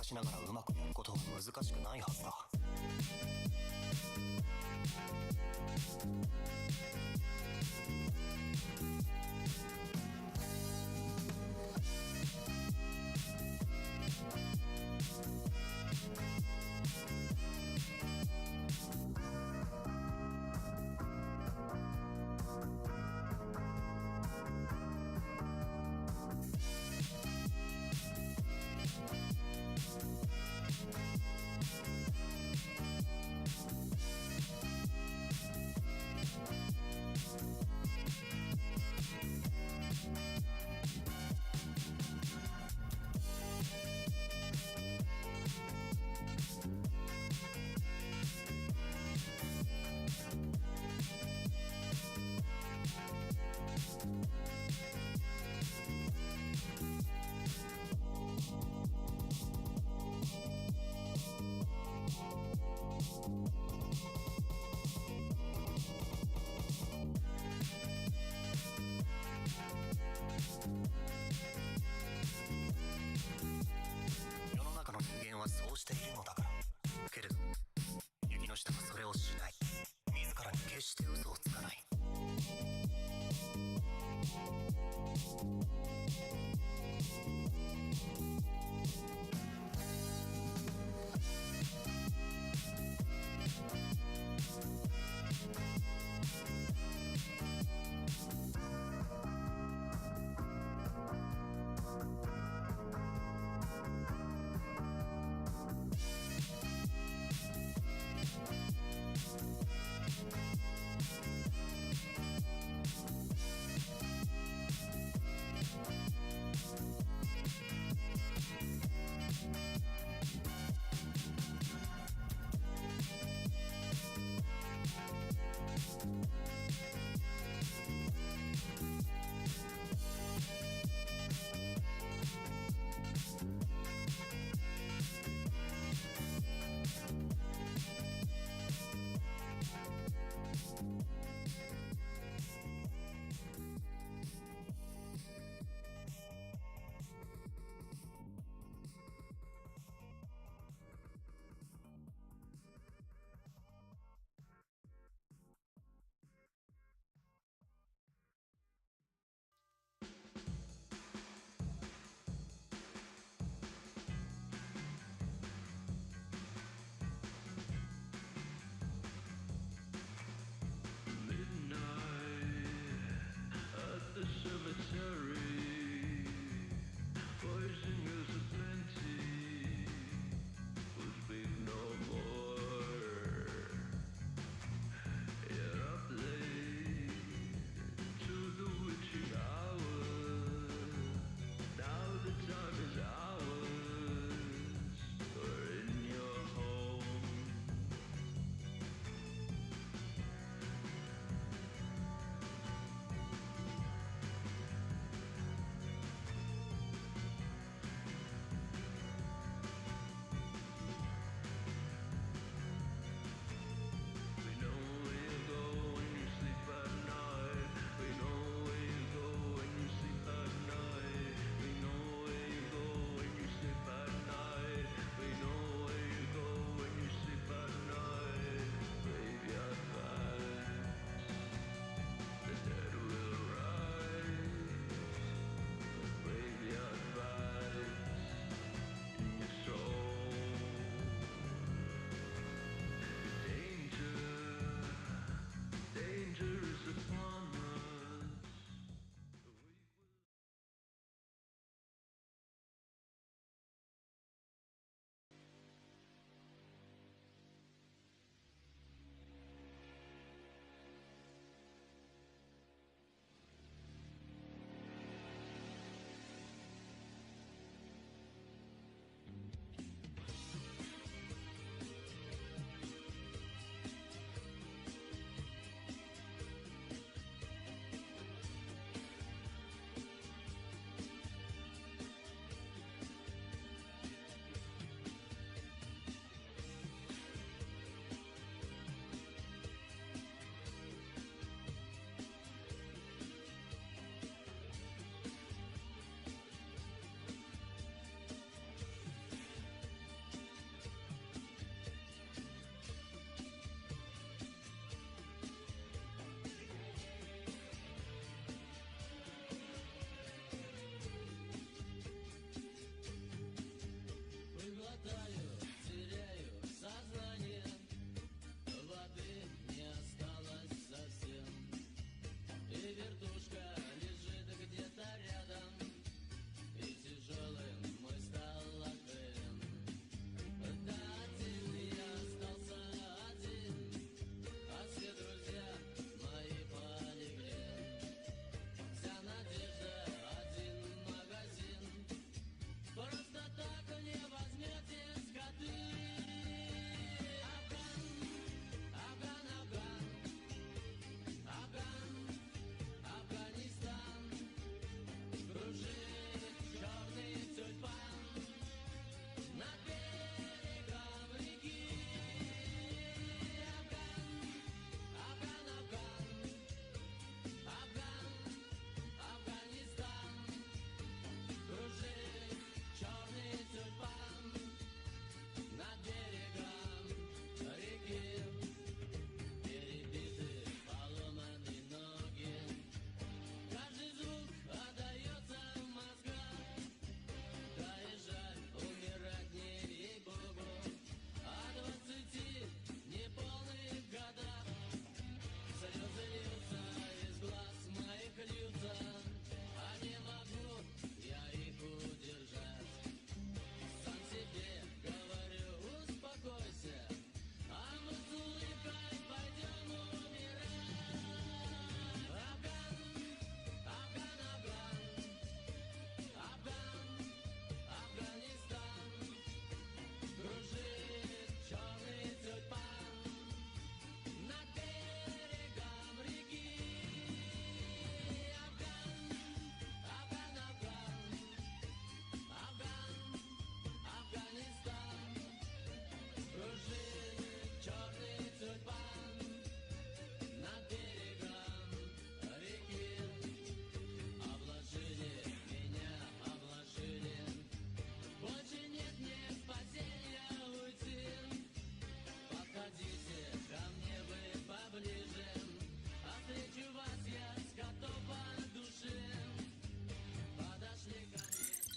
出しながらうまくやることは難しくないはずだ。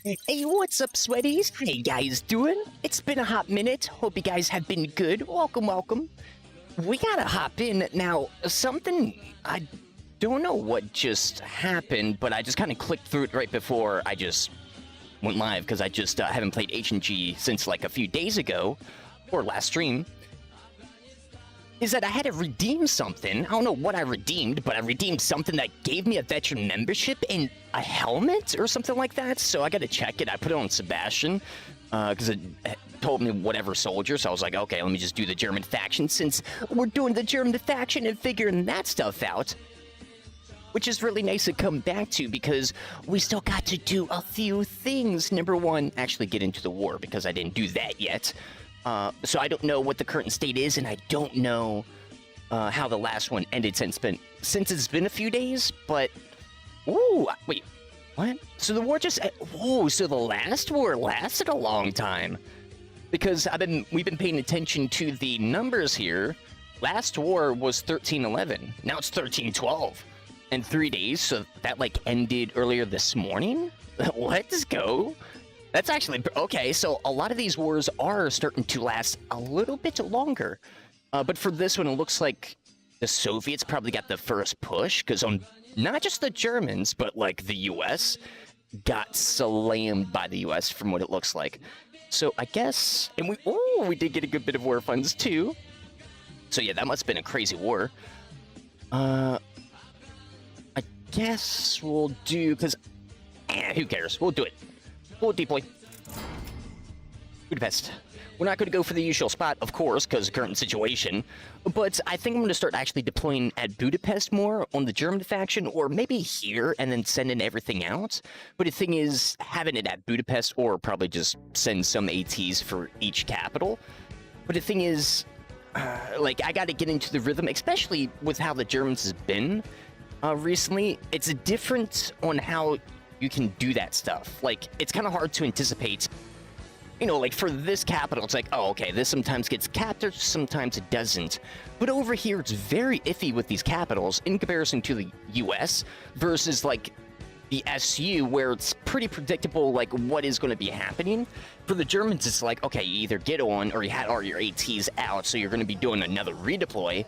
Hey, what's up, sweaties? How you guys doing? It's been a hot minute. Hope you guys have been good. Welcome, welcome. We gotta hop in. Now, something... I don't know what just happened, but I just kind of clicked through it right before I just went live, because I just haven't played H&G since like a few days ago, or last stream. Is that I had to redeem something. I don't know what I redeemed, but I redeemed something that gave me a veteran membership and a helmet or something like that. So I gotta check it. I put it on Sebastian because it told me whatever soldier. So I was like, okay, let me just do the German faction since we're doing the German faction and figuring that stuff out. Which is really nice to come back to because we still got to do a few things. Number one, actually get into the war because I didn't do that yet. So I don't know what the current state is, and I don't know how the last one ended since it's been a few days, but... Ooh, wait, what? So the war just... Whoa, so the last war lasted a long time. Because we've been paying attention to the numbers here. Last war was 1311. Now it's 1312. In 3 days, so that, like, ended earlier this morning? Let's go. That's actually... Okay, so a lot of these wars are starting to last a little bit longer. But for this one, it looks like the Soviets probably got the first push, because on not just the Germans, but, like, the U.S. got slammed by the U.S. from what it looks like. So I guess... And we did get a good bit of war funds, too. So yeah, that must have been a crazy war. I guess we'll do... Because... who cares? We'll do it. We'll deploy. Budapest. We're not going to go for the usual spot, of course, because of the current situation, but I think I'm going to start actually deploying at Budapest more on the German faction, or maybe here and then sending everything out. But the thing is, having it at Budapest, or probably just send some ATs for each capital. But the thing is, like, I got to get into the rhythm, especially with how the Germans has been recently. It's different on how you can do that stuff. Like, it's kind of hard to anticipate. You know, like, for this capital, it's like, oh, okay, this sometimes gets captured, sometimes it doesn't. But over here, it's very iffy with these capitals in comparison to the US versus, like, the SU, where it's pretty predictable, like, what is going to be happening. For the Germans, it's like, okay, you either get on or you had all your ATs out, so you're going to be doing another redeploy.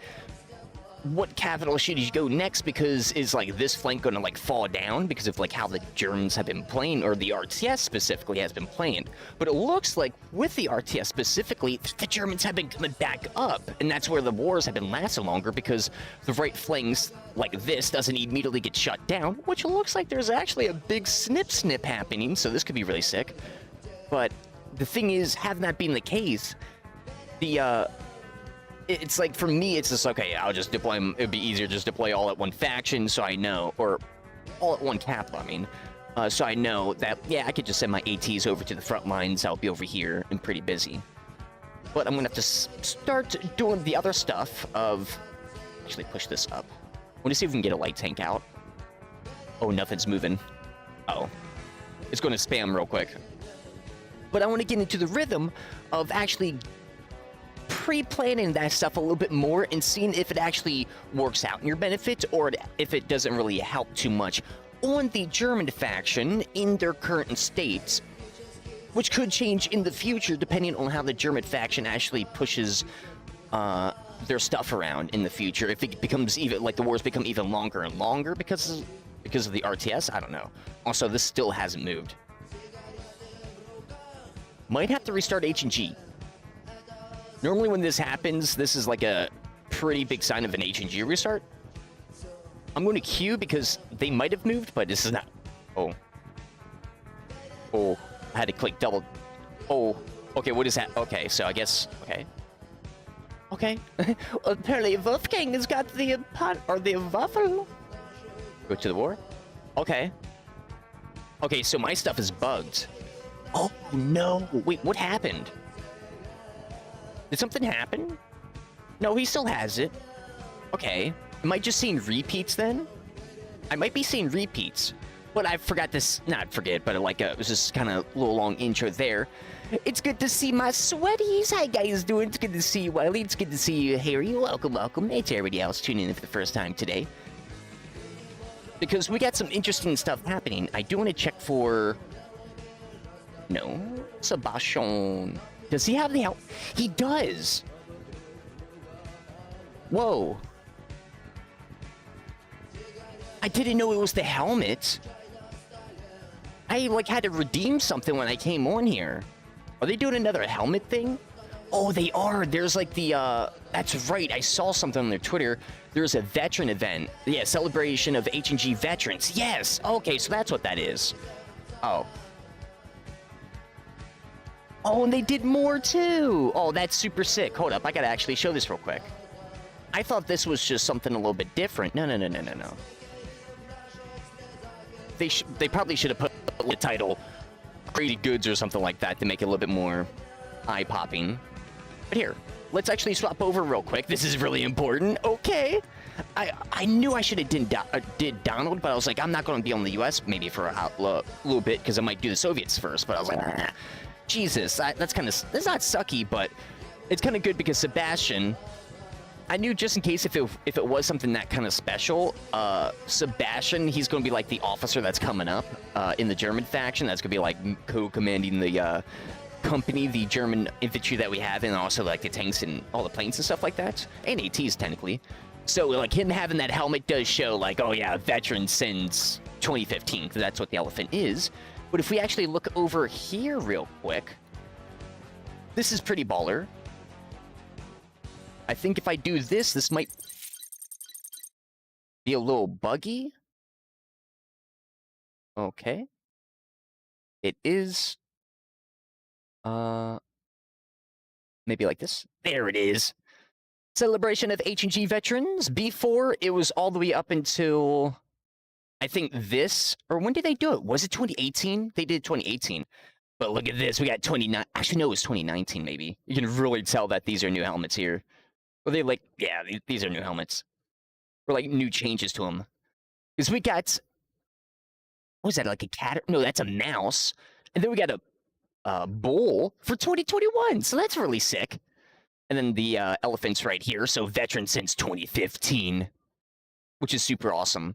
What capital should you go next? Because is, like, this flank going to, like, fall down because of, like, how the Germans have been playing, or the RTS specifically has been playing. But it looks like with the RTS specifically, the Germans have been coming back up, and that's where the wars have been lasting longer, because the right flanks like this doesn't immediately get shut down, which looks like there's actually a big snip happening, so this could be really sick. But the thing is, having that being the case, it's like, for me, it's just, okay, I'll just deploy them. It'd be easier just deploy all at one faction, so I know, or all at one capital, I mean. So I know that, yeah, I could just send my ATs over to the front lines. I'll be over here and pretty busy. But I'm going to have to start doing the other stuff of... Actually, push this up. I want to see if we can get a light tank out. Oh, nothing's moving. Oh. It's going to spam real quick. But I want to get into the rhythm of actually pre-planning that stuff a little bit more and seeing if it actually works out in your benefit, or if it doesn't really help too much on the German faction in their current state, which could change in the future depending on how the German faction actually pushes their stuff around in the future. If it becomes even, like, the wars become even longer and longer because of the RTS, I don't know. Also, this still hasn't moved. Might have to restart H&G. Normally when this happens, this is like a pretty big sign of an H&G restart. I'm going to Q because they might have moved, but this is not... Oh. Oh. I had to click double... Oh. Okay, what is that? Okay, so I guess... Okay. Okay. Apparently Wolfgang has got the pot... Or the waffle. Go to the war? Okay. Okay, so my stuff is bugged. Oh, no. Wait, what happened? Did something happen? No, he still has it. Okay. Am I just seeing repeats then? I might be seeing repeats. But I forgot this... Not forget, but like it was just kind of a little long intro there. It's good to see my sweaties. How you guys doing? It's good to see you, Wiley. It's good to see you, Harry. Welcome, welcome. Hey to everybody else tuning in for the first time today. Because we got some interesting stuff happening. I do want to check for... No. Sebastian. Does he have the helmet? He does. Whoa. I didn't know it was the helmet. I, like, had to redeem something when I came on here. Are they doing another helmet thing? Oh, they are. There's, like, the, That's right. I saw something on their Twitter. There's a veteran event. Yeah, celebration of H&G veterans. Yes. Okay, so that's what that is. Oh. Oh, and they did more, too. Oh, that's super sick. Hold up. I gotta actually show this real quick. I thought this was just something a little bit different. No. They probably should have put the title Crazy Goods or something like that to make it a little bit more eye-popping. But here, let's actually swap over real quick. This is really important. Okay. I knew I should have did Donald, but I was like, I'm not going to be on the U.S. maybe for a little bit because I might do the Soviets first. But I was like, nah. Jesus, that's kind of... That's not sucky, but it's kind of good because Sebastian... I knew just in case if it was something that kind of special, Sebastian, he's going to be like the officer that's coming up in the German faction. That's going to be like co-commanding the company, the German infantry that we have, and also like the tanks and all the planes and stuff like that, and ATs technically. So like him having that helmet does show like, oh yeah, veteran since 2015, because that's what the elephant is. But if we actually look over here real quick, this is pretty baller. I think if I do this, this might be a little buggy. Okay. It is... maybe like this. There it is. Celebration of H&G veterans. Before, it was all the way up until... I think this... Or when did they do it? Was it 2018? They did 2018. But look at this. We got 29... Actually, no, it was 2019, maybe. You can really tell that these are new helmets here. Well, they like, yeah, these are new helmets. Or like new changes to them. Because we got, what was that, like a cat? No, that's a mouse. And then we got a bull for 2021. So that's really sick. And then the elephant's right here. So veteran since 2015. Which is super awesome.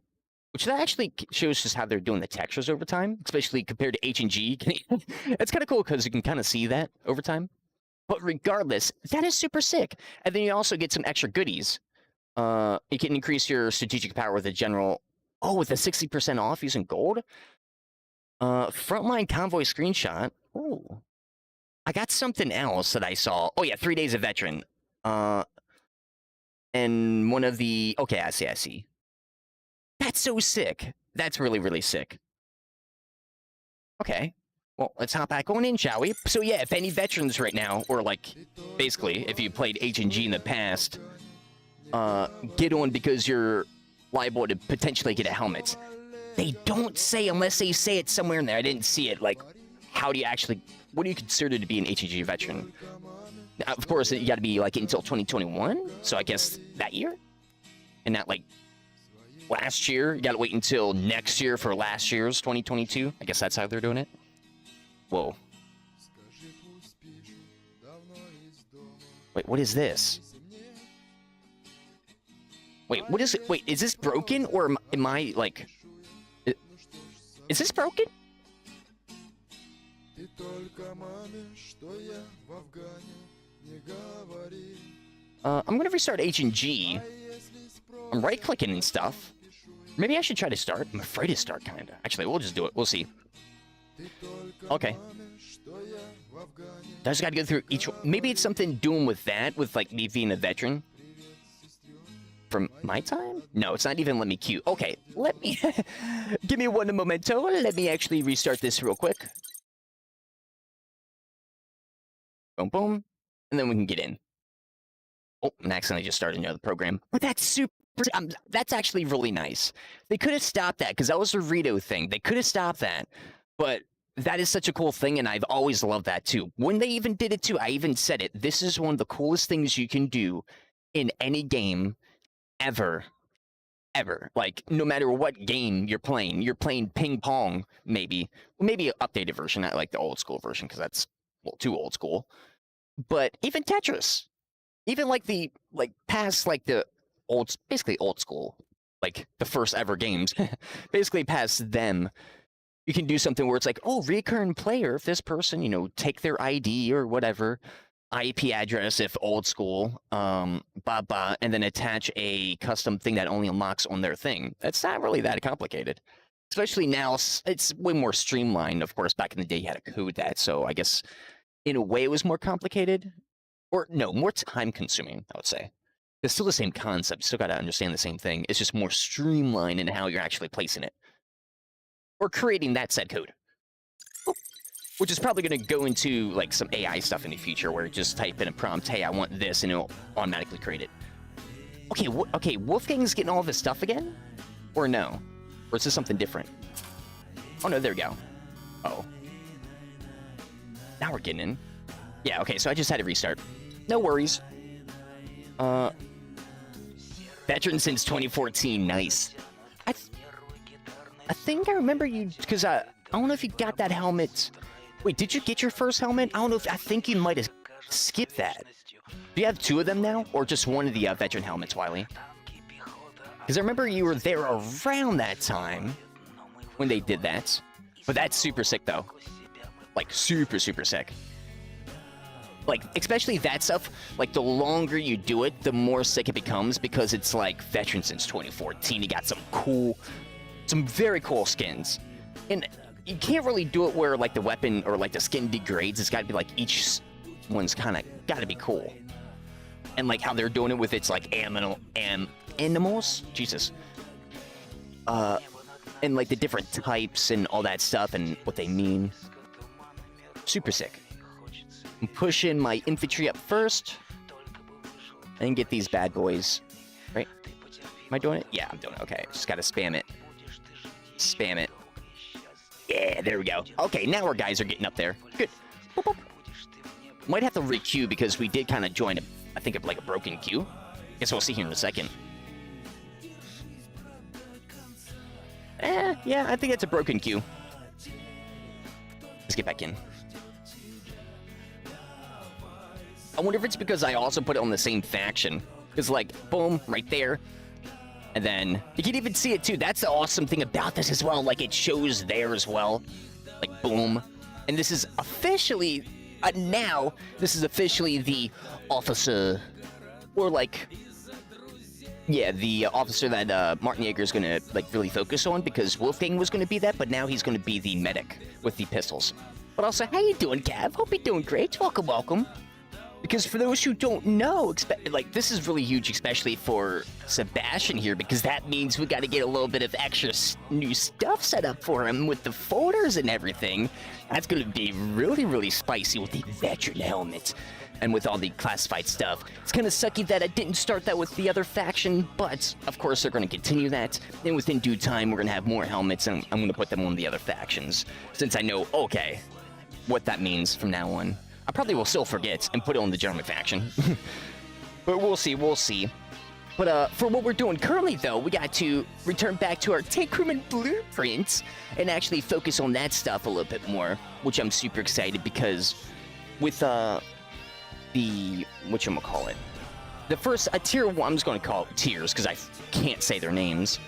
Which that actually shows just how they're doing the textures over time. Especially compared to H&G. It's kind of cool because you can kind of see that over time. But regardless, that is super sick. And then you also get some extra goodies. You can increase your strategic power with a general... Oh, with a 60% off using gold? Frontline convoy screenshot. Oh. I got something else that I saw. Oh, yeah, 3 days of veteran. And one of the... Okay, I see. That's so sick. That's really, really sick. Okay. Well, let's hop back on in, shall we? So yeah, if any veterans right now, or like, basically, if you played H&G in the past, get on because you're liable to potentially get a helmet. They don't say, unless they say it somewhere in there, I didn't see it, like, how do you actually, what do you consider to be an H&G veteran? Now, of course, you gotta be, like, until 2021, so I guess that year? And not, like, last year? You gotta wait until next year for last year's 2022? I guess that's how they're doing it. Whoa. Wait, what is this? Wait, what is it? Wait, is this broken? Or am I, like... Is this broken? I'm gonna restart H&G. I'm right-clicking and stuff. Maybe I should try to start. I'm afraid to start, kinda. Actually, we'll just do it. We'll see. Okay. I just gotta go through each one. Maybe it's something doing with that, with like me being a veteran. From my time? No, it's not even let me queue. Okay, let me... Give me one momento. Let me actually restart this real quick. Boom, boom. And then we can get in. Oh, and accidentally just started another program. But that's super... that's actually really nice. They could have stopped that, because that was a Rito thing. They could have stopped that. But that is such a cool thing, and I've always loved that too. When they even did it too, I even said it. This is one of the coolest things you can do in any game ever. Ever. Like, no matter what game you're playing ping pong, maybe. Maybe an updated version, not like the old school version, because that's, well, too old school. But even Tetris. Even like the, like, past, like the old, basically old school. Like, the first ever games. Basically past them. you can do something where it's like, oh, recurrent player, if this person, you know, take their ID or whatever, IP address if old school, and then attach a custom thing that only unlocks on their thing. That's not really that complicated. Especially now, it's way more streamlined. Of course, back in the day, you had to code that, so I guess in a way it was more complicated. Or no, more time-consuming, I would say. It's still the same concept. You still got to understand the same thing. It's just more streamlined in how you're actually placing it. Or creating that said code. Which is probably going to go into like some AI stuff in the future where you just type in a prompt, hey, I want this, and it'll automatically create it. Okay, okay, Wolfgang's getting all this stuff again? Or no? Or is this something different? Oh no, there we go. Uh-oh. Now we're getting in. Yeah, okay, so I just had to restart. No worries. Veteran since 2014, nice. I think I remember you, because I don't know if you got that helmet. Wait, did you get your first helmet? I don't know if, I think you might have skipped that. Do you have two of them now? Or just one of the veteran helmets, Wiley? Because I remember you were there around that time when they did that. But that's super sick, though. Like, super, super sick. Like, especially that stuff, like, the longer you do it, the more sick it becomes, because it's, like, veteran since 2014. You got some very cool skins. And you can't really do it where, like, the weapon or, like, the skin degrades. It's got to be, like, each one's kind of got to be cool. And, like, how they're doing it with its, like, animals? Jesus. And, like, the different types and all that stuff and what they mean. Super sick. I'm pushing my infantry up first. And get these bad boys. Right? Am I doing it? Yeah, I'm doing it. Okay, just gotta spam it. Spam it. Yeah, there we go. Okay, now our guys are getting up there. Good. Boop, boop. Might have to re-queue because we did kind of join, I think, like a broken queue. Guess we'll see here in a second. Yeah, I think it's a broken queue. Let's get back in. I wonder if it's because I also put it on the same faction. Because, like, boom, right there. And then, you can even see it, too. That's the awesome thing about this as well. Like, it shows there as well. Like, boom. And this is officially, now, this is officially the officer, or, like, yeah, the officer that Martin Yeager is going to, like, really focus on, because Wolfgang was going to be that, but now he's going to be the medic with the pistols. But also, how you doing, Cav? Hope you're doing great. Welcome, welcome. Because for those who don't know, like, this is really huge, especially for Sebastian here, because that means we got to get a little bit of extra new stuff set up for him with the folders and everything. That's going to be really, really spicy with the veteran helmet and with all the classified stuff. It's kind of sucky that I didn't start that with the other faction, but of course they're going to continue that. And within due time, we're going to have more helmets, and I'm going to put them on the other factions, since I know, okay, what that means from now on. I probably will still forget and put it on the German faction. But we'll see, we'll see. But for what we're doing currently, though, we got to return back to our Tank Crewman blueprints and actually focus on that stuff a little bit more, which I'm super excited because with the, whatchamacallit, the first, tier 1, I'm just going to call it tiers because I can't say their names.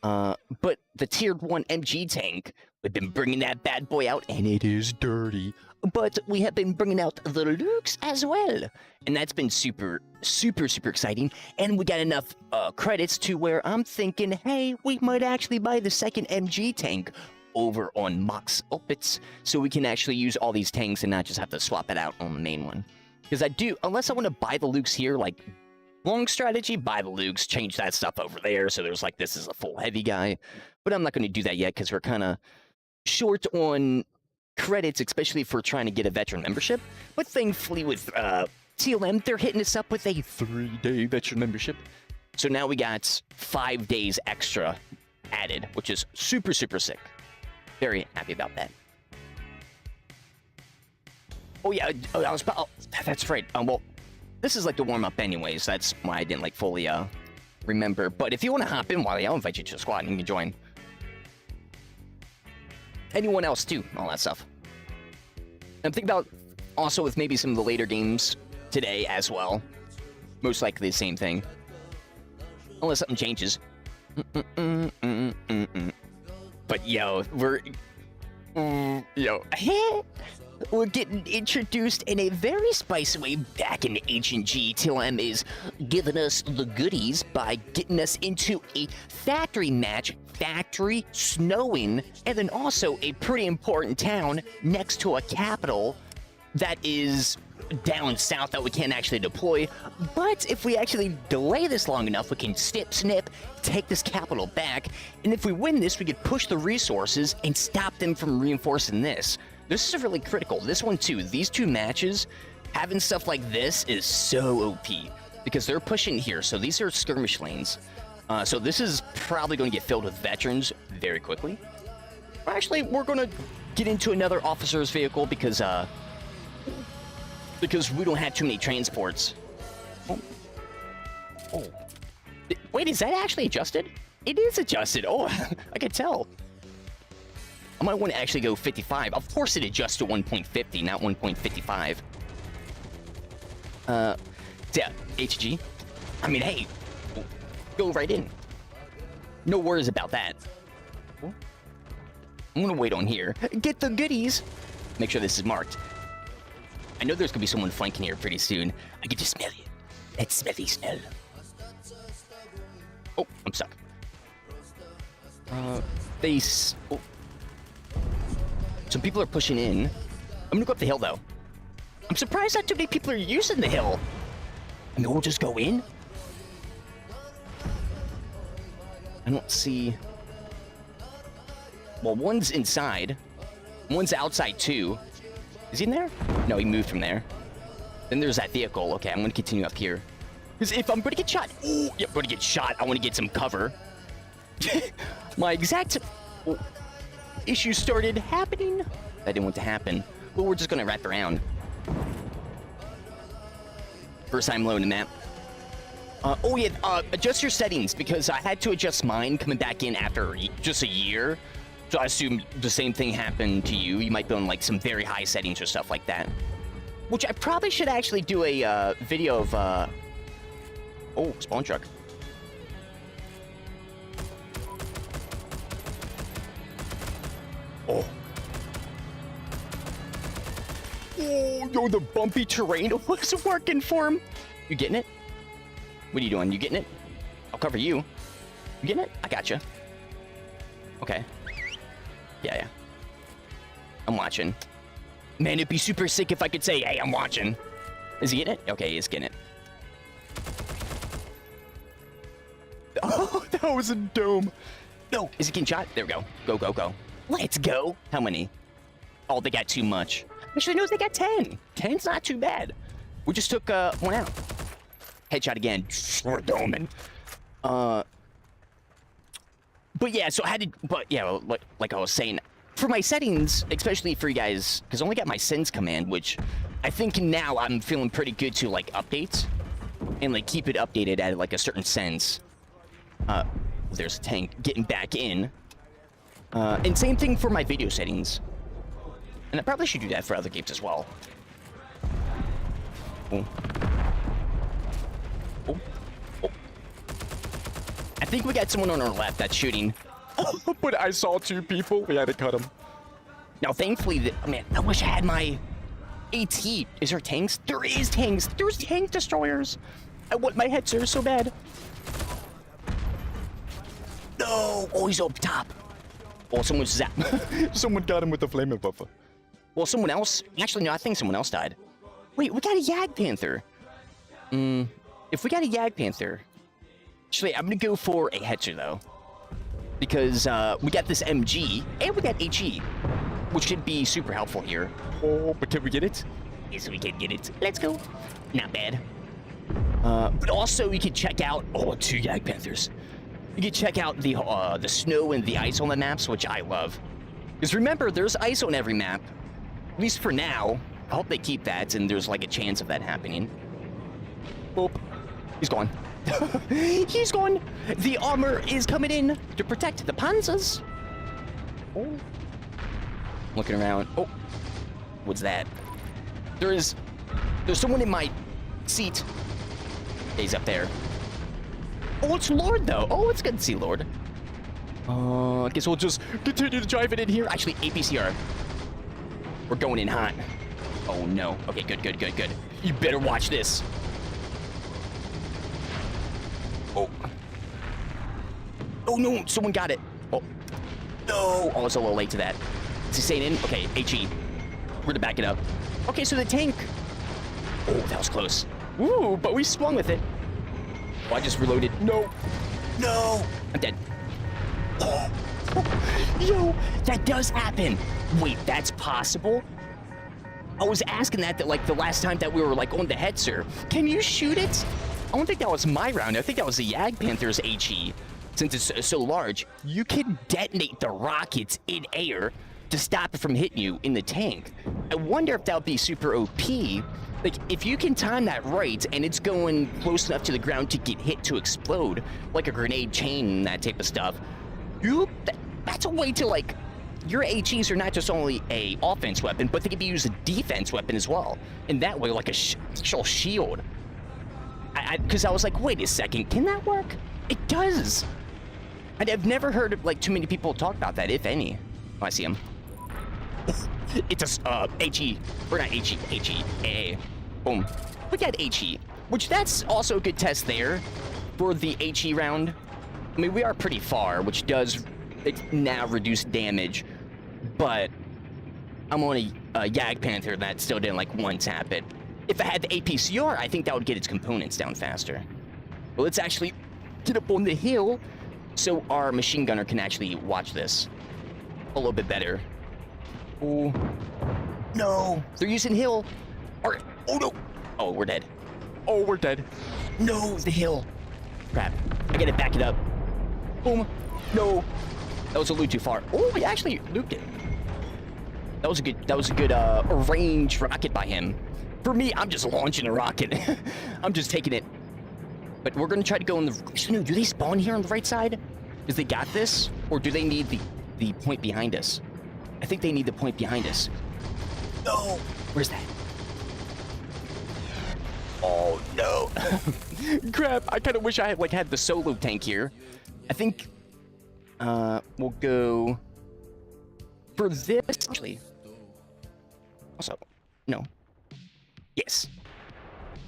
But the tier 1 MG tank, we've been bringing that bad boy out, and it is dirty. But we have been bringing out the Lukes as well. And that's been super, super, super exciting. And we got enough credits to where I'm thinking, hey, we might actually buy the second MG tank over on Mox Opitz, so we can actually use all these tanks and not just have to swap it out on the main one. Because I do, unless I want to buy the Lukes here, like, long strategy, buy the Lukes, change that stuff over there, so there's like, this is a full heavy guy. But I'm not going to do that yet, because we're kind of short on credits, especially for trying to get a veteran membership. But thankfully with TLM, they're hitting us up with a 3-day veteran membership. So now we got 5 days extra added, which is super, super sick. Very happy about that. Oh yeah, that's right. Well, this is like the warm-up anyways. That's why I didn't like fully remember. But if you want to hop in, Wally, I'll invite you to the squad and you can join. Anyone else too, all that stuff. I'm thinking about also with maybe some of the later games today as well. Most likely the same thing. Unless something changes. But yo, we're getting introduced in a very spicy way back in Ancient G. TLM is giving us the goodies by getting us into a factory match, factory snowing, and then also a pretty important town next to a capital that is down south that we can't actually deploy. But if we actually delay this long enough, we can snip, take this capital back, and if we win this, we could push the resources and stop them from reinforcing this. This is really critical. This one too. These two matches, having stuff like this is so OP because they're pushing here. So these are skirmish lanes. So this is probably going to get filled with veterans very quickly. Actually, we're going to get into another officer's vehicle because we don't have too many transports. Oh. Wait, is that actually adjusted? It is adjusted. Oh, I could tell. I might want to actually go 55. Of course it adjusts to 1.50, not 1.55. Yeah, HG. I mean, hey, go right in. No worries about that. I'm gonna wait on here. Get the goodies. Make sure this is marked. I know there's gonna be someone flanking here pretty soon. I can just smell it. That smelly smell. Oh, I'm stuck. Oh. Some people are pushing in. I'm gonna go up the hill, though. I'm surprised not too many people are using the hill. I mean, we'll just go in. I don't see... Well, one's inside. One's outside, too. Is he in there? No, he moved from there. Then there's that vehicle. Okay, I'm gonna continue up here. Because if I'm gonna get shot... Oh, yeah, I'm gonna get shot. I want to get some cover. My exact... Oh. Issues started happening. That didn't want to happen. But we're just gonna wrap around. First time loading the map. Oh yeah, adjust your settings because I had to adjust mine coming back in after just a year. So I assume the same thing happened to you. You might be on like some very high settings or stuff like that. Which I probably should actually do a video of. Oh, spawn truck. Oh. Oh, yo, the bumpy terrain was working for him. You getting it? What are you doing? You getting it? I'll cover you. You getting it? I gotcha. Okay. Yeah. I'm watching. Man, it'd be super sick if I could say, hey, I'm watching. Is he getting it? Okay, he is getting it. Oh, that was a dome. No, is he getting shot? There we go. Go. Let's go. How many? Oh, they got too much. Actually, no, they got 10. 10's not too bad. We just took one out. Headshot again. We're doming. But yeah, so I had to... But yeah, like I was saying, for my settings, especially for you guys, because I only got my Sens command, which I think now I'm feeling pretty good to, like, update. And, like, keep it updated at, like, a certain sense. There's a tank getting back in. And same thing for my video settings. And I probably should do that for other games as well. Oh. I think we got someone on our left that's shooting. Oh, but I saw two people. We had to cut them. Now, thankfully, man, I wish I had my AT. Is there tanks? There is tanks. There's tank destroyers. I want my headset so bad. No. Oh, he's up top. Oh, someone zapped. Someone got him with the flaming buffer. Well, someone else... Actually, no, I think someone else died. Wait, we got a Yag Panther. If we got a Yag Panther... Actually, I'm gonna go for a Hetzer, though. Because, we got this MG, and we got HE. Which should be super helpful here. Oh, but can we get it? Yes, we can get it. Let's go. Not bad. But also, we can check out... Oh, 2 Yag Panthers. You can check out the snow and the ice on the maps, which I love. Because remember, there's ice on every map. At least for now. I hope they keep that, and there's like a chance of that happening. Boop. He's gone. He's gone. The armor is coming in to protect the panzers. Oh. Looking around. Oh. What's that? There's someone in my seat. He's up there. Oh, it's Lord, though. Oh, it's good to see Lord. I guess we'll just continue to drive it in here. Actually, APCR. We're going in hot. Oh, no. Okay, good, good, good, good. You better watch this. Oh. Oh, no. Someone got it. Oh. No. Oh, it's a little late to that. Is he staying in? Okay, HE. We're gonna back it up. Okay, so the tank. Oh, that was close. Ooh, but we swung with it. Oh, I just reloaded. No. No. I'm dead. Oh. Yo, that does happen. Wait, that's possible? I was asking that like the last time that we were like on the Hetzer. Can you shoot it? I don't think that was my round. I think that was the Yag Panther's HE. Since it's so large, you can detonate the rockets in air to stop it from hitting you in the tank. I wonder if that would be super OP. Like, if you can time that right and it's going close enough to the ground to get hit to explode, like a grenade chain and that type of stuff, that's a way to, like, your HEs are not just only a offense weapon, but they can be used as a defense weapon as well. And that way, like a actual shield. Because I was like, wait a second, can that work? It does. And I've never heard of, like, too many people talk about that, if any. Oh, I see him. It's a HE. We're not HE. HE. Boom. We got HE, which that's also a good test there for the HE round. I mean, we are pretty far, which does now reduce damage, but I'm on a Yag Panther that still didn't like one tap it. If I had the APCR, I think that would get its components down faster. Well, let's actually get up on the hill so our machine gunner can actually watch this a little bit better. Oh, no. They're using hill. All right. Oh, no. Oh, we're dead. Oh, we're dead. No, the hill. Crap. I gotta back it up. Boom. No. That was a little too far. Oh, we actually looped it. That was a good range rocket by him. For me, I'm just launching a rocket. I'm just taking it. But we're gonna try to go in the... Actually, no, do they spawn here on the right side? Because they got this? Or do they need the point behind us? I think they need the point behind us. No! Where's that? Oh, no. Crap, I kind of wish I had the solo tank here. I think we'll go for this. Actually, also, no. Yes.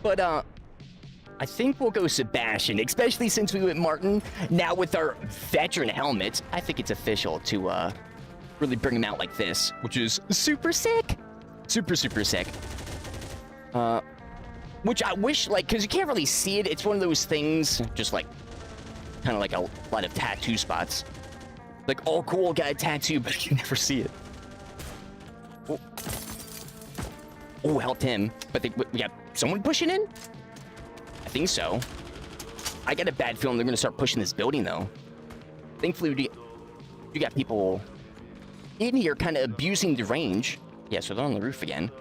But I think we'll go Sebastian, especially since we went Martin. Now with our veteran helmet, I think it's official to really bring him out like this, which is super sick. Super, super sick. Which I wish, like, because you can't really see it. It's one of those things, just like, kind of like a lot of tattoo spots. Like, oh, cool, got a tattoo, but you never see it. Oh, oh, helped him. But we got someone pushing in? I think so. I got a bad feeling they're going to start pushing this building, though. Thankfully, you got people in here kind of abusing the range. Yeah, so they're on the roof again.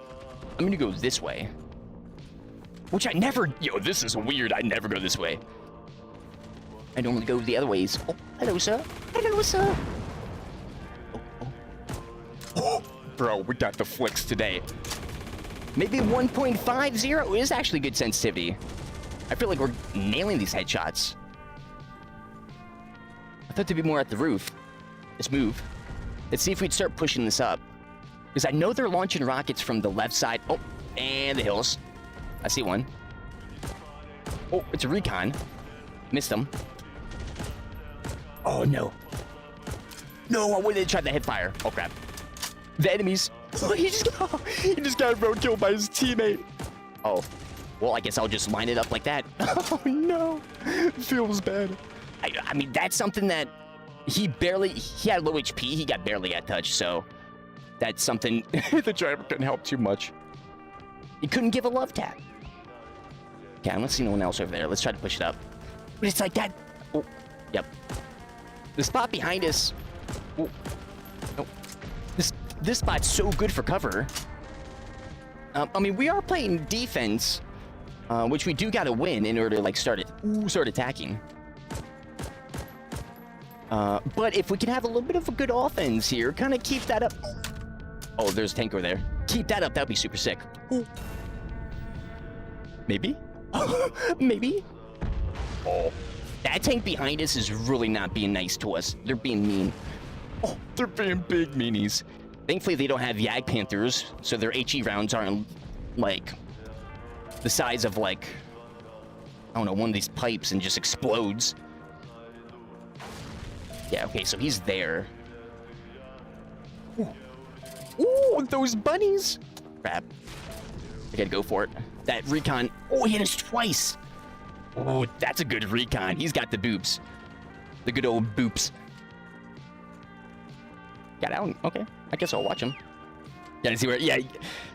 I'm going to go this way. Which I never... Yo, this is weird. I never go this way. I normally go the other ways. Oh, hello, sir. Hello, sir. Oh. Bro, we got the flicks today. Maybe 1.50 is actually good sensitivity. I feel like we're nailing these headshots. I thought there'd be more at the roof. Let's move. Let's see if we'd start pushing this up. Because I know they're launching rockets from the left side. Oh, and the hills. I see one. Oh, it's a recon. Missed them. Oh, no. No, I wouldn't have tried the headfire. Oh, crap. The enemies. Oh, he just got roadkill by his teammate. Oh. Well, I guess I'll just line it up like that. Oh, no. Feels bad. I mean, that's something that he had low HP. He got barely got touched, so that's something the driver couldn't help too much. He couldn't give a love tap. Okay, I don't see no one else over there. Let's try to push it up. But it's like that. Oh, yep. The spot behind us. Oh, no. This spot's so good for cover. I mean, we are playing defense, which we do got to win in order to like start attacking. But if we can have a little bit of a good offense here, kind of keep that up. Oh, there's a tank over there. Keep that up. That'd be super sick. Ooh. Maybe? Maybe? Oh. That tank behind us is really not being nice to us. They're being mean. Oh, they're being big meanies. Thankfully, they don't have Yag Panthers, so their HE rounds aren't, like, the size of, like, I don't know, one of these pipes and just explodes. Yeah, okay, so he's there. Ooh, ooh, those bunnies! Crap. I gotta go for it. That recon. Oh, he hit us twice! Oh, that's a good recon. He's got the boops. The good old boops. Got out. Okay, I guess I'll watch him. Gotta see where. Yeah,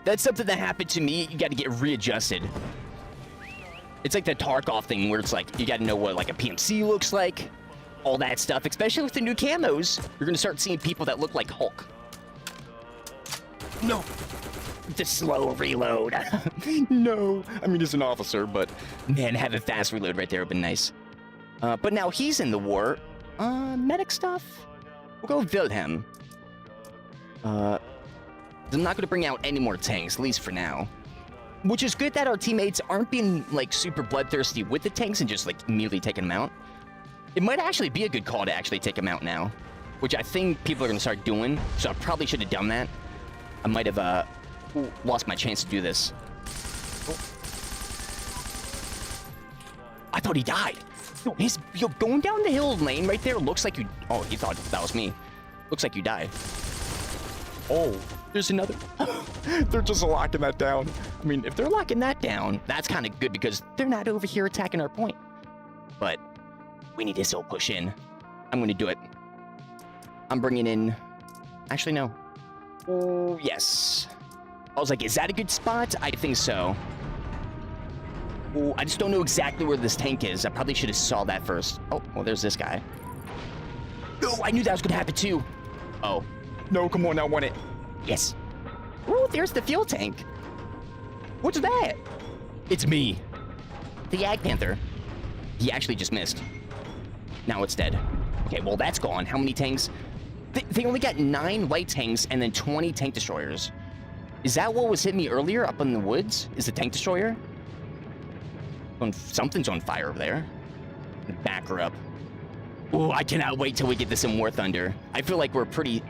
that's something that happened to me. You gotta get readjusted. It's like the Tarkov thing where it's like, you gotta know what like a PMC looks like. All that stuff, especially with the new camos. You're gonna start seeing people that look like Hulk. No. The slow reload. No. I mean, he's an officer, but man, having fast reload right there would have been nice. But now he's in the war. Medic stuff? We'll go Wilhelm. I'm not going to bring out any more tanks, at least for now. Which is good that our teammates aren't being, like, super bloodthirsty with the tanks and just, like, immediately taking them out. It might actually be a good call to actually take them out now. Which I think people are going to start doing, so I probably should have done that. I might have, lost my chance to do this. Oh. I thought he died. Yo, going down the hill lane right there looks like you... Oh, he thought that was me. Looks like you died. Oh, there's another... They're just locking that down. I mean, if they're locking that down, that's kind of good because they're not over here attacking our point. But we need to still push in. I'm going to do it. I'm bringing in... Actually, no. Oh, yes. I was like, is that a good spot? I think so. Oh, I just don't know exactly where this tank is. I probably should have saw that first. Oh, well, there's this guy. No, I knew that was going to happen too. Oh. No, come on, I want it. Yes. Oh, there's the fuel tank. What's that? It's me. The Yag Panther. He actually just missed. Now it's dead. Okay, well, that's gone. How many tanks? They only got 9 light tanks and then 20 tank destroyers. Is that what was hitting me earlier up in the woods? Is the tank destroyer? Something's on fire over there. Back her up. Oh, I cannot wait till we get this in War Thunder. I feel like we're pretty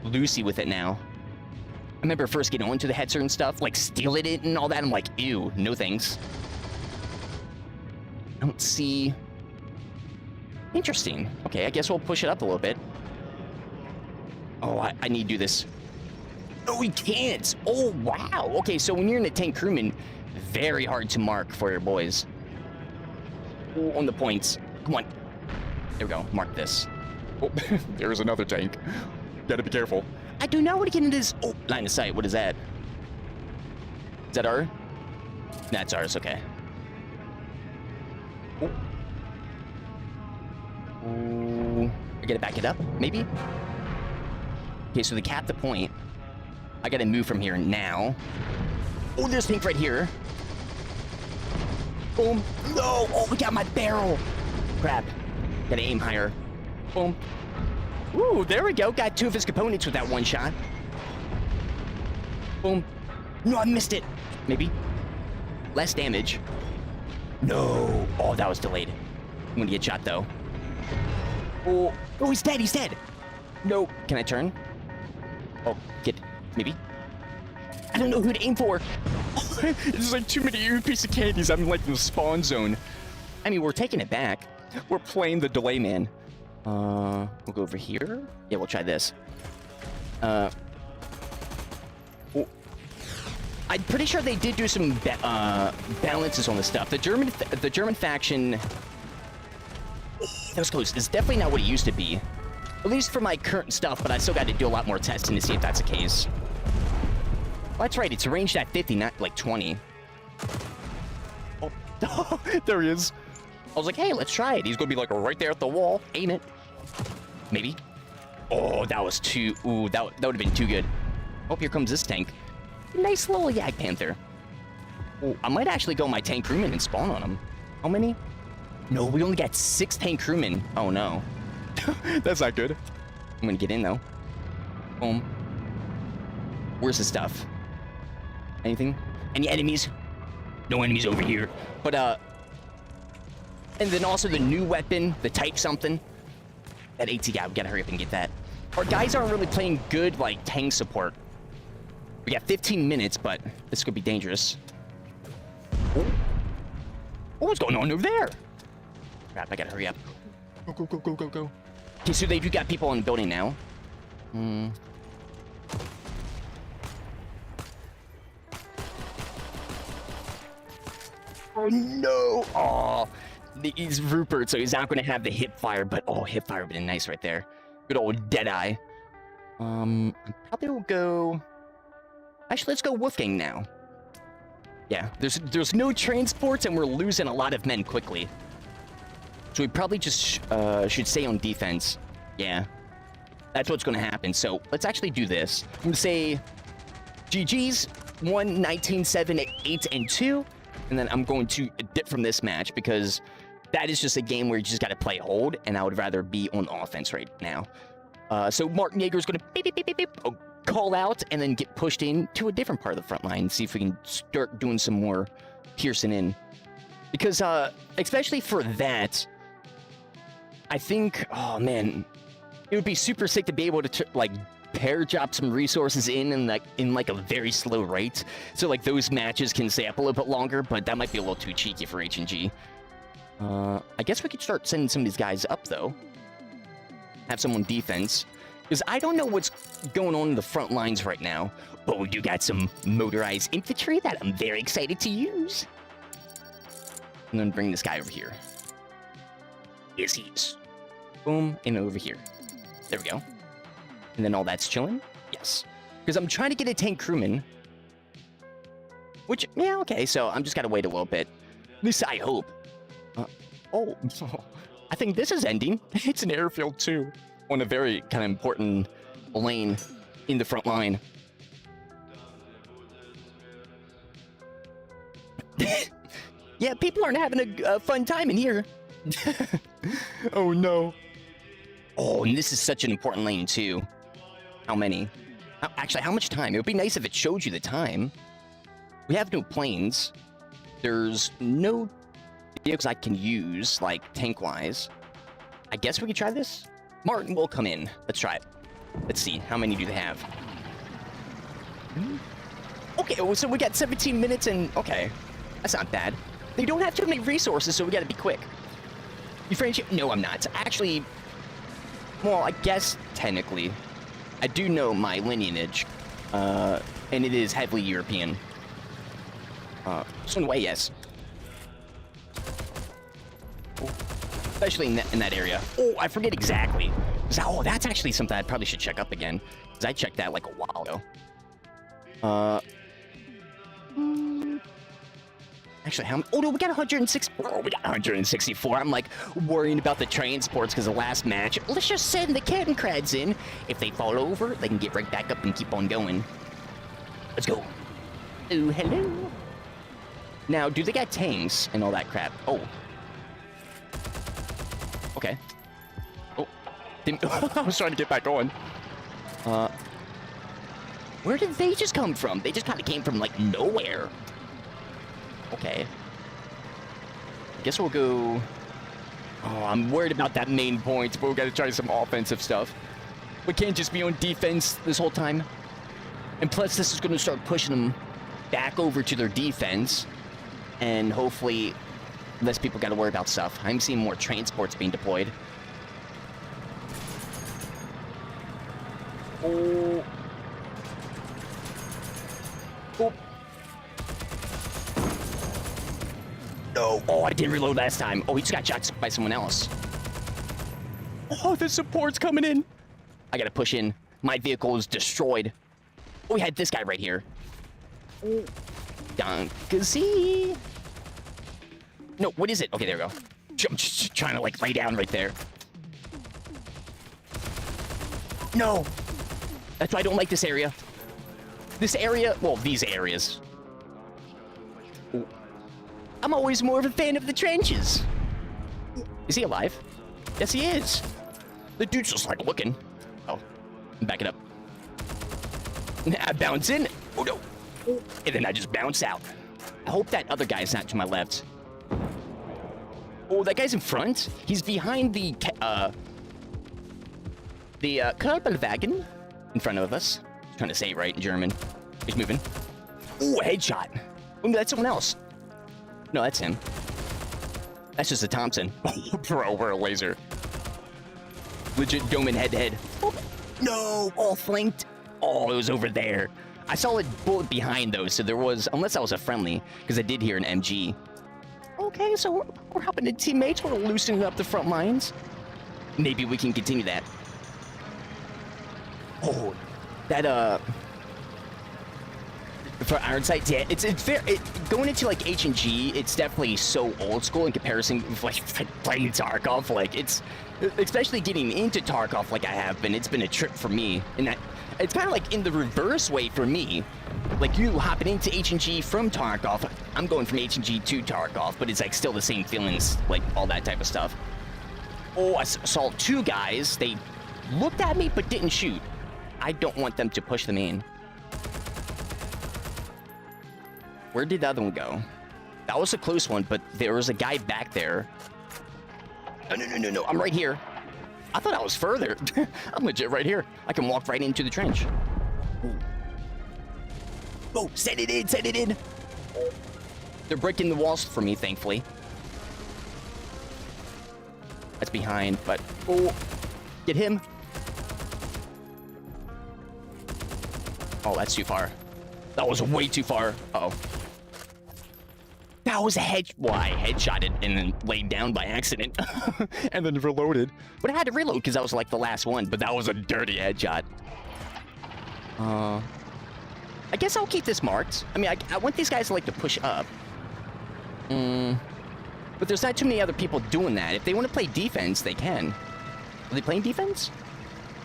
loosey with it now. I remember first getting onto the headser and stuff, like stealing it and all that. I'm like, ew, no thanks. I don't see... Interesting. Okay, I guess we'll push it up a little bit. Oh, I need to do this. Oh, we can't. Oh, wow. Okay, so when you're in a tank crewman, very hard to mark for your boys. Oh, on the points. Come on. There we go. Mark this. Oh, there's another tank. Gotta be careful. I do not want to get into this. Oh, line of sight. What is that? Is that ours? That's ours. Okay. Oh. Oh. I gotta back it up, maybe? Okay, so they cap the point. I gotta move from here now. Oh, there's a tank right here. Boom. No! Oh, we got my barrel! Crap. Gotta aim higher. Boom. Ooh, there we go. Got 2 of his components with that one shot. Boom. No, I missed it. Maybe. Less damage. No. Oh, that was delayed. I'm gonna get shot, though. Oh, oh, he's dead. He's dead. No. Can I turn? Oh, get... Maybe? I don't know who to aim for. There's like too many piece of candies. I'm like in the spawn zone. I mean, we're taking it back. We're playing the delay man. We'll go over here. Yeah, we'll try this. Oh. I'm pretty sure they did do some balances on this stuff. The German faction. That was close. It's definitely not what it used to be. At least for my current stuff, but I still got to do a lot more testing to see if that's the case. Well, that's right, it's ranged at 50, not like 20. Oh, there he is. I was like, hey, let's try it. He's gonna be like right there at the wall. Aim it. Maybe. Oh, that was too... Ooh, that would have been too good. Oh, here comes this tank. Nice little Yag Panther. Oh, I might actually go my tank crewman and spawn on him. How many? No, we only got 6 tank crewmen. Oh, no. That's not good. I'm gonna get in, though. Boom. Where's the stuff? Anything? Any enemies? No enemies over here. But, And then also the new weapon, the type something. That AT guy, we gotta hurry up and get that. Our guys aren't really playing good, like, tank support. We got 15 minutes, but this could be dangerous. Oh. What's going on over there? Crap, I gotta hurry up. Go, go, go, go, go, go. Okay, so they do got people in the building now. Oh, no. Oh, he's Rupert, so he's not going to have the hip fire, but oh, hip fire would have been nice right there. Good old Deadeye. I probably will go... Actually, let's go Wolfgang now. Yeah, there's no transports, and we're losing a lot of men quickly. So we probably just should stay on defense. Yeah, that's what's going to happen. So let's actually do this. I'm going to say GG's 1, 19, 7, 8, and 2. And then I'm going to dip from this match because that is just a game where you just got to play hold, and I would rather be on offense right now. So Martin Yeager's going to beep, beep, beep, beep, beep, call out and then get pushed into a different part of the front line and see if we can start doing some more piercing in. Because especially for that, I think, oh man, it would be super sick to be able to like pair drop some resources in like a very slow rate, so like those matches can stay up a little bit longer, but that might be a little too cheeky for H&G. I guess we could start sending some of these guys up though. Have someone defense, because I don't know what's going on in the front lines right now, but we do got some motorized infantry that I'm very excited to use. And then bring this guy over here. Yes, he is. Boom, and over here. There we go. And then all that's chilling? Yes. Because I'm trying to get a tank crewman. Which, yeah, okay, so I'm just gotta wait a little bit. At least I hope. Oh, I think this is ending. It's an airfield too. On a very kind of important lane in the front line. Yeah, people aren't having a fun time in here. Oh no. Oh, and this is such an important lane too. How many? Actually, how much time? It would be nice if it showed you the time. We have no planes. There's no vehicles I can use, like tank-wise. I guess we could try this? Martin will come in. Let's try it. Let's see. How many do they have? Okay, so we got 17 minutes and... Okay. That's not bad. They don't have too many resources, so we gotta be quick. You friendship? No, I'm not. Actually... Well, I guess, technically, I do know my lineage, and it is heavily European. So in a way, yes. Especially in that area. Oh, I forget exactly. Oh, that's actually something I probably should check up again, because I checked that like a while ago. Actually, how... Oh, no, we got 164. Oh, we got 164. I'm, like, worrying about the transports because the last match. Let's just send the cannon crads in. If they fall over, they can get right back up and keep on going. Let's go. Oh, hello. Now, do they got tanks and all that crap? Oh. Okay. Oh. I was trying to get back on. Where did they just come from? They just kind of came from, like, nowhere. Okay. I guess we'll go... Oh, I'm worried about that main point, but we gotta try some offensive stuff. We can't just be on defense this whole time. And plus, this is gonna start pushing them back over to their defense. And hopefully, less people gotta worry about stuff. I'm seeing more transports being deployed. Oh. Oh. No. Oh, I didn't reload last time. Oh, he just got shot by someone else. Oh, the support's coming in. I gotta push in. My vehicle is destroyed. Oh, we had this guy right here. Donkazee. No, what is it? Okay, there we go. I'm just trying to, like, lay down right there. No. That's why I don't like this area. This area, well, these areas. Ooh. I'm always more of a fan of the trenches. Is he alive? Yes, he is. The dude's just, like, looking. Oh, back it up. I bounce in. Oh, no. And then I just bounce out. I hope that other guy's not to my left. Oh, that guy's in front. He's behind the Kabelwagen in front of us. I'm trying to say it right in German. He's moving. Oh, headshot. Oh, that's someone else. No, that's him. That's just a Thompson. Oh, bro, we're a laser. Legit going head-to-head. Oh, no, all flanked. Oh, it was over there. I saw a bullet behind those, so there was, unless that was a friendly, because I did hear an MG. Okay, so we're helping the teammates. We're loosening up the front lines. Maybe we can continue that. Oh, that, for iron sights, yeah, it's fair. Going into like H&G, it's definitely so old school in comparison with like playing Tarkov. Like it's, especially getting into Tarkov like I have been, it's been a trip for me. And that it's kind of like in the reverse way for me. Like you hopping into H&G from Tarkov, I'm going from H&G to Tarkov, but it's like still the same feelings, like all that type of stuff. Oh, I saw two guys. They looked at me but didn't shoot. I don't want them to push them in. Where did the other one go? That was a close one, but there was a guy back there. No. I'm right here. I thought I was further. I'm legit right here. I can walk right into the trench. Ooh. Oh, send it in. They're breaking the walls for me, thankfully. That's behind, but... Oh, get him. Oh, that's too far. That was way too far. Uh-oh. That was a headshotted and then laid down by accident. And then reloaded. But I had to reload because that was like the last one, but that was a dirty headshot. I guess I'll keep this marked. I mean, I want these guys to like to push up. But there's not too many other people doing that. If they want to play defense, they can. Are they playing defense?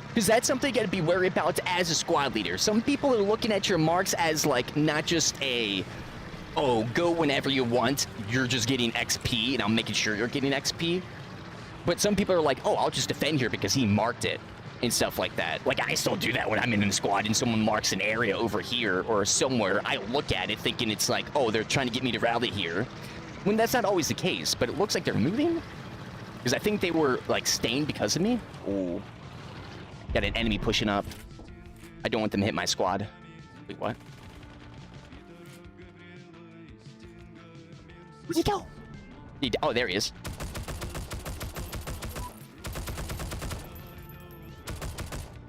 Because that's something you got to be worried about as a squad leader. Some people are looking at your marks as like not just a, oh, go whenever you want. You're just getting XP, and I'm making sure you're getting XP. But some people are like, oh, I'll just defend here because he marked it and stuff like that. Like, I still do that when I'm in a squad and someone marks an area over here or somewhere. I look at it thinking it's like, oh, they're trying to get me to rally here. When that's not always the case, but it looks like they're moving. Because I think they were, like, staying because of me. Oh. Got an enemy pushing up. I don't want them to hit my squad. Wait, what? Where'd he go? Oh, there he is.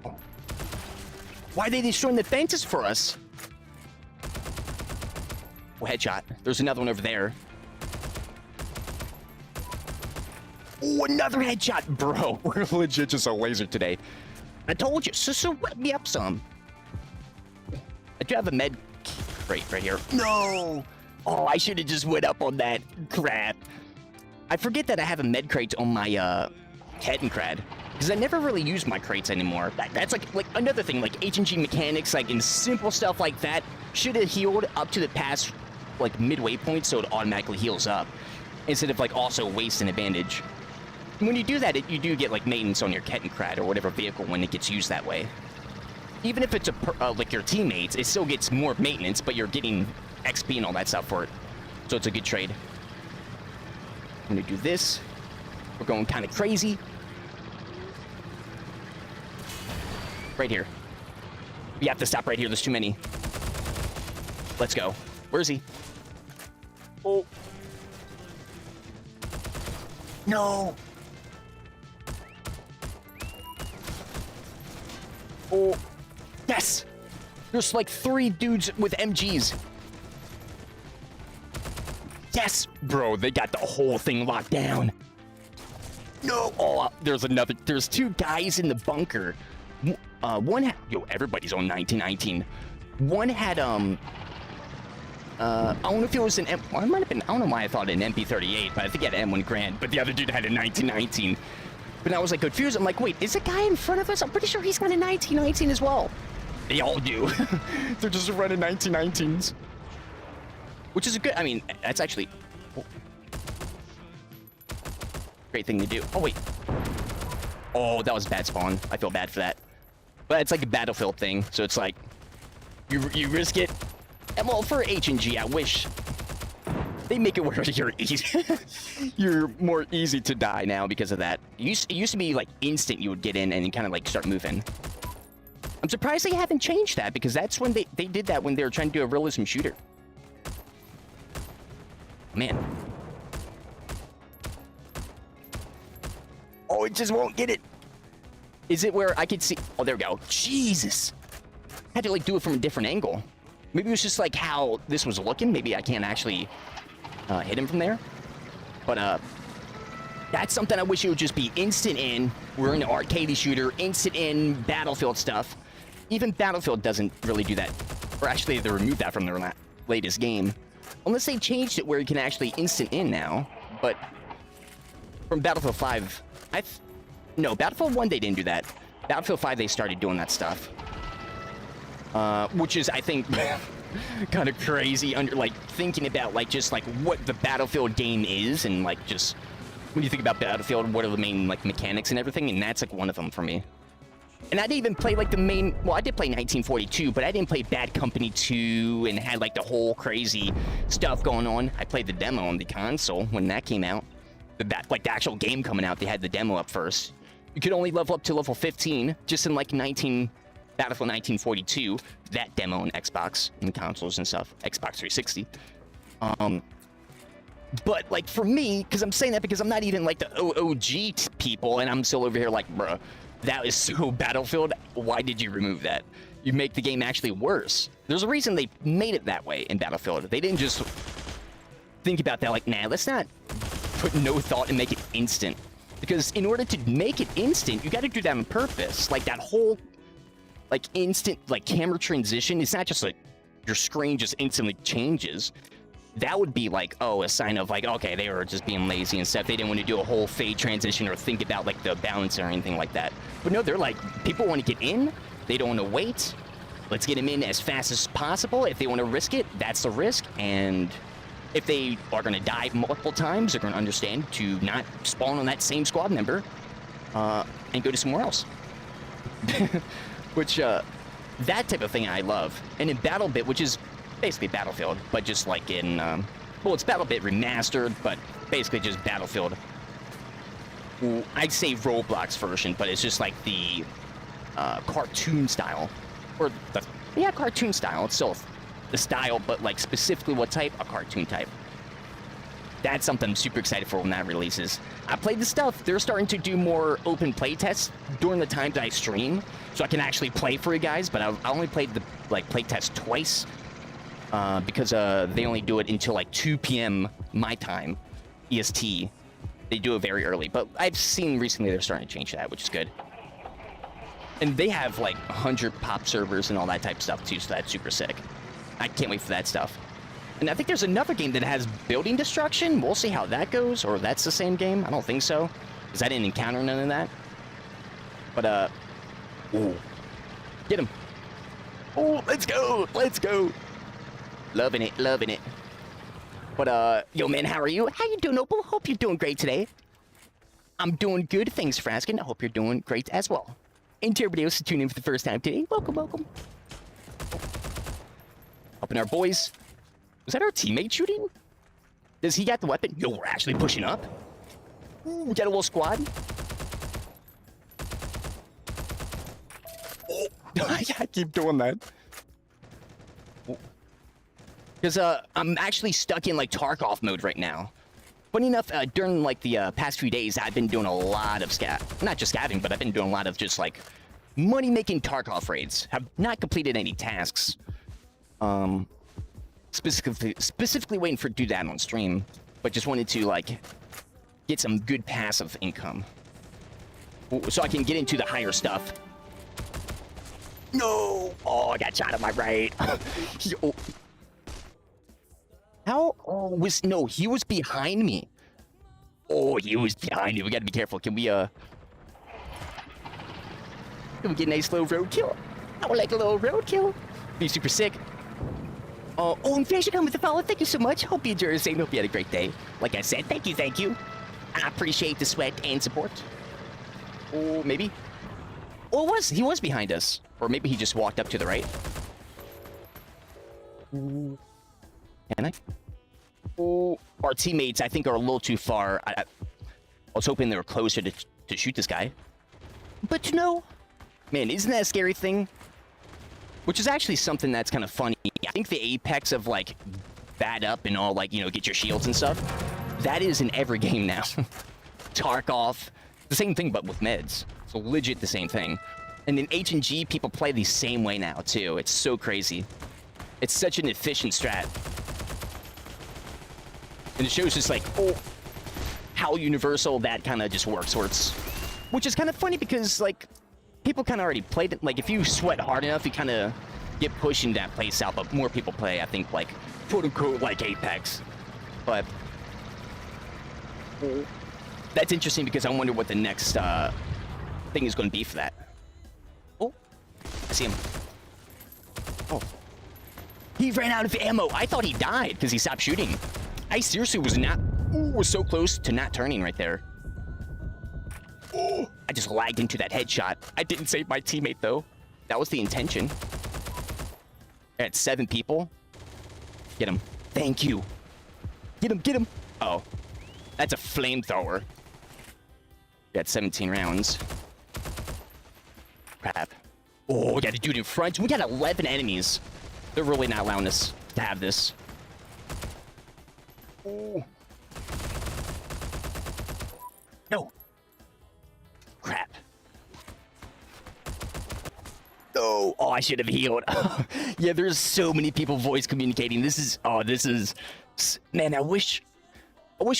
Oh. Why are they destroying the fences for us? Oh, headshot. There's another one over there. Oh, another headshot. Bro, we're legit just a laser today. I told you. So wet me up some. I do have a med crate right here. No. Oh, I should have just went up on that. Crap. I forget that I have a med crate on my Kettencrad. Because I never really use my crates anymore. That's like another thing, like H&G mechanics, like in simple stuff like that, should have healed up to the past like midway point so it automatically heals up. Instead of like also wasting advantage. When you do that, you do get like maintenance on your Kettencrad or whatever vehicle when it gets used that way. Even if it's like your teammates, it still gets more maintenance, but you're getting XP and all that stuff for it. So it's a good trade. I'm gonna do this. We're going kind of crazy. Right here. We have to stop right here. There's too many. Let's go. Where is he? Oh. No. Oh, yes! There's like 3 dudes with MGs. Yes! Bro, they got the whole thing locked down. No! Oh, there's 2 guys in the bunker. One had, everybody's on 1919. One had, I don't know if it was an it might have been, I don't know why I thought an MP38, but I think he had an M1 Grand, but the other dude had a 1919. But I was like confused. I'm like, wait, is the guy in front of us? I'm pretty sure he's got a 1919 as well. They all do. They're just running 1919s. Which is a good, I mean, that's actually great thing to do. Oh, wait. Oh, that was bad spawn. I feel bad for that. But it's like a Battlefield thing. So it's like, you risk it. And well, for H&G, I wish They make it where you're easy. You're more easy to die now because of that. It used to be like instant you would get in and kind of like start moving. I'm surprised they haven't changed that because that's when they did that when they were trying to do a realism shooter. Man. Oh, it just won't get it. Is it where I could see? Oh, there we go. Jesus. I had to like do it from a different angle. Maybe it was just like how this was looking. Maybe I can't actually hit him from there. But that's something I wish it would just be instant in. We're in an arcade shooter, instant in Battlefield stuff. Even Battlefield doesn't really do that. Or actually, they removed that from their latest game. Unless they changed it where you can actually instant in now. But from Battlefield 5, no, Battlefield 1, they didn't do that. Battlefield 5, they started doing that stuff. Which is, I think, kind of crazy under, like, thinking about, like, just, like, what the Battlefield game is and, like, just, when you think about Battlefield, what are the main, like, mechanics and everything, and that's, like, one of them for me. And I didn't even play, like, the main, well, I did play 1942, but I didn't play Bad Company 2 and had, like, the whole crazy stuff going on. I played the demo on the console when that came out. Like, the actual game coming out, they had the demo up first. You could only level up to level 15, just in, like, Battlefield 1942, that demo on Xbox and consoles and stuff, Xbox 360. But, like, for me, because I'm saying that because I'm not even, like, the OOG people, and I'm still over here like, bruh, that is so Battlefield, why did you remove that? You make the game actually worse. There's a reason they made it that way in Battlefield. They didn't just think about that, like, nah, let's not put no thought and make it instant. Because in order to make it instant, you got to do that on purpose. Like, that whole, like, instant, like, camera transition, it's not just like your screen just instantly changes. That would be like, oh, a sign of like, okay, they were just being lazy and stuff. They didn't want to do a whole fade transition or think about like the balance or anything like that. But no, they're like, people want to get in. They don't want to wait. Let's get them in as fast as possible. If they want to risk it, that's the risk. And if they are going to die multiple times, they're going to understand to not spawn on that same squad member and go to somewhere else. Which, that type of thing I love. And in BattleBit, which is basically Battlefield, but just like in, well, it's BattleBit remastered, but basically just Battlefield. I'd say Roblox version, but it's just like the cartoon style. Or, yeah, cartoon style. It's still the style, but like specifically what type? A cartoon type. That's something I'm super excited for when that releases. I played the stuff. They're starting to do more open play tests during the times I stream, so I can actually play for you guys, but I only played the like play test twice. Because they only do it until like 2 p.m. my time, EST. They do it very early, but I've seen recently they're starting to change that, which is good. And they have like 100 pop servers and all that type of stuff too, so that's super sick. I can't wait for that stuff. And I think there's another game that has building destruction. We'll see how that goes, or that's the same game. I don't think so, because I didn't encounter none of that. But, ooh. Get him. Oh, let's go, let's go. Loving it, loving it. But, yo, man, how are you? How you doing, Opal? Hope you're doing great today. I'm doing good. Thanks for asking. I hope you're doing great as well. And to everybody else who's tuning in for the first time today, welcome, welcome. Helping our boys. Was that our teammate shooting? Does he got the weapon? Yo, we're actually pushing up. Ooh, we got a little squad. Oh, I keep doing that. Because I'm actually stuck in like Tarkov mode right now. Funny enough, during like the past few days, I've been doing a lot of not just scavenging, but I've been doing a lot of just like money-making Tarkov raids. Have not completed any tasks. Specifically waiting for do that on stream, but just wanted to like get some good passive income, so I can get into the higher stuff. No! Oh, I got shot at my right. Oh. How? Oh, no, he was behind me. Oh, he was behind me. We gotta be careful. Can we get a nice little roadkill? I would like a little roadkill. Be super sick. Oh, and Fish, you come with the follow. Thank you so much. Hope you enjoyed the same. Hope you had a great day. Like I said, thank you, thank you. I appreciate the sweat and support. Oh, maybe. Oh, he was behind us. Or maybe he just walked up to the right. Ooh. Can I? Oh, our teammates, I think, are a little too far. I was hoping they were closer to shoot this guy. But no. Man, isn't that a scary thing? Which is actually something that's kind of funny. I think the apex of, like, bat up and all, like, you know, get your shields and stuff, that is in every game now. Tarkov, the same thing, but with meds. It's legit the same thing. And in H&G, people play the same way now, too. It's so crazy. It's such an efficient strat. And it shows just, like, oh, how universal that kind of just works. Which is kind of funny because, like, people kind of already played it. Like, if you sweat hard enough, you kind of get pushing that place out. But more people play, I think, like, quote-unquote, like Apex. But that's interesting because I wonder what the next thing is going to be for that. Oh, I see him. Oh. He ran out of ammo. I thought he died because he stopped shooting. I seriously was so close to not turning right there. Oh, I just lagged into that headshot. I didn't save my teammate, though. That was the intention. I had 7 people. Get him. Thank you. Get him, get him. Oh, that's a flamethrower. We got 17 rounds. Crap. Oh, we got a dude in front. We got 11 enemies. They're really not allowing us to have this. Oh. No. Crap. No. Oh, I should have healed. Yeah, there's so many people voice communicating. This is, man, I wish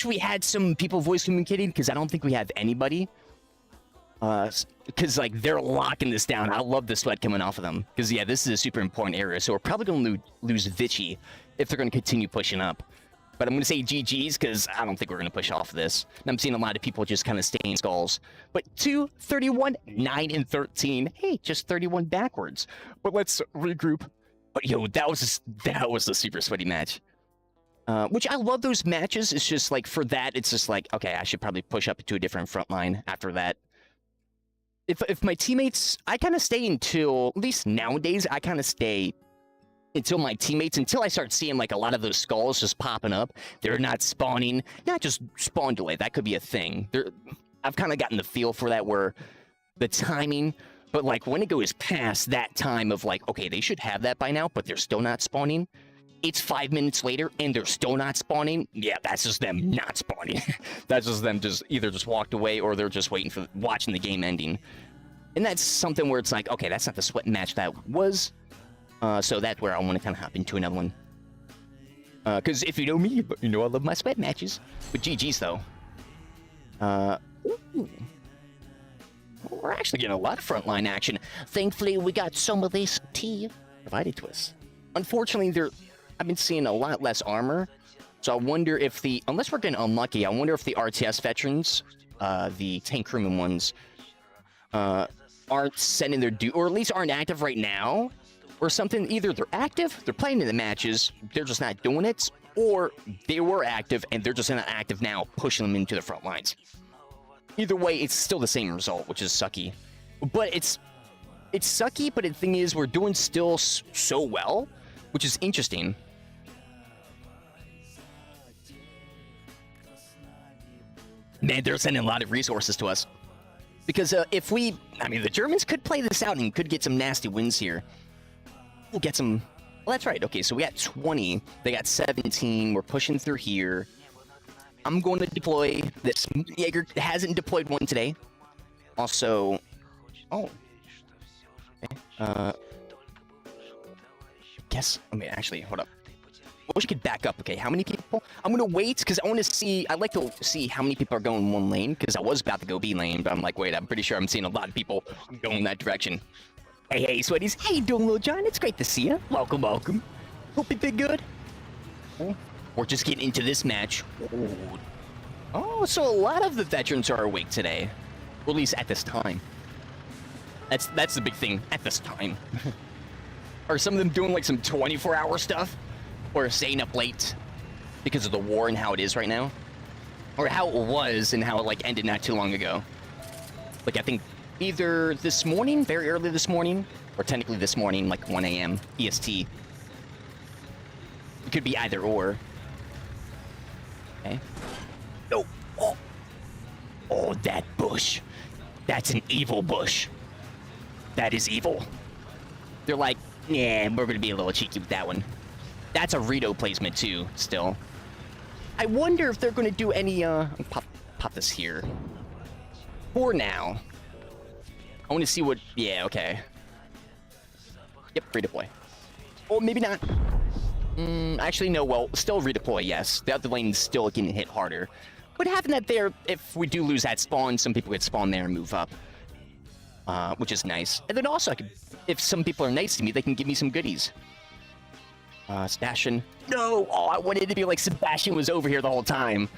we had some people voice communicating because I don't think we have anybody. Because, like, they're locking this down. I love the sweat coming off of them. Because, yeah, this is a super important area. So we're probably going to lose Vichy if they're going to continue pushing up. But I'm going to say GG's because I don't think we're going to push off this. And I'm seeing a lot of people just kind of staying skulls. But 2, 31, 9, and 13. Hey, just 31 backwards. But let's regroup. But, yo, that was a super sweaty match. Which I love those matches. It's just, like, for that, it's just like, okay, I should probably push up to a different front line after that. If my teammates, I kind of stay until, at least nowadays, I kind of stay until my teammates, until I start seeing, like, a lot of those skulls just popping up. They're not spawning, not just spawn delay, that could be a thing. I've kind of gotten the feel for that where the timing, but, like, when it goes past that time of, like, okay, they should have that by now, but they're still not spawning. It's 5 minutes later, and they're still not spawning. Yeah, that's just them not spawning. That's just them either just walked away, or they're just waiting for watching the game ending. And that's something where it's like, okay, that's not the sweat match that was. So that's where I want to kind of hop into another one. Because if you know me, you know I love my sweat matches. But GG's, though. Ooh. We're actually getting a lot of frontline action. Thankfully, we got some of this tea provided to us. Unfortunately, I've been seeing a lot less armor. So I wonder if unless we're getting unlucky, I wonder if the RTS veterans, the tank crewman ones, aren't sending their or at least aren't active right now, or something. Either they're active, they're playing in the matches, they're just not doing it, or they were active and they're just not active now, pushing them into the front lines. Either way, it's still the same result, which is sucky. But it's sucky, but the thing is, we're doing still so well, which is interesting. Man, they're sending a lot of resources to us. Because the Germans could play this out and could get some nasty wins here. We'll get some... Well, that's right. Okay, so we got 20. They got 17. We're pushing through here. I'm going to deploy this. Jaeger hasn't deployed one today. Also... Oh. Okay. Actually, hold up. I wish I could back up. Okay, how many people? I'm gonna wait because I want to see. I'd like to see how many people are going in one lane because I was about to go B lane, but I'm like, wait, I'm pretty sure I'm seeing a lot of people going that direction. Hey, sweaties. How you doing, Lil John? It's great to see you. Welcome, welcome. Hope you've been good. Oh, we're just getting into this match. Oh, so a lot of the veterans are awake today, or at least at this time. That's the big thing. At this time. Are some of them doing like some 24-hour stuff? Or staying up late because of the war and how it is right now? Or how it was and how it like ended not too long ago? Like I think either this morning, very early this morning, or technically this morning, like 1 a.m. EST. It could be either or. Okay. No. Oh. Oh, that bush. That's an evil bush. That is evil. They're like, yeah, we're gonna be a little cheeky with that one. That's a Rito placement too, still. I wonder if they're gonna do any, pop this here. For now. I want to see what, yeah, okay. Yep, redeploy. Oh, maybe not. Actually, no, well, still redeploy, yes. The other lane's still getting hit harder. But having that there, if we do lose that spawn, some people could spawn there and move up. Which is nice. And then also, I could, if some people are nice to me, they can give me some goodies. Sebastian. No! Oh, I wanted it to be like Sebastian was over here the whole time.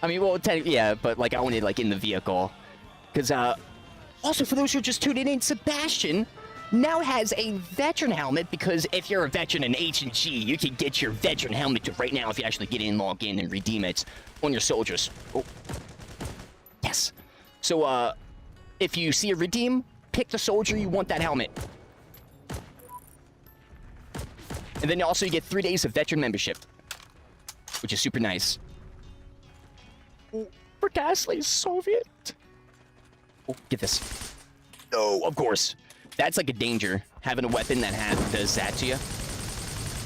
I mean, well, yeah, but like I wanted like in the vehicle. Because, also for those who are just tuning in, Sebastian now has a veteran helmet, because if you're a veteran in H&G, you can get your veteran helmet right now if you actually get in, log in, and redeem it on your soldiers. Oh. Yes. So, if you see a redeem, pick the soldier you want that helmet. And then also you get 3 days of veteran membership, which is super nice. For Ghastly Soviet. Oh, get this. No, of course. That's like a danger, having a weapon that does that to you.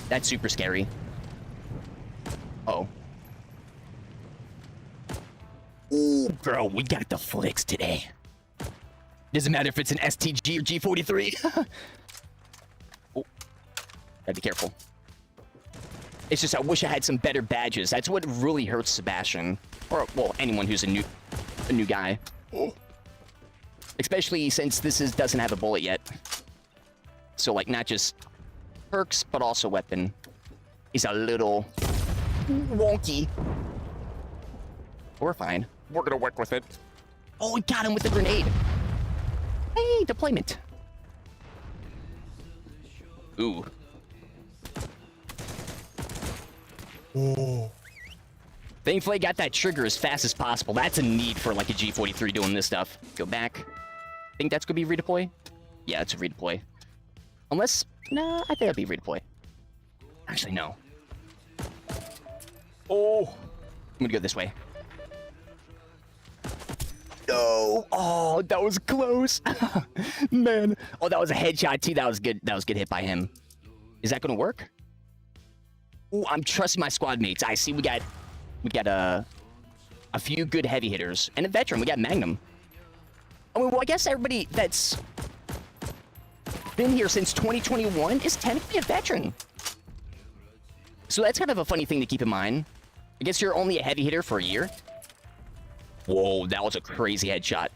That's super scary. Oh. Ooh, bro, we got the flicks today. Doesn't matter if it's an STG or G43. Oh, gotta be careful. It's just I wish I had some better badges. That's what really hurts Sebastian, or well, anyone who's a new guy. Oh. Especially since this doesn't have a bullet yet. So like not just perks, but also weapon is a little wonky. We're fine. We're gonna work with it. Oh, we got him with the grenade. Hey, deployment. Ooh. Oh. Thankfully, I got that trigger as fast as possible. That's a need for like a G43 doing this stuff. Go back. Think that's gonna be redeploy? Yeah, it's a redeploy. Unless, nah, I think it'll be redeploy. Actually, no. Oh, I'm gonna go this way. No. Oh, that was close. Man. Oh, that was a headshot too. That was good. That was good hit by him. Is that gonna work? Oh, I'm trusting my squad mates. I see we got a few good heavy hitters and a veteran. We got Magnum. I mean, well, I guess everybody that's been here since 2021 is technically a veteran. So that's kind of a funny thing to keep in mind. I guess you're only a heavy hitter for a year. Whoa, that was a crazy headshot.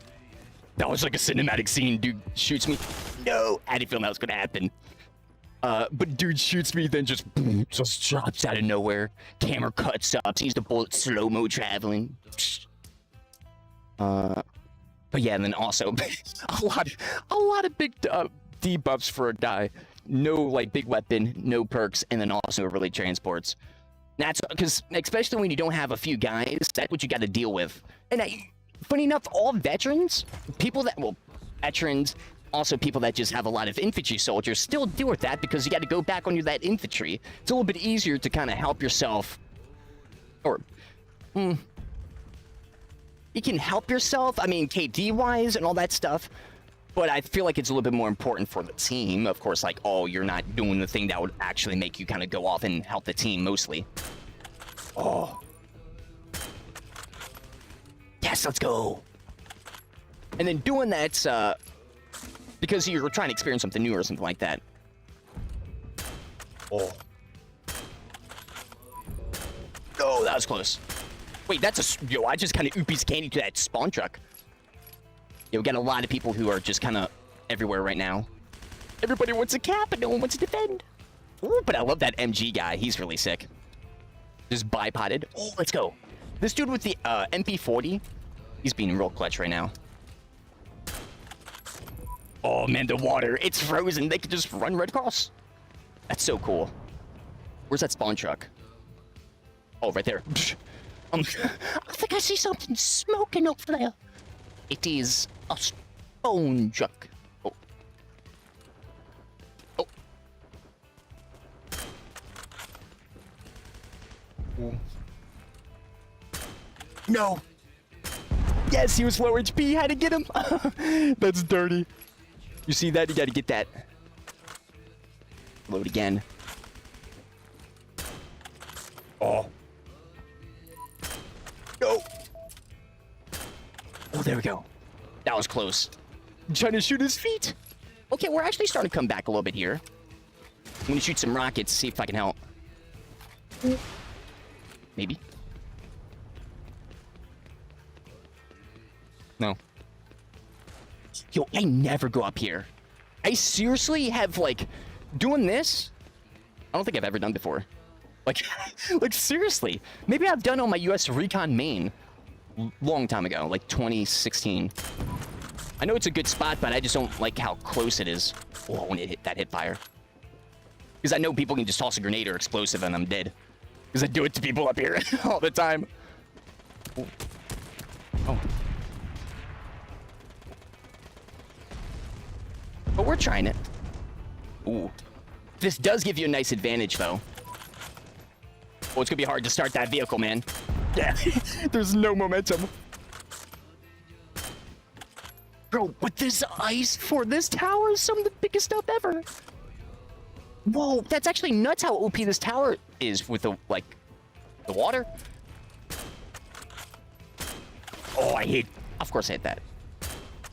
That was like a cinematic scene. Dude shoots me. No, I didn't feel that was gonna happen. But dude shoots me, then just drops out of nowhere. Camera cuts up, sees the bullet slow-mo traveling. But yeah, and then also a lot of big debuffs for a guy. No like big weapon, no perks, and then also really transports. That's because especially when you don't have a few guys, that's what you got to deal with. And funny enough, all veterans, veterans, also people that just have a lot of infantry soldiers still deal with that because you got to go back on that infantry. It's a little bit easier to kind of help yourself, or you can help yourself, I mean, KD-wise and all that stuff, but I feel like it's a little bit more important for the team. Of course, like, oh, you're not doing the thing that would actually make you kind of go off and help the team mostly. Oh. Yes, let's go. And then doing that, because you're trying to experience something new or something like that. Oh. Oh, that was close. Wait, that's a... Yo, I just kind of ooped piece of candy to that spawn truck. Yeah, we got a lot of people who are just kind of everywhere right now. Everybody wants a cap, but no one wants to defend. Ooh, but I love that MG guy. He's really sick. Just bipoded. Oh, let's go. This dude with the MP40, he's being real clutch right now. Oh, man, the water. It's frozen. They can just run right across. That's so cool. Where's that spawn truck? Oh, right there. I think I see something smoking over there. It is a spawn truck. Oh. Oh. No. Yes, he was low HP. Had to get him. That's dirty. You see that? You got to get that. Load again. Oh. Go. Oh, there we go. That was close. I'm trying to shoot his feet. Okay, we're actually starting to come back a little bit here. I'm going to shoot some rockets, see if I can help. Maybe. No. Yo, I never go up here. I seriously have, like, doing this, I don't think I've ever done before. Like, like seriously. Maybe I've done on my US Recon main long time ago, like 2016. I know it's a good spot, but I just don't like how close it is. Oh, when it hit that hit fire. Because I know people can just toss a grenade or explosive and I'm dead. Because I do it to people up here all the time. Oh. Oh. But we're trying it. Ooh. This does give you a nice advantage, though. Oh, it's gonna be hard to start that vehicle, man. Yeah, there's no momentum. Bro, but this ice for this tower is some of the biggest stuff ever. Whoa, that's actually nuts how OP this tower is with the, like, the water. Oh, I hit. Of course I hit that.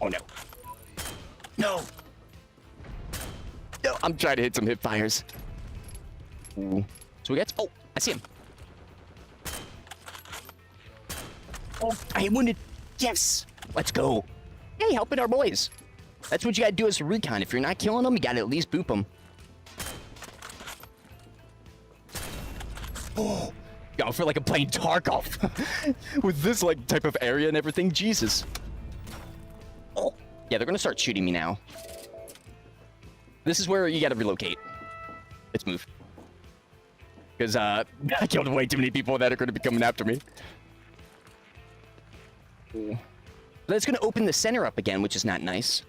Oh, no. No. No, I'm trying to hit some hip fires. Ooh. So we got... Oh, I see him. Oh, I wanted... Yes. Let's go. Hey, helping our boys. That's what you gotta do as a recon. If you're not killing them, you gotta at least boop them. Oh, yo, I feel like I'm playing Tarkov. With this, like, type of area and everything. Jesus. Oh. Yeah, they're gonna start shooting me now. This is where you gotta relocate. Let's move. Because, I killed way too many people that are gonna be coming after me. Ooh. That's gonna open the center up again, which is not nice.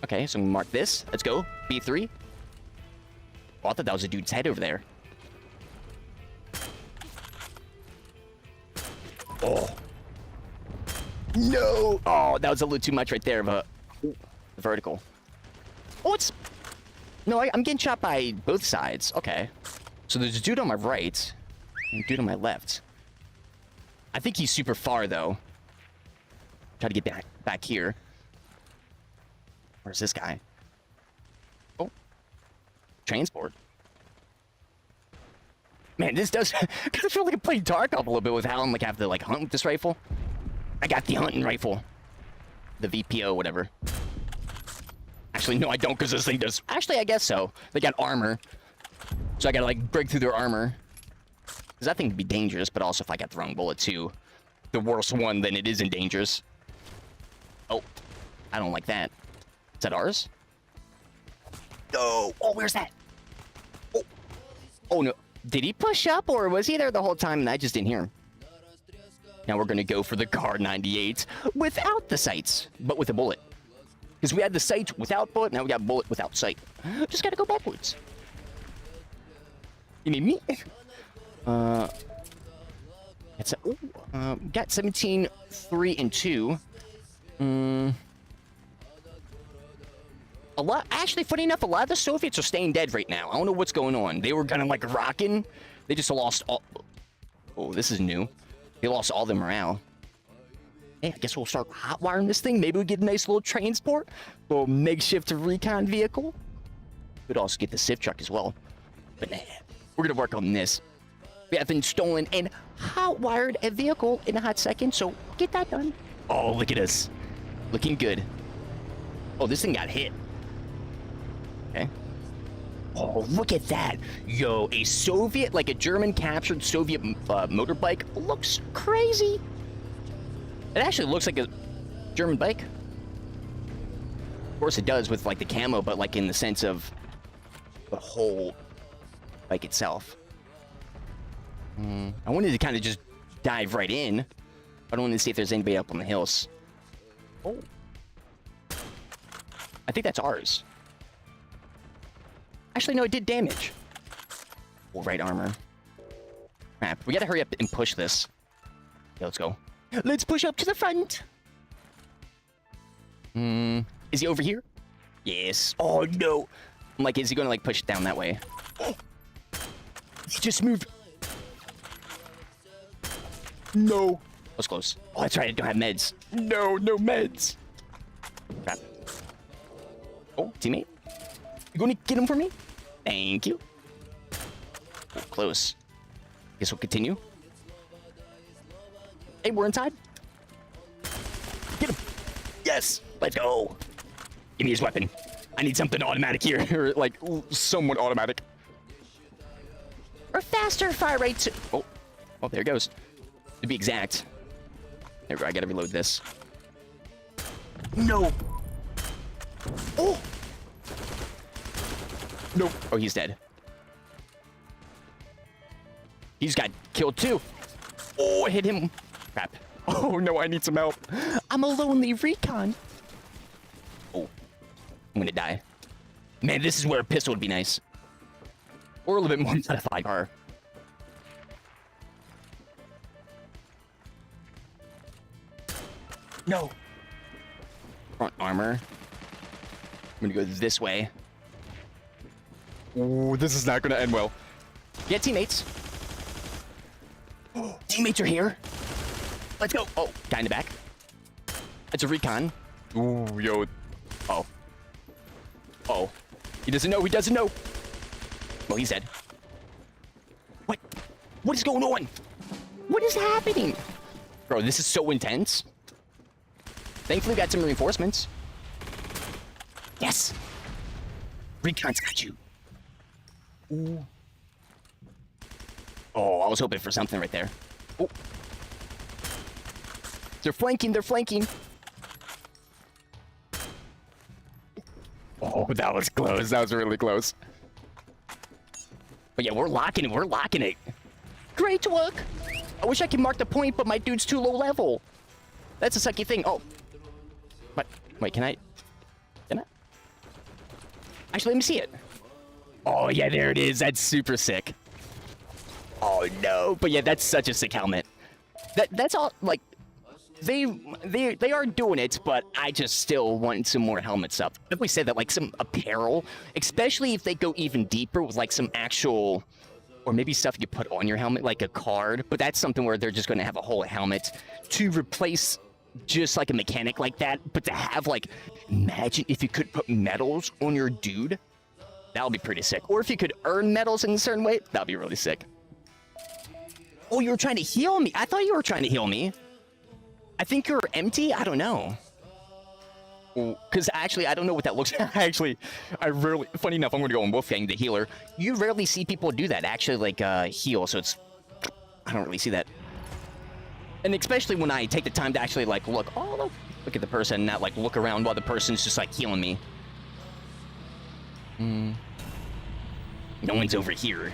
Okay, so I'm gonna mark this. Let's go. B3. Oh, I thought that was a dude's head over there. Oh. No! Oh, that was a little too much right there, but... Vertical. Oh, it's... No, I'm getting shot by both sides. Okay. So there's a dude on my right, and a dude on my left. I think he's super far, though. Try to get back here. Where's this guy? Oh. Transport. Man, this does kind of feel like I'm playing Tarkov a little bit with how I'm like have to like hunt with this rifle. I got the hunting rifle. The VPO, whatever. Actually, no, I don't, because this thing does... Actually, I guess so. They got armor. So I gotta, like, break through their armor. Because that thing could be dangerous, but also if I got the wrong bullet, too. The worst one, then it isn't dangerous. Oh. I don't like that. Is that ours? No. Oh, where's that? Oh. Oh, no. Did he push up, or was he there the whole time and I just didn't hear him? Now we're gonna go for the Car 98 without the sights, but with a bullet. Because we had the sight without bullet, now we got bullet without sight. Just gotta go backwards. You need me? It's a, got 17, 3, and 2. Actually, funny enough, a lot of the Soviets are staying dead right now. I don't know what's going on. They were kind of like rocking. They just lost all... Oh, this is new. They lost all their morale. Hey, I guess we'll start hotwiring this thing. Maybe we get a nice little transport. Little makeshift recon vehicle. Could also get the Civ truck as well. But nah, we're going to work on this. We haven't stolen and hotwired a vehicle in a hot second, so get that done. Oh, look at us. Looking good. Oh, this thing got hit. Okay. Oh, look at that. Yo, a Soviet, like a German-captured Soviet motorbike looks crazy. It actually looks like a German bike. Of course it does with, like, the camo, but, like, in the sense of the whole bike itself. I wanted to kind of just dive right in. I don't want to see if there's anybody up on the hills. Oh. I think that's ours. Actually, no, it did damage. Oh, right armor. Crap. We gotta hurry up and push this. Yeah, let's go. Let's push up to the front. Is he over here? Yes. Oh, no. I'm like, is he going to, like, push it down that way? Oh. He just moved. No. That was close. Oh, that's right. I don't have meds. No, no meds. Crap. Oh, teammate. You going to get him for me? Thank you. Oh, close. Guess we'll continue. Hey, we're inside. Get him. Yes. Let's go. Give me his weapon. I need something automatic here. Or, like, somewhat automatic. Or faster fire rate. Oh. Oh, there it goes. To be exact. There we go. I gotta reload this. No. Oh. Nope. Oh, he's dead. He's got killed too. Oh, I hit him. Crap. Oh no, I need some help. I'm a lonely recon. Oh, I'm gonna die. Man, this is where a pistol would be nice. Or a little bit more modified car. No. Front armor. I'm gonna go this way. Ooh, this is not gonna end well. Yeah, teammates. Teammates are here. Let's go. Oh, guy in the back. It's a recon. Ooh, yo. Oh. Oh. He doesn't know. He doesn't know. Oh, he's dead. What? What is going on? What is happening? Bro, this is so intense. Thankfully, we got some reinforcements. Yes. Recon's got you. Ooh. Oh, I was hoping for something right there. Oh. They're flanking. They're flanking. Oh, that was close. That was really close. But yeah, we're locking it. We're locking it. Great work. I wish I could mark the point, but my dude's too low level. That's a sucky thing. Oh. What? Wait, can I? Can I? Actually, let me see it. Oh, yeah, there it is. That's super sick. Oh, no. But yeah, that's such a sick helmet. That's all, like, they are doing it, but I just still want some more helmet stuff. If we say that, like, some apparel, especially if they go even deeper with, like, some actual, or maybe stuff you put on your helmet, like a card, but that's something where they're just going to have a whole helmet to replace just like a mechanic like that, but to have, like, imagine if you could put medals on your dude. That would be pretty sick. Or if you could earn medals in a certain way, that would be really sick. Oh, you were trying to heal me. I thought you were trying to heal me. I think you're empty. I don't know. Because actually, I don't know what that looks like. Actually, I rarely, funny enough, I'm going to go on Wolfgang, the healer. You rarely see people do that, actually, like, heal. So it's, I don't really see that. And especially when I take the time to actually, like, look at the person, not, like, look around while the person's just, like, healing me. No one's over here.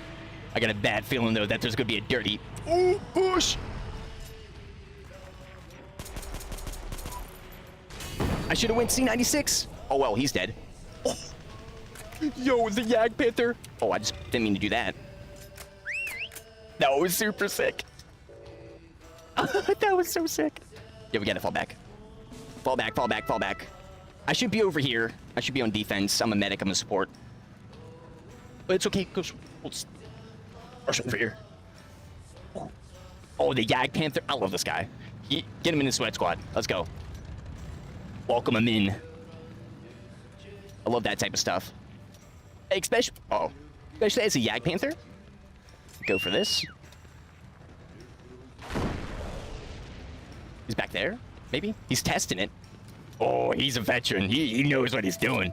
I got a bad feeling, though, that there's gonna be a dirty... Oh, push! I should've went C96. Oh, well, he's dead. Oh. Yo, the Yag Panther. Oh, I just didn't mean to do that. That was super sick. That was so sick. Yeah, we gotta fall back. Fall back, fall back, fall back. I should be over here. I should be on defense. I'm a medic. I'm a support. But it's okay. Go. Let's rush over here. Oh, the Yag Panther. I love this guy. Get him in the sweat squad. Let's go. Welcome him in. I love that type of stuff. Especially as a Yag Panther. Go for this. He's back there. Maybe he's testing it. Oh, he's a veteran. He knows what he's doing.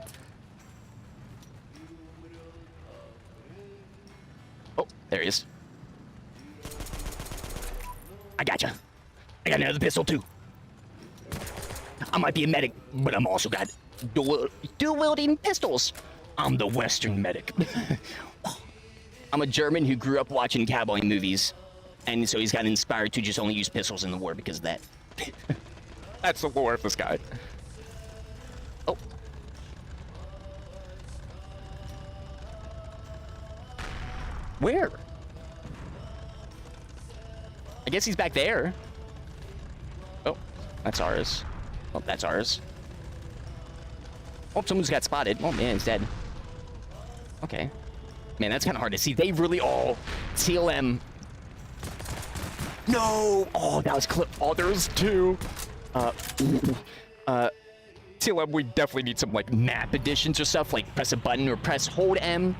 Oh, there he is. I gotcha. I got another pistol too. I might be a medic, but I'm also got dual-wielding pistols. I'm the Western medic. I'm a German who grew up watching cowboy movies, and so he's got inspired to just only use pistols in the war because of that. That's the lore of this guy. Oh. Where? I guess he's back there. Oh, that's ours. Oh, that's ours. Oh, someone's got spotted. Oh, man, he's dead. Okay. Man, that's kind of hard to see. They really... Oh, TLM. No! Oh, that was clip. Oh, there's two. TLM, we definitely need some, like, map additions or stuff. Like, press a button or press hold M.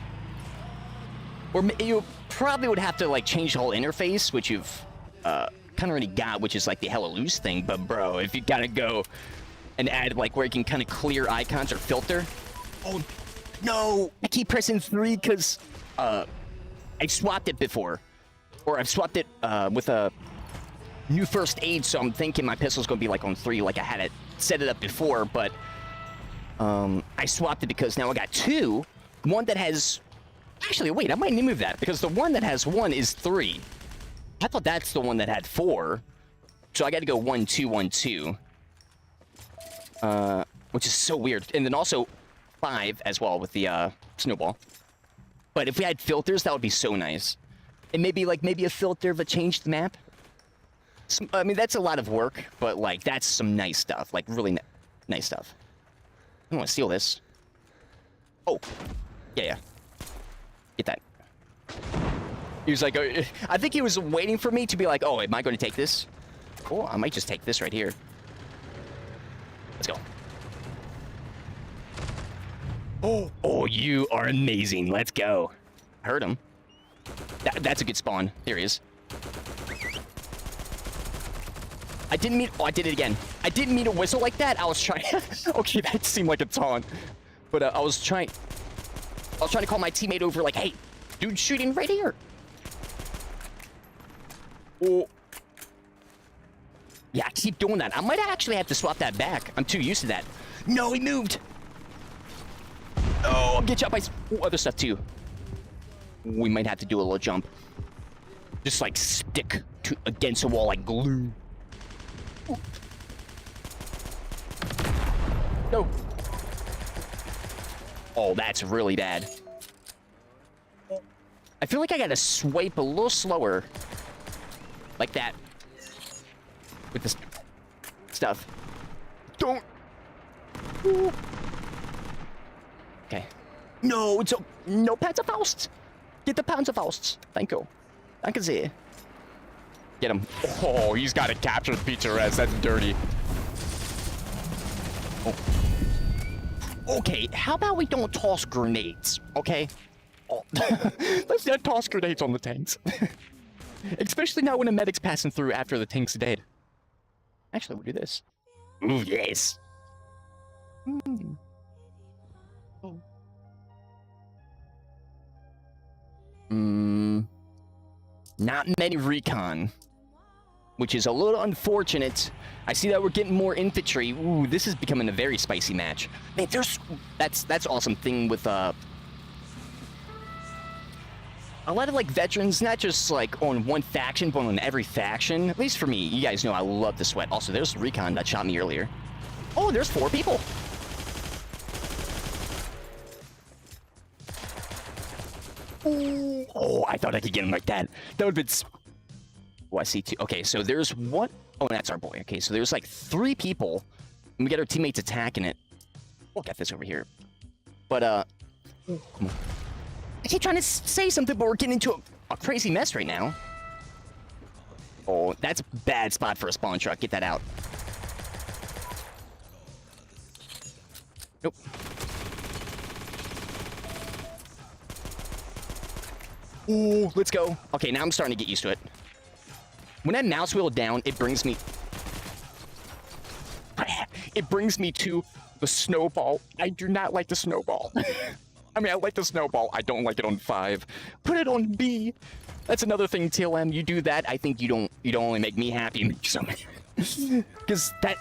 Or you probably would have to, like, change the whole interface, which you've kind of already got, which is, like, the hella loose thing. But, bro, if you gotta go and add, like, where you can kind of clear icons or filter. Oh, no! I keep pressing 3 because I swapped it before. Or I've swapped it with a new first aid, so I'm thinking my pistol's gonna be, like, on 3, like I had it set it up before, but I swapped it because now I got 2. One that has... Actually, wait, I might need to move that, because the one that has 1 is 3. I thought that's the one that had 4. So I gotta go 1, 2, 1, 2. Which is so weird. And then also 5 as well with the snowball. But if we had filters, that would be so nice. And maybe, like, maybe a filter that changed the map. I mean, that's a lot of work, but, like, that's some nice stuff. Like, really nice stuff. I don't want to steal this. Oh. Yeah. Get that. He was like, I think he was waiting for me to be like, oh, am I going to take this? Cool, I might just take this right here. Let's go. Oh, you are amazing. Let's go. I heard him. That's a good spawn. There he is. I didn't mean... Oh, I did it again. I didn't mean to whistle like that. I was trying... Okay, that seemed like a taunt. But I was trying to call my teammate over like, hey, dude shooting right here. Oh. Yeah, I keep doing that. I might actually have to swap that back. I'm too used to that. No, he moved. Oh, I'll get you up by other stuff too. We might have to do a little jump. Just like stick against a wall like glue. Ooh. No. Oh, that's really bad. I feel like I gotta swipe a little slower. Like that. With this stuff. Don't. Ooh. Okay. No, it's no Panzerfaust. Get the Panzerfaust. Thank you. Danke sehr. Get him. Oh, he's got a captured pizza res. That's dirty. Oh. Okay, how about we don't toss grenades, okay? Oh. Let's not toss grenades on the tanks. Especially not when a medic's passing through after the tank's dead. Actually, we'll do this. Ooh, yes. Mm. Oh. Not many recon, which is a little unfortunate. I see that we're getting more infantry. Ooh, this is becoming a very spicy match. Man, that's awesome thing with a lot of like veterans, not just like on one faction, but on every faction. At least for me, you guys know I love the sweat. Also, there's recon that shot me earlier. Oh, there's 4 people. Ooh. Oh, I thought I could get him like that. That would have been... Oh, I see 2. Okay, so there's 1... Oh, that's our boy. Okay, so there's like 3 people. And we got our teammates attacking it. We'll get this over here. But, come on. I keep trying to say something, but we're getting into a crazy mess right now. Oh, that's a bad spot for a spawn truck. Get that out. Nope. Ooh, let's go. Okay, now I'm starting to get used to it. When I mouse wheel down, it brings me... It brings me to the snowball. I do not like the snowball. I mean, I like the snowball. I don't like it on 5. Put it on B. That's another thing, TLM. You do that, I think you don't only make me happy, make you so because that...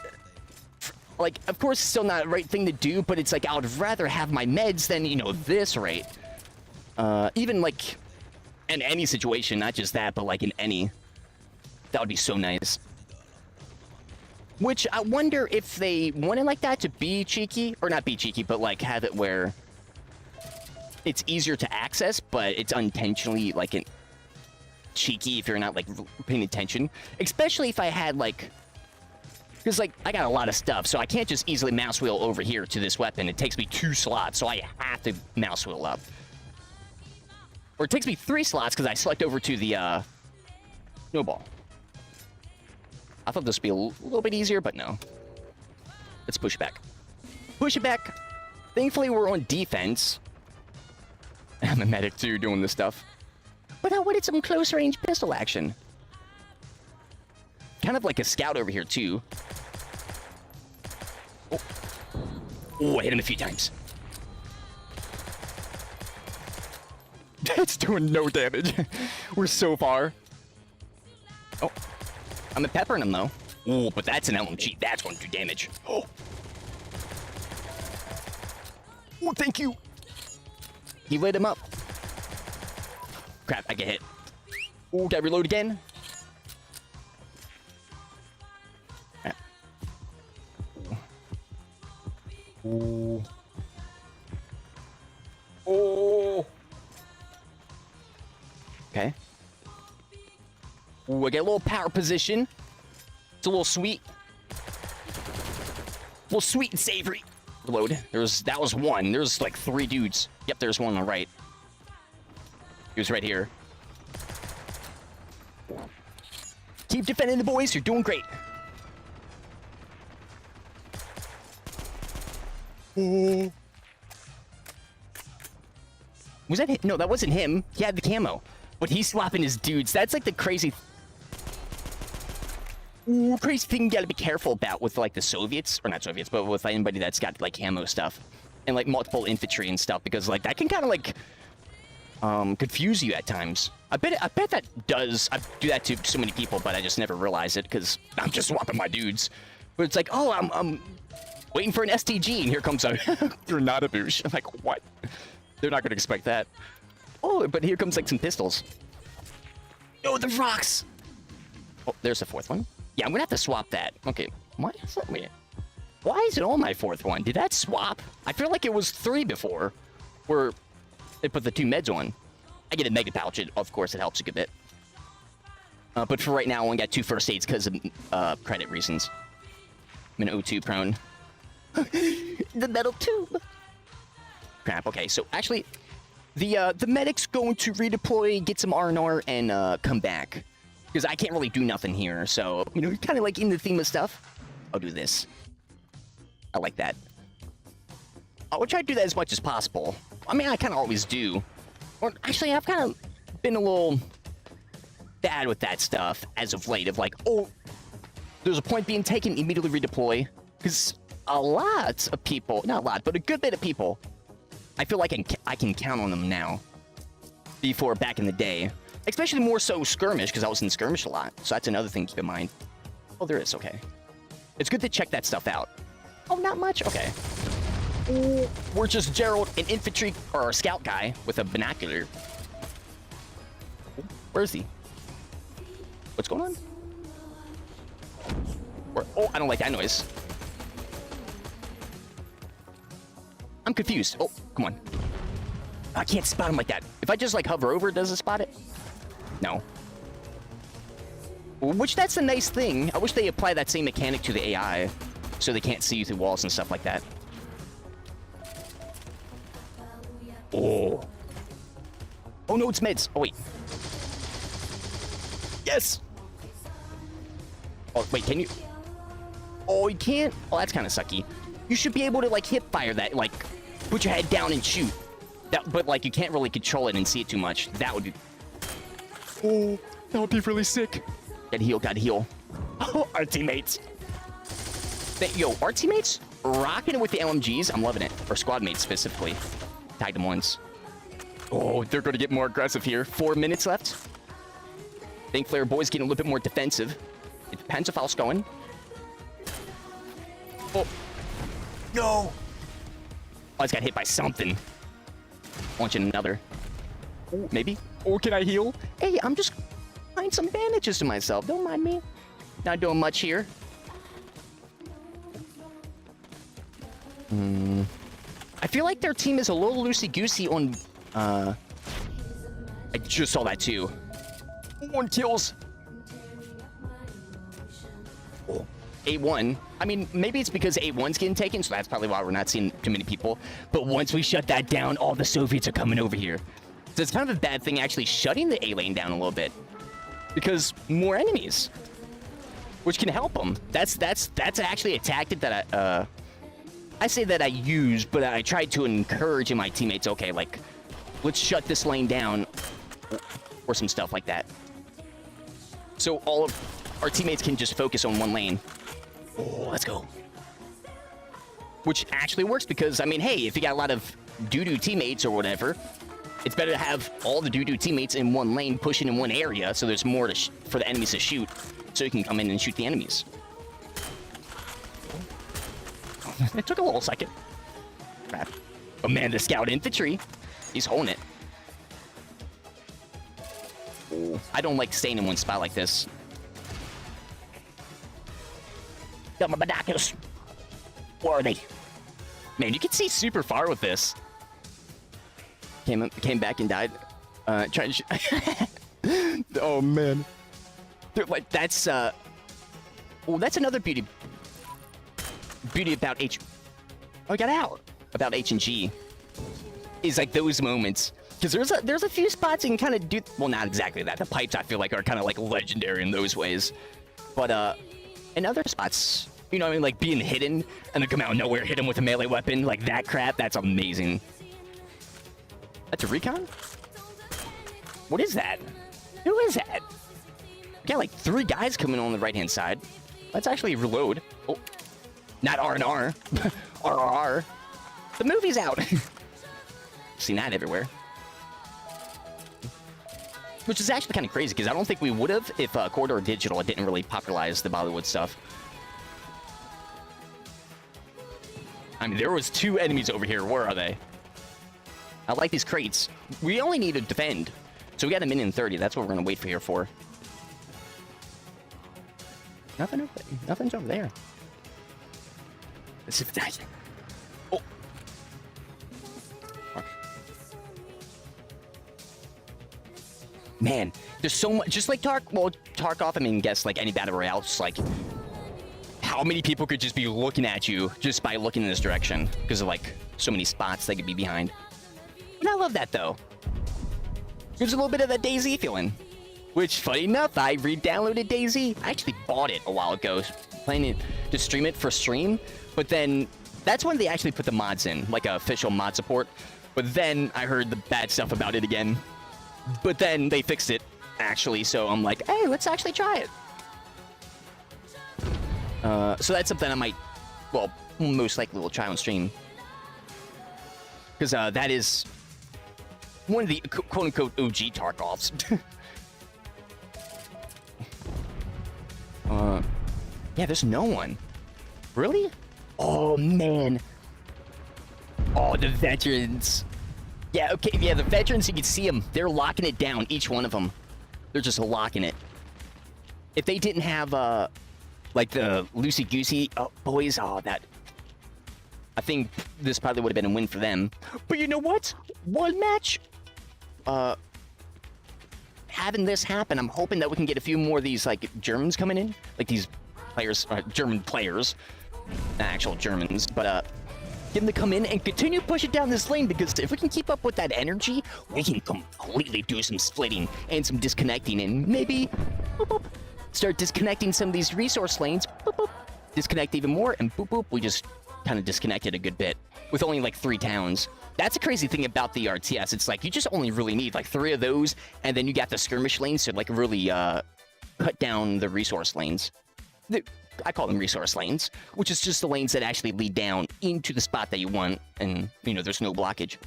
Like, of course, it's still not the right thing to do, but it's like, I would rather have my meds than, you know, this, right? Even, like... In any situation, not just that, but like in any. That would be so nice. Which I wonder if they want it like that to be cheeky, or not be cheeky, but like have it where it's easier to access, but it's unintentionally like cheeky if you're not like paying attention. Especially if I had like Because, like, I got a lot of stuff, so I can't just easily mouse wheel over here to this weapon. It takes me 2 slots, so I have to mouse wheel up. Or it takes me 3 slots because I select over to the, snowball. I thought this would be a little bit easier, but no. Let's push it back. Push it back. Thankfully, we're on defense. I'm a medic, too, doing this stuff. But I wanted some close-range pistol action. Kind of like a scout over here, too. Oh, I hit him a few times. It's doing no damage. We're so far. Oh, I'm peppering him, though. Oh, but that's an LMG. That's going to do damage. Oh, thank you. He lit him up. Crap, I get hit. Oh, gotta reload again. Oh. Oh. Okay. Ooh, I get a little power position. It's a little sweet. A little sweet and savory. Reload. That was one. There's like 3 dudes. Yep, there's one on the right. He was right here. Keep defending the boys. You're doing great. Was that him? No, that wasn't him. He had the camo. But he's slapping his dudes. That's like the crazy thing you gotta be careful about with like the Soviets. Or not Soviets, but with anybody that's got like camo stuff. And like multiple infantry and stuff. Because like that can kind of like confuse you at times. I bet that does. I do that to so many people, but I just never realize it because I'm just swapping my dudes. But it's like, oh, I'm waiting for an STG, and here comes a Granada boosh. I'm like, what? They're not going to expect that. Oh, but here comes, like, some pistols. Oh, the rocks! Oh, there's the 4th one. Yeah, I'm going to have to swap that. Okay, why is it on my 4th one? Did that swap? I feel like it was 3 before, where they put the 2 meds on. I get a mega pouch, of course, it helps a good bit. But for right now, I only got 2 first aids because of credit reasons. I'm an O2 prone. The metal tube. Crap. Okay, so actually, the medic's going to redeploy, get some R&R, and come back because I can't really do nothing here. So you know, kind of like in the theme of stuff. I'll do this. I like that. I'll try to do that as much as possible. I mean, I kind of always do. Or actually, I've kind of been a little bad with that stuff as of late. Of like, oh, there's a point being taken, immediately redeploy, because a lot of people, not a lot, but a good bit of people, I feel like I can count on them now. Before back in the day. Especially more so skirmish, because I was in skirmish a lot. So that's another thing to keep in mind. Oh, there is, okay. It's good to check that stuff out. Oh, not much? Okay. Ooh, we're just Gerald, an infantry, or a scout guy with a binocular. Where is he? What's going on? Oh, I don't like that noise. I'm confused. Oh, come on. I can't spot him like that. If I just like hover over, does it spot it? No. Which that's a nice thing. I wish they apply that same mechanic to the AI so they can't see you through walls and stuff like that. Oh. Oh no, it's meds. Oh wait. Yes. Oh wait, can you? Oh, you can't. Oh, that's kind of sucky. You should be able to like hip fire that, like put your head down and shoot. That, but like you can't really control it and see it too much. That would be. Oh, that would be really sick. Gotta heal, gotta heal. Oh, our teammates. Yo, our teammates rocking it with the LMGs. I'm loving it. Or squad mates specifically. Tagged them once. Oh, they're gonna get more aggressive here. 4 minutes left. Thankfully, our boys getting a little bit more defensive. It depends if I was going. Oh. No. Oh, I just got hit by something. Launching another. Oh, maybe. Or can I heal? Hey, I'm just applying some bandages to myself. Don't mind me. Not doing much here. I feel like their team is a little loosey-goosey on... I just saw that too. 1 kills. Oh. A1. I mean, maybe it's because A1's getting taken, so that's probably why we're not seeing too many people. But once we shut that down, all the Soviets are coming over here. So it's kind of a bad thing actually shutting the A lane down a little bit, because more enemies, which can help them. That's actually a tactic that I say that I use, but I tried to encourage in my teammates. Okay, like, let's shut this lane down, or some stuff like that. So all of our teammates can just focus on one lane. Oh, let's go. Which actually works because, I mean, hey, if you got a lot of doo-doo teammates or whatever, it's better to have all the doo-doo teammates in one lane pushing in one area so there's more for the enemies to shoot, so you can come in and shoot the enemies. It took a little second. Crap. But man, the scout infantry, he's holding it. Oh, I don't like staying in one spot like this. Got my binoculars. Where are they? Man, you can see super far with this. Came back and died. Trying to oh man. Dude, like that's well, that's another beauty about H. Oh, I got out about H and G. Is like those moments, because there's a few spots you can kind of do. Well, not exactly that. The pipes I feel like are kind of like legendary in those ways, but in other spots, you know what I mean, like being hidden and then come out of nowhere, hit him with a melee weapon, like that crap. That's amazing. That's a recon? What is that? Who is that? We got like 3 guys coming on the right-hand side. Let's actually reload. Oh, not R&R. RRR. The movie's out. Seen that everywhere. Which is actually kind of crazy, because I don't think we would have if Corridor Digital didn't really popularize the Bollywood stuff. I mean, there was 2 enemies over here. Where are they? I like these crates. We only need to defend. So we got a minute and 30. That's what we're going to wait for here for. Nothing's over there. Let's see if it's... Oh. Man, there's so much... Just like Tarkov, I mean, guess like any Battle Royale, just like... How many people could just be looking at you just by looking in this direction? Because of like so many spots they could be behind. And I love that, though. Gives a little bit of that DayZ feeling. Which, funny enough, I re-downloaded DayZ. I actually bought it a while ago, planning to stream it for stream. But then, that's when they actually put the mods in, like official mod support. But then, I heard the bad stuff about it again. But then, they fixed it, actually. So I'm like, hey, let's actually try it. So that's something I might, well, most likely will try on stream. Because that is... one of the quote-unquote OG Tarkovs. Yeah, there's no one. Really? Oh, man. Oh, the veterans. Yeah, okay, yeah, the veterans, you can see them. They're locking it down, each one of them. They're just locking it. If they didn't have, like, the loosey-goosey boys, that... I think this probably would have been a win for them. But you know what? One match... having this happen, I'm hoping that we can get a few more of these, like, Germans coming in. Like, these players, German players. Actual Germans. But, get them to come in and continue pushing down this lane, because if we can keep up with that energy, we can completely do some splitting and some disconnecting, and maybe boop, boop, start disconnecting some of these resource lanes. Boop, boop, disconnect even more, and boop, boop, we just kind of disconnected a good bit with only, like, 3 towns. That's a crazy thing about the RTS. It's like you just only really need like 3 of those, and then you got the skirmish lanes to like really cut down the resource lanes. I call them resource lanes, which is just the lanes that actually lead down into the spot that you want, and you know there's no blockage.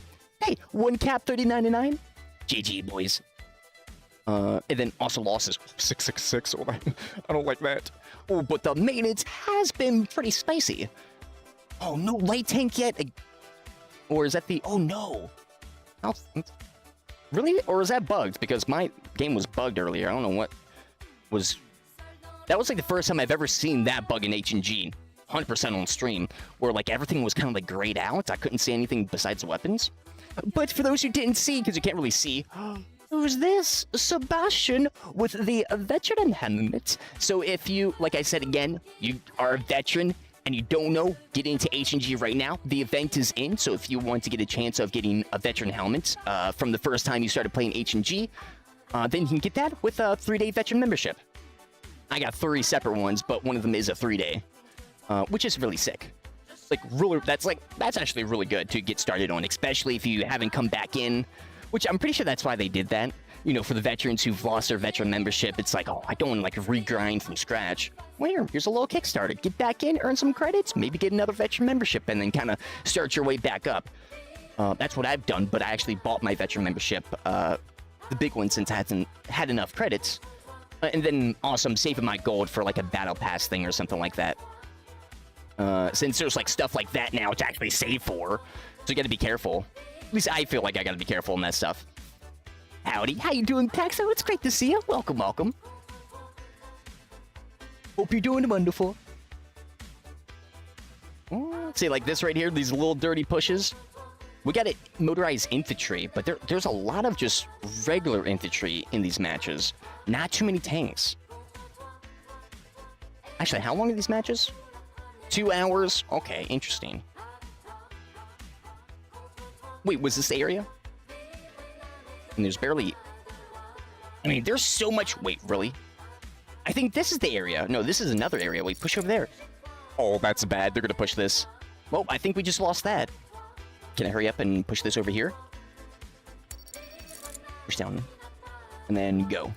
Hey, 1 cap 30.99. GG boys. And then also losses 666. Oh, I don't like that. Oh, but the maintenance has been pretty spicy. Oh, no light tank yet. Or is that the... Oh, no. Really? Or is that bugged? Because my game was bugged earlier. I don't know what was... That was like the first time I've ever seen that bug in H&G. 100% on stream. Where like everything was kind of like grayed out. I couldn't see anything besides the weapons. But for those who didn't see, because you can't really see... Who's this? Sebastian with the veteran helmet. So if you, like I said again, you are a veteran and you don't know, get into H&G right now. The event is in, so if you want to get a chance of getting a veteran helmet from the first time you started playing H&G, then you can get that with a 3-day veteran membership. I got 3 separate ones, but one of them is a 3-day, which is really sick. That's actually really good to get started on, especially if you haven't come back in, which I'm pretty sure that's why they did that. You know, for the veterans who've lost their veteran membership, it's like, oh, I don't want to like regrind from scratch. Well, here's a little Kickstarter. Get back in, earn some credits, maybe get another veteran membership, and then kind of start your way back up. That's what I've done, but I actually bought my veteran membership, the big one, since I hadn't had enough credits. And then also I'm saving my gold for like a battle pass thing or something like that. Since there's like stuff like that now to actually save for, so you gotta be careful. At least I feel like I gotta be careful in that stuff. Howdy, how you doing, Paxo? It's great to see you. Welcome, welcome. Hope you're doing wonderful. See, like this right here, these little dirty pushes. We got motorized infantry, but there's a lot of just regular infantry in these matches. Not too many tanks. Actually, how long are these matches? 2 hours? Okay, interesting. Wait, was this the area? And there's barely... I mean, there's so much... Wait, really? I think this is the area. No, this is another area. Wait, push over there. Oh, that's bad. They're gonna push this. Well, I think we just lost that. Can I hurry up and push this over here? Push down. And then go.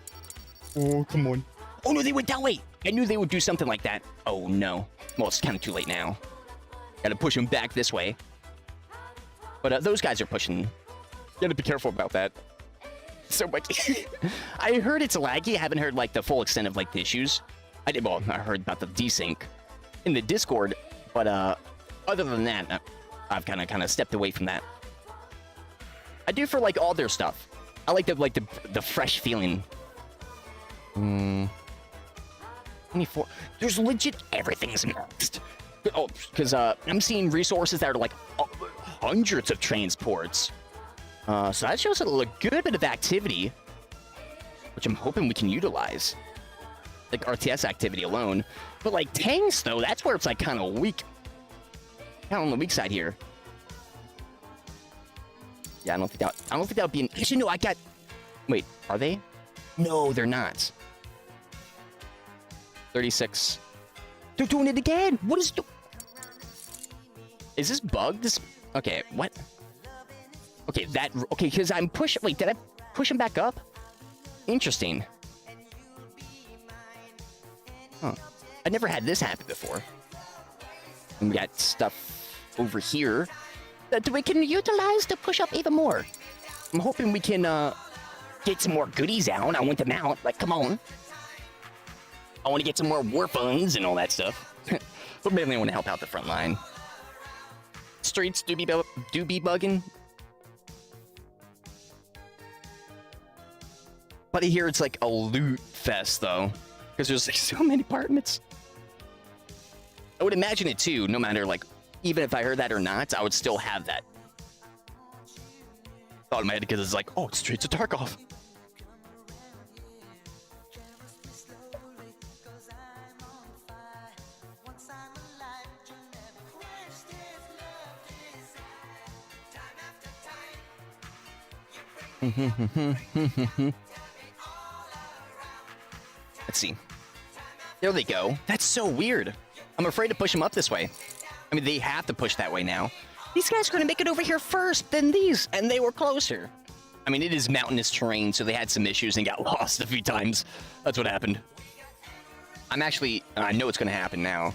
Oh, come on. Oh, no, they went that way. I knew they would do something like that. Oh, no. Well, it's kind of too late now. Gotta push them back this way. But those guys are pushing. Gotta be careful about that. So much. I heard it's laggy. I haven't heard, like, the full extent of, like, the issues. I heard about the desync in the Discord. But, other than that, I've kind of stepped away from that. I do for, like, all their stuff. I like the fresh feeling. 24. There's legit everything's next. Oh, because I'm seeing resources that are like hundreds of transports. So that shows a good bit of activity, which I'm hoping we can utilize. Like RTS activity alone. But like tanks though, that's where it's like kind of weak. Kind of on the weak side here. Yeah, I don't think that would be an... Actually, no, I got... Wait, are they? No, they're not. 36. They're doing it again! What is... Is this bugged? Okay, what? Okay, that... Okay, because I'm pushing... Wait, did I push him back up? Interesting. Huh. I never had this happen before. And we got stuff over here that we can utilize to push up even more. I'm hoping we can get some more goodies out. I want them out. Like, come on. I want to get some more war funds and all that stuff. But mainly I want to help out the front line. Streets do be bugging. But I hear it's like a loot fest, though. Because there's like so many apartments. I would imagine it, too. No matter, like, even if I heard that or not, I would still have that thought in my head because it's like, oh, it's Streets of Tarkov. Let's see. There they go. That's so weird. I'm afraid to push them up this way. I mean, they have to push that way now. These guys are going to make it over here first, then these, and they were closer. I mean, it is mountainous terrain, so they had some issues and got lost a few times. That's what happened. I know it's going to happen now.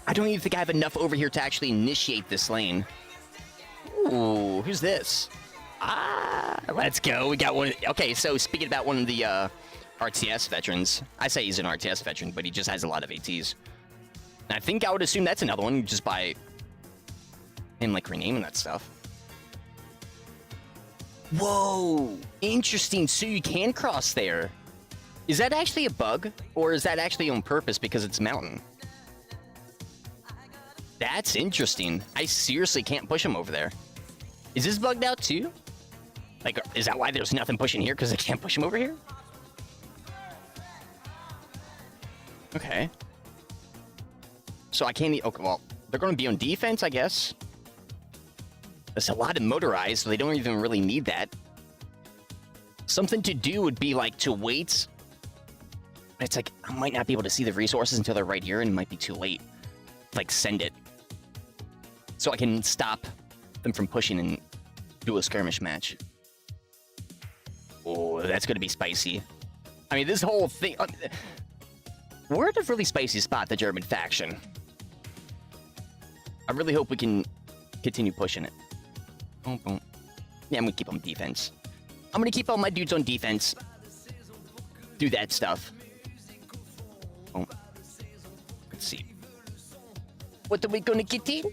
I don't even think I have enough over here to actually initiate this lane. Ooh, who's this? Ah, let's go. We got one. Okay, so speaking about one of the RTS veterans, I say he's an RTS veteran, but he just has a lot of ATs. And I think I would assume that's another one just by him like renaming that stuff. Whoa, interesting. So you can cross there. Is that actually a bug, or is that actually on purpose because it's mountain? That's interesting. I seriously can't push him over there. Is this bugged out too? Like, is that why there's nothing pushing here? Because I can't push him over here? Okay. So I can't... Okay, well, they're going to be on defense, I guess. There's a lot of motorized, so they don't even really need that. Something to do would be, like, to wait. It's like, I might not be able to see the resources until they're right here, and it might be too late. Like, send it. So I can stop them from pushing and do a skirmish match. Oh, that's going to be spicy. I mean, this whole thing... we're at a really spicy spot, the German faction. I really hope we can continue pushing it. Boom, boom. Yeah, I'm going to keep on defense. I'm going to keep all my dudes on defense. Do that stuff. Oh. Let's see. What are we going to get in?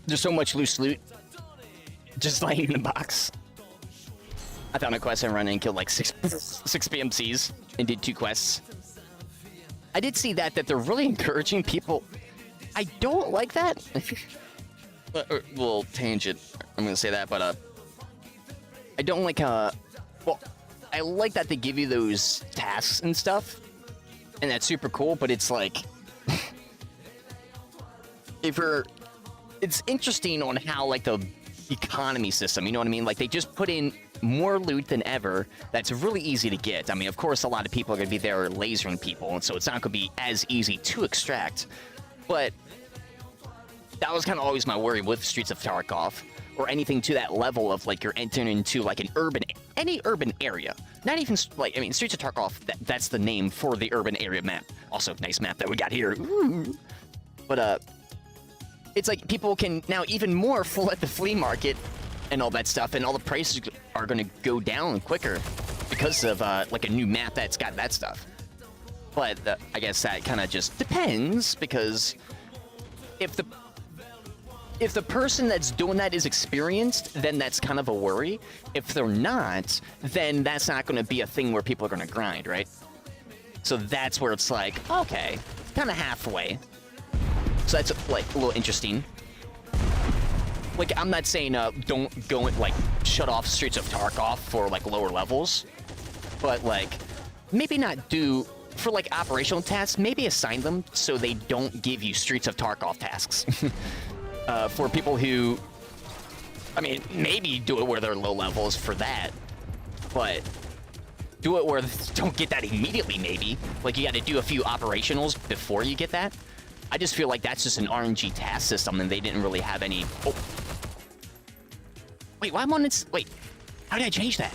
There's so much loose loot. Just lying in the box. I found a quest and run and killed like six PMCs and did 2 quests. I did see that they're really encouraging people. I don't like that. Little tangent. I'm gonna say that, but I don't like well, I like that they give you those tasks and stuff, and that's super cool. But it's like, it's interesting on how like the economy system, you know what I mean? Like they just put in more loot than ever. That's really easy to get. I mean, of course, a lot of people are gonna be there lasering people, and so it's not gonna be as easy to extract. But that was kind of always my worry with Streets of Tarkov, or anything to that level of like you're entering into like any urban area. Not even like, I mean, Streets of Tarkov, that's the name for the urban area map. Also, nice map that we got here. Ooh. But it's like people can now even more full at the flea market and all that stuff, and all the prices are going to go down quicker because of like a new map that's got that stuff. But I guess that kind of just depends, because if the person that's doing that is experienced, then that's kind of a worry. If they're not, then that's not going to be a thing where people are going to grind, right? So that's where it's like, okay, kind of halfway. So that's like a little interesting. Like, I'm not saying don't go and like shut off Streets of Tarkov for like lower levels, but like maybe not do for like operational tasks. Maybe assign them so they don't give you Streets of Tarkov tasks. For people who, I mean, maybe do it where they're low levels for that, but do it where don't get that immediately. Maybe like you got to do a few operationals before you get that. I just feel like that's just an RNG task system, and they didn't really have any. Oh, wait, why am I on this? Wait, how did I change that?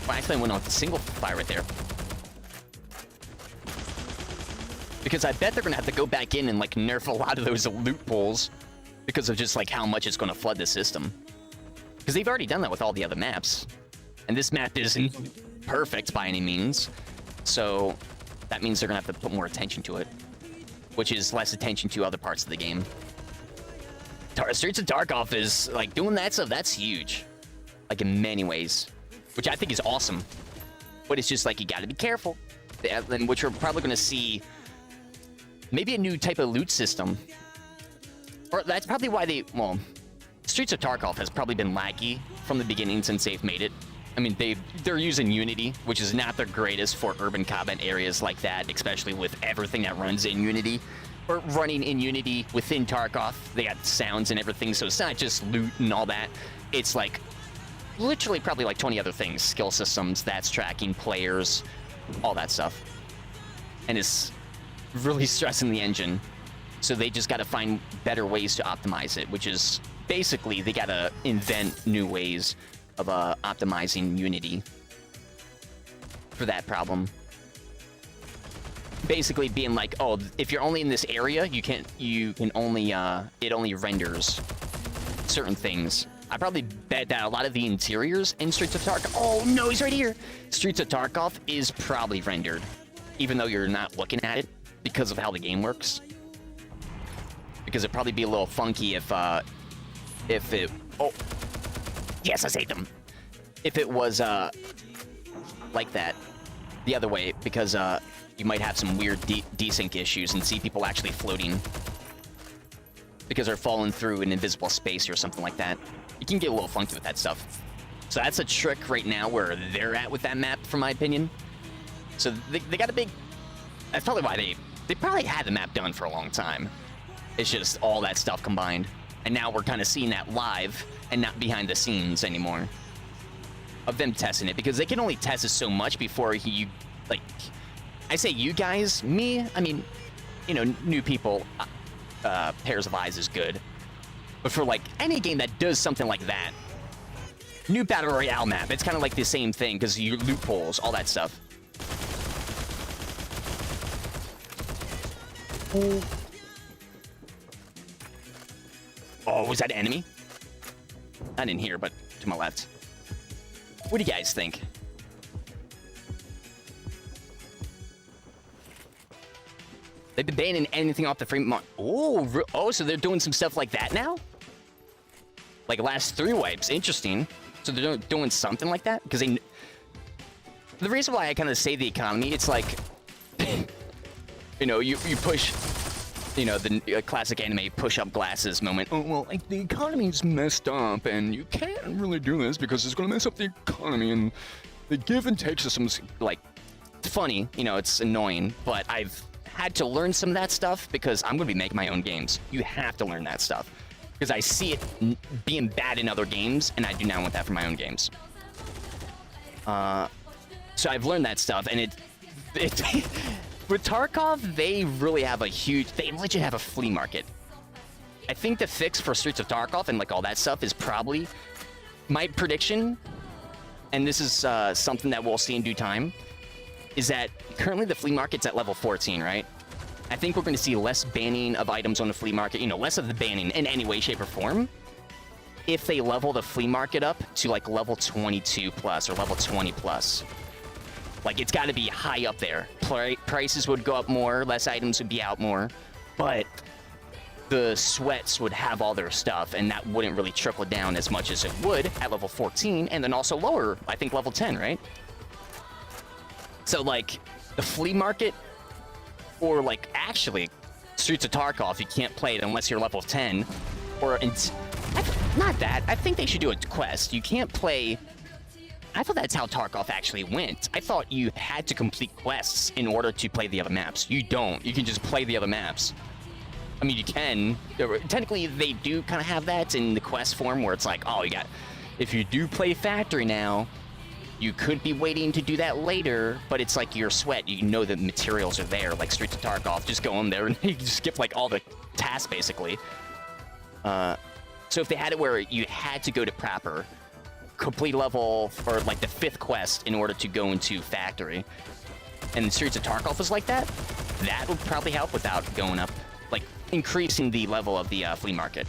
Well, actually, I went on single fire right there. Because I bet they're gonna have to go back in and like nerf a lot of those loopholes because of just like how much it's gonna flood the system. Because they've already done that with all the other maps, and this map isn't perfect by any means. So that means they're gonna have to put more attention to it, which is less attention to other parts of the game. Streets of Tarkov is like doing that stuff. That's huge, like in many ways, which I think is awesome. But it's just like you got to be careful, and which we're probably gonna see. Maybe a new type of loot system. Or that's probably why well, Streets of Tarkov has probably been laggy from the beginning since they've made it. I mean, they're using Unity, which is not the greatest for urban combat areas like that, especially with everything that runs in Unity. Or running in Unity within Tarkov. They got sounds and everything, so it's not just loot and all that. It's like, literally probably like 20 other things. Skill systems, stats tracking, players, all that stuff. And it's really stressing the engine, so they just got to find better ways to optimize it, which is basically they got to invent new ways of optimizing Unity for that problem. Basically being like, oh, if you're only in this area, you can only it only renders certain things. I probably bet that a lot of the interiors in Streets of Tarkov, oh no, he's right here, Streets of Tarkov is probably rendered, even though you're not looking at it, because of how the game works. Because it'd probably be a little funky if it, oh, yes, I saved them. If it was, like that, the other way, because, you might have some weird desync issues and see people actually floating because they're falling through an invisible space or something like that. You can get a little funky with that stuff. So that's a trick right now where they're at with that map, from my opinion. So they got a big... That's probably why they probably had the map done for a long time. It's just all that stuff combined. And now we're kind of seeing that live and not behind the scenes anymore of them testing it, because they can only test it so much before you, like, I say you guys, me, I mean, you know, new people, pairs of eyes is good. But for, like, any game that does something like that, new Battle Royale map, it's kind of like the same thing, because you loopholes, all that stuff. Oh, was that an enemy? I didn't hear, but to my left. What do you guys think? They've been banning anything off the free market. Oh, so they're doing some stuff like that now? Like last 3 wipes. Interesting. So they're doing something like that? Because they... The reason why I kind of say the economy, it's like... you know, you push... You know, the classic anime push-up glasses moment. Oh, well, like, the economy's messed up, and you can't really do this because it's going to mess up the economy, and the give and take system's, like, funny. You know, it's annoying, but I've had to learn some of that stuff because I'm going to be making my own games. You have to learn that stuff because I see it being bad in other games, and I do not want that for my own games. So I've learned that stuff, and it with Tarkov, they really have they legit have a flea market. I think the fix for Streets of Tarkov and like all that stuff is probably, my prediction, and this is something that we'll see in due time, is that currently the flea market's at level 14, right? I think we're going to see less banning of items on the flea market, you know, less of the banning in any way, shape, or form, if they level the flea market up to like level 22 plus or level 20 plus. Like, it's got to be high up there. Prices would go up more, less items would be out more, but the sweats would have all their stuff, and that wouldn't really trickle down as much as it would at level 14, and then also lower, I think, level 10, right? So, like, the flea market, or, like, actually, Streets of Tarkov, you can't play it unless you're level 10, or, not that, I think they should do a quest. You can't play... I thought that's how Tarkov actually went. I thought you had to complete quests in order to play the other maps. You don't. You can just play the other maps. I mean, you can. Technically, they do kind of have that in the quest form where it's like, oh, you got... If you do play Factory now, you could be waiting to do that later, but it's like your sweat. You know the materials are there, like Streets of Tarkov. Just go in there and you can skip, like, all the tasks, basically. So if they had it where you had to go to proper... complete level for like the 5th quest in order to go into Factory, and the Streets of Tarkov was like that, that would probably help without going up, like increasing the level of the flea market,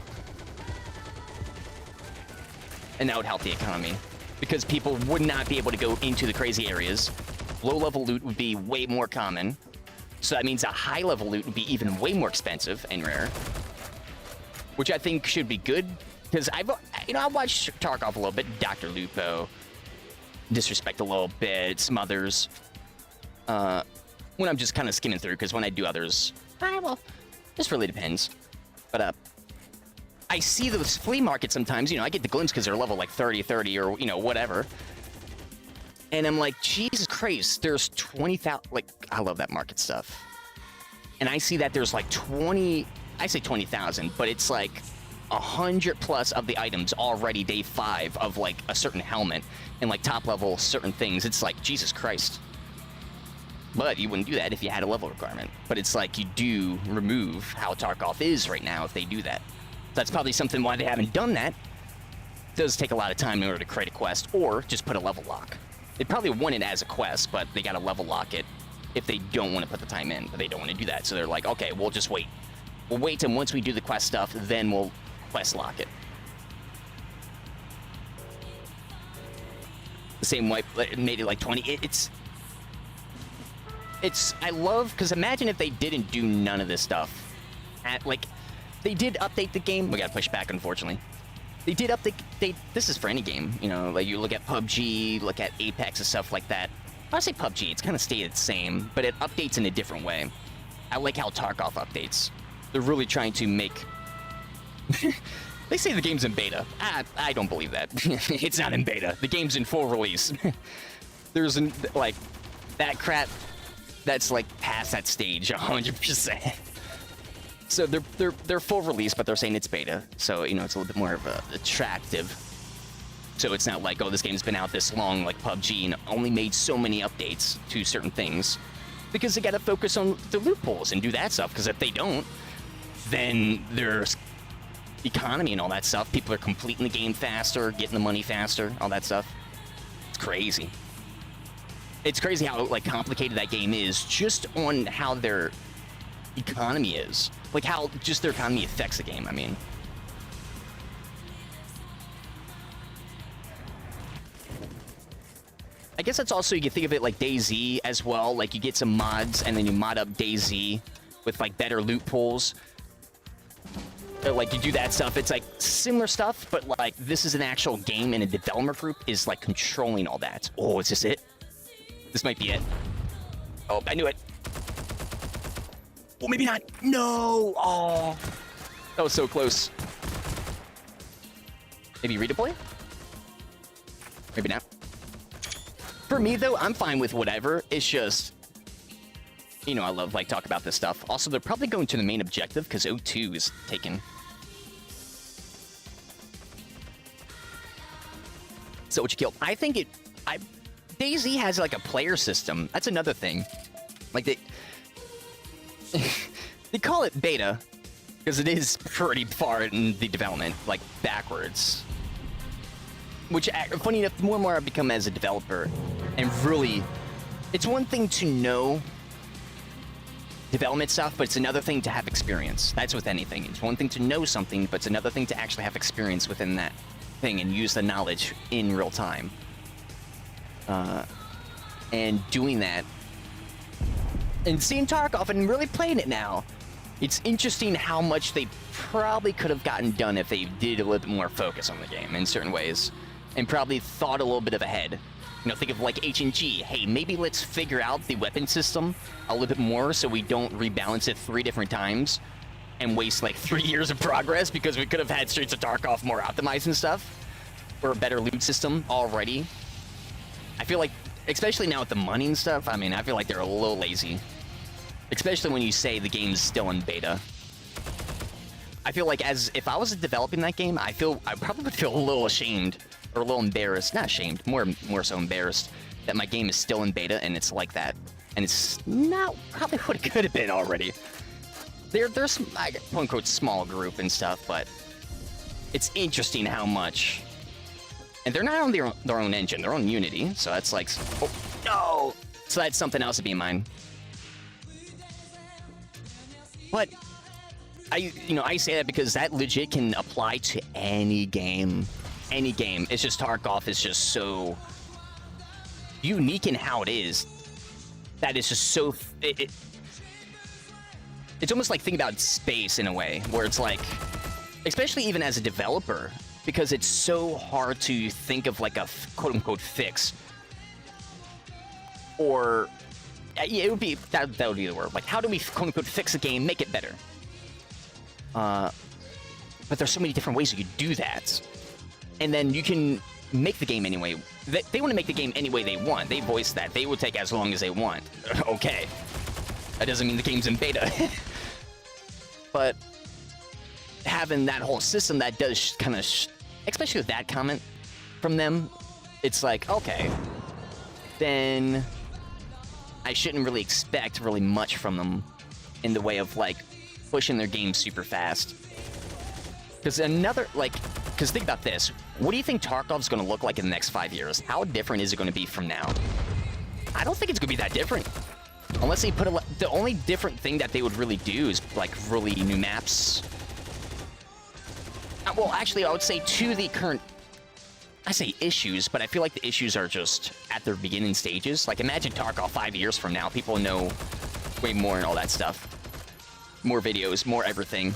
and that would help the economy because people would not be able to go into the crazy areas. Low level loot would be way more common, so that means a high level loot would be even way more expensive and rare, which I think should be good. Because I watched Tarkov a little bit, Dr. Lupo, Disrespect a little bit, some others. When I'm just kind of skimming through, because when I do others, well, this really depends. But I see those flea markets sometimes, you know, I get the glimpse because they're level like 30, or, you know, whatever. And I'm like, Jesus Christ, there's 20,000, like, I love that market stuff. And I see that there's like I say 20,000, but it's like 100 plus of the items already day 5 of like a certain helmet and like top level certain things. It's like, Jesus Christ. But you wouldn't do that if you had a level requirement. But it's like you do remove how Tarkov is right now if they do that. That's probably something why they haven't done that. It does take a lot of time in order to create a quest or just put a level lock. They probably want it as a quest, but they gotta level lock it if they don't want to put the time in. But they don't want to do that, so they're like, okay, we'll just wait. We'll wait till once we do the quest stuff, then we'll quest lock it. The same wipe made it like 20. It's I love, because imagine if they didn't do none of this stuff. Like, they did update the game. We gotta push back, unfortunately. They did update. This is for any game, you know. Like, you look at PUBG, look at Apex and stuff like that. I say PUBG, it's kind of stayed the same, but it updates in a different way. I like how Tarkov updates. They're really trying to make They say the game's in beta. I don't believe that. It's not in beta. The game's in full release. There's like that crap that's like past that stage 100%. So they're full release, but they're saying it's beta. So you know it's a little bit more of a attractive. So it's not like, oh, this game's been out this long like PUBG and only made so many updates to certain things, because they got to focus on the loopholes and do that stuff. Because if they don't, then there's economy and all that stuff. People are completing the game faster, getting the money faster, all that stuff. It's crazy. It's crazy how like complicated that game is just on how their economy is. Like how just their economy affects the game, I mean. I guess that's also, you can think of it like DayZ as well. Like you get some mods and then you mod up DayZ with like better loot pools. Like you do that stuff, it's like similar stuff, but like this is an actual game and a development group is like controlling all that. Oh, is this it? This might be it. Oh, I knew it. Oh, maybe not. No. Oh, that was so close. Maybe redeploy? Maybe not. For me though, I'm fine with whatever. It's just, you know, I love like talk about this stuff. Also, they're probably going to the main objective because O2 is taken. So what you kill? I think DayZ has like a player system. That's another thing. Like they call it beta because it is pretty far in the development, like backwards. Which, funny enough, the more and more I become as a developer, and really, it's one thing to know development stuff, but it's another thing to have experience. That's with anything. It's one thing to know something, but it's another thing to actually have experience within that thing and use the knowledge in real time. And doing that, and seeing Tarkov and really playing it now, it's interesting how much they probably could have gotten done if they did a little bit more focus on the game in certain ways, and probably thought a little bit of ahead. You know, think of like H&G. Hey, maybe let's figure out the weapon system a little bit more so we don't rebalance it 3 different times and waste like 3 years of progress, because we could have had Streets of Tarkov more optimized and stuff, or a better loot system already. I feel like, especially now with the money and stuff, I mean, I feel like they're a little lazy. Especially when you say the game's still in beta. I feel like if I was developing that game, I probably would feel a little ashamed, or a little embarrassed. Not ashamed, more so embarrassed that my game is still in beta and it's like that. And it's not probably what it could have been already. There's some, quote unquote, small group and stuff, but it's interesting how much. And they're not on their own engine, they're on Unity, so that's like, oh, no! So that's something else to be in mind. But I say that because that legit can apply to any game. Any game. It's just Tarkov is just so unique in how it is. That is just so... It's almost like thinking about space in a way, where it's like, especially even as a developer, because it's so hard to think of like a quote-unquote fix. Or... yeah, it would be, that would be the word. Like, how do we quote-unquote fix a game, make it better? But there's so many different ways you could do that. And then you can make the game anyway. They want to make the game any way they want. They voice that. They will take as long as they want. Okay. That doesn't mean the game's in beta. But having that whole system that does kind of... especially with that comment from them, it's like, okay, then I shouldn't really expect really much from them in the way of, like, pushing their game super fast. Because because think about this. What do you think Tarkov's going to look like in the next 5 years? How different is it going to be from now? I don't think it's going to be that different. Unless they put the only different thing that they would really do is, like, really new maps. Well, actually, I would say to the current... I say issues, but I feel like the issues are just at their beginning stages. Like, imagine Tarkov 5 years from now. People know way more and all that stuff. More videos, more everything.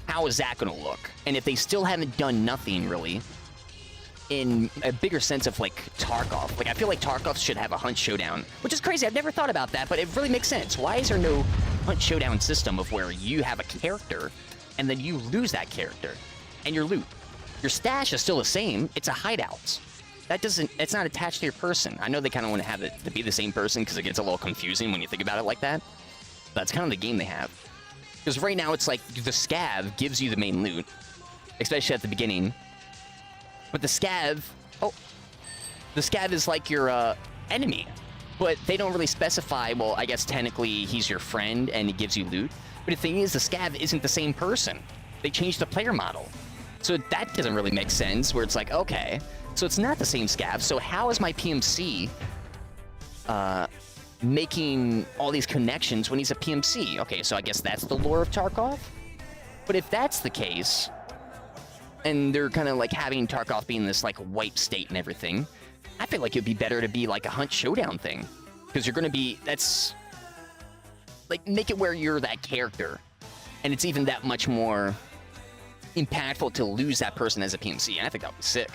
How is that going to look? And if they still haven't done nothing, really, in a bigger sense of, like, Tarkov. Like, I feel like Tarkov should have a hunt showdown, which is crazy. I've never thought about that, but it really makes sense. Why is there no hunt showdown system of where you have a character and then you lose that character and your loot. Your stash is still the same. It's a hideout. It's not attached to your person. I know they kind of want to have it to be the same person because it gets a little confusing when you think about it like that. That's kind of the game they have. Because right now it's like the scav gives you the main loot, especially at the beginning. But the scav is like your enemy. But they don't really specify, well, I guess technically he's your friend and he gives you loot. But the thing is, the scav isn't the same person. They changed the player model. So that doesn't really make sense, where it's like, okay, so it's not the same scav, so how is my PMC making all these connections when he's a PMC? Okay, so I guess that's the lore of Tarkov? But if that's the case, and they're kind of like having Tarkov being this like wipe state and everything, I feel like it'd be better to be like a hunt showdown thing. Because you're gonna be, that's, like, make it where you're that character. And it's even that much more impactful to lose that person as a PMC, and I think that would be sick.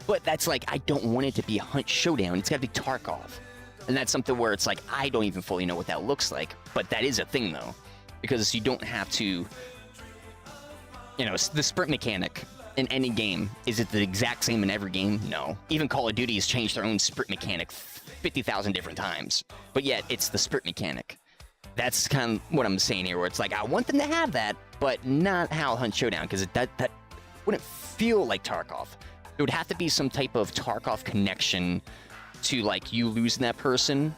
But that's like, I don't want it to be a hunt showdown. It's got to be Tarkov. And that's something where it's like, I don't even fully know what that looks like. But that is a thing, though. Because you don't have to... You know, the sprint mechanic in any game, is it the exact same in every game? No. Even Call of Duty has changed their own sprint mechanic 50,000 different times. But yet, it's the sprint mechanic. That's kind of what I'm saying here, where it's like, I want them to have that, but not how Hunt Showdown, because that wouldn't feel like Tarkov. There would have to be some type of Tarkov connection to, like, you losing that person.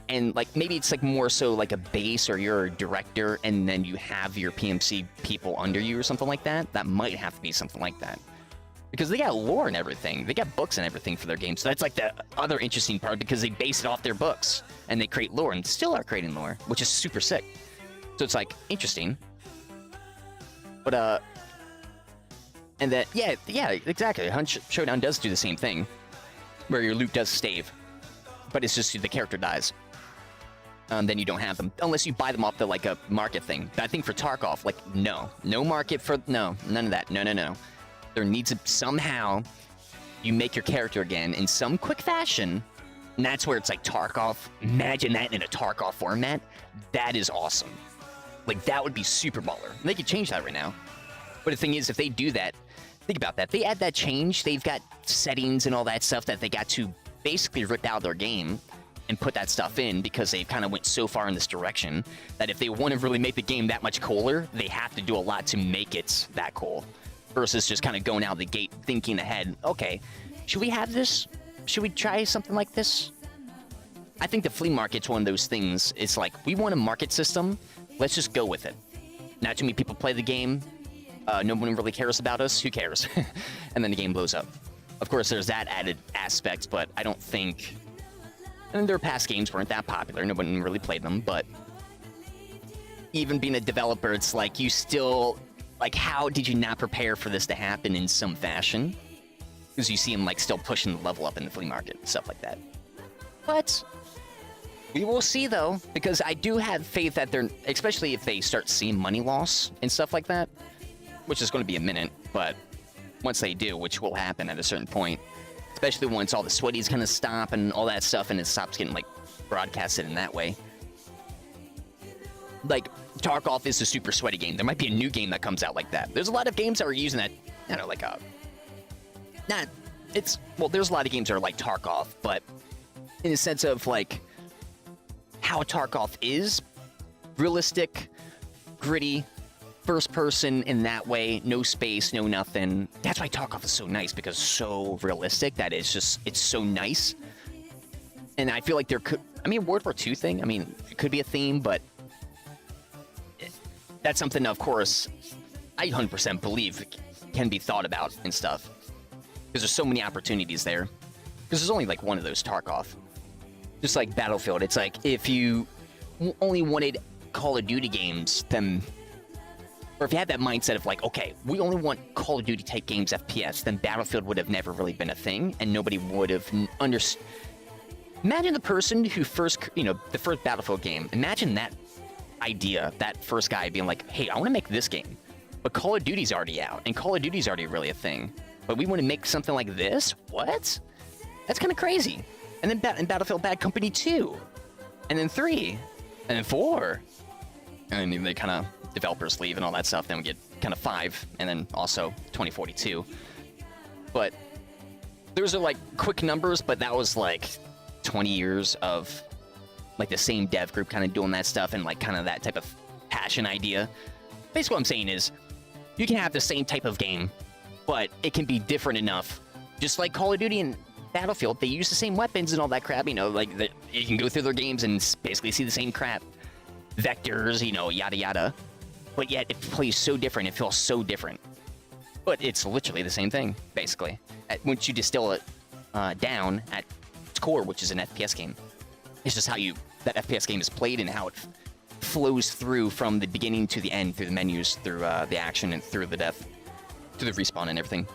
And, like, maybe it's, like, more so like a base, or you're a director, and then you have your PMC people under you or something like that. That might have to be something like that. Because they got lore and everything. They got books and everything for their games. So that's, like, the other interesting part, because they base it off their books. And they create lore, and still are creating lore, which is super sick. So it's, like, interesting. But, and that, yeah, exactly. Hunt Showdown does do the same thing, where your loot does stave. But it's just the character dies. Then you don't have them. Unless you buy them off the, like, a market thing. But I think for Tarkov, like, no. No market for, no, none of that. No. There needs to, somehow, you make your character again in some quick fashion, and that's where it's like Tarkov. Imagine that in a Tarkov format. That is awesome. Like, that would be super baller. And they could change that right now. But the thing is, if they do that, think about that. They add that change, they've got settings and all that stuff that they got to basically rip out of their game and put that stuff in, because they kind of went so far in this direction that if they want to really make the game that much cooler, they have to do a lot to make it that cool. Versus just kind of going out the gate, thinking ahead, okay, should we have this? Should we try something like this? I think the flea market's one of those things. It's like, we want a market system, let's just go with it. Not too many people play the game, no one really cares about us, who cares? And then the game blows up. Of course, there's that added aspect, but I don't think... And their past games weren't that popular, no one really played them, but... Even being a developer, it's like, you still... Like, how did you not prepare for this to happen in some fashion? Because you see them, like, still pushing the level up in the flea market and stuff like that. But we will see, though, because I do have faith that they're, especially if they start seeing money loss and stuff like that, which is going to be a minute, but once they do, which will happen at a certain point, especially once all the sweaties kind of stop and all that stuff, and it stops getting, like, broadcasted in that way. Like, Tarkov is a super sweaty game. There might be a new game that comes out like that. There's a lot of games that are using that, I don't know, like there's a lot of games that are like Tarkov, but in the sense of, like, how Tarkov is, realistic, gritty, first person in that way, no space, no nothing. That's why Tarkov is so nice, because it's so realistic that it's so nice. And I feel like there could, I mean, World War II thing, I mean, it could be a theme, but that's something, of course, I 100% believe can be thought about and stuff. Because there's so many opportunities there. Because there's only, like, one of those Tarkov. Just like Battlefield, it's like, if you only wanted Call of Duty games, then... Or if you had that mindset of, like, okay, we only want Call of Duty type games FPS, then Battlefield would have never really been a thing, and nobody would have understood. Imagine the person who first, the first Battlefield game, imagine that idea, that first guy being like, hey, I want to make this game, but Call of Duty's already out, and Call of Duty's already really a thing, but we want to make something like this? What? That's kind of crazy. And then in Battlefield Bad Company 2, and then 3, and then 4, and then they kind of developers leave and all that stuff, then we get kind of 5, and then also 2042. But those are like quick numbers, but that was like 20 years of like the same dev group kind of doing that stuff and like kind of that type of passion idea. Basically what I'm saying is you can have the same type of game, but it can be different enough. Just like Call of Duty and Battlefield, they use the same weapons and all that crap, you know, like you can go through their games and basically see the same crap. Vectors, you know, yada yada. But yet it plays so different, it feels so different. But it's literally the same thing, basically. Once you distill it down at its core, which is an FPS game, it's just how that FPS game is played and how it flows through from the beginning to the end, through the menus, through the action, and through the death, through the respawn and everything.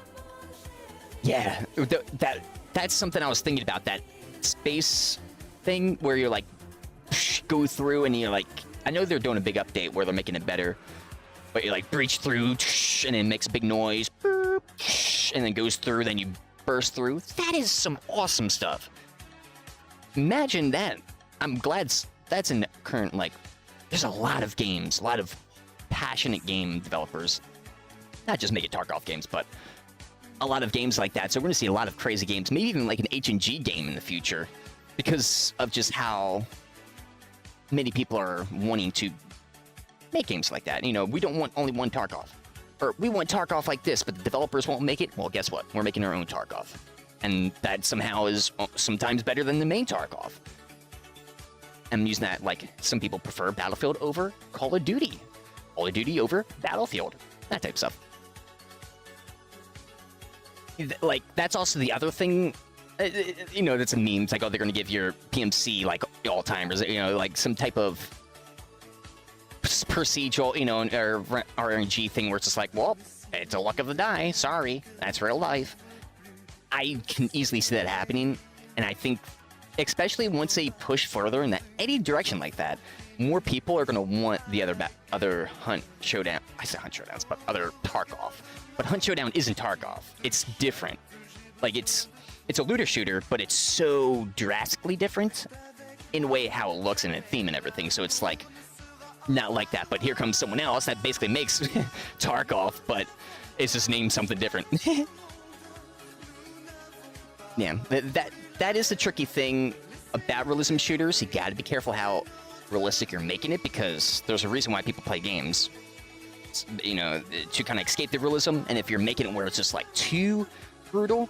Yeah, that's something I was thinking about, that space thing where you're like, go through and you're like, I know they're doing a big update where they're making it better, but you like breach through and then makes a big noise, and then goes through, then you burst through. That is some awesome stuff. Imagine that. I'm glad that's in current, like, there's a lot of games, a lot of passionate game developers, not just making Tarkov games, but a lot of games like that. So we're going to see a lot of crazy games, maybe even like an H&G game in the future, because of just how many people are wanting to make games like that. You know, we don't want only one Tarkov. Or we want Tarkov like this, but the developers won't make it. Well, guess what? We're making our own Tarkov. And that somehow is sometimes better than the main Tarkov. I'm using that, like, some people prefer Battlefield over Call of Duty. Call of Duty over Battlefield. That type of stuff. Like, that's also the other thing, you know, that's a meme. It's like, oh, they're going to give your PMC, like, all-timers, you know, like, some type of procedural, you know, or RNG thing where it's just like, well, it's a luck of the die. Sorry. That's real life. I can easily see that happening, and I think, especially once they push further in any direction like that, more people are going to want the other Hunt Showdown. I say Hunt Showdowns, but other Tarkov. But Hunt Showdown isn't Tarkov. It's different. Like, it's a looter shooter, but it's so drastically different in a way how it looks and its theme and everything. So it's like, not like that. But here comes someone else that basically makes Tarkov, but it's just named something different. Yeah, that is the tricky thing about realism shooters. You got to be careful how realistic you're making it, because there's a reason why people play games. You know, to kind of escape the realism. And if you're making it where it's just like too brutal,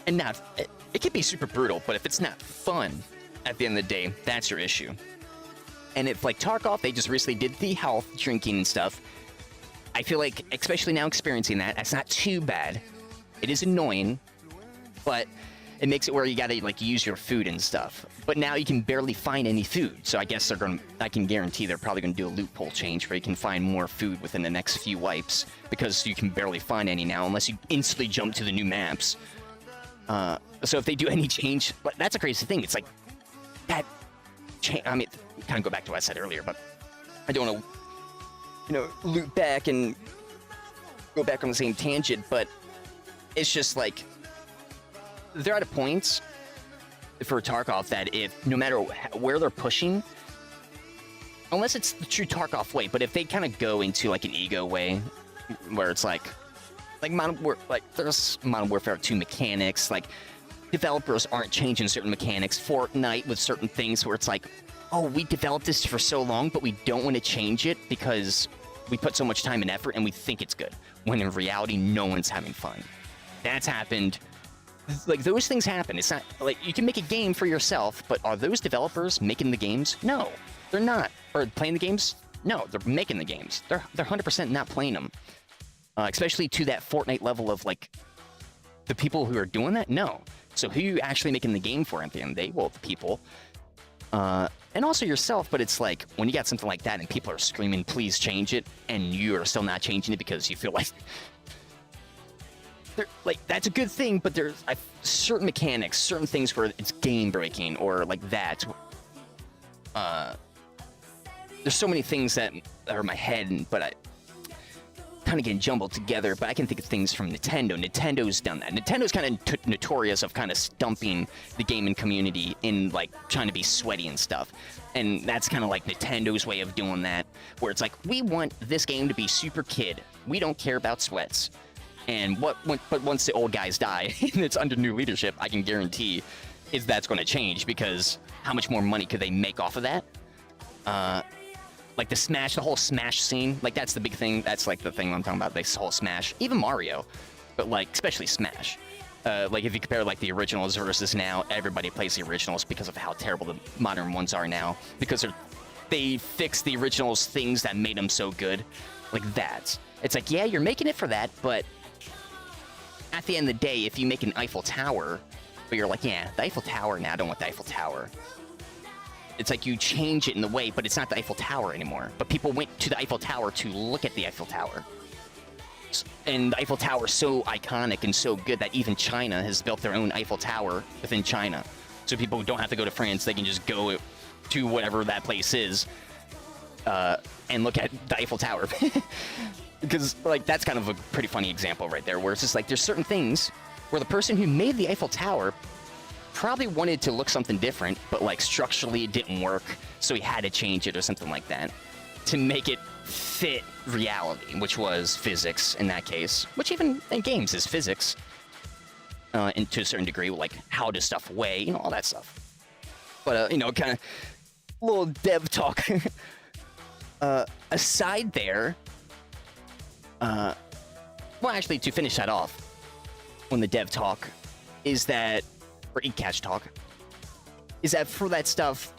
and not, it can be super brutal, but if it's not fun at the end of the day, that's your issue. And if, like Tarkov, they just recently did the health drinking and stuff, I feel like, especially now experiencing that, that's not too bad. It is annoying, but it makes it where you gotta, like, use your food and stuff. But now you can barely find any food, so I guess I can guarantee they're probably gonna do a loophole change where you can find more food within the next few wipes, because you can barely find any now unless you instantly jump to the new maps. So if they do any change, but that's a crazy thing. It's like that change. I mean, kind of go back to what I said earlier, but I don't want to, you know, loop back and go back on the same tangent. But it's just like, they're at a point for Tarkov that if, no matter where they're pushing, unless it's the true Tarkov way, but if they kind of go into like an ego way, where it's like there's Modern Warfare 2 mechanics, like developers aren't changing certain mechanics, Fortnite with certain things where it's like, oh, we developed this for so long, but we don't want to change it because we put so much time and effort and we think it's good, when in reality, no one's having fun. That's happened. Like, those things happen. It's not like you can make a game for yourself, but are those developers making the games? No, they're not. Or playing the games? No, they're making the games. They're 100% not playing them. Especially to that Fortnite level of, like, the people who are doing that? No. So who are you actually making the game for at the end of the day? Well, the people. And also yourself, but it's like, when you got something like that and people are screaming, please change it, and you are still not changing it because you feel like... like, that's a good thing, but there's certain mechanics, certain things where it's game-breaking, or like that. There's so many things that are in my head, but kind of getting jumbled together, but I can think of things from Nintendo. Nintendo's done that. Nintendo's kind of notorious of kind of stumping the gaming community in, like, trying to be sweaty and stuff. And that's kind of like Nintendo's way of doing that, where it's like, we want this game to be super kid. We don't care about sweats. And but once the old guys die, and it's under new leadership, I can guarantee is that's going to change, because how much more money could they make off of that? Like the whole Smash scene, like that's the big thing. That's like the thing I'm talking about, this whole Smash. Even Mario, but like especially Smash. Like if you compare like the originals versus now, everybody plays the originals because of how terrible the modern ones are now. Because they fixed the originals things that made them so good. Like that. It's like, yeah, you're making it for that, but at the end of the day, if you make an Eiffel Tower, but you're like, yeah, the Eiffel Tower, now I don't want the Eiffel Tower. It's like you change it in the way, but it's not the Eiffel Tower anymore. But people went to the Eiffel Tower to look at the Eiffel Tower. And the Eiffel Tower is so iconic and so good that even China has built their own Eiffel Tower within China. So people don't have to go to France, they can just go to whatever that place is and look at the Eiffel Tower. Because, like, that's kind of a pretty funny example right there, where it's just like there's certain things where the person who made the Eiffel Tower probably wanted to look something different, but like structurally it didn't work, so he had to change it or something like that to make it fit reality, which was physics in that case, which even in games is physics, and to a certain degree, like how does stuff weigh, you know, all that stuff. But you know, kind of little dev talk aside there. Well, actually, to finish that off on the dev talk, is that, or eCash talk, is that for that stuff,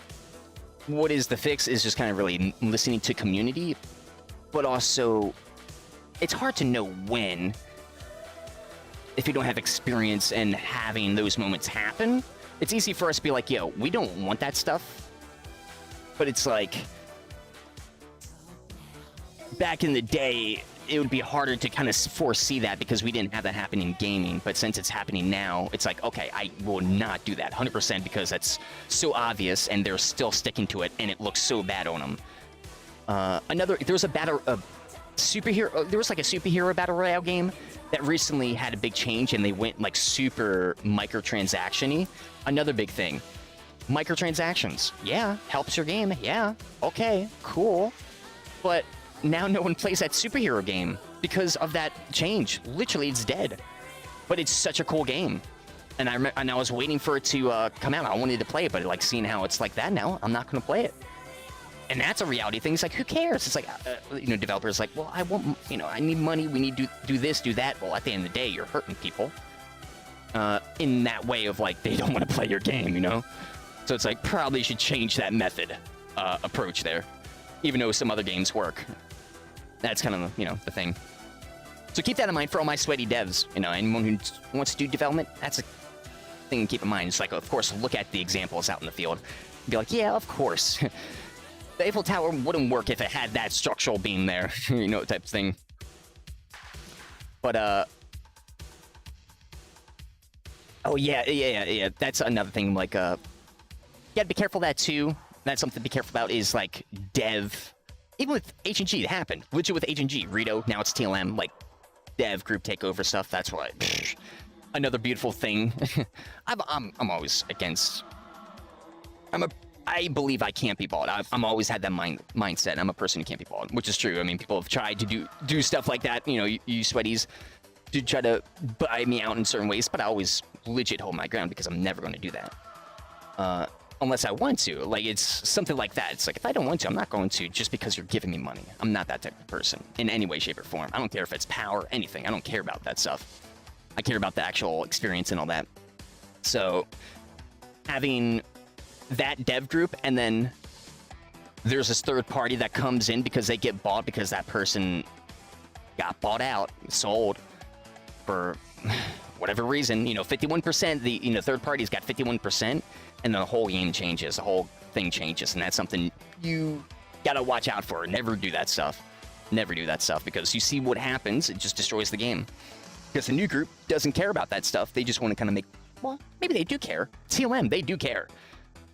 what is the fix is just kind of really listening to community, but also, it's hard to know when, if you don't have experience in having those moments happen. It's easy for us to be like, yo, we don't want that stuff, but it's like, back in the day, it would be harder to kind of foresee that because we didn't have that happen in gaming. But since it's happening now, it's like, okay, I will not do that 100% because that's so obvious and they're still sticking to it and it looks so bad on them. There was a superhero battle royale game that recently had a big change and they went like super microtransaction-y. Another big thing, microtransactions. Yeah, helps your game. Yeah, okay, cool. But now no one plays that superhero game because of that change. Literally, it's dead. But it's such a cool game. And I was waiting for it to come out. I wanted to play it, but like seeing how it's like that now, I'm not going to play it. And that's a reality thing. It's like, who cares? It's like, you know, developers like, well, I want, you know, I need money. We need to do this, do that. Well, at the end of the day, you're hurting people in that way of like, they don't want to play your game, you know? So it's like, probably should change that method approach there, even though some other games work. That's kind of, you know, the thing. So keep that in mind for all my sweaty devs. You know, anyone who wants to do development, that's a thing to keep in mind. It's like, of course, look at the examples out in the field. Be like, yeah, of course. The Eiffel Tower wouldn't work if it had that structural beam there, you know, type of thing. But, oh, yeah. That's another thing, like, you gotta be careful of that, too. That's something to be careful about is, like, dev. Even with H&G, it happened. Legit with H&G. Rito, now it's TLM, like, dev group takeover stuff. That's why. Another beautiful thing. I'm always against. I believe I can't be bought. I'm always had that mindset. I'm a person who can't be bought, which is true. I mean, people have tried to do stuff like that. You know, you sweaties to try to buy me out in certain ways, but I always legit hold my ground because I'm never going to do that. Unless I want to. Like, it's something like that. It's like, if I don't want to, I'm not going to just because you're giving me money. I'm not that type of person in any way, shape, or form. I don't care if it's power, anything. I don't care about that stuff. I care about the actual experience and all that. So, having that dev group, and then there's this third party that comes in because they get bought because that person got bought out, sold for whatever reason. You know, 51%, the third party's got 51%. And then the whole game changes, the whole thing changes, and that's something you gotta watch out for. Never do that stuff. Never do that stuff, because you see what happens, it just destroys the game. Because the new group doesn't care about that stuff, they just want to kind of make, well, maybe they do care. TLM, they do care.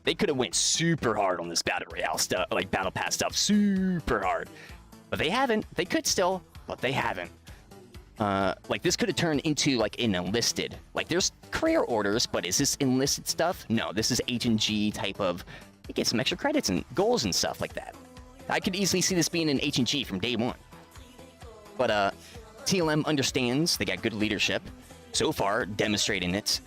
They could have went super hard on this Battle Royale stuff, like Battle Pass stuff, super hard. But they haven't. They could still. but they haven't. Like, this could have turned into, like, an enlisted. Like, there's career orders, but is this enlisted stuff? No, this is H&G type of, you get some extra credits and goals and stuff like that. I could easily see this being an H&G from day one. But, TLM understands, they got good leadership, so far, demonstrating it,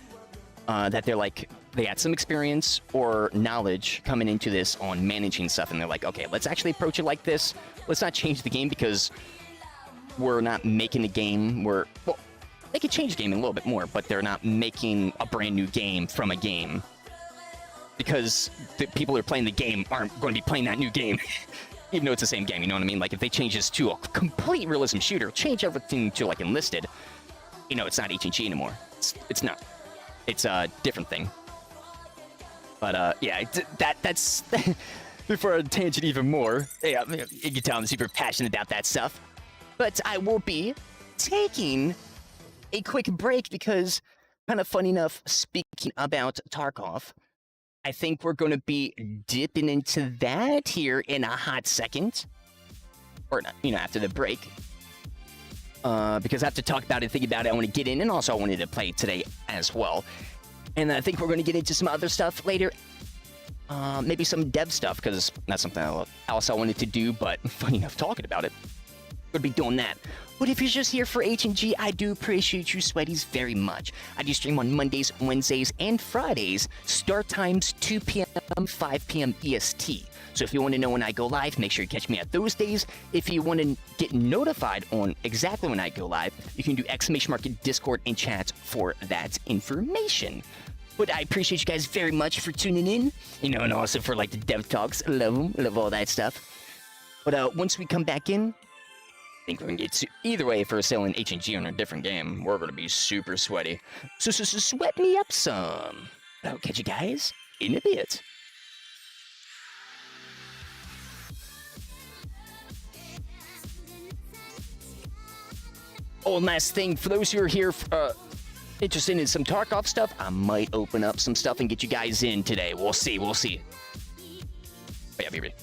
that they're like, they had some experience or knowledge coming into this on managing stuff, and they're like, okay, let's actually approach it like this. Let's not change the game because we're not making a game where, well, they could change the game a little bit more, but they're not making a brand new game from a game because the people who are playing the game aren't going to be playing that new game, even though it's the same game, you know what I mean? Like, if they change this to a complete realism shooter, change everything to, like, enlisted, you know, it's not H&G anymore. It's not. It's a different thing. But, yeah, that's... Before I tangent even more, yeah, you can tell I'm super passionate about that stuff. But I will be taking a quick break because, kind of funny enough, speaking about Tarkov, I think we're going to be dipping into that here in a hot second. Or, you know, after the break. Because I have to talk about it, think about it, I want to get in, and also I wanted to play today as well. And I think we're going to get into some other stuff later. Maybe some dev stuff, because that's something else I wanted to do, but funny enough, talking about it. Would be doing that. But if you're just here for H&G, I do appreciate you sweaties very much. I do stream on Mondays, Wednesdays, and Fridays. Start times 2 p.m., 5 p.m. EST. So if you want to know when I go live, make sure you catch me at those days. If you want to get notified on exactly when I go live, you can do ! Discord and chat for that information. But I appreciate you guys very much for tuning in. You know, and also for, like, the dev talks. Love them. Love all that stuff. But once we come back in, I think we're going to get either way for selling H&G on a different game. We're going to be super sweaty. So sweat me up some. I'll catch you guys in a bit. Oh, and last thing, for those who are here interested in some Tarkov stuff, I might open up some stuff and get you guys in today. We'll see, we'll see. Oh, yeah, be ready.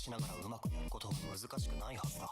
しながらうまくやることは難しくないはずだ。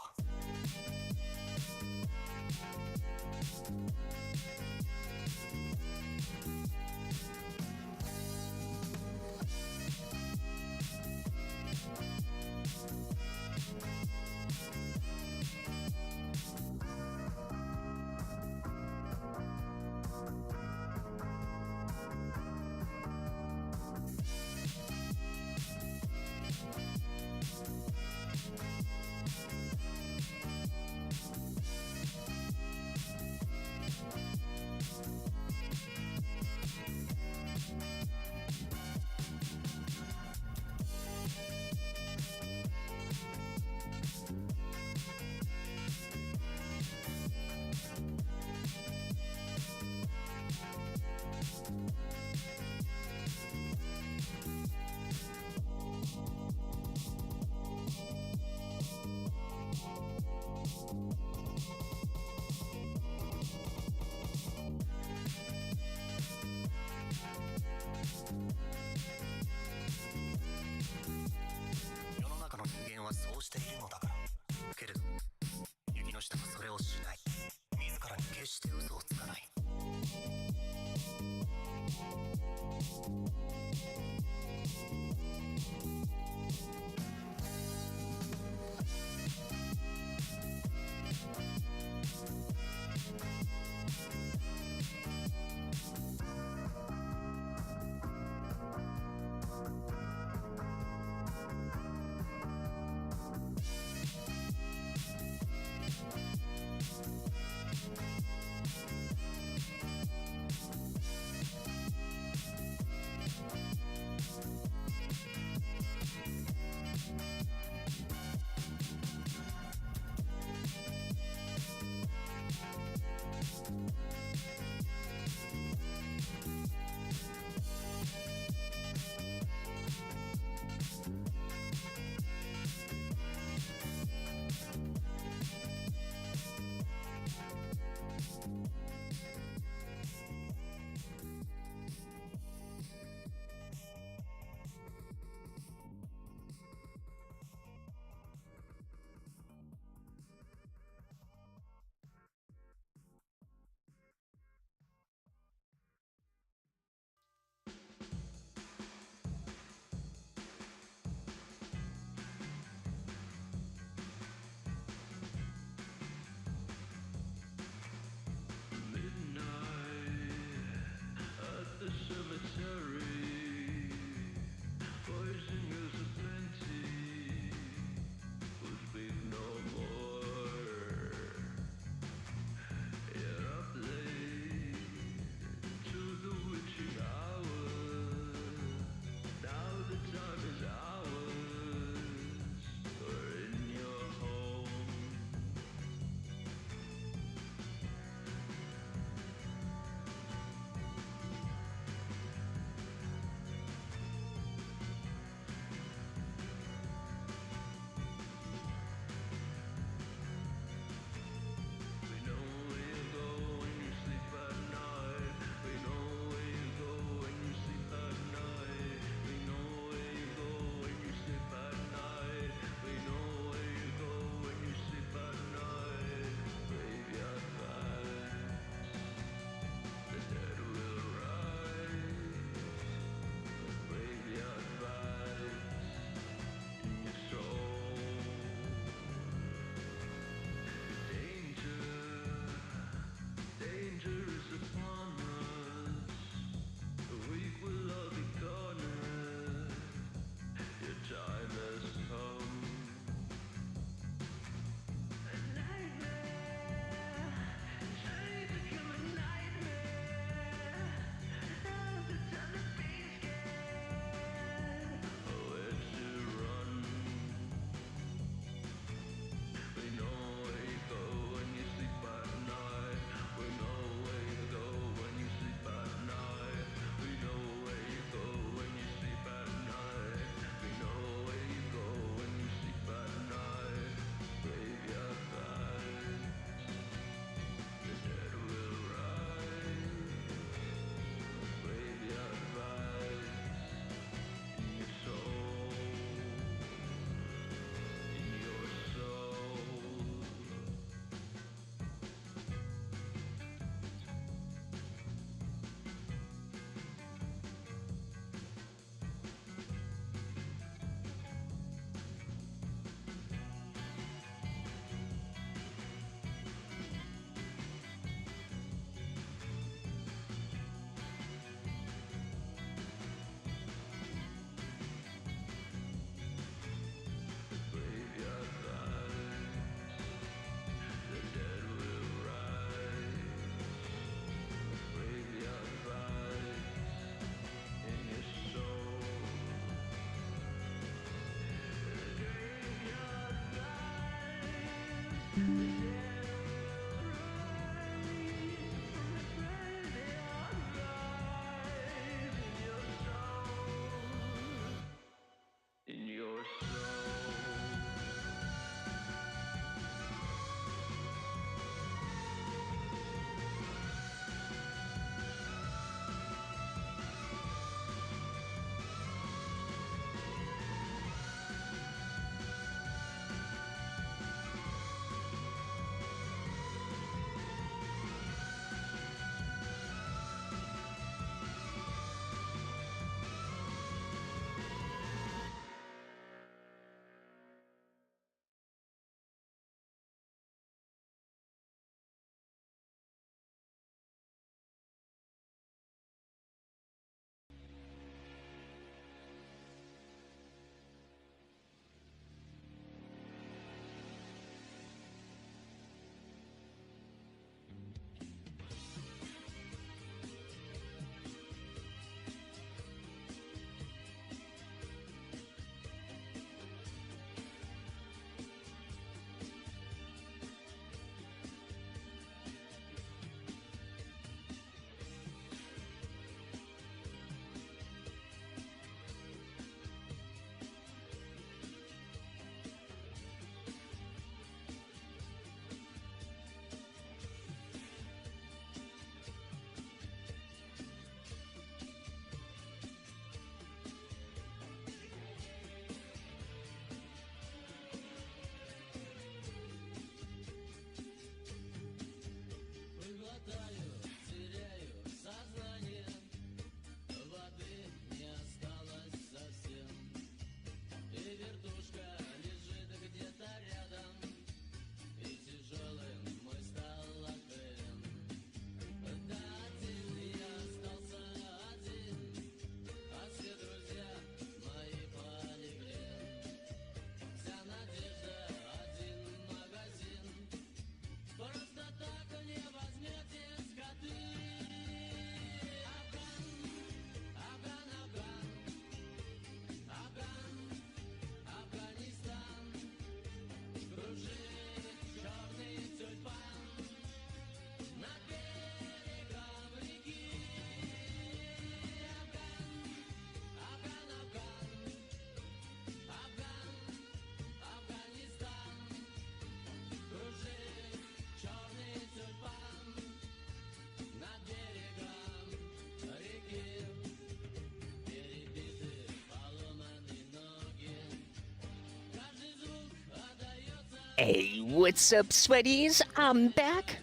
Hey, what's up, sweaties? I'm back.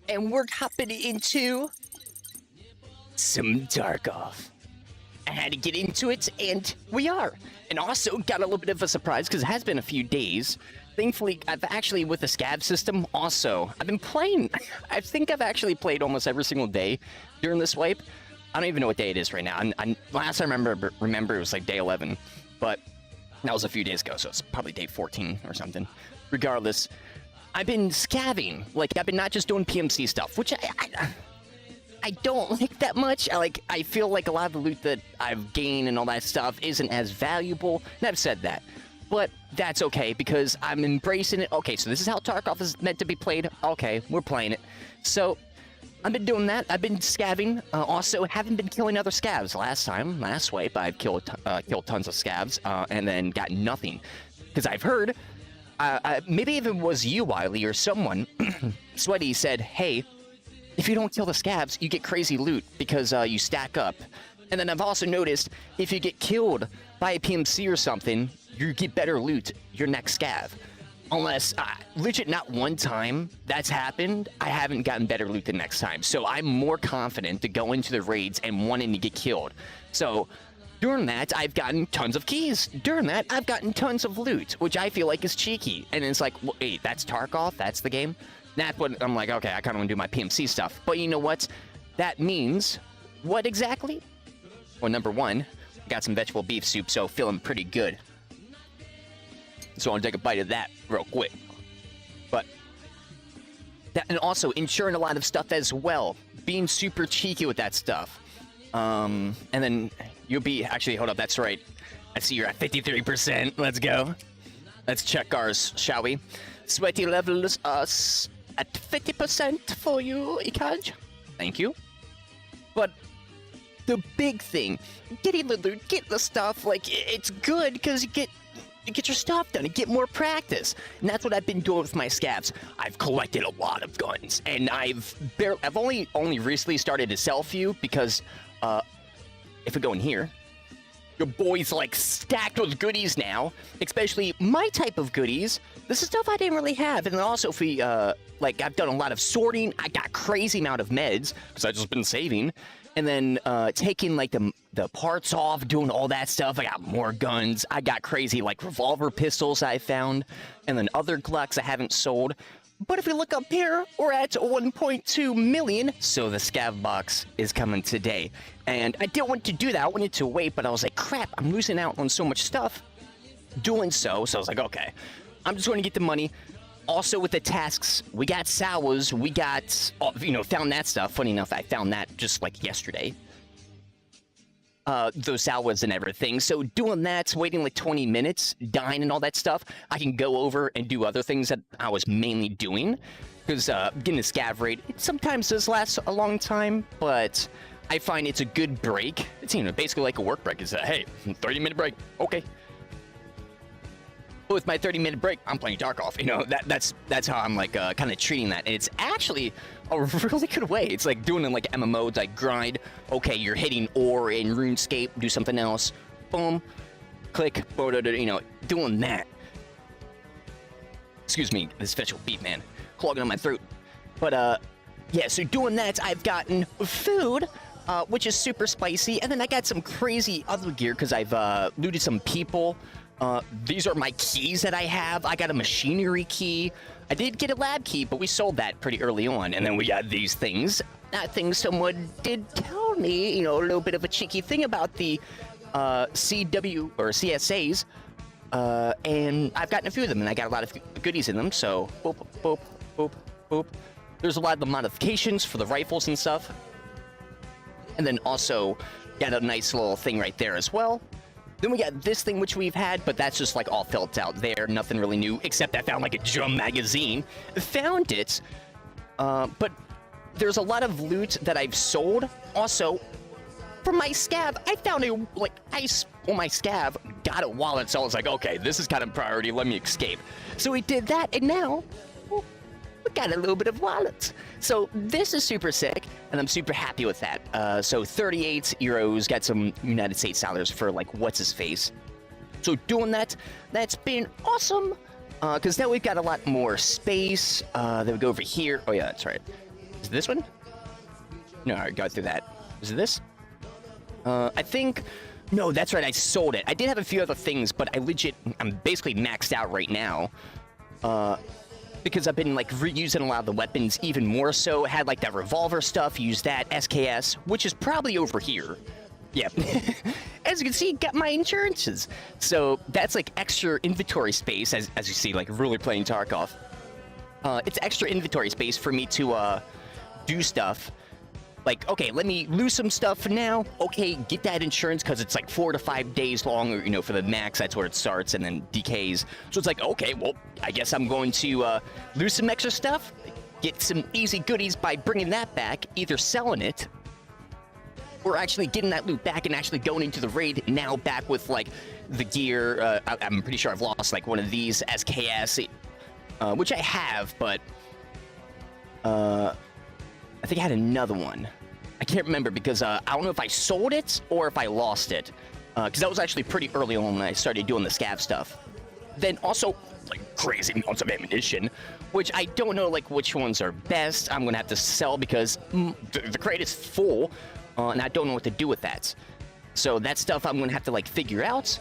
And we're hopping into some Tarkov. I had to get into it, and we are. And also got a little bit of a surprise, because it has been a few days. Thankfully, I've actually, with the scav system, also, I've been playing. I think I've actually played almost every single day during this wipe. I don't even know what day it is right now. Last I remember it was like day 11. But that was a few days ago, so it's probably day 14 or something. Regardless, I've been scavving. Like, I've been not just doing PMC stuff, which I don't like that much. I feel like a lot of the loot that I've gained and all that stuff isn't as valuable. And I've said that. But that's okay, because I'm embracing it. Okay, so this is how Tarkov is meant to be played. Okay, we're playing it. So, I've been doing that. I've been scavving. Also, haven't been killing other scavs. Last wipe, I've killed tons of scavs, and then got nothing. Because I've heard, maybe if it was you, Wiley, or someone, Sweaty said, hey, if you don't kill the scavs, you get crazy loot, because you stack up. And then I've also noticed, if you get killed by a PMC or something, you get better loot your next scav. Unless, legit not one time that's happened, I haven't gotten better loot the next time. So I'm more confident to go into the raids and wanting to get killed. So during that, I've gotten tons of keys. During that, I've gotten tons of loot, which I feel like is cheeky. And it's like, well, hey, that's Tarkov? That's the game? That's what I'm like, okay, I kind of want to do my PMC stuff. But you know what? That means, what exactly? Well, number one, got some vegetable beef soup, so feeling pretty good. So I want to take a bite of that real quick. But that, and also ensuring a lot of stuff as well. Being super cheeky with that stuff. And then you'll be, actually, hold up, that's right. I see you're at 53%. Let's go. Let's check ours, shall we? Sweaty levels us at 50% for you, iamekaj. Thank you. But the big thing, getting the loot, getting the stuff, like, it's good because you get your stuff done and get more practice. And that's what I've been doing with my scavs. I've collected a lot of guns, and I've only recently started to sell a few, because if we go in here, your boy's like stacked with goodies now, especially my type of goodies. This is stuff I didn't really have. And then also, if we like, I've done a lot of sorting. I got crazy amount of meds because I've just been saving. And then taking like the parts off, doing all that stuff. I got more guns. I got crazy like revolver pistols I found, and then other Glocks I haven't sold. But if we look up here, we're at 1.2 million. So the scav box is coming today. And I didn't want to do that. I wanted to wait, but I was like, crap, I'm losing out on so much stuff doing so. So I was like, okay, I'm just going to get the money. Also with the tasks, we got sours, we got, you know, found that stuff. Funny enough, I found that just like yesterday. Those sours and everything. So doing that, waiting like 20 minutes, dying and all that stuff, I can go over and do other things that I was mainly doing. Because getting a scav raid, it sometimes does last a long time, but I find it's a good break. It's, you know, basically like a work break. It's a, hey, 30-minute break, okay. With my 30-minute break, I'm playing Tarkov. You know, that's how I'm like kind of treating that. And it's actually a really good way. It's like doing it like MMOs, like grind. Okay, you're hitting ore in RuneScape, do something else. Boom, click, you know, doing that. Excuse me, this vegetable beef, man, clogging on my throat. But yeah, so doing that, I've gotten food, which is super spicy, and then I got some crazy other gear because I've looted some people. These are my keys that I have. I got a machinery key. I did get a lab key, but we sold that pretty early on. And then we got these things. That thing someone did tell me, you know, a little bit of a cheeky thing about the CW or CSAs. And I've gotten a few of them, and I got a lot of goodies in them. So, boop, boop, boop, boop. There's a lot of the modifications for the rifles and stuff. And then also got a nice little thing right there as well. Then we got this thing which we've had, but that's just like all felt out there. Nothing really new, except I found like a drum magazine. Found it, but there's a lot of loot that I've sold. Also, for my scav, I found a, like, my scav got a wallet, so I was like, okay, this is kind of priority, let me escape. So we did that, and now, well, we got a little bit of wallets. So this is super sick, and I'm super happy with that. So 38 euros, got some United States dollars for like what's his face. So doing that, that's been awesome. Because now we've got a lot more space. Then we go over here. Oh, yeah, that's right. Is it this one? No, I got through that. Is it this? I think... No, that's right, I sold it. I did have a few other things, but I'm basically maxed out right now. Because I've been, like, reusing a lot of the weapons even more so. Had, like, that revolver stuff, used that, SKS, which is probably over here. Yeah. As you can see, got my insurances. So that's, like, extra inventory space, as you see, like, really playing Tarkov. It's extra inventory space for me to, do stuff. Like, okay, let me lose some stuff now. Okay, get that insurance because it's like 4 to 5 days long, or, you know, for the max, that's where it starts and then decays. So it's like, okay, well, I guess I'm going to lose some extra stuff, get some easy goodies by bringing that back, either selling it or actually getting that loot back and actually going into the raid now back with, like, the gear. I'm pretty sure I've lost, like, one of these SKS, which I have, but I think I had another one. I can't remember because I don't know if I sold it or if I lost it. Because that was actually pretty early on when I started doing the scav stuff. Then also, like, crazy amounts of ammunition, which I don't know, like, which ones are best. I'm going to have to sell because the crate is full, and I don't know what to do with that. So that stuff I'm going to have to, like, figure out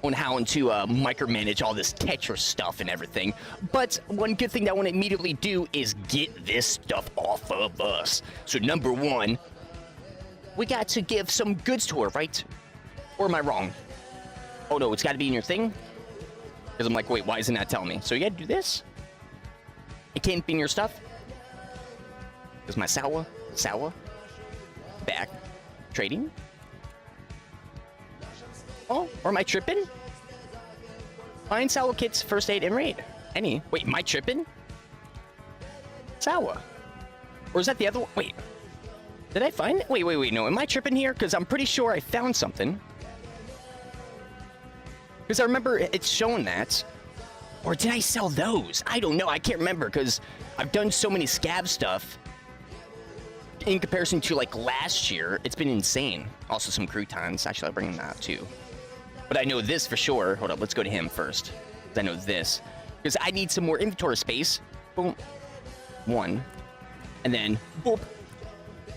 on how to micromanage all this Tetris stuff and everything. But one good thing that I want to immediately do is get this stuff off of us. So number one, we got to give some goods to her, right? Or am I wrong? Oh no, it's got to be in your thing? Because I'm like, wait, why isn't that telling me? So you got to do this? It can't be in your stuff? Is my sour? Back. Trading? Oh, or am I tripping? Find sour kits, first aid, and raid. Any. Wait, am I tripping? Sour. Or is that the other one? Wait. Did I find it? Wait, no. Am I tripping here? Because I'm pretty sure I found something. Because I remember it's showing that. Or did I sell those? I don't know. I can't remember because I've done so many scab stuff. In comparison to, like, last year, it's been insane. Also, some croutons. Actually, I'll bring them out, too. But I know this for sure. Hold up, let's go to him first. Because I know this. Because I need some more inventory space. Boom. One. And then, boop.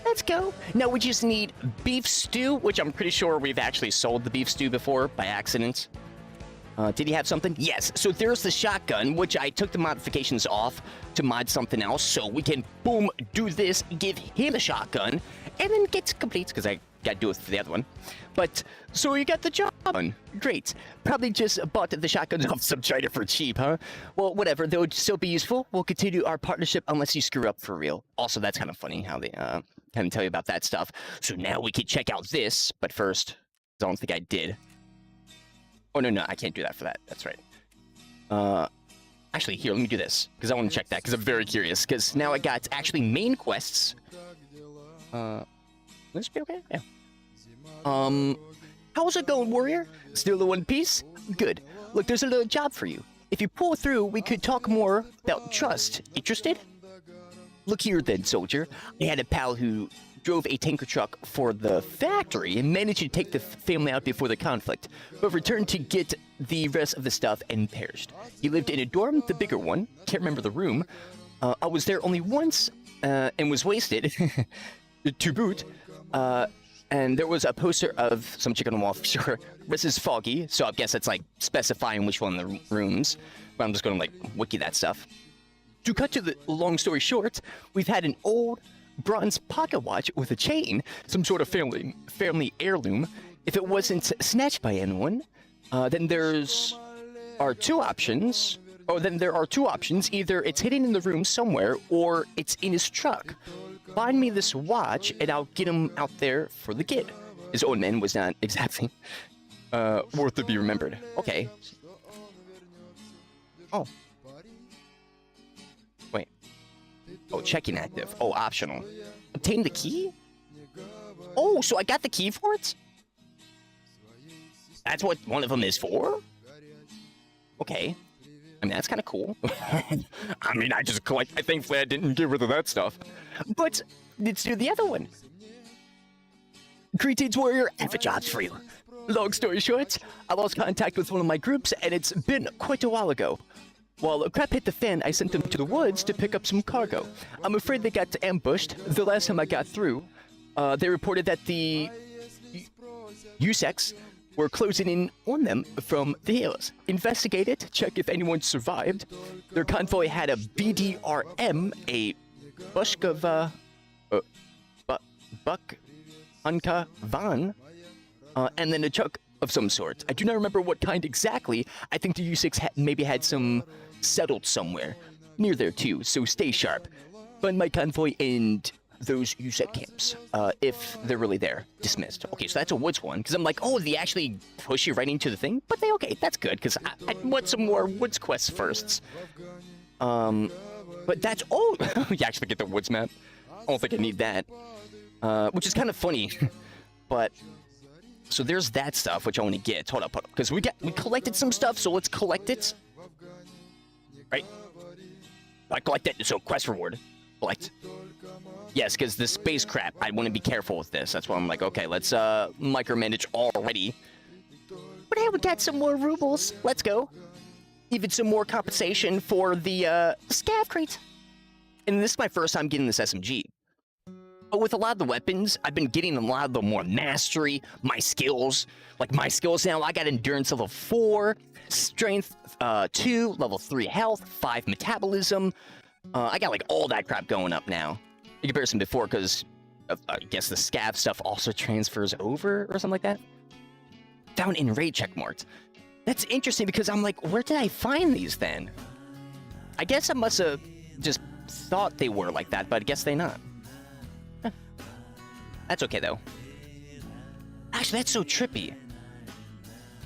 Let's go. Now we just need beef stew, which I'm pretty sure we've actually sold the beef stew before by accident. Did he have something? Yes. So there's the shotgun, which I took the modifications off to mod something else. So we can, boom, do this, give him a shotgun, and then get complete, because I got to do it for the other one. But, so you got the job done. Great. Probably just bought the shotgun off some China for cheap, huh? Well, whatever. They would still be useful. We'll continue our partnership unless you screw up for real. Also, that's kind of funny how they kind of tell you about that stuff. So now we can check out this. But first, I don't think I did. Oh, no, I can't do that for that. That's right. Actually, here, let me do this. Because I want to check that, because I'm very curious. Because now I got actually main quests. This be okay? Yeah. How's it going, warrior? Still in one piece? Good. Look, there's a little job for you. If you pull through, we could talk more about trust. Interested? Look here then, soldier. I had a pal who drove a tanker truck for the factory and managed to take the family out before the conflict, but returned to get the rest of the stuff and perished. He lived in a dorm, the bigger one. Can't remember the room. I was there only once and was wasted, to boot. And there was a poster of some chick on the wall for sure. This is foggy, so I guess it's like specifying which one of the rooms. But I'm just going to like wiki that stuff. To cut to the long story short, we've had an old bronze pocket watch with a chain, some sort of family heirloom. If it wasn't snatched by anyone, then there are two options. Either it's hidden in the room somewhere, or it's in his truck. Find me this watch, and I'll get him out there for the kid. His own man was not exactly worth to be remembered. Okay. Oh. Wait. Oh, checking active. Oh, optional. Obtain the key? Oh, so I got the key for it? That's what one of them is for? Okay. I mean, that's kind of cool. I mean, I just collect. Thankfully, I didn't get rid of that stuff. But let's do the other one. Greetings, warrior. I have a job for you. Long story short, I lost contact with one of my groups, and it's been quite a while ago. While crap hit the fan, I sent them to the woods to pick up some cargo. I'm afraid they got ambushed. The last time I got through, they reported that the USECs were closing in on them from the hills. Investigated, check if anyone survived. Their convoy had a BDRM, a Bushkova, Buck Anka Van, and then a truck of some sort. I do not remember what kind exactly. I think the U6 maybe had some settled somewhere near there too, so stay sharp. Find my convoy and those USEC camps, if they're really there. Dismissed. Okay, so that's a woods one, because I'm like, oh, they actually push you right into the thing? But okay, that's good, because I want some more woods quests firsts. But that's, oh, you actually get the woods map. I don't think I need that. Which is kind of funny, but, so there's that stuff, which I want to get. Hold up, because we collected some stuff, so let's collect it. Right? I collected, so quest reward. Collect. Yes, because the space crap, I want to be careful with this. That's why I'm like, okay, let's micromanage already. But hey, we got some more rubles. Let's go. Even some more compensation for the scav crate. And this is my first time getting this SMG. But with a lot of the weapons, I've been getting a lot of the more mastery, my skills. Like my skills now, I got endurance level 4, strength 2, level 3 health, 5 metabolism. I got like all that crap going up now. In comparison before, because I guess the scav stuff also transfers over or something like that. Found in raid checkmarked. That's interesting because I'm like, where did I find these then? I guess I must have just thought they were like that, but I guess they not. Huh. That's okay though. Actually, that's so trippy.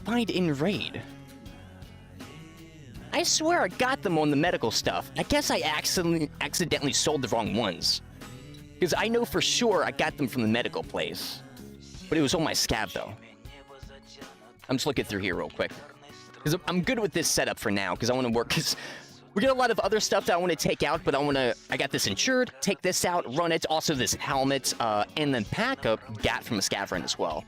Find in raid. I swear I got them on the medical stuff. I guess I accidentally sold the wrong ones. Because I know for sure I got them from the medical place. But it was on my scav, though. I'm just looking through here real quick. Because I'm good with this setup for now, because I want to work... Because we got a lot of other stuff that I want to take out, but I got this insured, take this out, run it. Also this helmet, and then backup got from a scav run as well.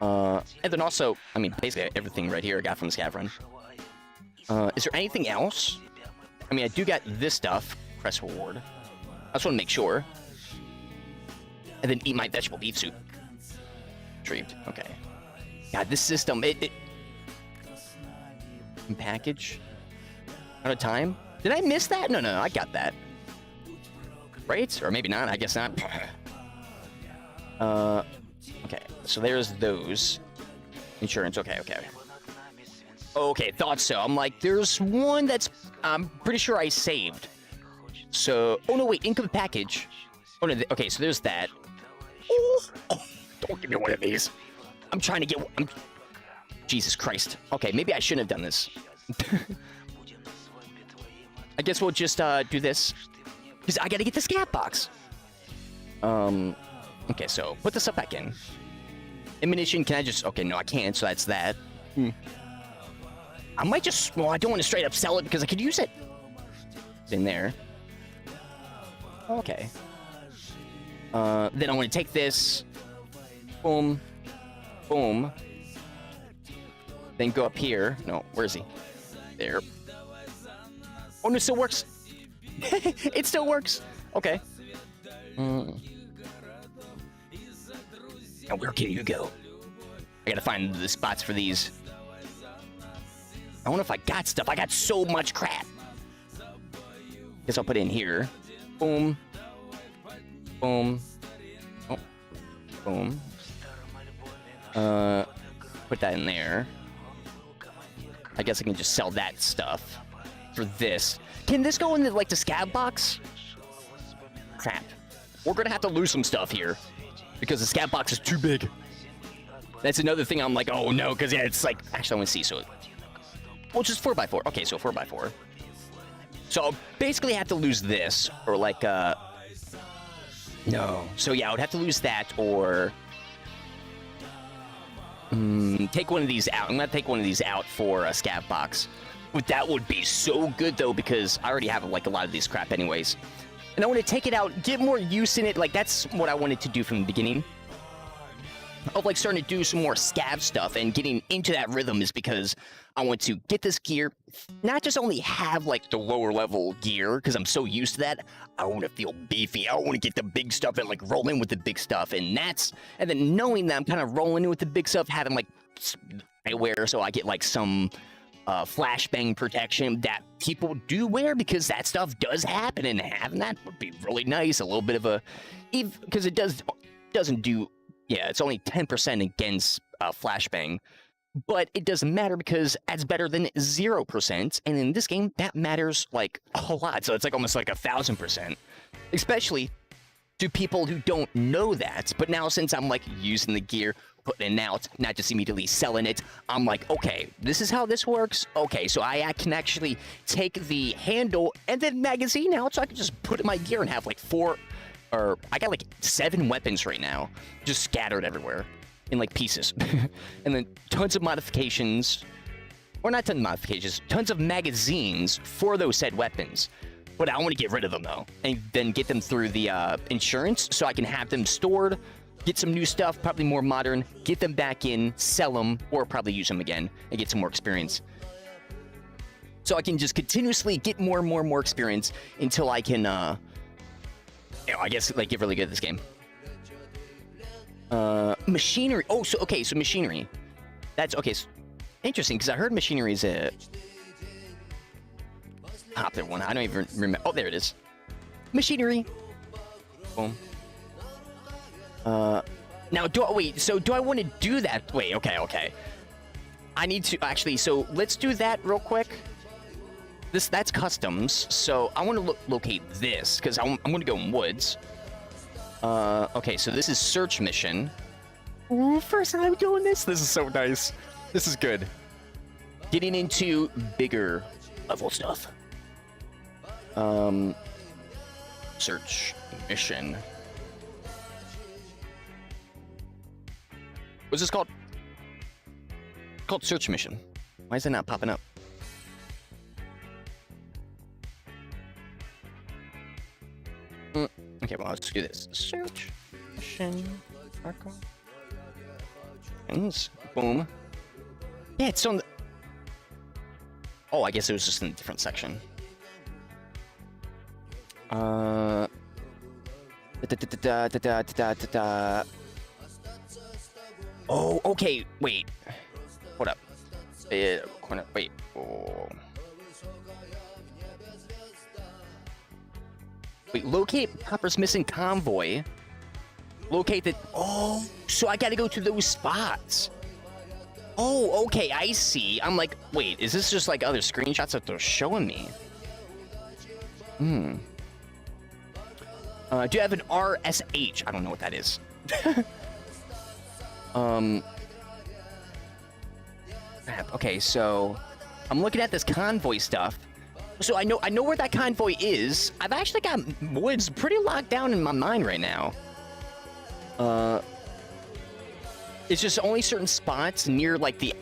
And then also, I mean, basically everything right here I got from the scav run. Is there anything else? I mean, I do got this stuff. Press reward. I just want to make sure. And then eat my vegetable beef soup. Retrieved. Okay. God, this system, package. Out of time? Did I miss that? No, I got that. Right? Or maybe not. I guess not. Okay. So there's those. Insurance. Okay. Okay, thought so. I'm like, there's one that's... I'm pretty sure I saved. So... Oh, no, wait. Income package. Oh, no. Okay, so there's that. Oh, don't give me one of these. I'm trying to get... Jesus Christ. Okay, maybe I shouldn't have done this. I guess we'll just do this. Because I gotta get the scat box. Okay, so put the stuff back in. Ammunition, can I just... Okay, no, I can't, so that's that. I might just... Well, I don't want to straight up sell it because I could use it. It's in there. Okay. Then I want to take this. Boom. Boom. Then go up here. No, where is he? There. Oh, no, it still works. It still works. Okay. Now, where can you go? I gotta find the spots for these. I wonder if I got stuff. I got so much crap. Guess I'll put it in here. Boom. Boom. Oh. Boom. Put that in there. I guess I can just sell that stuff for this. Can this go in the, like, the scab box? Crap. We're gonna have to lose some stuff here because the scab box is too big. That's another thing I'm like, oh no, because yeah, it's like, actually I want to see, so well, just 4x4. Okay, so 4x4. So I'll basically have to lose this, or like, no. So yeah, I would have to lose that, or take one of these out. I'm gonna take one of these out for a scav box. But that would be so good though, because I already have like a lot of these crap anyways. And I want to take it out, get more use in it. Like that's what I wanted to do from the beginning. of like starting to do some more scav stuff and getting into that rhythm is because I want to get this gear, not just only have like the lower level gear because I'm so used to that. I want to feel beefy. I want to get the big stuff and like roll in with the big stuff, and then knowing that I'm kind of rolling in with the big stuff, having like I wear so I get like some flashbang protection that people do wear because that stuff does happen, and having that would be really nice. A little bit of a, because it doesn't do. Yeah, it's only 10% against flashbang, but it doesn't matter because that's better than 0%, and in this game, that matters, like, a lot, so it's, like, almost, like, 1,000%, especially to people who don't know that, but now since I'm, like, using the gear, putting it out, not just immediately selling it, I'm like, okay, this is how this works, okay, so I can actually take the handle and then magazine out, so I can just put in my gear and have, like, I got like 7 weapons right now, just scattered everywhere in like pieces. And then tons of modifications, or not tons of modifications, tons of magazines for those said weapons. But I want to get rid of them though, and then get them through the insurance so I can have them stored, get some new stuff, probably more modern, get them back in, sell them, or probably use them again and get some more experience. So I can just continuously get more and more and more experience until I can, I guess, like, get really good at this game. Machinery. Oh, so, okay, so machinery. That's, okay, so, interesting, because I heard machinery is a popular one. I don't even remember. Oh, there it is. Machinery. Boom. Now, do I want to do that? Wait, okay. I need to, actually, so let's do that real quick. That's customs, so I want to locate this, because I'm going to go in woods. Okay, so this is search mission. Ooh, first time doing this. This is so nice. This is good. Getting into bigger level stuff. Search mission. What's this called? It's called search mission. Why is it not popping up? Okay, well, let's do this. Search mission. Tarkov. Boom. Yeah, it's on the... Oh, I guess it was just in a different section. Oh, okay, wait. Hold up. Wait. Oh. Wait, locate Popper's missing convoy. Locate the... Oh, so I gotta go to those spots. Oh, okay, I see. I'm like, wait, is this just like other screenshots that they're showing me? Do you have an RSH? I don't know what that is. Okay, so I'm looking at this convoy stuff. So I know where that convoy is. I've actually got woods pretty locked down in my mind right now. It's just only certain spots near like the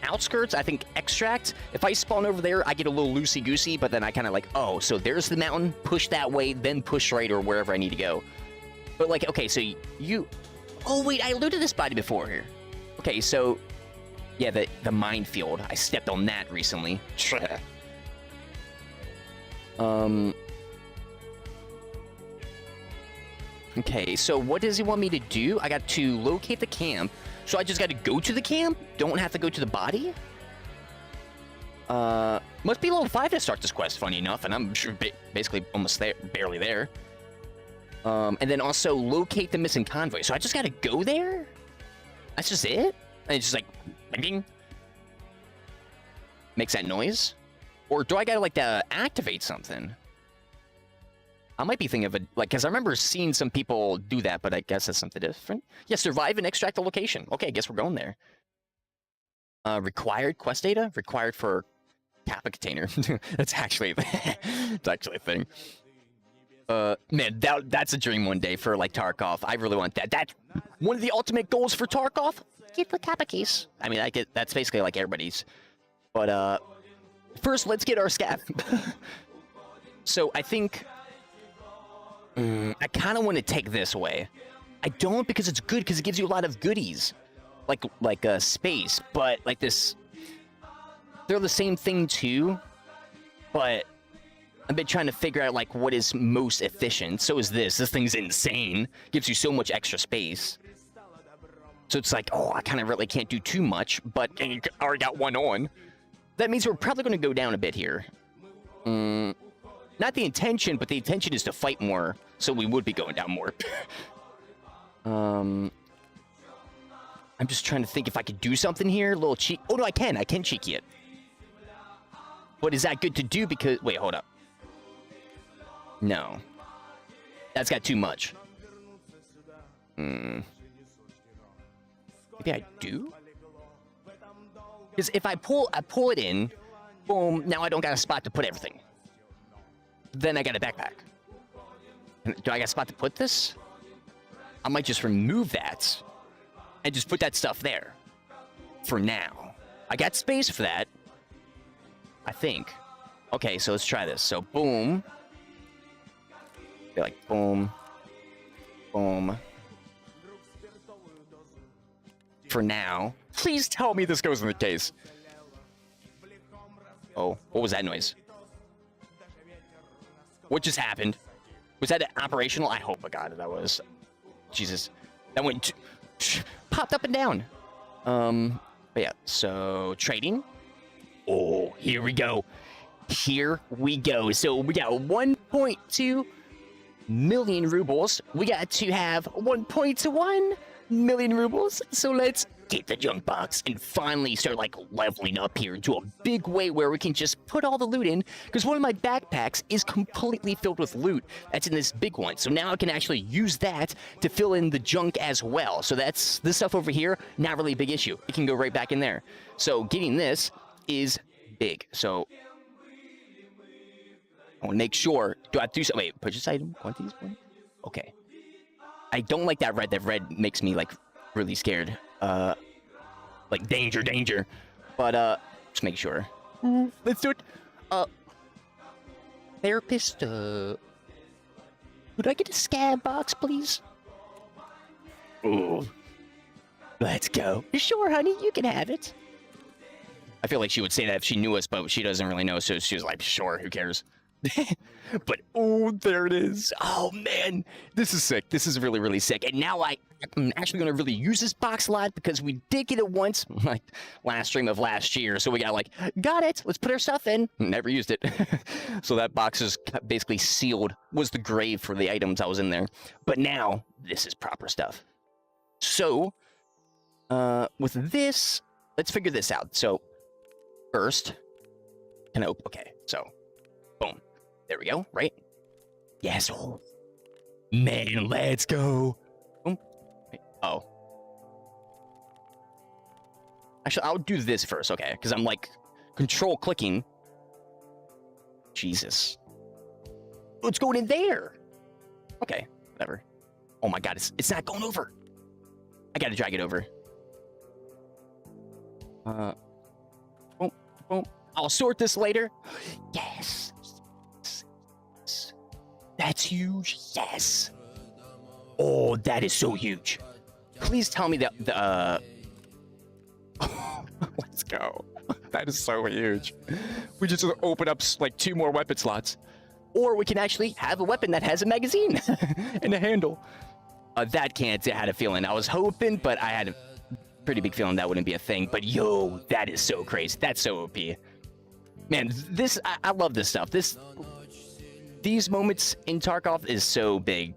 outskirts. I think extract. If I spawn over there, I get a little loosey-goosey, but then I kind of like, oh, so there's the mountain, push that way, then push right or wherever I need to go. But like, okay, so you... Oh, wait, I looted this body before here. Okay, so... Yeah, the minefield. I stepped on that recently. Okay, so what does he want me to do? I got to locate the camp. So I just got to go to the camp? Don't have to go to the body? Must be level 5 to start this quest, funny enough, and I'm sure basically almost there, barely there. And then also locate the missing convoy. So I just got to go there? That's just it? And it's just like, ding, makes that noise? Or do I gotta like activate something? I might be thinking of it, like, because I remember seeing some people do that, but I guess that's something different. Yeah, survive and extract the location. Okay, I guess we're going there. Required quest data? Required for Kappa container. That's actually, it's actually a thing. Man, that's a dream one day for, like, Tarkov. I really want that. That's one of the ultimate goals for Tarkov. Get the Kappa keys. I mean, that's basically like everybody's. But, first, let's get our scav. So, I think... I kind of want to take this way. I don't because it's good because it gives you a lot of goodies, like space. But like this, they're the same thing too. But I've been trying to figure out like what is most efficient. So is this. This thing's insane. Gives you so much extra space. So it's like, oh, I kind of really can't do too much, but I already got one on. That means we're probably going to go down a bit here. Not the intention, but the intention is to fight more, so we would be going down more. I'm just trying to think if I could do something here. A little cheek. Oh, no, I can. I can cheeky it. But is that good to do because... Wait, hold up. No. That's got too much. Maybe I do? Because if I pull it in, boom, now I don't got a spot to put everything. Then I got a backpack. Do I got a spot to put this? I might just remove that and just put that stuff there for now. I got space for that, I think. Okay, so let's try this. So boom. Be like boom, boom. For now. Please tell me this goes in the case. Oh, what was that noise? What just happened? Was that operational? I hope to God that was. Jesus. That went... popped up and down. But yeah, so trading. Oh, here we go. Here we go. So we got 1.2 million rubles. We got to have 1.1 million rubles. So let's get the junk box and finally start like leveling up here into a big way where we can just put all the loot in, because one of my backpacks is completely filled with loot that's in this big one. So now I can actually use that to fill in the junk as well. So that's this stuff over here, not really a big issue. It can go right back in there. So getting this is big. So I want to make sure. Do I have to do something? Wait, purchase item quantities? Okay. I don't like that red. That red makes me like really scared. Like danger, danger. But just make sure. Let's do it. Therapist. Would I get a scab box, please? Ooh. Let's go. Sure, honey, you can have it. I feel like she would say that if she knew us, but she doesn't really know, so she was like, sure, who cares? But oh, there it is. Oh man, this is sick. This is really, really sick. And now I'm actually gonna really use this box a lot because we did get it once, like last stream of last year. So we got like, got it. Let's put our stuff in. Never used it. So that box is basically sealed. Was the grave for the items I was in there. But now this is proper stuff. So with this, let's figure this out. So first, can I open? Okay, so boom. There we go, right? Yes. Oh, man, let's go. Boom. Wait, oh. Actually, I'll do this first, okay? Because I'm like control clicking. Jesus. Oh, it's going in there. Okay, whatever. Oh my God, it's not going over. I gotta drag it over. Boom, boom. I'll sort this later. Yes. That's huge. Yes. Oh, that is so huge. Please tell me that the let's go. That is so huge. We just open up like 2 more weapon slots. Or we can actually have a weapon that has a magazine and a handle. That can't. I had a feeling. I was hoping, but I had a pretty big feeling that wouldn't be a thing. But yo, that is so crazy. That's so OP. Man, this, I love this stuff. These moments in Tarkov is so big.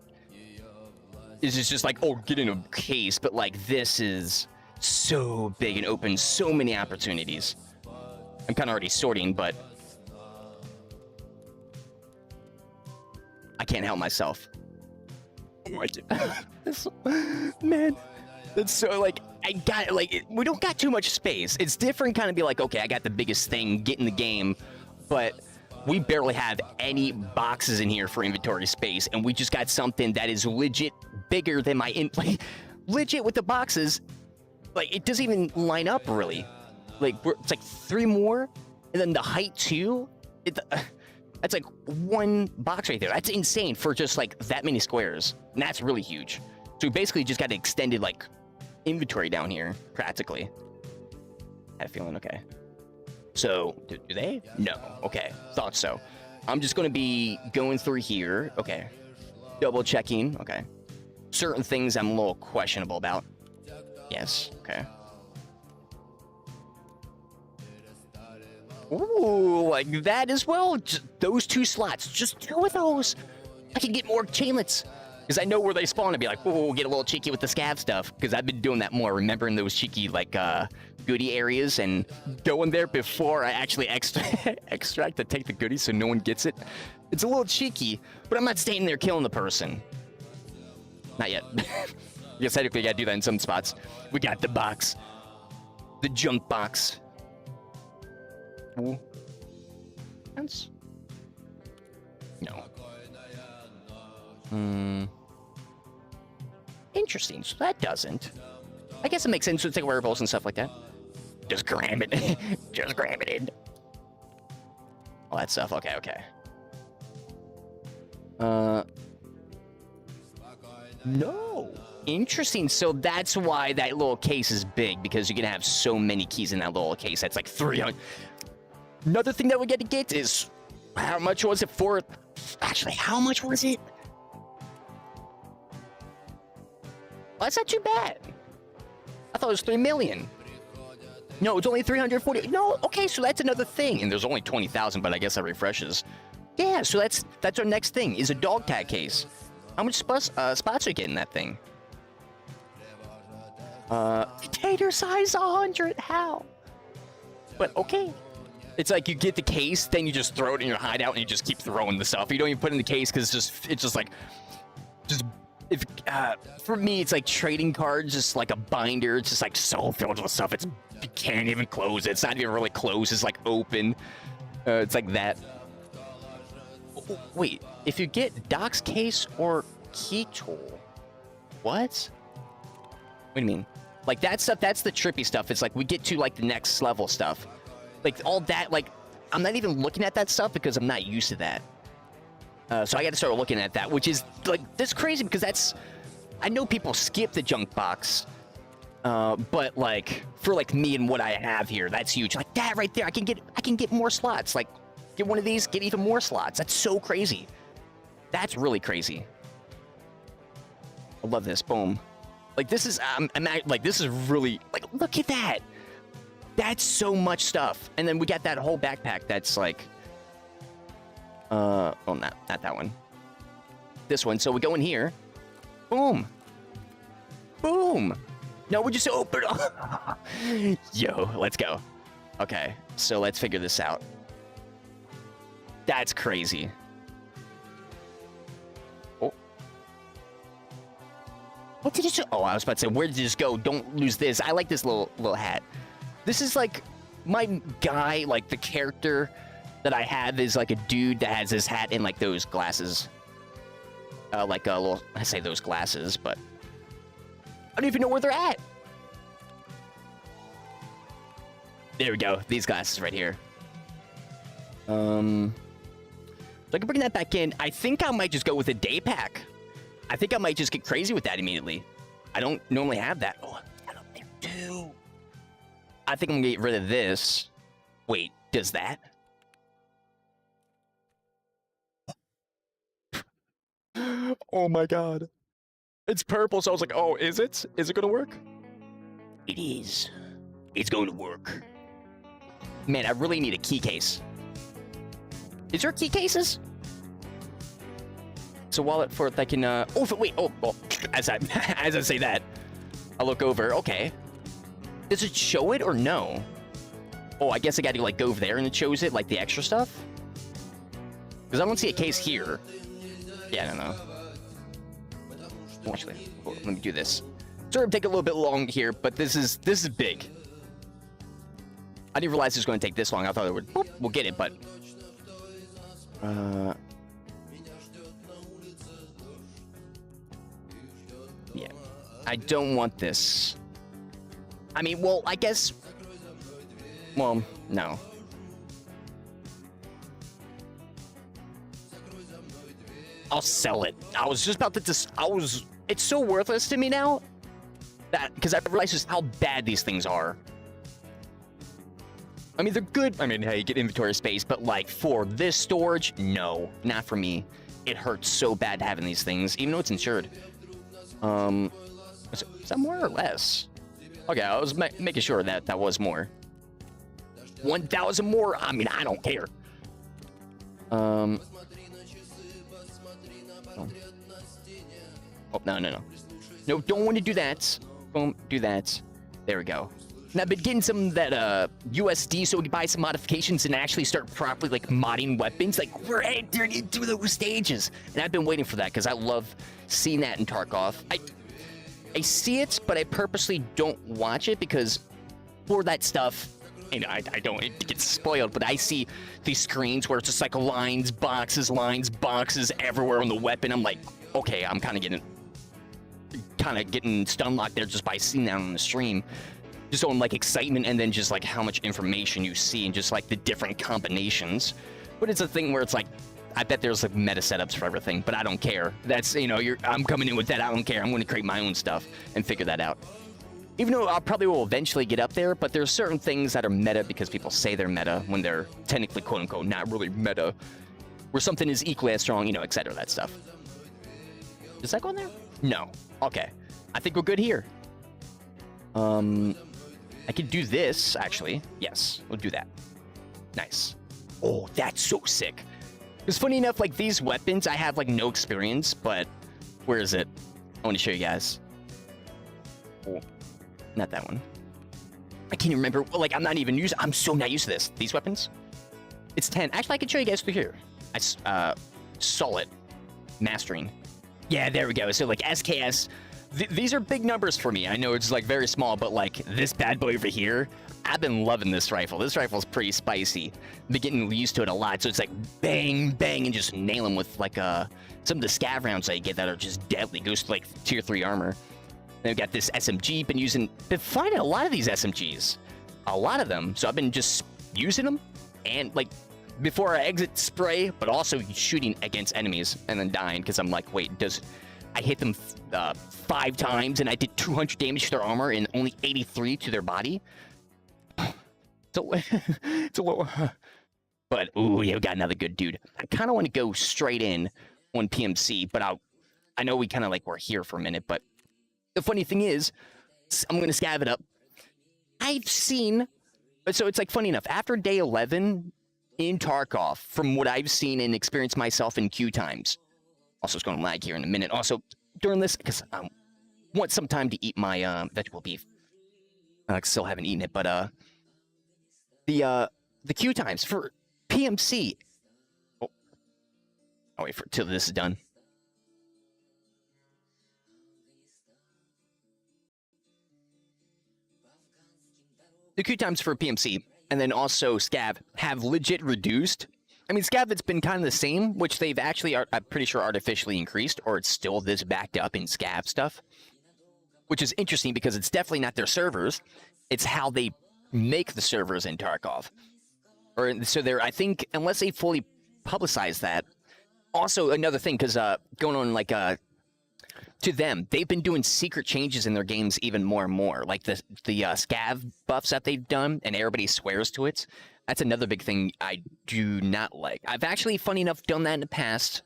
It's just like, oh, get in a case, but like this is so big and opens so many opportunities. I'm kind of already sorting, but I can't help myself. Oh my God. Man, that's so like, I got like, we don't got too much space. It's different kind of be like, okay, I got the biggest thing, get in the game, but we barely have any boxes in here for inventory space, and we just got something that is legit bigger than my like, legit with the boxes. Like, it doesn't even line up really. Like, it's like 3 more, and then the height too. That's like 1 box right there. That's insane for just like that many squares. And that's really huge. So we basically just got an extended, like, inventory down here, practically. I had a feeling, okay. So, do they? No. Okay, thought so. I'm just going to be going through here. Okay. Double checking. Okay. Certain things I'm a little questionable about. Yes. Okay. Ooh, like that as well. Just those 2 slots. Just 2 of those. I can get more chainlets. Because I know where they spawn and be like, oh, get a little cheeky with the scav stuff. Because I've been doing that more. Remembering those cheeky, like, goodie areas and going there before I actually extract to take the goodies so no one gets it. It's a little cheeky, but I'm not staying there killing the person. Not yet. I guess technically I gotta do that in some spots. We got the box. The junk box. Ooh. That's... No. Interesting. So that doesn't. I guess it makes sense to take wearables and stuff like that. Just grab it. Just grab it in. All that stuff. Okay, okay. No. Interesting. So that's why that little case is big, because you can have so many keys in that little case. That's like 300. Another thing that we get to get is, how much was it for? Actually, how much was it? Well, that's not too bad. I thought it was 3 million. No, it's only 340. No, okay, so that's another thing. And there's only 20,000, but I guess that refreshes. Yeah, so that's our next thing, is a dog tag case. How much spots are you getting that thing? Container size 100. How? But okay. It's like you get the case, then you just throw it in your hideout, and you just keep throwing the stuff. You don't even put it in the case because it's just like, if for me, it's like trading cards, just like a binder. It's just like so filled with stuff. You can't even close it. It's not even really closed. It's like open. It's like that. Oh, wait, if you get Doc's case or key tool, what? What do you mean? Like that stuff, that's the trippy stuff. It's like we get to like the next level stuff. Like all that, like I'm not even looking at that stuff because I'm not used to that. So I got to start looking at that, which is like, that's crazy because that's, I know people skip the junk box, but like for like me and what I have here, that's huge. Like that right there, I can get more slots. Like get one of these, get even more slots. That's so crazy. That's really crazy. I love this. Boom. Like this is, like this is really, like look at that. That's so much stuff. And then we got that whole backpack that's like, oh, not that one. This one. So we go in here. Boom. Boom. No, we just open up. Yo, let's go. Okay, so let's figure this out. That's crazy. Oh. What did it do? Oh, I was about to say, where did it just go? Don't lose this. I like this little hat. This is like my guy, like the character that I have is like a dude that has his hat and like those glasses. Like a little, I say those glasses, but I don't even know where they're at. There we go. These glasses right here. So I can bring that back in. I think I might just go with a day pack. I think I might just get crazy with that immediately. I don't normally have that. Oh, I don't think too. I think I'm gonna get rid of this. Wait, does that? Oh my god. It's purple, so I was like, oh, is it? Is it gonna work? It is. It's going to work. Man, I really need a key case. Is there key cases? It's a wallet for that can, oh, wait, oh, as I say that, I look over, okay. Does it show it or no? Oh, I guess I gotta like go over there and it shows it, like the extra stuff? Because I don't see a case here. Yeah, I don't know. Oh, actually, let me do this. Sort of take a little bit long here, but this is big. I didn't realize it was going to take this long. I thought it would. Boop, we'll get it, but yeah, I don't want this. I mean, well, I guess. Well, no. I'll sell it. I was just about to it's so worthless to me now that because I realize just how bad these things are. I mean, they're good. I mean, hey, you get inventory space, but like for this storage, no, not for me. It hurts so bad having these things, even though it's insured. Is that more or less? Okay, I was making sure that that was more. 1,000 more? I mean, I don't care. Oh, no. No, don't want to do that. Don't do that. There we go. And I've been getting some of that USD so we can buy some modifications and actually start properly like modding weapons. Like we're entering into those stages, and I've been waiting for that because I love seeing that in Tarkov. I see it, but I purposely don't watch it because for that stuff, and I don't it gets spoiled. But I see these screens where it's just like lines, boxes everywhere on the weapon. I'm like, okay, I'm kind of getting stun locked there just by seeing that on the stream. Just on like excitement and then just like how much information you see and just like the different combinations. But it's a thing where it's like, I bet there's like meta setups for everything, but I don't care. That's, you know, I'm coming in with that. I don't care. I'm going to create my own stuff and figure that out. Even though I'll probably will eventually get up there, but there's certain things that are meta because people say they're meta when they're technically quote unquote not really meta. Where something is equally as strong, you know, etc. That stuff. Does that go in there? No. Okay. I think we're good here. I could do this, actually. Yes, we'll do that. Nice. Oh, that's so sick. It's funny enough, like, these weapons, I have, like, no experience, but where is it? I want to show you guys. Oh, not that one. I can't even remember. Like, I'm not even using... I'm so not used to this. These weapons? It's 10. Actually, I can show you guys through here. I saw it. Mastering. Yeah, there we go. So, like, SKS... These are big numbers for me. I know it's like very small, but like this bad boy over here, I've been loving this rifle. This rifle is pretty spicy. I've been getting used to it a lot. So it's like bang, bang, and just nail them with like some of the scav rounds I get that are just deadly. Goes to like tier 3 armor. Then I've got this SMG. Been finding a lot of these SMGs. A lot of them. So I've been just using them and like before I exit spray, but also shooting against enemies and then dying because I'm like, wait, I hit them 5 times and I did 200 damage to their armor and only 83 to their body. It's a little... But, ooh, yeah, we got another good dude. I kind of want to go straight in on PMC, but I know we kind of like were here for a minute, but the funny thing is, I'm going to scav it up. I've seen... So it's like funny enough, after day 11 in Tarkov, from what I've seen and experienced myself in queue times, also, it's going to lag here in a minute. Also, during this, because I want some time to eat my vegetable beef. I still haven't eaten it, but the queue times for PMC. Oh, I'll wait till this is done. The queue times for PMC and then also scav have legit reduced. I mean, scav, it's been kind of the same, which they've actually, I'm pretty sure, artificially increased, or it's still this backed up in scav stuff, which is interesting because it's definitely not their servers. It's how they make the servers in Tarkov. So they're, I think, unless they fully publicize that. Also, another thing, because going on, like, to them, they've been doing secret changes in their games even more and more. Like the scav buffs that they've done, and everybody swears to it. That's another big thing I do not like. I've actually, funny enough, done that in the past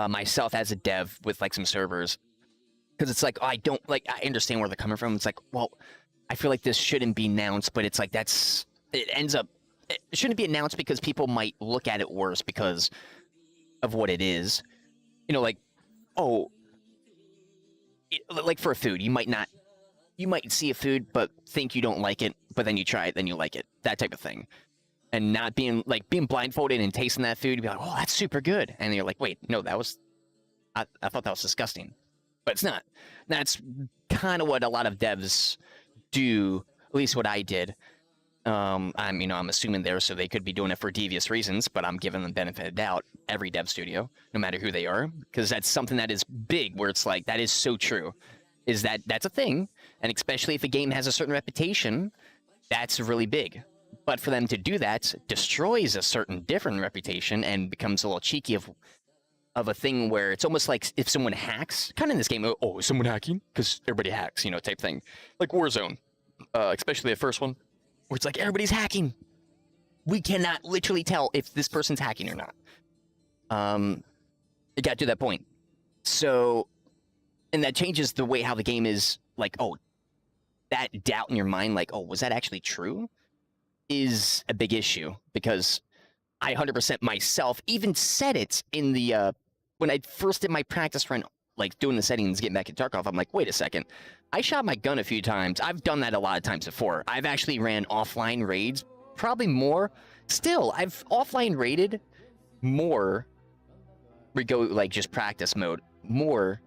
myself as a dev with like some servers. Because it's like, oh, I understand where they're coming from. It's like, well, I feel like this shouldn't be announced, but it's like it shouldn't be announced because people might look at it worse because of what it is. You know, like, oh, like for a food, you might see a food, but think you don't like it, but then you try it, then you like it. That type of thing. And not being blindfolded and tasting that food, you'd be like, oh, that's super good. And you're like, wait, no, I thought that was disgusting. But it's not. That's kind of what a lot of devs do, at least what I did. I'm assuming there, so they could be doing it for devious reasons, but I'm giving them benefit of doubt, every dev studio, no matter who they are, because that's something that is big, where it's like, that is so true, is that's a thing, and especially if a game has a certain reputation, that's really big. But for them to do that destroys a certain different reputation and becomes a little cheeky of of a thing where it's almost like if someone hacks, kind of in this game, oh, is someone hacking? Because everybody hacks, you know, type thing. Like Warzone, especially the first one, where it's like everybody's hacking. We cannot literally tell if this person's hacking or not. It got to that point. So, and that changes the way how the game is, like, oh, that doubt in your mind, like, oh, was that actually true? Is a big issue, because I 100% myself even said it in the, when I first did my practice run, like doing the settings, getting back in Tarkov, I'm like, wait a second. I shot my gun a few times. I've done that a lot of times before. I've actually ran offline raids, probably more. Still, I've offline raided more, we go like just practice mode, more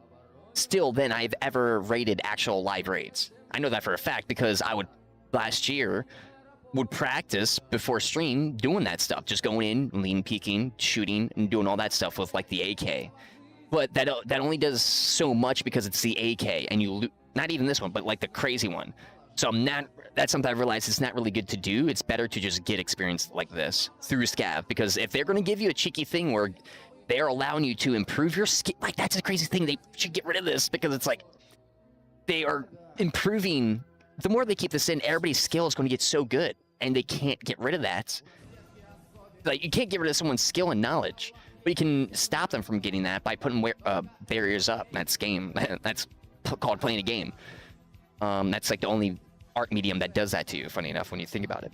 still than I've ever raided actual live raids. I know that for a fact because I would, last year, would practice before stream doing that stuff, just going in, lean peeking, shooting, and doing all that stuff with like the AK. But that only does so much because it's the AK, and you not even this one, but like the crazy one. So I'm not. That's something I've realized it's not really good to do. It's better to just get experience like this through scav, because if they're going to give you a cheeky thing where they're allowing you to improve your skill, like that's a crazy thing. They should get rid of this, because it's like they are improving. The more they keep this in, everybody's skill is going to get so good, and they can't get rid of that. Like, you can't get rid of someone's skill and knowledge, but you can stop them from getting that by putting barriers up. That's game. That's called playing a game. That's like the only art medium that does that to you, funny enough, when you think about it.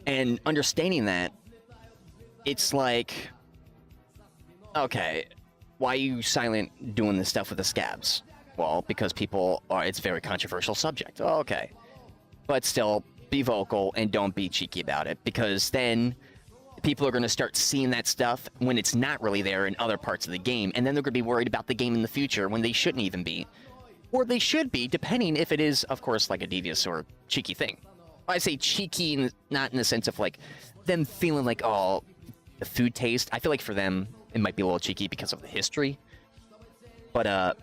And understanding that, it's like, okay, why are you silent doing this stuff with the scabs? Well, because people are, it's a very controversial subject. Oh, okay. But still, be vocal and don't be cheeky about it, because then people are going to start seeing that stuff when it's not really there in other parts of the game, and then they're going to be worried about the game in the future when they shouldn't even be. Or they should be, depending if it is, of course, like a devious or cheeky thing. I say cheeky, not in the sense of like them feeling like, oh, the food taste. I feel like for them, it might be a little cheeky because of the history. But,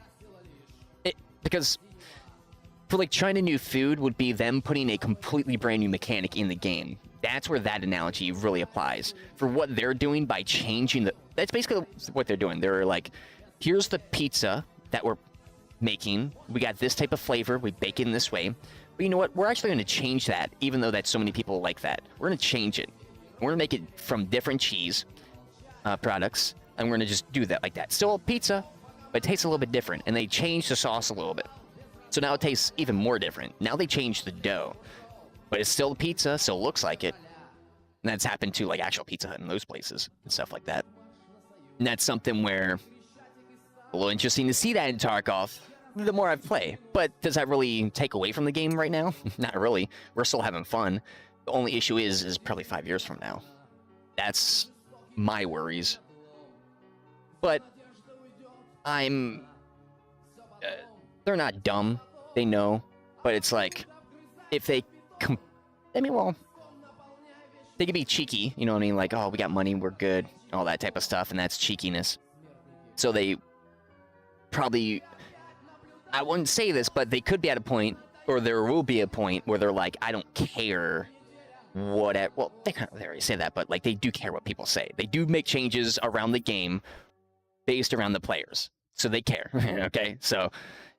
because for like trying a new food would be them putting a completely brand new mechanic in the game. That's where that analogy really applies. For what they're doing by changing the... That's basically what they're doing. They're like, here's the pizza that we're making. We got this type of flavor. We bake it in this way. But you know what? We're actually going to change that, even though that so many people like that. We're going to change it. We're going to make it from different cheese products, and we're going to just do that like that. Still pizza, but it tastes a little bit different. And they change the sauce a little bit. So now it tastes even more different. Now they changed the dough. But it's still pizza, still looks like it. And that's happened to like actual Pizza Hut in those places and stuff like that. And that's something where a little interesting to see that in Tarkov the more I play. But does that really take away from the game right now? Not really. We're still having fun. The only issue is probably 5 years from now. That's my worries. But I'm... they're not dumb. They know. But it's like, if they... I mean, well, they could be cheeky, you know what I mean? Like, oh, we got money, we're good, all that type of stuff, and that's cheekiness. So they probably... I wouldn't say this, but they could be at a point, or there will be a point, where they're like, I don't care whatever... Well, they already say that, but like, they do care what people say. They do make changes around the game based around the players. So they care, okay? So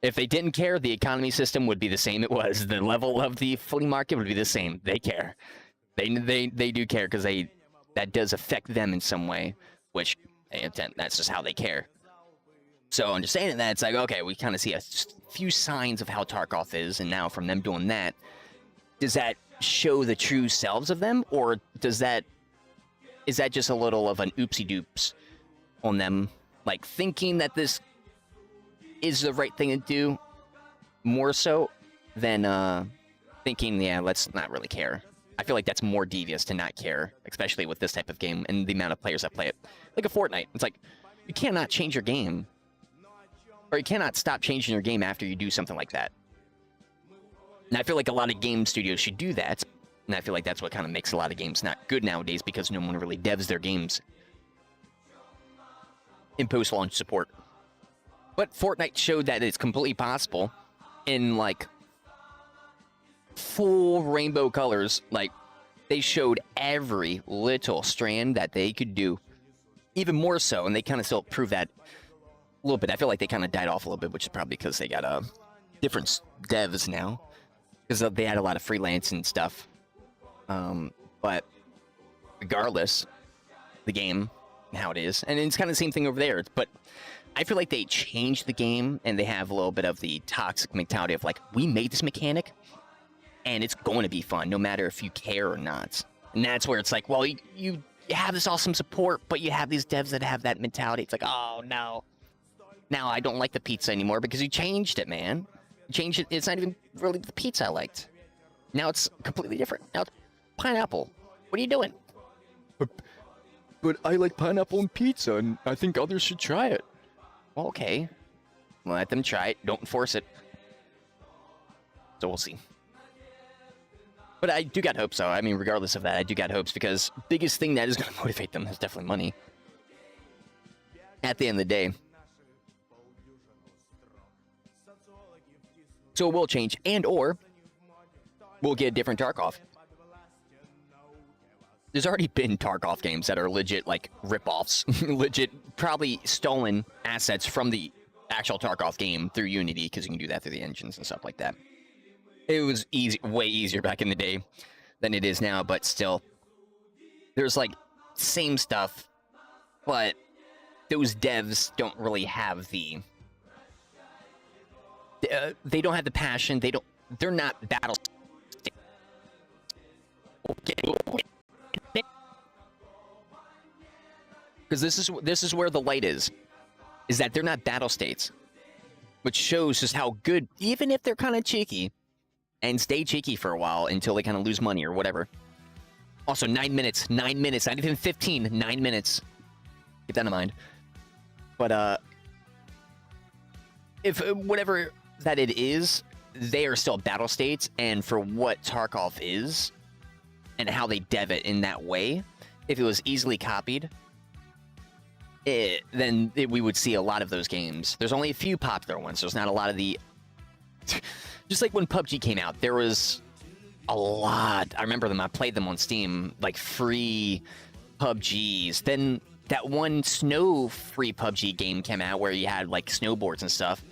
if they didn't care, the economy system would be the same it was. The level of the footy market would be the same. They care. They do care, because that does affect them in some way, which that's just how they care. So understanding that, it's like, okay, we kind of see a few signs of how Tarkov is, and now from them doing that, does that show the true selves of them, or is that just a little of an oopsie-doops on them, like thinking that this is the right thing to do, more so than thinking, yeah, let's not really care. I feel like that's more devious to not care, especially with this type of game and the amount of players that play it. Like a Fortnite, it's like, you cannot change your game, or you cannot stop changing your game after you do something like that. And I feel like a lot of game studios should do that, and I feel like that's what kind of makes a lot of games not good nowadays, because no one really devs their games in post-launch support. But Fortnite showed that it's completely possible in, like, full rainbow colors. Like, they showed every little strand that they could do. even more so, and they kind of still prove that a little bit. I feel like they kind of died off a little bit, which is probably because they got different devs now, because they had a lot of freelance and stuff. But regardless, the game and how it is, and it's kind of the same thing over there. But I feel like they changed the game, and they have a little bit of the toxic mentality of like, we made this mechanic, and it's going to be fun, no matter if you care or not. And that's where it's like, well, you have this awesome support, but you have these devs that have that mentality. It's like, oh no, now I don't like the pizza anymore because you changed it, man. You changed it. It's not even really the pizza I liked. Now it's completely different. Now it's pineapple. What are you doing? But I like pineapple and pizza, and I think others should try it. Well, okay. Let them try it. Don't force it. So we'll see. But I do got hopes, though. I mean, regardless of that, I do got hopes, because biggest thing that is going to motivate them is definitely money. At the end of the day. So it will change, and or we'll get a different Tarkov. There's already been Tarkov games that are legit, like, rip-offs. Legit, probably stolen assets from the actual Tarkov game through Unity, because you can do that through the engines and stuff like that. It was easy, way easier back in the day than it is now, but still. There's, like, same stuff, but those devs don't really have the... they don't have the passion, they're not battle... Because this is where the light is that they're not battle states, which shows just how good, even if they're kind of cheeky, and stay cheeky for a while until they kind of lose money or whatever. Also, 9 minutes, not even 15, 9 minutes. Keep that in mind. But if whatever that it is, they are still battle states, and for what Tarkov is, and how they dev it in that way, if it was easily copied, then we would see a lot of those games. There's only a few popular ones. There's not a lot of the... Just like when PUBG came out, there was a lot. I remember them. I played them on Steam, like free PUBGs. Then that one snow free PUBG game came out where you had like snowboards and stuff.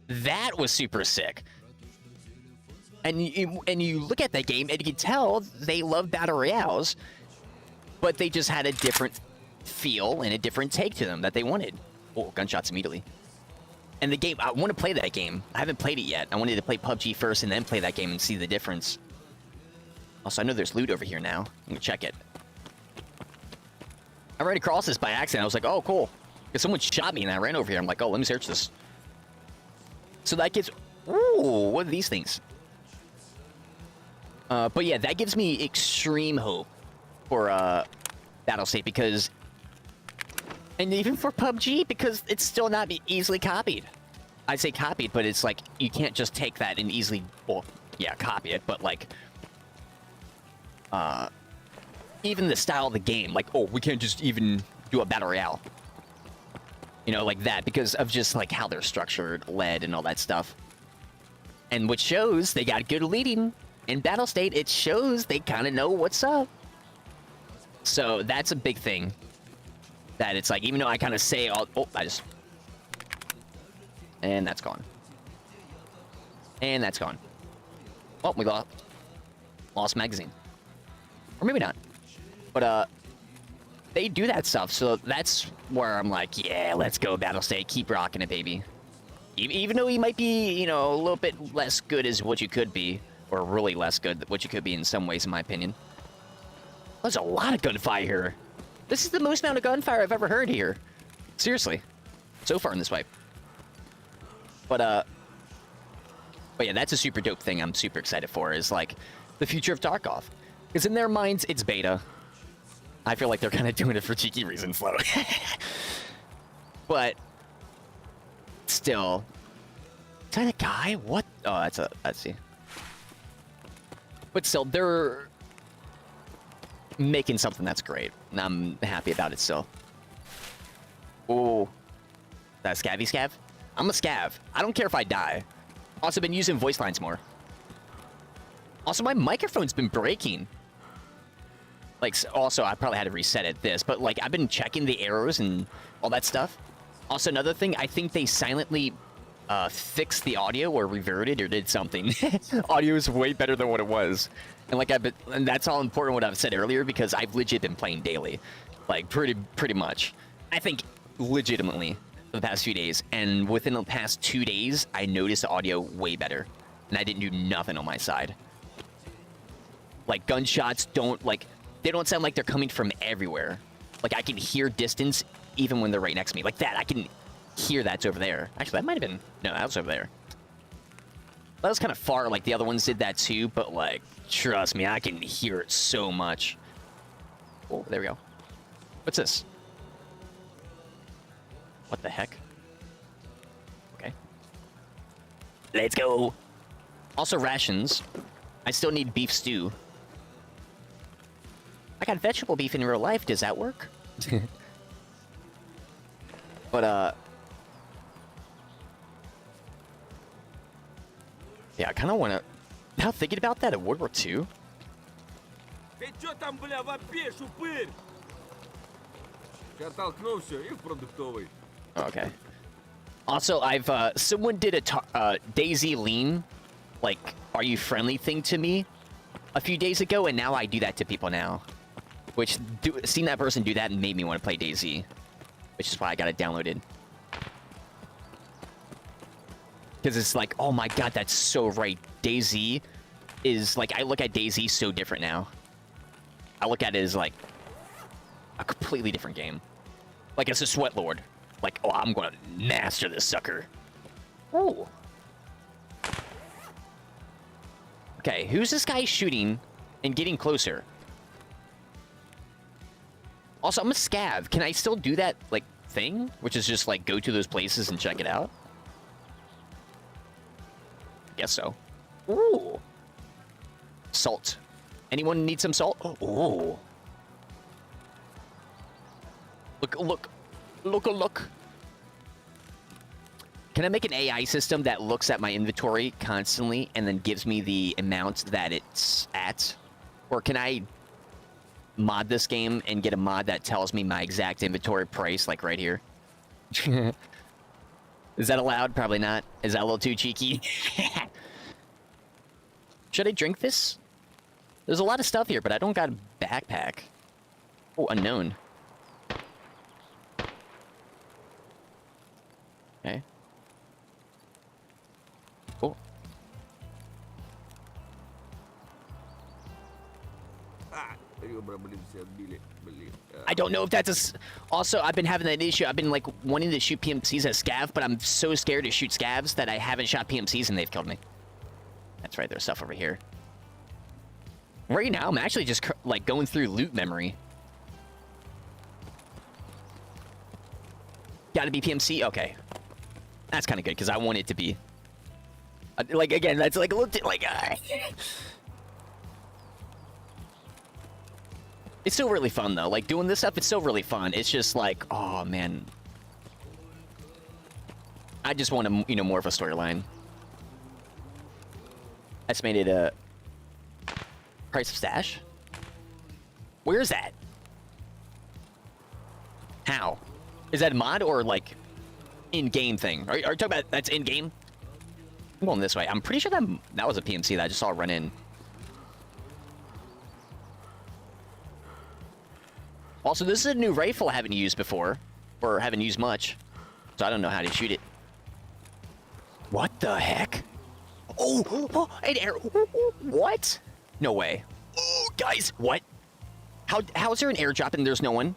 That was super sick. And you look at that game and you can tell they love battle royales, but they just had a different feel and a different take to them that they wanted. Oh, gunshots immediately. And the game, I want to play that game. I haven't played it yet. I wanted to play PUBG first and then play that game and see the difference. Also, I know there's loot over here now. I'm going to check it. I ran across this by accident. I was like, oh, cool. Because someone shot me and I ran over here. I'm like, oh, let me search this. So that gives... Ooh, what are these things? But yeah, that gives me extreme hope for Battle State, because... And even for PUBG, because it's still not easily copied. I say copied, but it's like, you can't just take that and easily, well, yeah, copy it, but like, even the style of the game, like, oh, we can't just even do a battle royale. You know, like that, because of just like how they're structured, led, and all that stuff. And which shows they got good leading. In Battle State, it shows they kind of know what's up. So that's a big thing. That it's like, even though I kind of say, oh, I just... And that's gone. And that's gone. Oh, we lost magazine. Or maybe not. But, they do that stuff, so that's where I'm like, yeah, let's go, Battle State. Keep rocking it, baby. Even though you might be, you know, a little bit less good as what you could be, or really less good than what you could be in some ways, in my opinion. There's a lot of gunfire here. This is the most amount of gunfire I've ever heard here. Seriously. So far in this fight. But yeah, that's a super dope thing I'm super excited for, is like the future of Tarkov. Because in their minds, it's beta. I feel like they're kind of doing it for cheeky reasons, though. But still. Is that a guy? What? Oh, let's see. But still, they're making something that's great. And I'm happy about it still. Oh. That scabby scav? I'm a scav. I don't care if I die. Also been using voice lines more. Also, my microphone's been breaking. Like, also, I probably had to reset it, but, like, I've been checking the arrows and all that stuff. Also, another thing, I think they silently fixed the audio or reverted or did something. Audio is way better than what it was. And, like, and that's all important what I've said earlier, because I've legit been playing daily. Like, pretty much. I think, legitimately, for the past few days. And within the past 2 days, I noticed the audio way better. And I didn't do nothing on my side. Like, gunshots don't, like, they don't sound like they're coming from everywhere. Like, I can hear distance even when they're right next to me. Like that, I can hear that's over there. Actually, that might have been, no, that was over there. That was kind of far, like the other ones did that too, but like, trust me, I can hear it so much. Oh, there we go. What's this? What the heck? Okay. Let's go. Also rations. I still need beef stew. I got vegetable beef in real life. Does that work? But, yeah, I kind of want to... Now thinking about that, at World War II? Ты чё там, бля, вопишь, упырь? Я толкнулся и в продуктовый. Okay. Also, I've, someone did a Daisy lean, like, are you friendly thing to me a few days ago, and now I do that to people now. Which, seeing that person do that made me want to play Daisy. Which is why I got it downloaded. Because it's like, oh my god, that's so right. Daisy is, like, I look at Daisy so different now. I look at it as, like, a completely different game. Like, it's a sweat lord. Like, oh, I'm gonna master this sucker. Oh. Okay, who's this guy shooting and getting closer? Also, I'm a scav. Can I still do that, like, thing? Which is just, like, go to those places and check it out? Guess so. Ooh. Salt. Anyone need some salt? Oh. Look. Can I make an AI system that looks at my inventory constantly and then gives me the amount that it's at? Or can I mod this game and get a mod that tells me my exact inventory price, like right here? Is that allowed? Probably not. Is that a little too cheeky? Should I drink this? There's a lot of stuff here, but I don't got a backpack. Oh, unknown. Okay. Oh. Ребра, блин, все отбили. Блин. I don't know if that's a... Also, I've been having that issue. I've been, like, wanting to shoot PMCs as scav, but I'm so scared to shoot scavs that I haven't shot PMCs and they've killed me. That's right, there's stuff over here. Right now, I'm actually just, like, going through loot memory. Gotta be PMC? Okay. That's kind of good, because I want it to be. Like, again, that's, like, looked at, like... It's still really fun, though. Like, doing this stuff, it's still really fun. It's just like, oh, man. I just want to, you know, more of a storyline. Estimated, price of stash? Where is that? How? Is that a mod or, like, in-game thing? Are you talking about that's in-game? I'm going this way. I'm pretty sure that was a PMC that I just saw run in. Also, this is a new rifle I haven't used before, or haven't used much, so I don't know how to shoot it. What the heck? Oh, an arrow. What? No way. Oh, guys, what? How is there an airdrop and there's no one?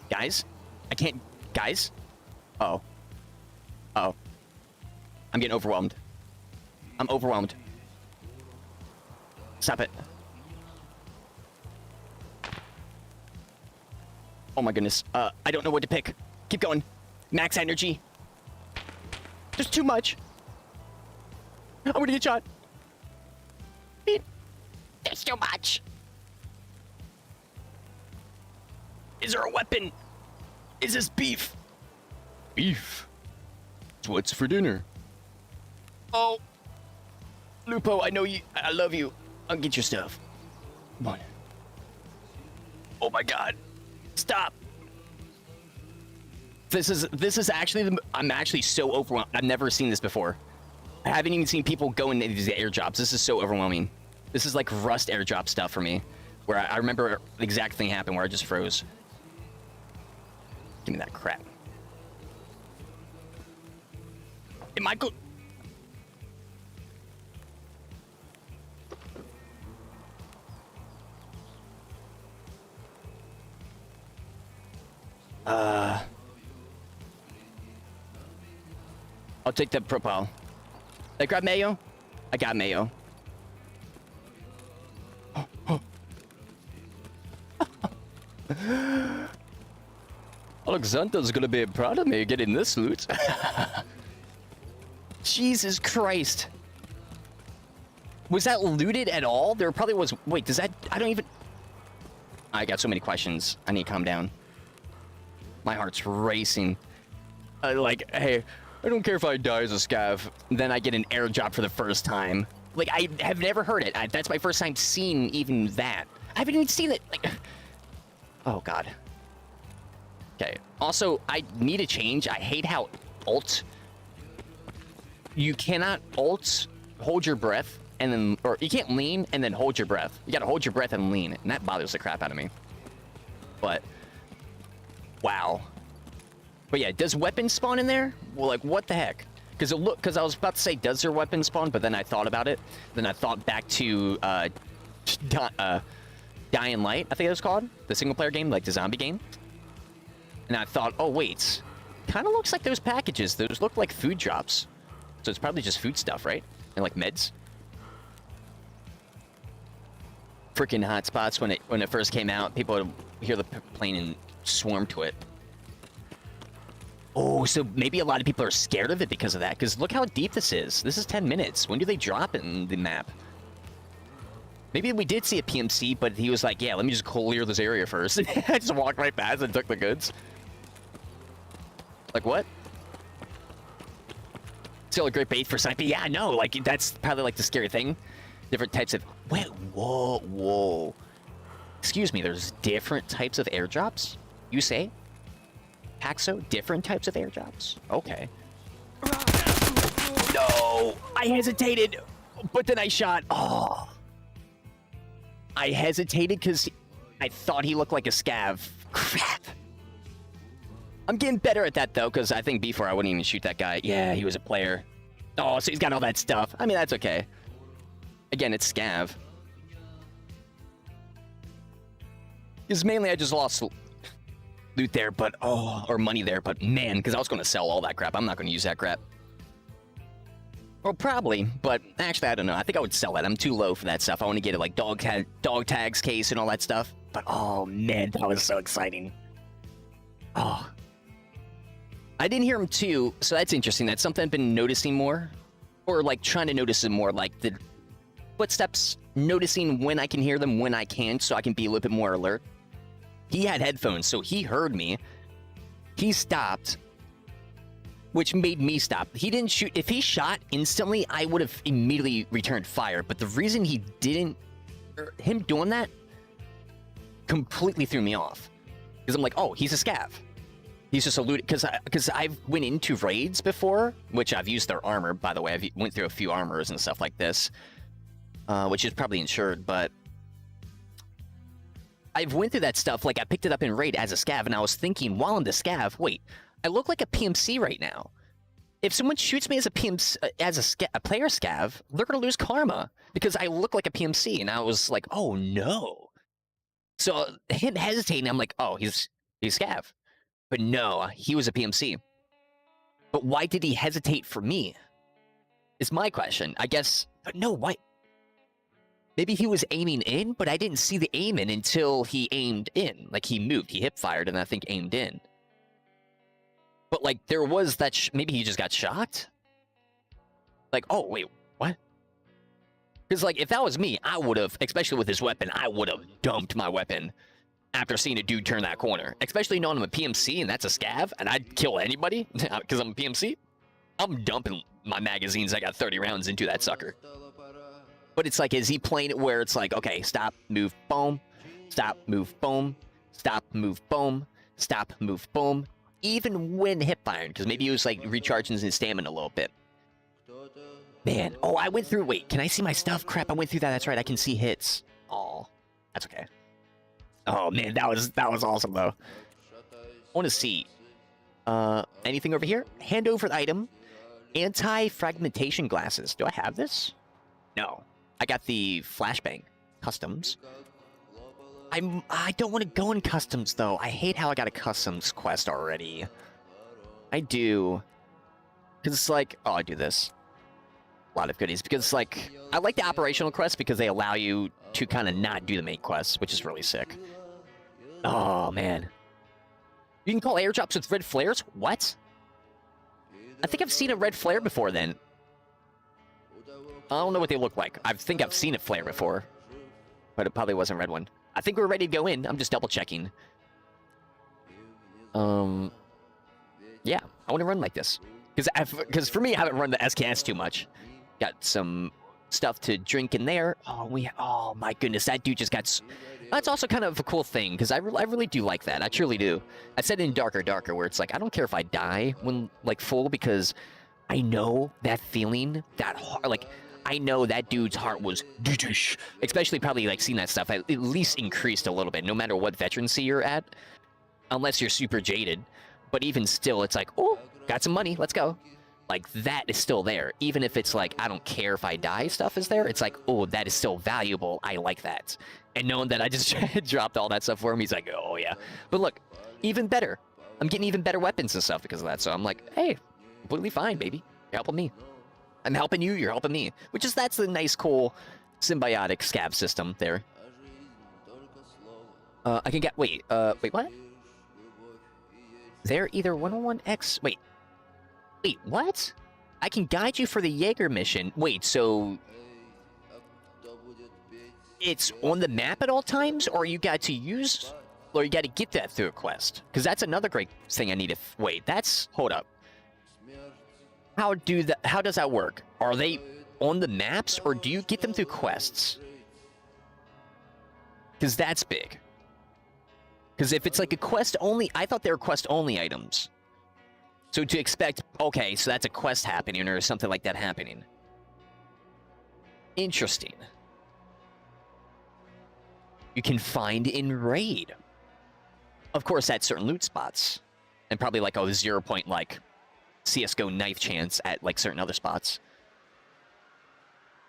Guys, I can't. Guys? Uh-oh. Uh-oh. I'm getting overwhelmed. I'm overwhelmed. Stop it. Oh my goodness. I don't know what to pick. Keep going. Max energy. There's too much. I'm gonna get shot. There's too much. Is there a weapon? Is this beef? Beef? It's what's for dinner. Oh. Lupo, I know you. I love you. I'll get your stuff. Come on. Oh my god. Stop. This is actually I'm actually so overwhelmed. I've never seen this before. I haven't even seen people go into these airdrops. This is so overwhelming. This is like Rust airdrop stuff for me, where I remember the exact thing happened where I just froze. Give me that crap. Hey, Michael. I'll take the propel. Did I grab mayo? I got mayo. Alexander's gonna be proud of me getting this loot. Jesus Christ. Was that looted at all? There probably was. Wait, does that... I don't even... I got so many questions. I need to calm down. My heart's racing. Like, hey, I don't care if I die as a scav. Then I get an airdrop for the first time. Like, I have never heard it. That's my first time seeing even that. I haven't even seen it. Like, oh, God. Okay. Also, I need a change. I hate how ult... You cannot ult, hold your breath, and then... Or you can't lean and then hold your breath. You gotta hold your breath and lean. And that bothers the crap out of me. But... Wow. But yeah, does weapons spawn in there? Well, like, what the heck? Because I was about to say, does there weapons spawn? But then I thought about it. Then I thought back to Dying Light, I think it was called. The single-player game, like the zombie game. And I thought, oh, wait. Kind of looks like those packages. Those look like food drops. So it's probably just food stuff, right? And like meds. Freaking hotspots when it first came out. People would hear the plane and swarm to it. Oh, so maybe a lot of people are scared of it because of that. Because look how deep this is. This is 10 minutes. When do they drop it in the map? Maybe we did see a PMC, but he was like, yeah, let me just clear this area first. I just walked right past and took the goods. Like, what? Still a great bait for sniping. Yeah, I know. Like, that's probably like the scary thing. Different types of... Wait, whoa, whoa. Excuse me, there's different types of airdrops? You say? Paxo? Different types of airdrops? Okay. No! I hesitated, but then I shot. Oh. I hesitated because I thought he looked like a scav. Crap. I'm getting better at that, though, because I think before I wouldn't even shoot that guy. Yeah, he was a player. Oh, so he's got all that stuff. I mean, that's okay. Again, it's scav. Because mainly I just lost loot there, but... Oh, or money there, but man, because I was going to sell all that crap. I'm not going to use that crap. Well, probably, but actually, I don't know. I think I would sell that. I'm too low for that stuff. I want to get it like dog tags case and all that stuff. But, oh, man, that was so exciting. Oh. I didn't hear him too, so that's interesting. That's something I've been noticing more. Or, like, trying to notice it more, like the footsteps, noticing when I can hear them, when I can't, so I can be a little bit more alert. He had headphones, so he heard me. He stopped, which made me stop. He didn't shoot. If he shot instantly, I would have immediately returned fire. But the reason he didn't, him doing that, completely threw me off. Because I'm like, oh, he's a scav. He's just eluded. Because I've went into raids before, which I've used their armor, by the way. I've went through a few armors and stuff like this, which is probably insured, but I've went through that stuff. Like, I picked it up in raid as a scav, and I was thinking, while I'm the scav, wait, I look like a PMC right now. If someone shoots me as a PMC, as a player scav, they're gonna lose karma because I look like a PMC. And I was like, oh no. So him hesitating, I'm like, oh, he's scav. But no, he was a PMC. But why did he hesitate for me? Is my question. I guess. But no, why? Maybe he was aiming in, but I didn't see the aim in until he aimed in. Like, he moved, he hip fired, and I think aimed in. But, like, there was that... maybe he just got shocked? Like, oh, wait, what? Because, like, if that was me, I would have, especially with his weapon, I would have dumped my weapon after seeing a dude turn that corner. Especially knowing I'm a PMC and that's a scav, and I'd kill anybody because I'm a PMC. I'm dumping my magazines. I got 30 rounds into that sucker. But it's like, is he playing it where it's like, okay, stop, move, boom, stop, move, boom? Stop, move, boom. Stop, move, boom. Even when hip firing, because maybe he was like recharging his stamina a little bit. Man, oh, I went through. Wait, can I see my stuff? Crap, I went through that. That's right. I can see hits. That's okay. Oh man, that was awesome though. I want to see anything over here. Hand over the item. Anti-fragmentation glasses. Do I have this? No. I got the flashbang customs. I don't want to go in customs though. I hate how I got a customs quest already. I do. Because it's like, oh, I do this. A lot of goodies. Because like, I like the operational quests because they allow you to kind of not do the main quests, which is really sick. Oh, man. You can call airdrops with red flares? What? I think I've seen a red flare before then. I don't know what they look like. I think I've seen a flare before. But it probably wasn't a red one. I think we're ready to go in. I'm just double checking. Yeah, I want to run like this. Because for me, I haven't run the SKS too much. Got some stuff to drink in there. Oh my goodness, that dude just got... That's also kind of a cool thing, because I really do like that. I truly do. I said in Darker, where it's like, I don't care if I die when, like, full, because I know that feeling, that heart, like, I know that dude's heart was... Especially probably, like, seeing that stuff at least increased a little bit, no matter what veterancy you're at. Unless you're super jaded. But even still, it's like, oh, got some money, let's go. Like, that is still there. Even if it's like, I don't care if I die stuff is there, it's like, oh, that is still valuable. I like that. And knowing that I just dropped all that stuff for him, he's like, oh, yeah. But look, even better. I'm getting even better weapons and stuff because of that. So I'm like, hey, completely fine, baby. You're helping me. I'm helping you, you're helping me. That's the nice, cool, symbiotic scav system there. I can get, wait, what? They're either 101X, wait, what? I can guide you for the Jaeger mission. Wait, so... It's on the map at all times, or you got to use... Or you got to get that through a quest? Because that's another great thing I need to... Wait, that's... Hold up. How does that work? Are they on the maps, or do you get them through quests? Because that's big. Because if it's like a quest only... I thought they were quest only items. So to expect... Okay, so that's a quest happening, or something like that happening. Interesting. You can find in raid. Of course, at certain loot spots. And probably like a 0 point, like, CSGO knife chance at, like, certain other spots.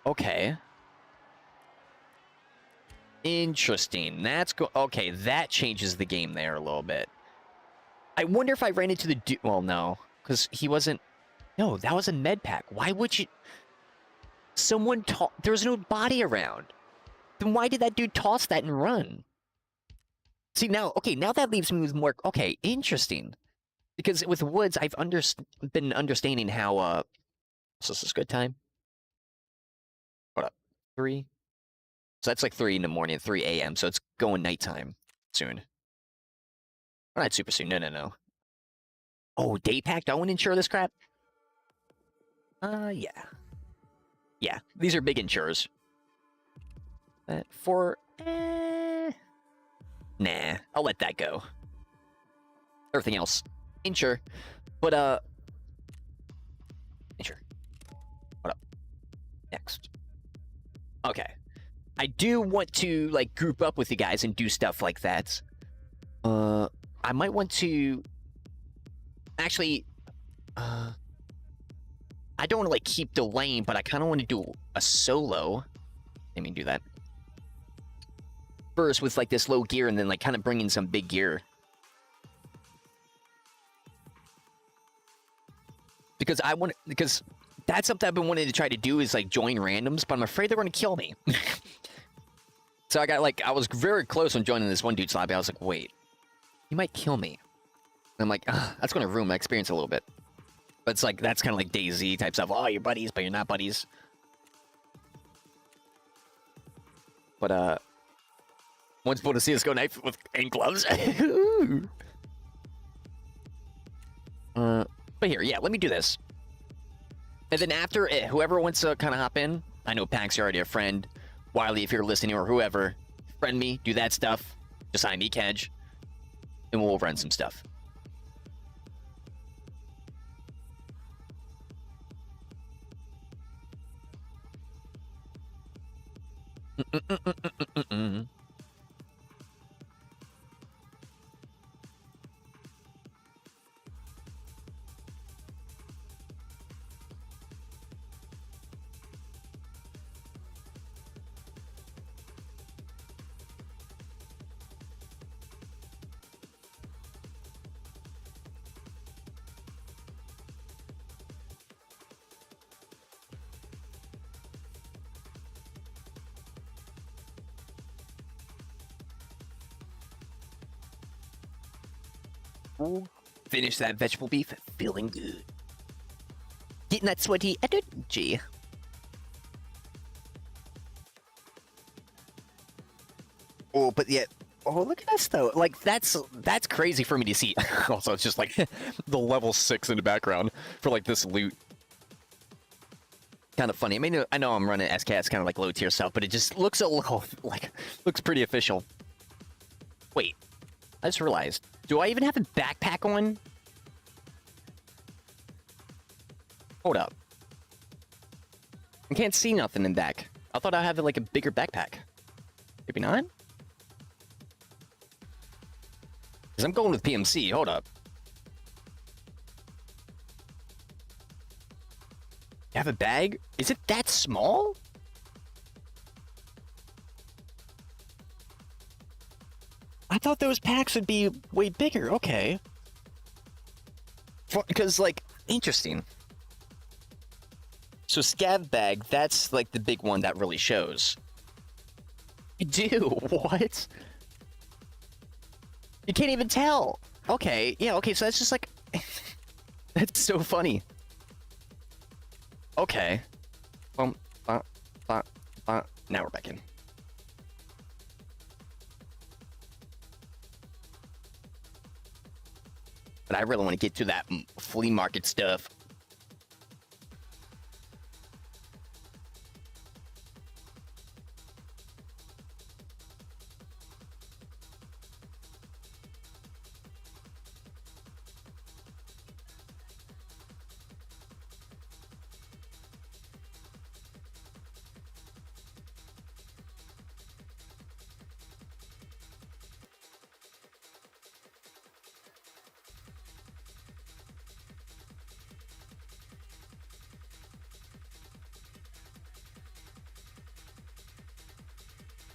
Okay. Interesting. Okay, that changes the game there a little bit. I wonder if I ran into the dude... Well, no. Because he wasn't... No, that was a med pack. Why would you... Someone... There was no body around. Then why did that dude toss that and run? See, now... Okay, now that leaves me with more... Okay, interesting. Because with Woods, I've been understanding how... So this is good time? Hold up. 3? So that's like 3 in the morning, 3 a.m. So it's going nighttime soon. Not super soon. No. Oh, day pack? Do I want to insure this crap? Yeah. Yeah, these are big insurers. Nah, I'll let that go. Everything else, insure. But, insure. What up? Next. Okay. I do want to, like, group up with you guys and do stuff like that. I might want to... Actually, I don't want to, like, keep delaying, but I kind of want to do a solo. Let me do that. First with, like, this low gear, and then, like, kind of bring in some big gear. Because that's something I've been wanting to try to do is, like, join randoms, but I'm afraid they're going to kill me. So I was very close on joining this one dude's lobby. I was like, wait, he might kill me. And I'm like, that's going to ruin my experience a little bit. But it's like, that's kind of like DayZ type stuff. Oh, you're buddies, but you're not buddies. But, once pulled a CSGO knife and gloves. But here, yeah, let me do this. And then after, whoever wants to kind of hop in, I know Pax, you're already a friend. Wiley, if you're listening, or whoever, friend me, do that stuff. Just iamekaj. and we'll run some stuff. Finish that vegetable beef, feeling good. Getting that sweaty energy. Oh, but yeah. Oh, look at us though. Like that's crazy for me to see. Also, it's just like the level 6 in the background for like this loot. Kind of funny. I mean, I know I'm running SKS kind of like low tier stuff, but it just looks a little like looks pretty official. Wait, I just realized. Do I even have a backpack on? Hold up. I can't see nothing in back. I thought I had like a bigger backpack. Maybe not? Because I'm going with PMC. Hold up. You have a bag? Is it that small? I thought those packs would be way bigger. Okay. Because, like, interesting. So, scav bag, that's, like, the big one that really shows. You do? What? You can't even tell. Okay. Yeah, okay, so that's just, like... That's so funny. Okay. Now we're back in. But I really want to get to that flea market stuff.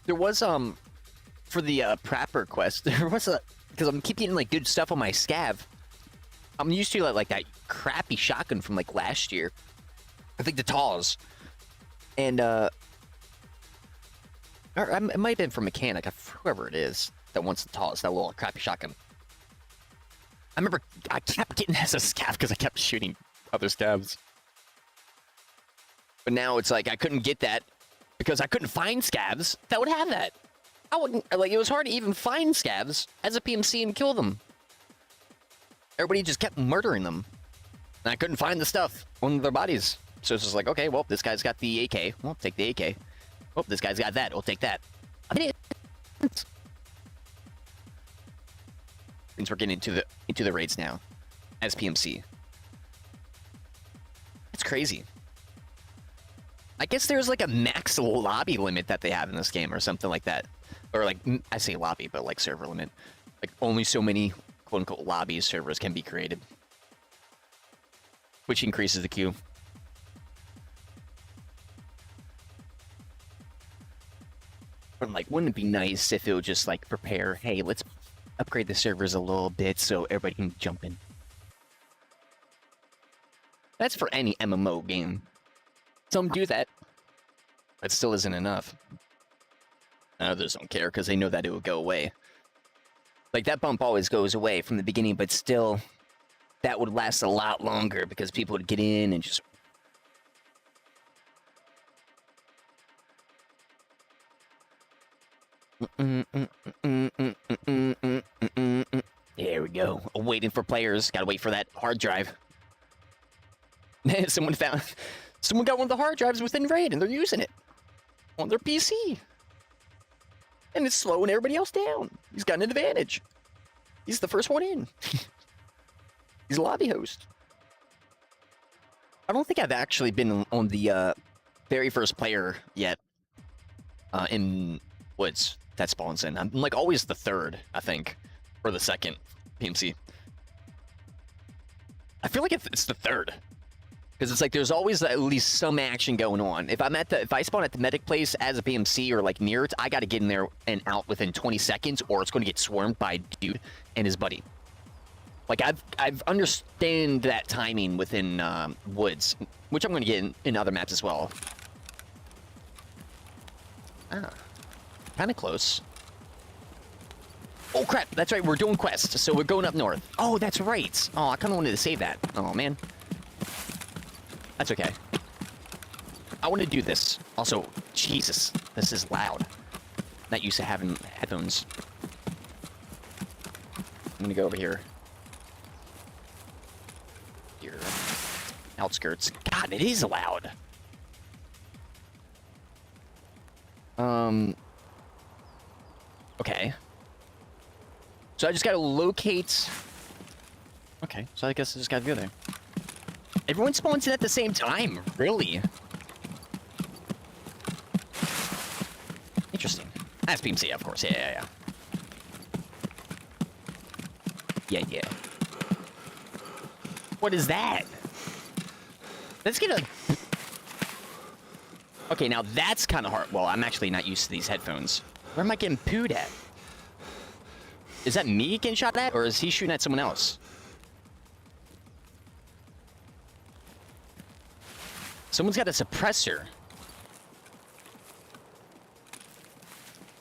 There was, for the, Prapper quest, there was a, because I'm keep getting, like, good stuff on my scav. I'm used to, like that crappy shotgun from, like, last year. I think the Taws. And, or it might have been from Mechanic, whoever it is that wants the Taws, that little crappy shotgun. I remember I kept getting as a scav because I kept shooting other scavs. But now it's like I couldn't get that. Because I couldn't find scavs that would have that. I wouldn't, like, it was hard to even find scavs as a PMC and kill them. Everybody just kept murdering them. And I couldn't find the stuff on their bodies. So it's just like, okay, well, this guy's got the AK. Well, take the AK. Oh, this guy's got that. We'll take that. I mean, since we're getting into the raids now as PMC. It's crazy. I guess there's like a max lobby limit that they have in this game or something like that. Or like, I say lobby, but like server limit. Like only so many quote-unquote lobbies servers can be created. Which increases the queue. But like, wouldn't it be nice if it would just like prepare, hey, let's upgrade the servers a little bit so everybody can jump in. That's for any MMO game. Some do that, but still isn't enough. Others don't care because they know that it will go away. Like, that bump always goes away from the beginning, but still, that would last a lot longer because people would get in and just... There we go. Waiting for players. Gotta wait for that hard drive. Someone got one of the hard drives within raid and they're using it on their PC. And it's slowing everybody else down. He's got an advantage. He's the first one in. He's a lobby host. I don't think I've actually been on the very first player yet in Woods that spawns in. I'm like always the third, I think, or the second PMC. I feel like it's the third. Because it's like there's always at least some action going on. If I spawn at the medic place as a PMC or like near it, I got to get in there and out within 20 seconds, or it's going to get swarmed by a dude and his buddy. Like I've understand that timing within Woods, which I'm going to get in other maps as well. Ah, kind of close. Oh crap! That's right. We're doing quests, so we're going up north. Oh, that's right. Oh, I kind of wanted to save that. Oh man. That's okay. I want to do this. Also, Jesus, this is loud. Not used to having headphones. I'm gonna go over here. Here. Outskirts. God, it is loud. Okay. So I just gotta locate... Okay, so I guess I just gotta go there. Everyone spawns in at the same time, really? Interesting. That's PMC, of course. Yeah. Yeah. What is that? Let's get a... Okay, now that's kind of hard. Well, I'm actually not used to these headphones. Where am I getting pooed at? Is that me getting shot at, or is he shooting at someone else? Someone's got a suppressor.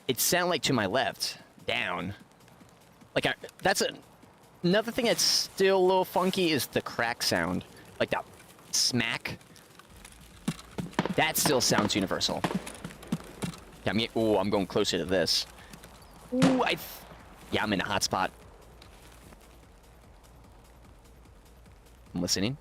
It sounded like to my left. Down. Like, that's another thing that's still a little funky is the crack sound. Like that smack. That still sounds universal. Yeah, I'm going closer to this. Ooh, yeah, I'm in a hot spot. I'm listening.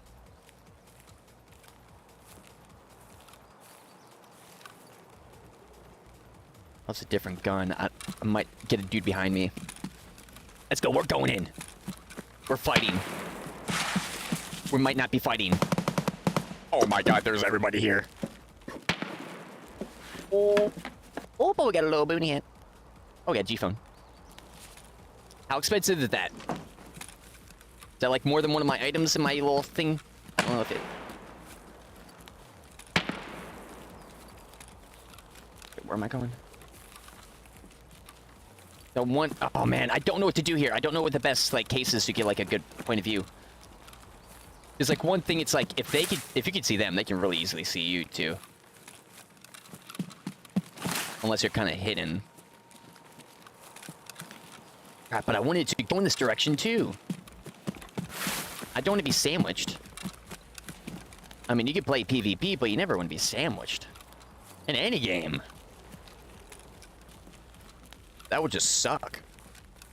That's a different gun. I might get a dude behind me. Let's go. We're going in. We're fighting. We might not be fighting. Oh my god, there's everybody here. Oh, but we got a little booty hit. Oh, we got G-phone. How expensive is that? Is that like more than one of my items in my little thing? I don't know if it... Wait, where am I going? The one... Oh man, I don't know what to do here. I don't know what the best like cases to get like a good point of view. There's like one thing, it's like if you could see them, they can really easily see you too. Unless you're kind of hidden. God, but I wanted to go in this direction too. I don't want to be sandwiched. I mean, you can play PvP, but you never want to be sandwiched. In any game. That would just suck.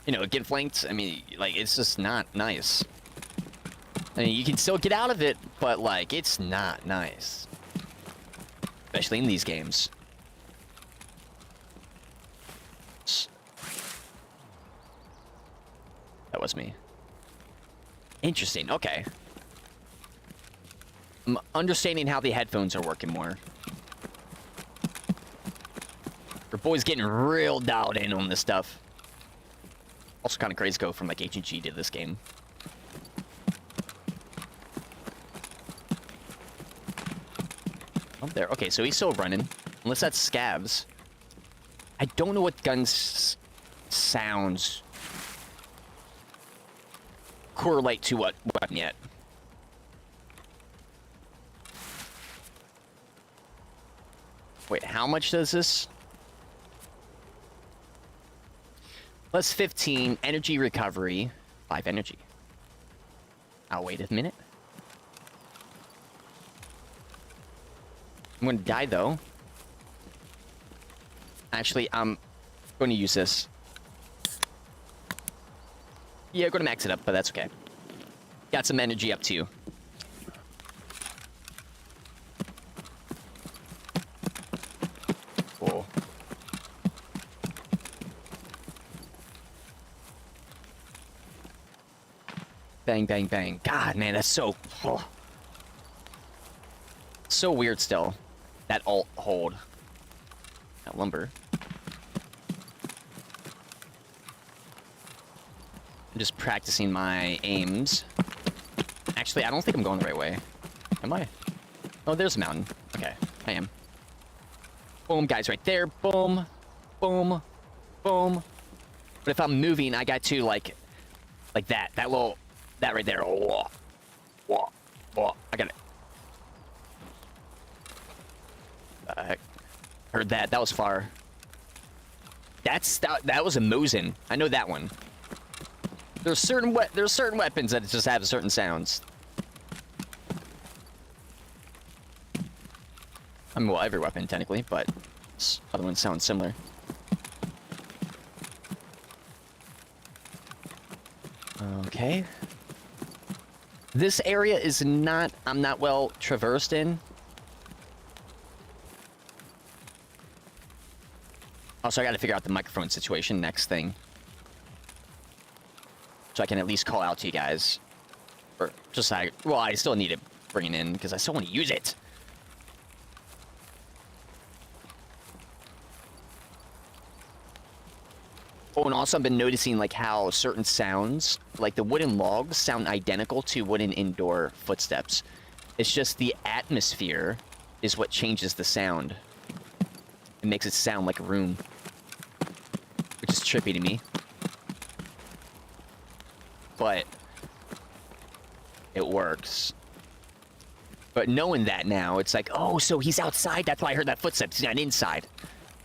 You know, get flanked, I mean, like, it's just not nice. I mean, you can still get out of it, but, like, it's not nice. Especially in these games. That was me. Interesting, okay. I'm understanding how the headphones are working more. Your boy's getting real dialed in on this stuff. Also kind of crazy to go from like H&G to this game. Oh, there. Okay, so he's still running. Unless that's scavs. I don't know what guns sounds correlate to what weapon yet. Wait, how much does this? Plus 15, energy recovery, 5 energy. I'll wait a minute. I'm gonna die though. Actually, I'm going to use this. Yeah, I'm gonna max it up, but that's okay. Got some energy up too. Cool. Bang, bang, bang. God, man, that's so... Oh. So weird still. That alt hold. That lumber. I'm just practicing my aims. Actually, I don't think I'm going the right way. Am I? Oh, there's a mountain. Okay, I am. Boom, guys, right there. Boom. Boom. Boom. But if I'm moving, I got to, like that. That little... That right there. Oh, whoa, whoa. I got it. Heck. Heard that. That was far. That was a Mosin. I know that one. There's certain weapons that just have certain sounds. I mean, well, every weapon technically, but other ones sound similar. Okay. This area is not... I'm not well traversed in. Also, I gotta figure out the microphone situation next thing. So I can at least call out to you guys. Or just well, I still need it bringing in because I still want to use it. Oh, and also I've been noticing like how certain sounds, like the wooden logs, sound identical to wooden indoor footsteps. It's just the atmosphere is what changes the sound. It makes it sound like a room, which is trippy to me. But it works. But knowing that now, it's like, oh, so he's outside. That's why I heard that footsteps. He's not inside.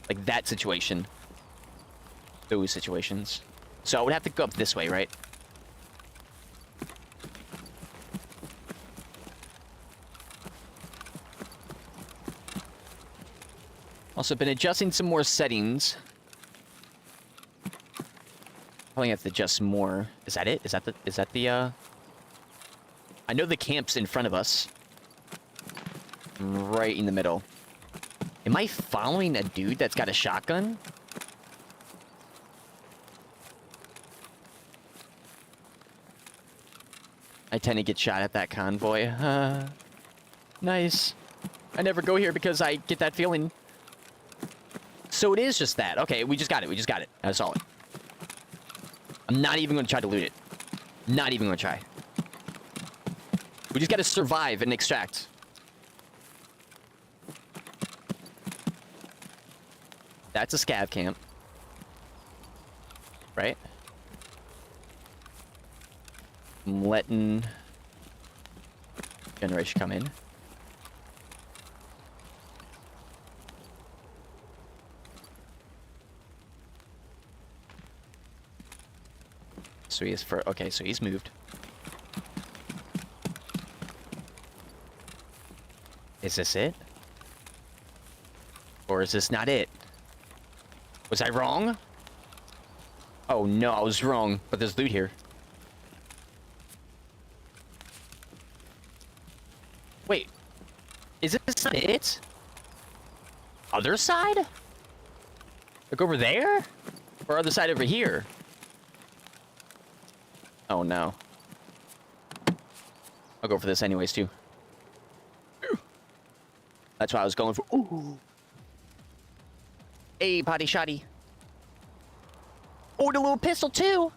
Like that situation. Those situations. So I would have to go up this way, right? Also been adjusting some more settings. Probably have to adjust more. Is that it? Is that the I know the camp's in front of us. Right in the middle. Am I following a dude that's got a shotgun? I tend to get shot at that convoy. Nice. I never go here because I get that feeling. So it is just that. Okay, we just got it. We just got it. That's all. I'm not even going to try to loot it. Not even going to try. We just got to survive and extract. That's a scav camp. Right? I'm letting generation come in. So he is okay, so he's moved. Is this it? Or is this not it? Was I wrong? Oh no, I was wrong, but there's loot here. Wait, is this not it? Other side? Look over there? Or other side over here? Oh no. I'll go for this anyways too. That's what I was going for. Ooh. Hey, potty shotty. Oh, the little pistol too.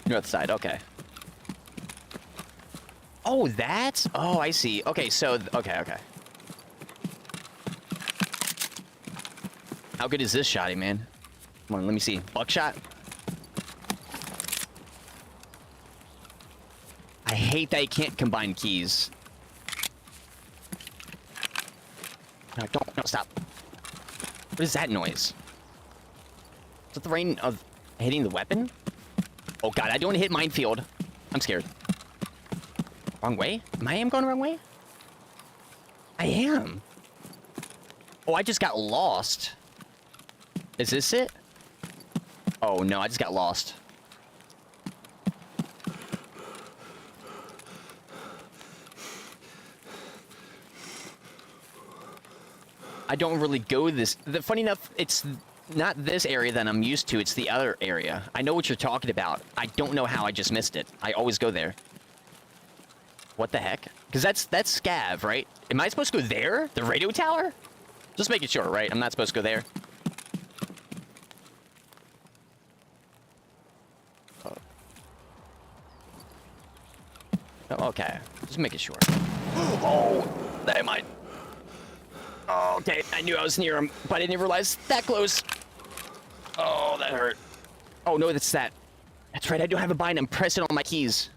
North side, okay. Oh, that's... Oh, I see. Okay, so... Okay. How good is this shotty, man? Come on, let me see. Buckshot? I hate that you can't combine keys. No, don't stop. What is that noise? Is that the rain of hitting the weapon? Oh god, I don't want to hit minefield. I'm scared. Wrong way? I am going the wrong way? I am. Oh, I just got lost. Is this it? Oh no, I just got lost. I don't really go this... Funny enough, it's not this area that I'm used to. It's the other area. I know what you're talking about. I don't know how I just missed it. I always go there. What the heck? Because that's Scav, right? Am I supposed to go there? The radio tower? Just making sure, right? I'm not supposed to go there. Oh, okay. Just making sure. Oh, that might. Oh, okay. I knew I was near him, but I didn't realize that close. Oh, that hurt. Oh, no, that's that. That's right. I don't have a bind. I'm pressing on my keys.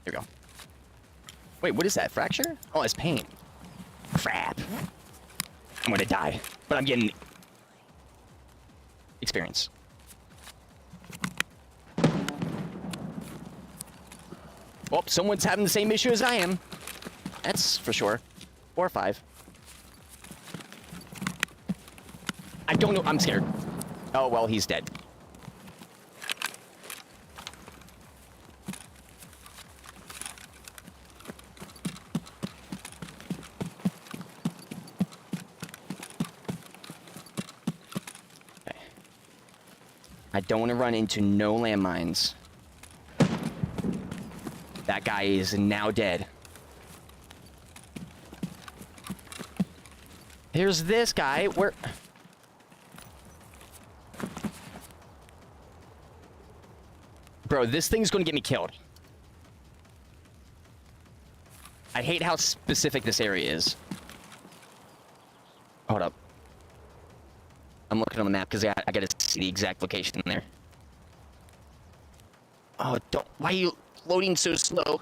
Here we go. Wait, what is that? Fracture? Oh, it's pain. Crap. I'm gonna die, but I'm getting experience. Oh, someone's having the same issue as I am. That's for sure. 4 or 5. I don't know. I'm scared. Oh, well, he's dead. Okay. I don't want to run into no landmines. That guy is now dead. Here's this guy. Where? Bro, this thing's gonna get me killed. I hate how specific this area is. Hold up. I'm looking on the map because I gotta see the exact location there. Oh, don't. Why are you loading so slow?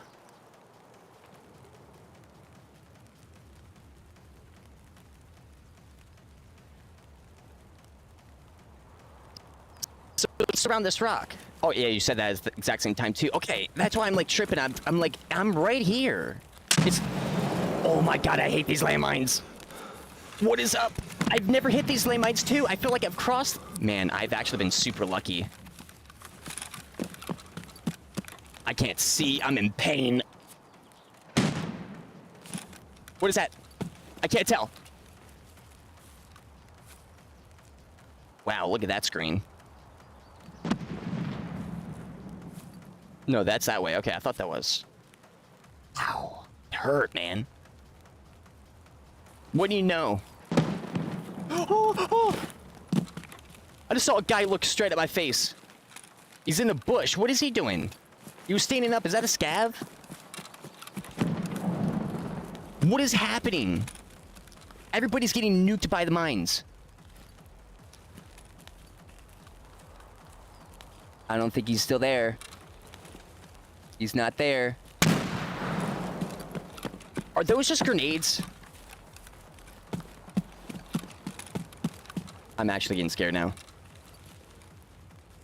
So it's around this rock. Oh yeah, you said that at the exact same time too. Okay, that's why I'm like tripping. I'm like, I'm right here. It's. Oh my god, I hate these landmines. What is up? I've never hit these landmines too. I feel like I've crossed. Man, I've actually been super lucky. I can't see. I'm in pain. What is that? I can't tell. Wow, look at that screen. No, that's that way. Okay, I thought that was. Ow. It hurt, man. What do you know? Oh. I just saw a guy look straight at my face. He's in the bush. What is he doing? He was standing up. Is that a scav? What is happening? Everybody's getting nuked by the mines. I don't think he's still there. He's not there. Are those just grenades? I'm actually getting scared now.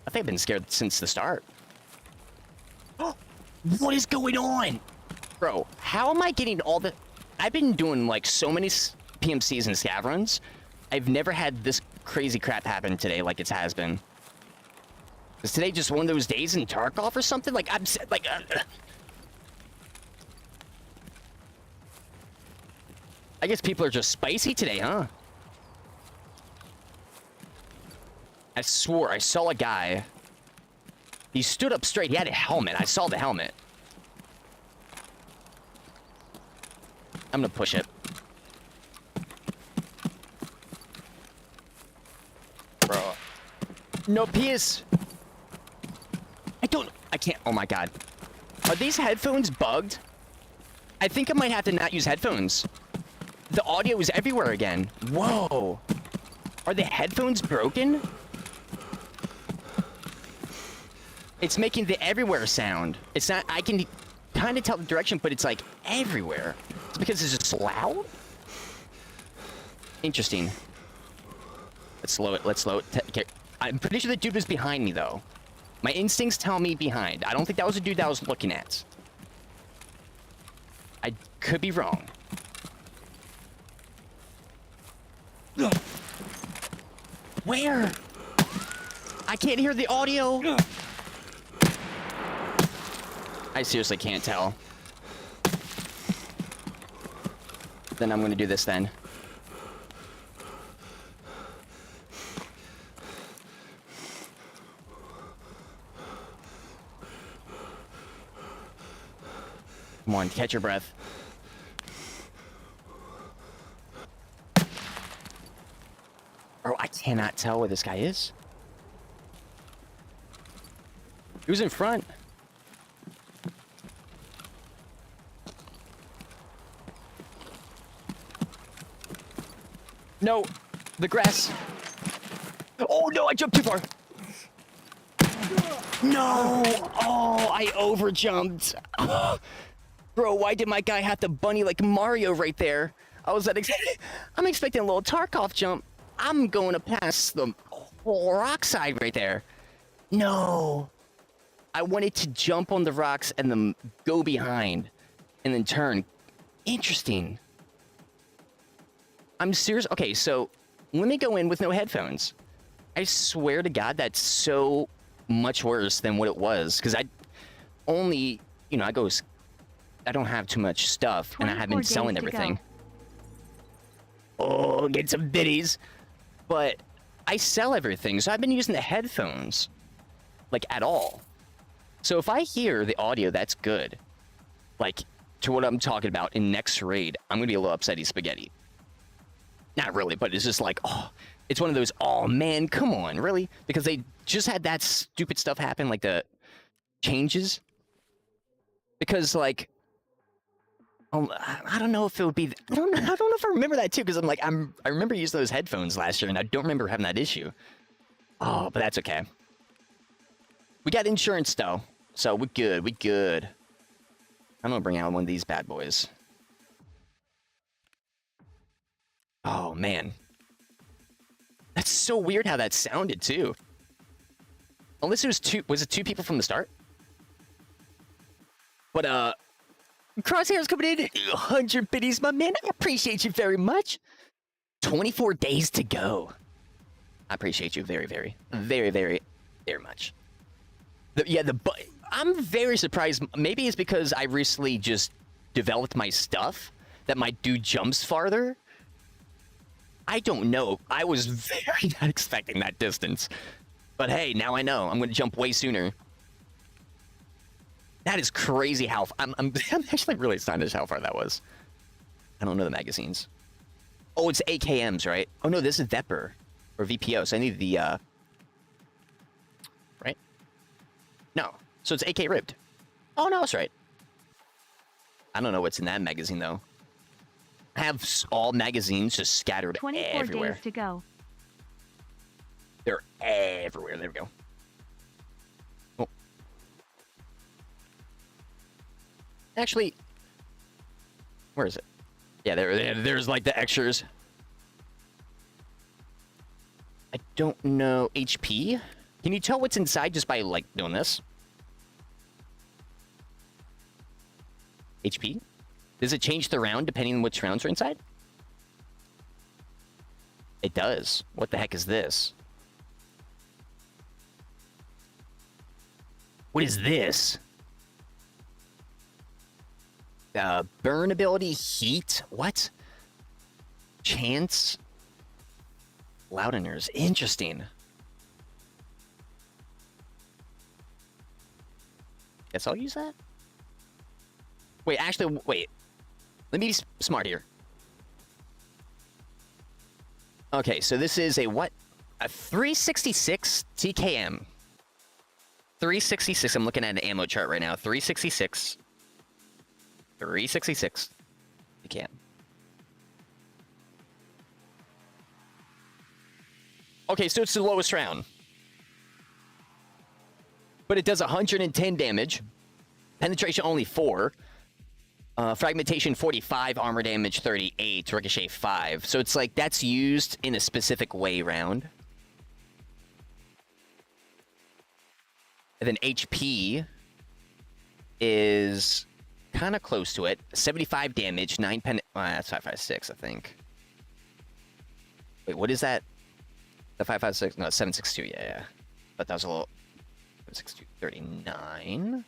I think I've been scared since the start. What is going on? Bro, how am I getting all the... I've been doing like so many PMCs and scav runs. I've never had this crazy crap happen today like it has been. Is today just one of those days in Tarkov or something? Like, I'm like... I guess people are just spicy today, huh? I swore I saw a guy. He stood up straight. He had a helmet. I saw the helmet. I'm gonna push it. Bro. No, PS. I can't. Oh my god. Are these headphones bugged? I think I might have to not use headphones. The audio is everywhere again. Whoa. Are the headphones broken? It's making the everywhere sound. It's not, I can kind of tell the direction, but it's like everywhere. It's because it's just loud? Interesting. Let's slow it, let's slow it. Okay. I'm pretty sure the dude was behind me though. My instincts tell me behind. I don't think that was the dude that I was looking at. I could be wrong. Where? I can't hear the audio. I seriously can't tell. Then I'm gonna do this then. Come on, catch your breath. Bro, I cannot tell where this guy is. Who's in front? No, the grass. Oh no, I jumped too far. No! Oh, I overjumped. Bro, why did my guy have to bunny like Mario right there? I'm expecting a little Tarkov jump. I'm going to pass the whole rock side right there. No. I wanted to jump on the rocks and then go behind and then turn. Interesting. I'm serious. Okay, so let me go in with no headphones. I swear to God, that's so much worse than what it was. Because I only, you know, I don't have too much stuff and I have been selling everything. Oh, get some biddies. But I sell everything, so I've been using the headphones, like, at all. So if I hear the audio, that's good. Like, to what I'm talking about in next raid, I'm going to be a little upsetty spaghetti. Not really, but it's just like, oh, it's one of those, oh man, come on, really? Because they just had that stupid stuff happen, like the changes. Because, like, I don't know if it would be, I don't know if I remember that too, because I'm like, I remember using those headphones last year, and I don't remember having that issue. Oh, but that's okay. We got insurance, though, so we're good, we good. I'm gonna bring out one of these bad boys. Oh, man. That's so weird how that sounded, too. Unless it was it two people from the start? But, Crosshair's coming in, 100 biddies, my man. I appreciate you very much. 24 days to go. I appreciate you very, very, very, very, very much. I'm very surprised. Maybe it's because I recently just developed my stuff that my dude jumps farther. I don't know. I was very not expecting that distance. But hey, now I know. I'm going to jump way sooner. That is crazy how... I'm actually really astonished how far that was. I don't know the magazines. Oh, it's AKMs, right? Oh, no, this is Vepr. Or VPO, so I need the... Right? No. So it's AK ribbed. Oh, no, that's right. I don't know what's in that magazine, though. I have all magazines just scattered 24 everywhere. days to go. They're everywhere. There we go. Oh. Actually, where is it? Yeah, there's like the extras. I don't know. HP? Can you tell what's inside just by, like, doing this? HP? Does it change the round depending on which rounds are inside? It does. What the heck is this? What is this? Burn ability, heat? What? Chance? Loudeners. Interesting. Guess I'll use that? Wait, actually, wait. Let me be smart here. Okay, so this is a what? A 366 TKM. 366. I'm looking at an ammo chart right now. 366. 366 TKM. Okay, so it's the lowest round. But it does 110 damage. Penetration only 4. Fragmentation 45, armor damage 38, ricochet 5. So it's like that's used in a specific way round. And then HP is kind of close to it. 75 damage, 9 pen... that's 556, I think. Wait, what is that? The 556? No, 762, yeah. But that was a little... 762, 39...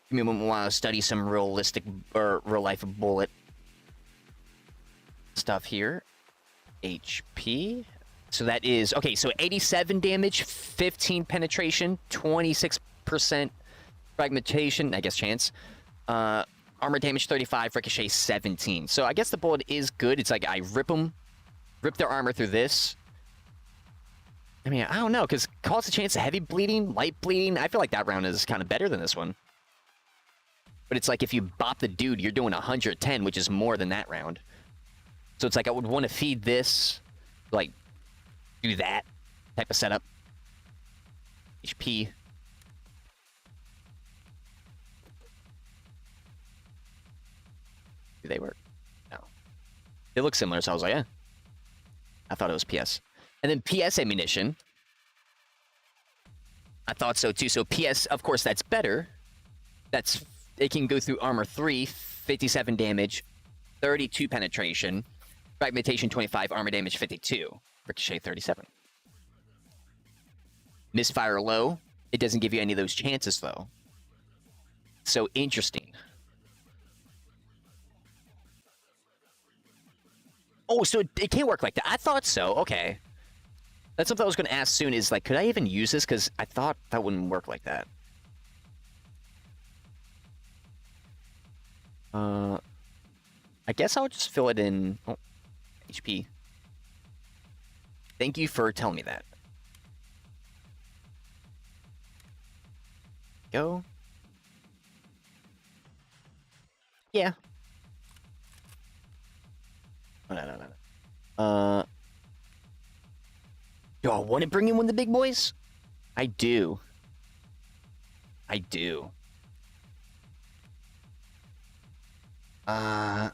Give me a moment while I study some realistic or real life bullet stuff here. HP. So that is okay. So 87 damage, 15 penetration, 26% fragmentation. I guess chance. Armor damage 35, ricochet 17. So I guess the bullet is good. It's like I rip their armor through this. I mean, I don't know, because cause a chance of heavy bleeding, light bleeding. I feel like that round is kind of better than this one. But it's like if you bop the dude, you're doing 110, which is more than that round. So it's like I would want to feed this, like, do that type of setup. HP. Do they work? No. They look similar, so I was like, yeah. I thought it was PS. And then PS ammunition. I thought so too. So PS, of course, that's better. It can go through armor 3, 57 damage, 32 penetration, fragmentation 25, armor damage 52, ricochet 37. Misfire low. It doesn't give you any of those chances though. So interesting. Oh, so it can't work like that. I thought so. Okay. That's something I was going to ask soon is, like, could I even use this? Because I thought that wouldn't work like that. I guess I'll just fill it in. Oh, HP. Thank you for telling me that. Go. Yeah. Oh, no. Do I want to bring in one of the big boys? I do. I do. I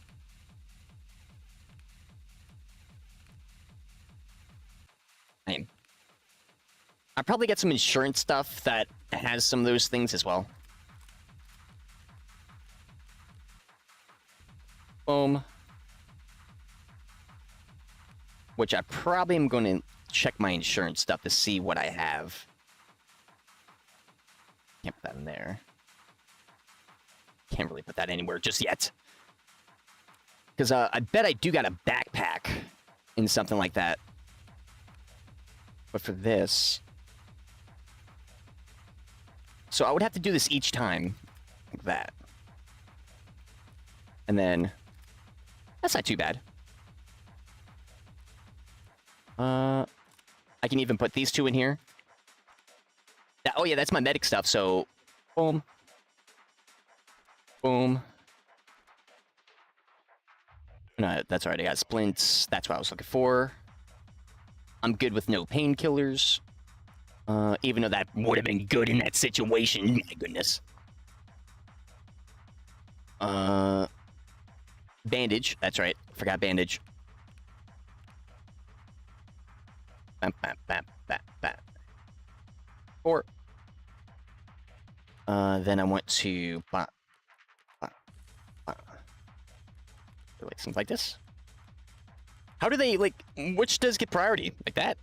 probably get some insurance stuff that has some of those things as well. Boom. Which I probably am going to check my insurance stuff to see what I have. Can't put that in there. Can't really put that anywhere just yet. Because I bet I do got a backpack in something like that. But for this... So I would have to do this each time. Like that. And then... That's not too bad. I can even put these two in here. Oh yeah, that's my medic stuff, so... Boom. Boom. No, that's alright, I got splints. That's what I was looking for. I'm good with no painkillers. Even though that would have been good in that situation. My goodness. Bandage. That's right. Forgot bandage. Bam, bam, bam, bam, bam. Or. Then I want to... Like something like this. How do they, like, which does get priority? Like that?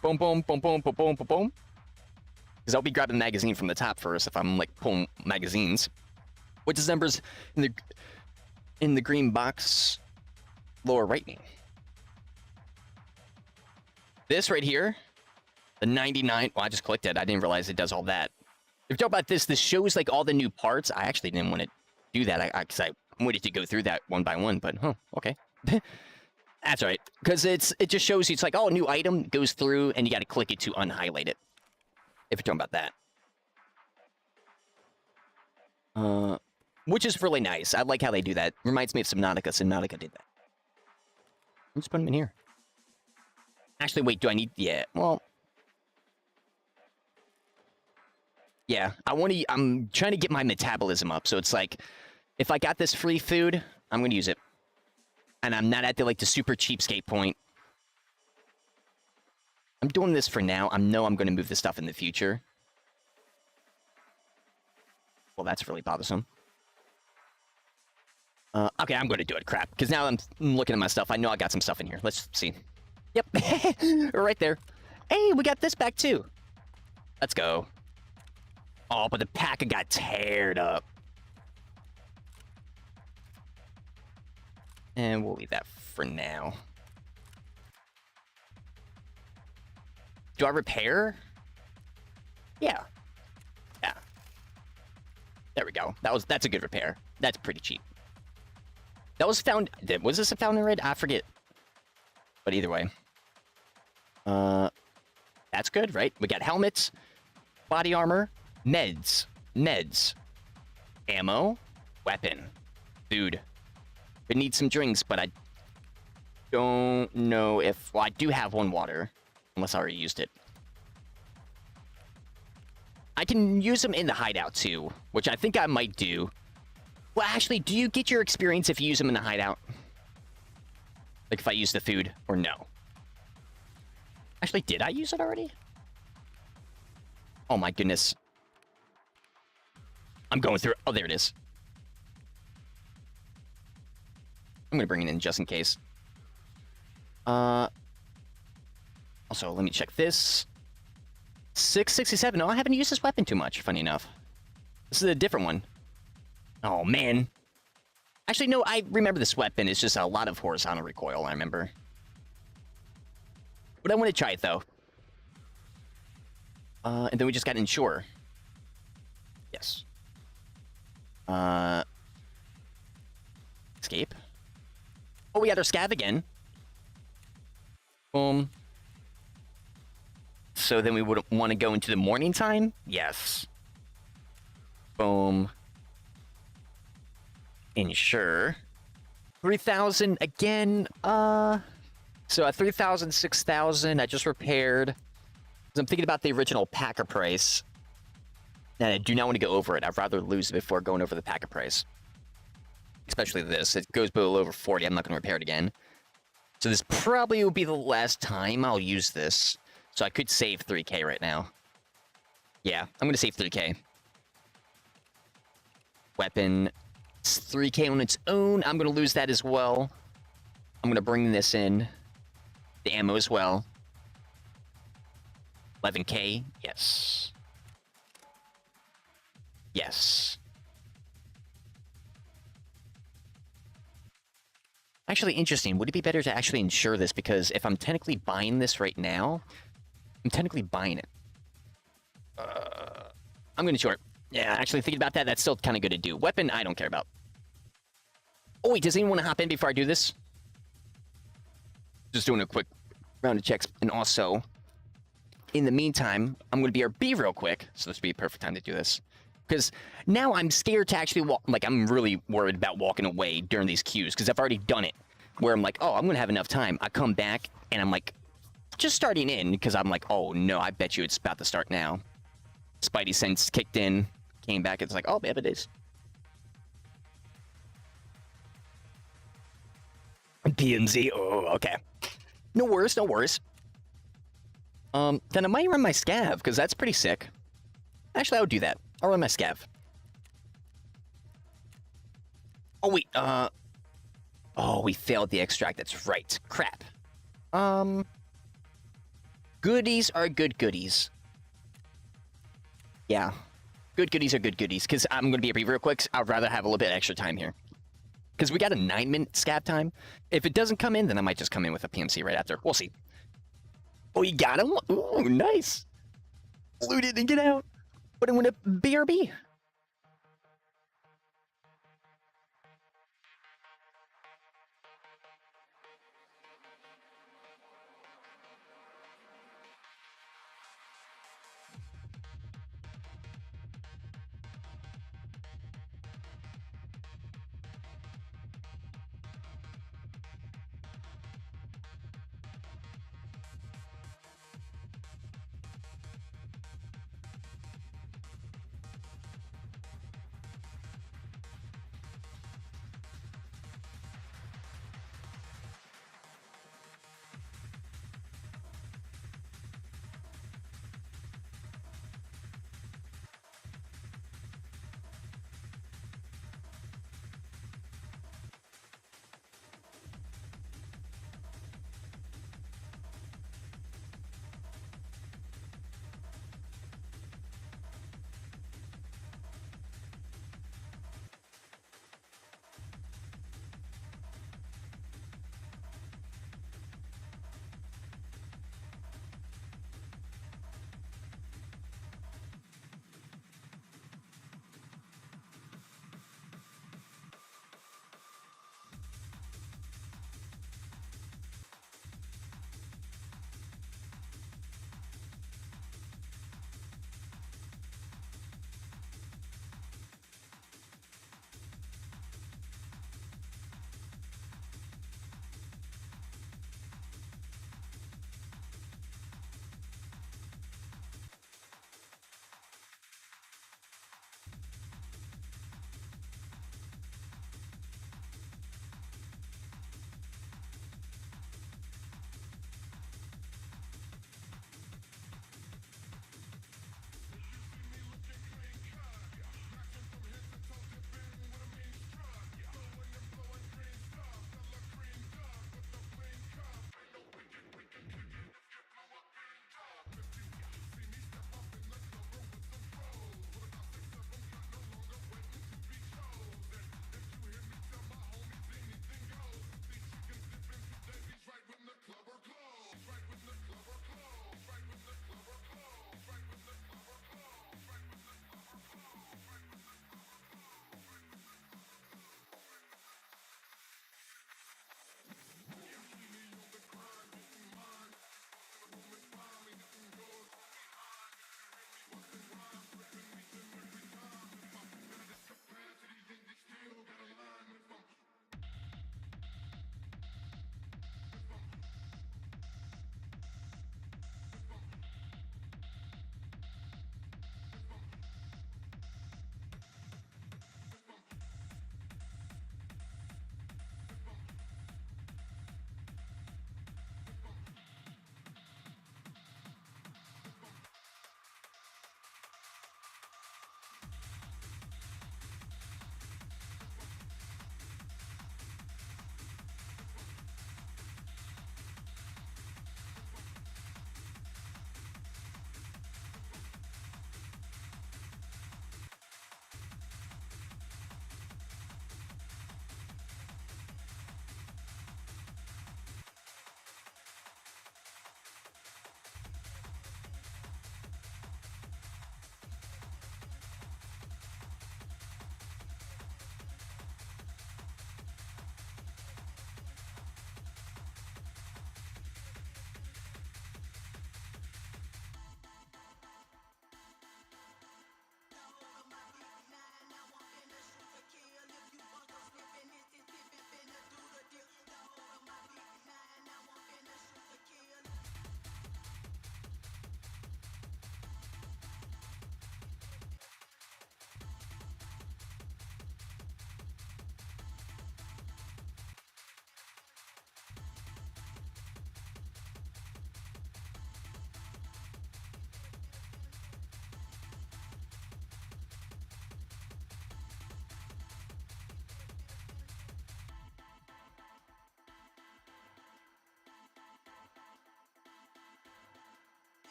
Boom, boom, boom, boom, boom, boom, boom, boom. Because I'll be grabbing the magazine from the top first if I'm, like, pulling magazines. Which is numbers in the green box lower right me. This right here, the 99... Well, I just clicked it. I didn't realize it does all that. If you talk about this shows, like, all the new parts. I actually didn't want to do that because I wanted to go through that one by one, but, okay. That's right. Because it just shows you, it's like, oh, new item goes through, and you got to click it to unhighlight it. If you're talking about that. Which is really nice. I like how they do that. Reminds me of Subnautica. Subnautica did that. Let's put them in here. Actually, wait, do I need... Yeah, well... Yeah, I'm trying to get my metabolism up, so it's like, if I got this free food, I'm going to use it. And I'm not at the super cheapskate point. I'm doing this for now. I know I'm going to move this stuff in the future. Well, that's really bothersome. Okay, I'm going to do it. Crap. Because now I'm looking at my stuff. I know I got some stuff in here. Let's see. Yep. Right there. Hey, we got this back too. Let's go. Oh, but the pack got teared up. And we'll leave that for now. Do I repair? Yeah. Yeah. There we go. That's a good repair. That's pretty cheap. That was found. Was this a found in red? I forget. But either way, that's good, right? We got helmets, body armor, meds, ammo, weapon, food. We need some drinks, but I don't know if. Well, I do have one water, unless I already used it. I can use them in the hideout too, which I think I might do. Well, actually, do you get your experience if you use them in the hideout? Like if I use the food, or no? Actually, did I use it already? Oh my goodness. I'm going through... Oh, there it is. I'm gonna bring it in just in case. Also, let me check this. 667. No, I haven't used this weapon too much, funny enough. This is a different one. Oh, man. Actually, no, I remember this weapon. It's just a lot of horizontal recoil, I remember. But I want to try it, though. And then we just got Ensure. Yes. Escape. Oh, we got our scav again. Boom. So then we would want to go into the morning time? Yes. Boom. Ensure. 3,000 again. So at 3,000, 6,000, I just repaired. I'm thinking about the original packer price. And I do not want to go over it. I'd rather lose it before going over the packer price. Especially this. It goes below over 40. I'm not going to repair it again. So this probably will be the last time I'll use this. So I could save 3K right now. Yeah, I'm going to save 3K. Weapon. It's 3K on its own. I'm going to lose that as well. I'm going to bring this in. The ammo as well. 11K. Yes. Yes. Actually, interesting. Would it be better to actually insure this? Because if I'm technically buying this right now, I'm technically buying it. I'm going to insure it. Yeah, actually thinking about that, that's still kind of good to do. Weapon, I don't care about. Oh, wait, does anyone want to hop in before I do this? Just doing a quick round of checks. And also, in the meantime, I'm going to BRB real quick. So this would be a perfect time to do this. Because now I'm scared to actually walk. Like, I'm really worried about walking away during these queues. Because I've already done it. Where I'm like, oh, I'm going to have enough time. I come back, and I'm like, just starting in. Because I'm like, oh, no, I bet you it's about to start now. Spidey sense kicked in. Came back, it's like, oh, yeah, it is. PMZ, oh, okay. No worries, no worries. Then I might run my scav, because that's pretty sick. Actually, I would do that. I'll run my scav. Oh, wait, oh, we failed the extract, that's right. Crap. Goodies are good goodies. Yeah. Good goodies are good goodies, because I'm going to be real quick. I'd rather have a little bit extra time here. Because we got a 9-minute scab time. If it doesn't come in, then I might just come in with a PMC right after. We'll see. Oh, you got him? Ooh, nice. Loot it and get out. Put him with a BRB.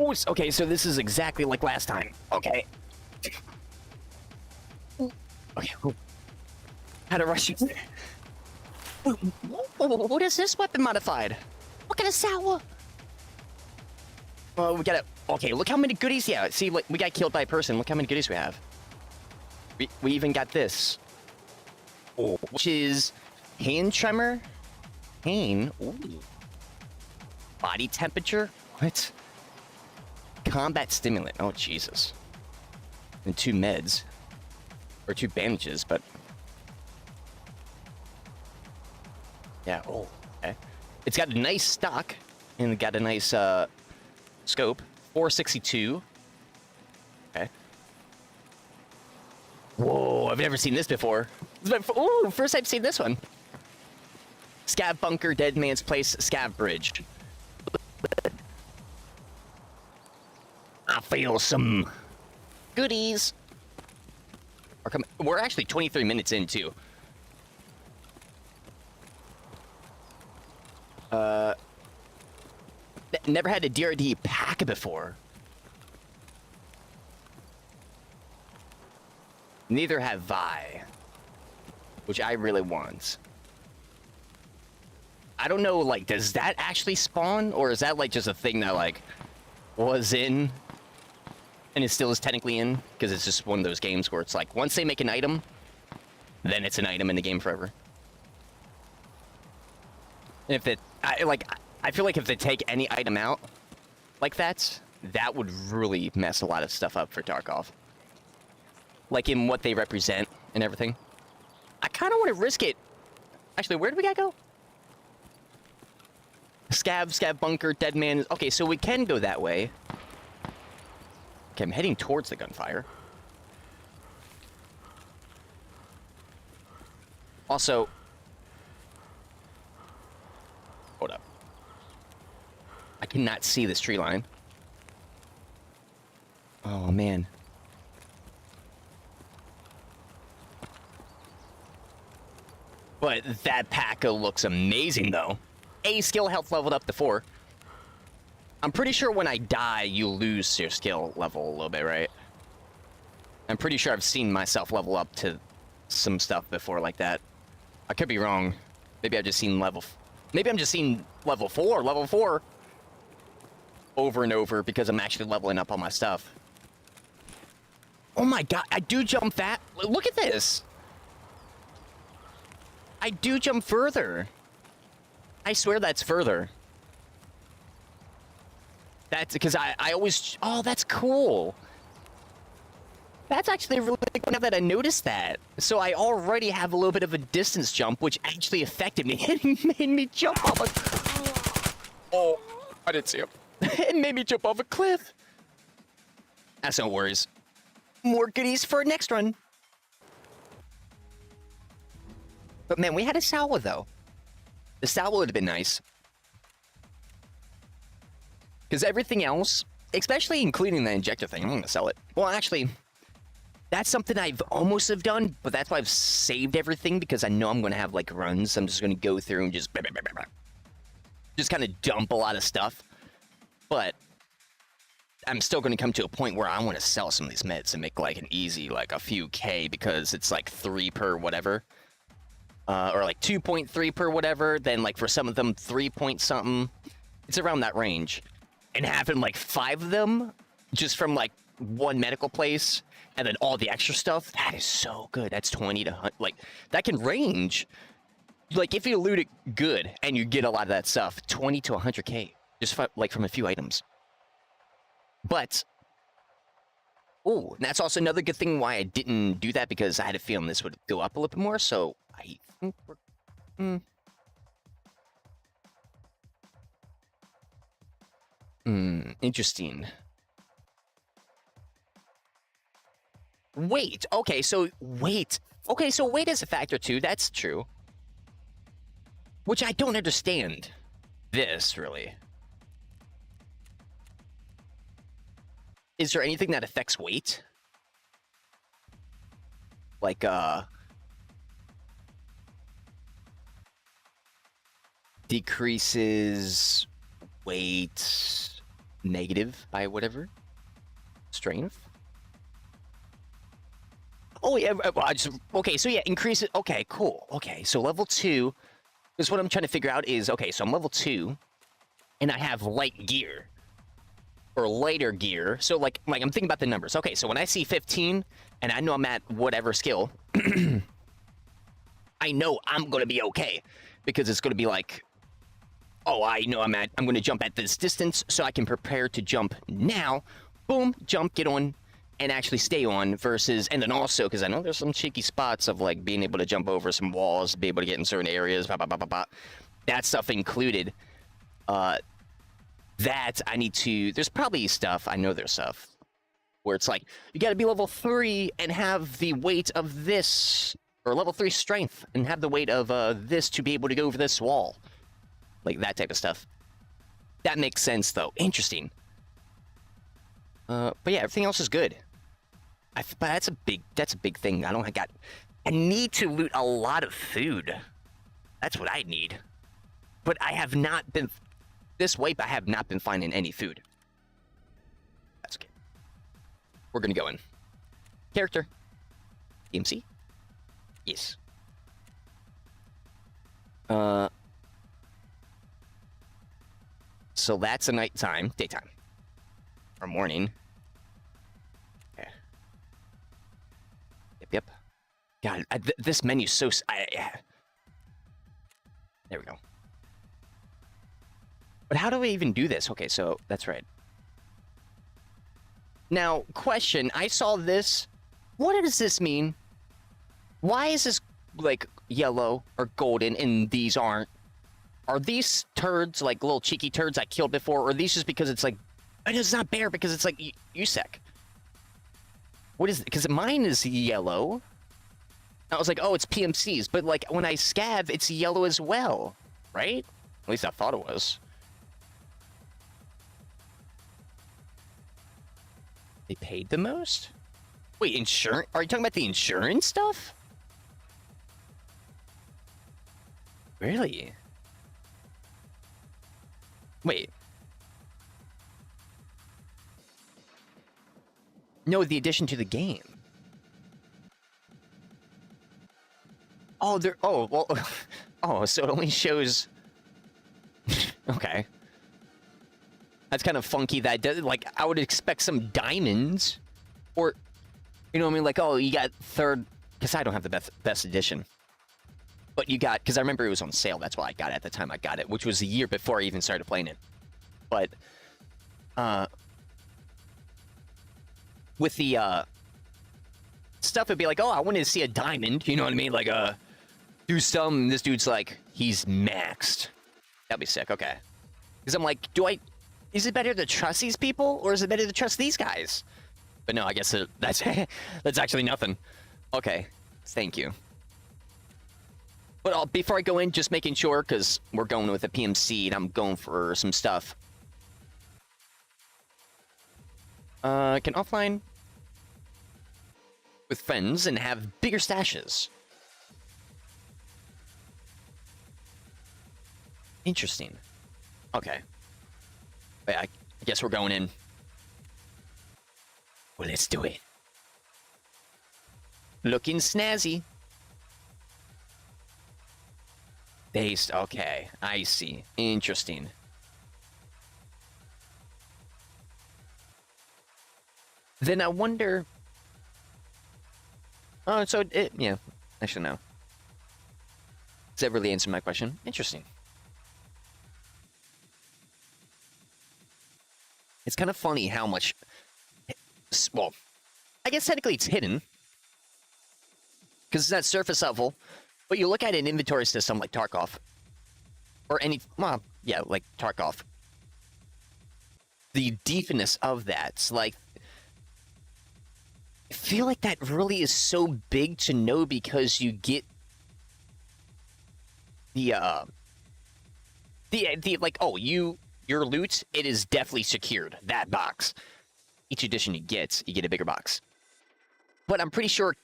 Oh, okay, so this is exactly like last time. Okay. Okay. How to rush you. What is this weapon modified? What kind of sour? We gotta. Okay, look how many goodies. Yeah, see, like, we got killed by a person. Look how many goodies we have. We even got this. Oh, which is hand tremor. Pain. Ooh. Body temperature. What? Combat stimulant. Oh, Jesus. And 2 meds. Or 2 bandages, but... Yeah, oh, okay. It's got a nice stock, and got a nice, scope. 462. Okay. Whoa, I've never seen this before. Ooh, first I've seen this one. Scav bunker, dead man's place, scav bridge. I feel some goodies. We're actually 23 minutes in, too. Never had a DRD pack before. Neither have Vi, which I really want. I don't know, like, does that actually spawn? Or is that, like, just a thing that, like, was in and it still is technically in? Because it's just one of those games where it's like, once they make an item, then it's an item in the game forever. And if it, I feel like if they take any item out like that, that would really mess a lot of stuff up for Tarkov. Like in what they represent and everything. I kind of want to risk it. Actually, where do we gotta go? Scav bunker, dead man. Okay, so we can go that way. Okay, I'm heading towards the gunfire. Also... Hold up. I cannot see this tree line. Oh, man. But that P.A.C.A looks amazing, though. A, skill health leveled up to 4. I'm pretty sure when I die, you lose your skill level a little bit, right? I'm pretty sure I've seen myself level up to some stuff before like that. I could be wrong. Maybe I've just seen level... Maybe I'm just seeing level 4 over and over because I'm actually leveling up all my stuff. Oh my god, I do jump that. Look at this. I do jump further. I swear that's further. That's because I always... Oh, that's cool. That's actually really good now that I noticed that. So I already have a little bit of a distance jump, which actually affected me. It made me jump off a... Oh, I didn't see him. It made me jump off a cliff. That's no worries. More goodies for next run. But man, we had a Salwa, though. The Salwa would have been nice. Because everything else, especially including the injector thing, I'm going to sell it. Well, actually, that's something I've almost have done, but that's why I've saved everything, because I know I'm going to have, like, runs. I'm just going to go through and just kind of dump a lot of stuff. But I'm still going to come to a point where I want to sell some of these meds and make, like, an easy, like, a few K, because it's, like, 3 per whatever. Or, like, 2.3 per whatever. Then, like, for some of them, 3 point something. It's around that range. And having, like, 5 of them just from, like, one medical place, and then all the extra stuff, that is so good. That's 20 to 100. Like, that can range. Like, if you loot it good, and you get a lot of that stuff, 20 to 100K. Just, like, from a few items. But, oh, that's also another good thing why I didn't do that, because I had a feeling this would go up a little bit more, so I think we're... Interesting. Wait, okay, so wait. Okay, so weight is a factor too, that's true. Which I don't understand this, really. Is there anything that affects weight? Like, decreases weight negative by whatever strength. Oh yeah, okay, so yeah, increase it. Okay, cool. Okay, so level 2 is what I'm trying to figure out is, okay, so I'm level 2 and I have light gear or lighter gear. So like I'm thinking about the numbers. Okay, so when I see 15 and I know I'm at whatever skill, I know I'm going to be okay because it's going to be like, oh, I know I'm going to jump at this distance so I can prepare to jump now. Boom, jump, get on, and actually stay on versus, and then also, because I know there's some cheeky spots of like being able to jump over some walls, be able to get in certain areas, that stuff included. That I need to, there's probably stuff, I know there's stuff, where it's like, you gotta be level 3 and have the weight of this, or level 3 strength, and have the weight of this to be able to go over this wall. Like that type of stuff. That makes sense though. Interesting. But yeah, everything else is good. But that's a big thing. I need to loot a lot of food. That's what I need. But I have not been, this wipe I have not been finding any food. That's okay. We're gonna go in. Character. DMC? Yes. So that's a nighttime, daytime, or morning. Okay. Yep. God, this menu's so. There we go. But how do I even do this? Okay, so that's right. Now, question. I saw this. What does this mean? Why is this like yellow or golden and these aren't? Are these turds like little cheeky turds I killed before, or are these just because it's like, and it's not bear because it's like USEC? What is it? Because mine is yellow. I was like, oh, it's PMCs, but like when I scav, it's yellow as well, right? At least I thought it was. They paid the most? Wait, insurance? Are you talking about the insurance stuff? Really? Wait. No, the addition to the game. Oh, there. Oh, well. Oh, so it only shows. Okay. That's kind of funky. That does, like, I would expect some diamonds, or, you know what I mean? Like, oh, you got third, because I don't have the best edition. But you got, because I remember it was on sale. That's why I got it at the time I got it, which was a year before I even started playing it. But, with the, stuff, it'd be like, oh, I wanted to see a diamond. You know what I mean? Like, do some, this dude's like, he's maxed. That'd be sick, okay. Because I'm like, is it better to trust these people, or is it better to trust these guys? But no, I guess that's that's actually nothing. Okay, thank you. But before I go in, just making sure, because we're going with a PMC, and I'm going for some stuff. Can offline with friends and have bigger stashes. Interesting. Okay. Wait, I guess we're going in. Well, let's do it. Looking snazzy. Based. Okay, I see. Interesting. Then I wonder. Oh, so yeah. I should know. Does that really answer my question? Interesting. It's kind of funny how much. Well, I guess technically it's hidden because it's at surface level. But you look at an inventory system like Tarkov, or any, well, yeah, like Tarkov. The deepness of that's like, I feel like that really is so big to know because you get the like, oh, your loot, it is definitely secured, that box. Each edition you get a bigger box. But I'm pretty sure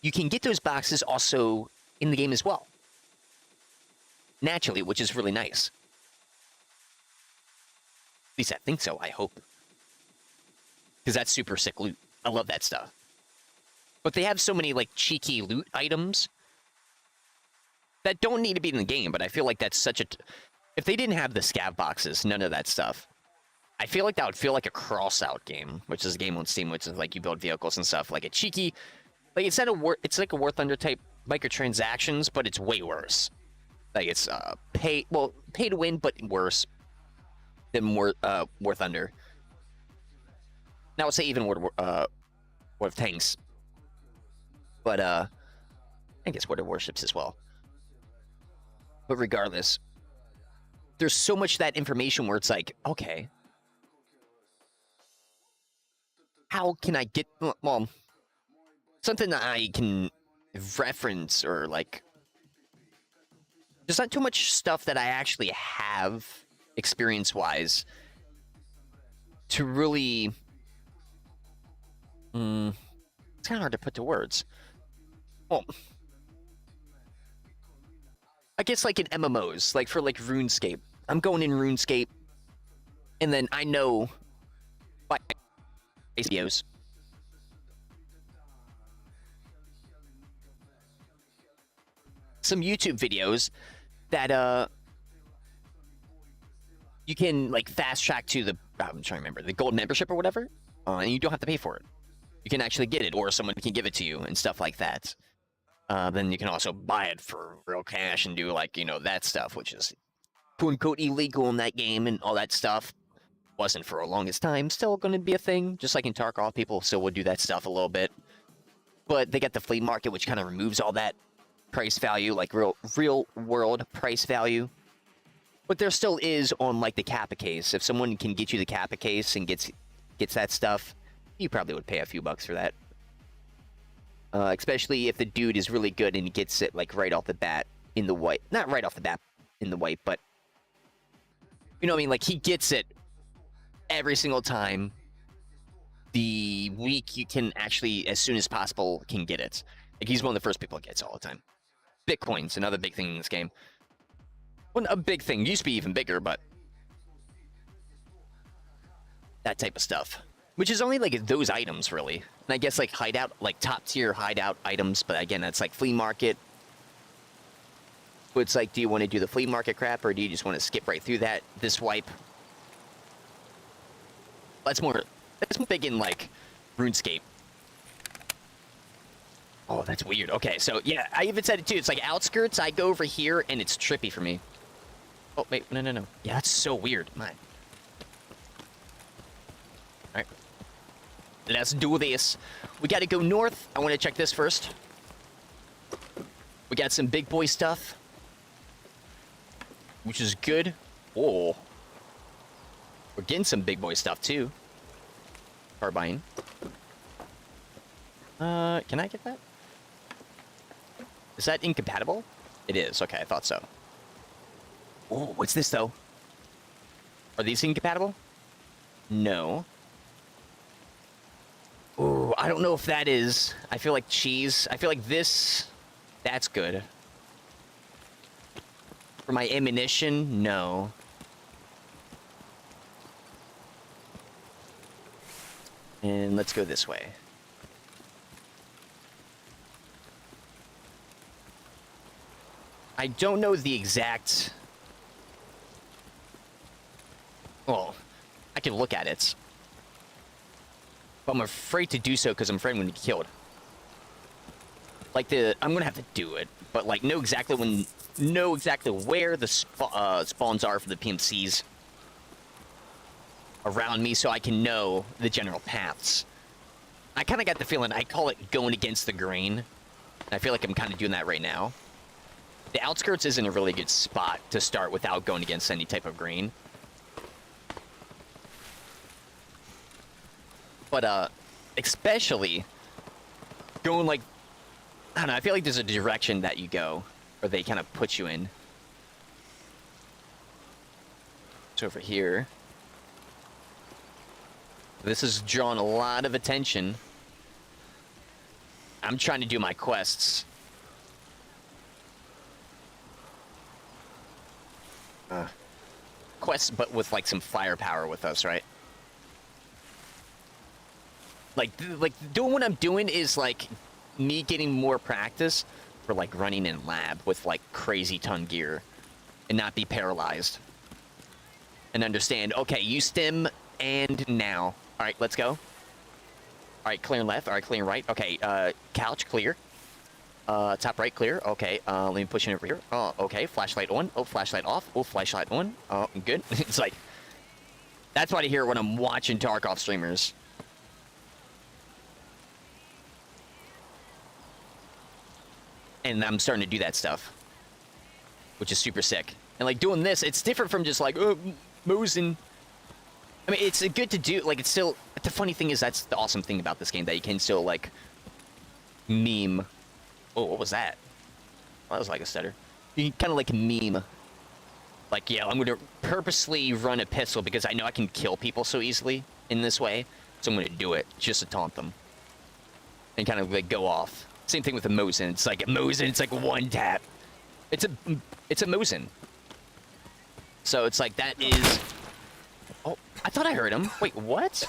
you can get those boxes also in the game as well. Naturally, which is really nice. least I think so, I hope. Because that's super sick loot. I love that stuff. But they have so many, like, cheeky loot items that don't need to be in the game, but I feel like that's such a... If they didn't have the scav boxes, none of that stuff, I feel like that would feel like a cross-out game, which is a game on Steam, which is like you build vehicles and stuff. Like a cheeky... Like, it's not a it's like a War Thunder type microtransactions, but it's way worse. Like, it's pay to win, but worse than War Thunder. Now, I would say even War of Tanks. But, I guess War of Warships as well. But regardless, there's so much of that information where it's like, okay, how can I get, well, something that I can reference or like, there's not too much stuff that I actually have experience-wise to really, it's kind of hard to put to words. Well, I guess like in MMOs, like for like RuneScape, I'm going in RuneScape, and then I know by videos. Some YouTube videos that you can like fast track to the I'm trying to remember the gold membership or whatever, and you don't have to pay for it. You can actually get it, or someone can give it to you and stuff like that. Then you can also buy it for real cash and do like, you know, that stuff, which is quote unquote illegal in that game and all that stuff. Wasn't for a longest time, still going to be a thing. Just like in Tarkov, people still would do that stuff a little bit. But they got the flea market, which kind of removes all that price value, like real world price value. But there still is on like the Kappa case. If someone can get you the Kappa case and gets that stuff, you probably would pay a few bucks for that. Especially if the dude is really good and he gets it like right off the bat in the white. Not right off the bat in the white, but you know what I mean? Like he gets it every single time. The week you can actually, as soon as possible, can get it. Like he's one of the first people that gets it all the time. Bitcoin's another big thing in this game. Well, a big thing. Used to be even bigger, but that type of stuff. Which is only like those items, really. And I guess like hideout, like top tier hideout items. But again, that's like flea market. But it's like, do you want to do the flea market crap, or do you just want to skip right through that, this wipe? That's more big in like RuneScape. Oh, that's weird. Okay, so yeah, I even said it too. It's like outskirts. I go over here and it's trippy for me. Oh, wait, no. Yeah, that's so weird. My. All right. Let's do this. We got to go north. I want to check this first. We got some big boy stuff, which is good. Oh. We're getting some big boy stuff too. Carbine. Can I get that? Is that incompatible? It is. Okay, I thought so. Oh, what's this though? Are these incompatible? No. Oh, I don't know if that is. I feel like cheese. I feel like this. That's good. For my ammunition, no. And let's go this way. I don't know the exact... Well, I can look at it. But I'm afraid to do so because I'm afraid I'm going to get killed. Like I'm going to have to do it. But like know exactly where the spawns are for the PMCs around me so I can know the general paths. I kind of got the feeling, I call it going against the grain. I feel like I'm kind of doing that right now. The outskirts isn't a really good spot to start without going against any type of grain. But, especially going like, I don't know, I feel like there's a direction that you go, or they kind of put you in. It's over here. This has drawn a lot of attention. I'm trying to do my quests. quests, but with like some firepower with us, right? Like doing what I'm doing is like me getting more practice for like running in lab with like crazy ton gear and not be paralyzed. And understand, okay, you stim and now. All right, let's go. All right, clear left. All right, clear right. Okay, couch clear. Top right clear. Okay, let me push in over here. Oh, okay, flashlight on. Oh, flashlight off. Oh, flashlight on. Oh, good. It's like, that's what I hear when I'm watching Tarkov streamers. And I'm starting to do that stuff, which is super sick. And like doing this, it's different from just like, mosing. I mean, it's good to do, like, it's still, the funny thing is that's the awesome thing about this game, that you can still, like, meme. Oh, what was that? Well, that was like a stutter. You can kind of, like, meme. Like, yeah, I'm going to purposely run a pistol because I know I can kill people so easily in this way. So I'm going to do it just to taunt them. And kind of, like, go off. Same thing with the Mosin. It's like a Mosin, it's like one tap. It's a Mosin. So it's like, that is... Oh, I thought I heard him. Wait, what?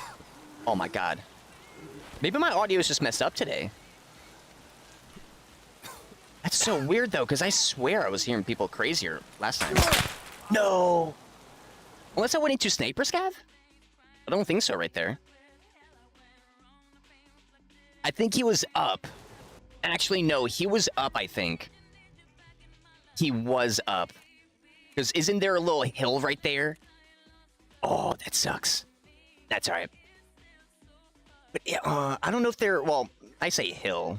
Oh my god. Maybe my audio is just messed up today. That's so weird though, because I swear I was hearing people crazier last time. No! Unless I went into sniper scav? I don't think so right there. I think he was up. Actually, no, he was up, I think. He was up. Because isn't there a little hill right there? Oh, that sucks. That's alright. But yeah, I don't know if they're... Well, I say hill.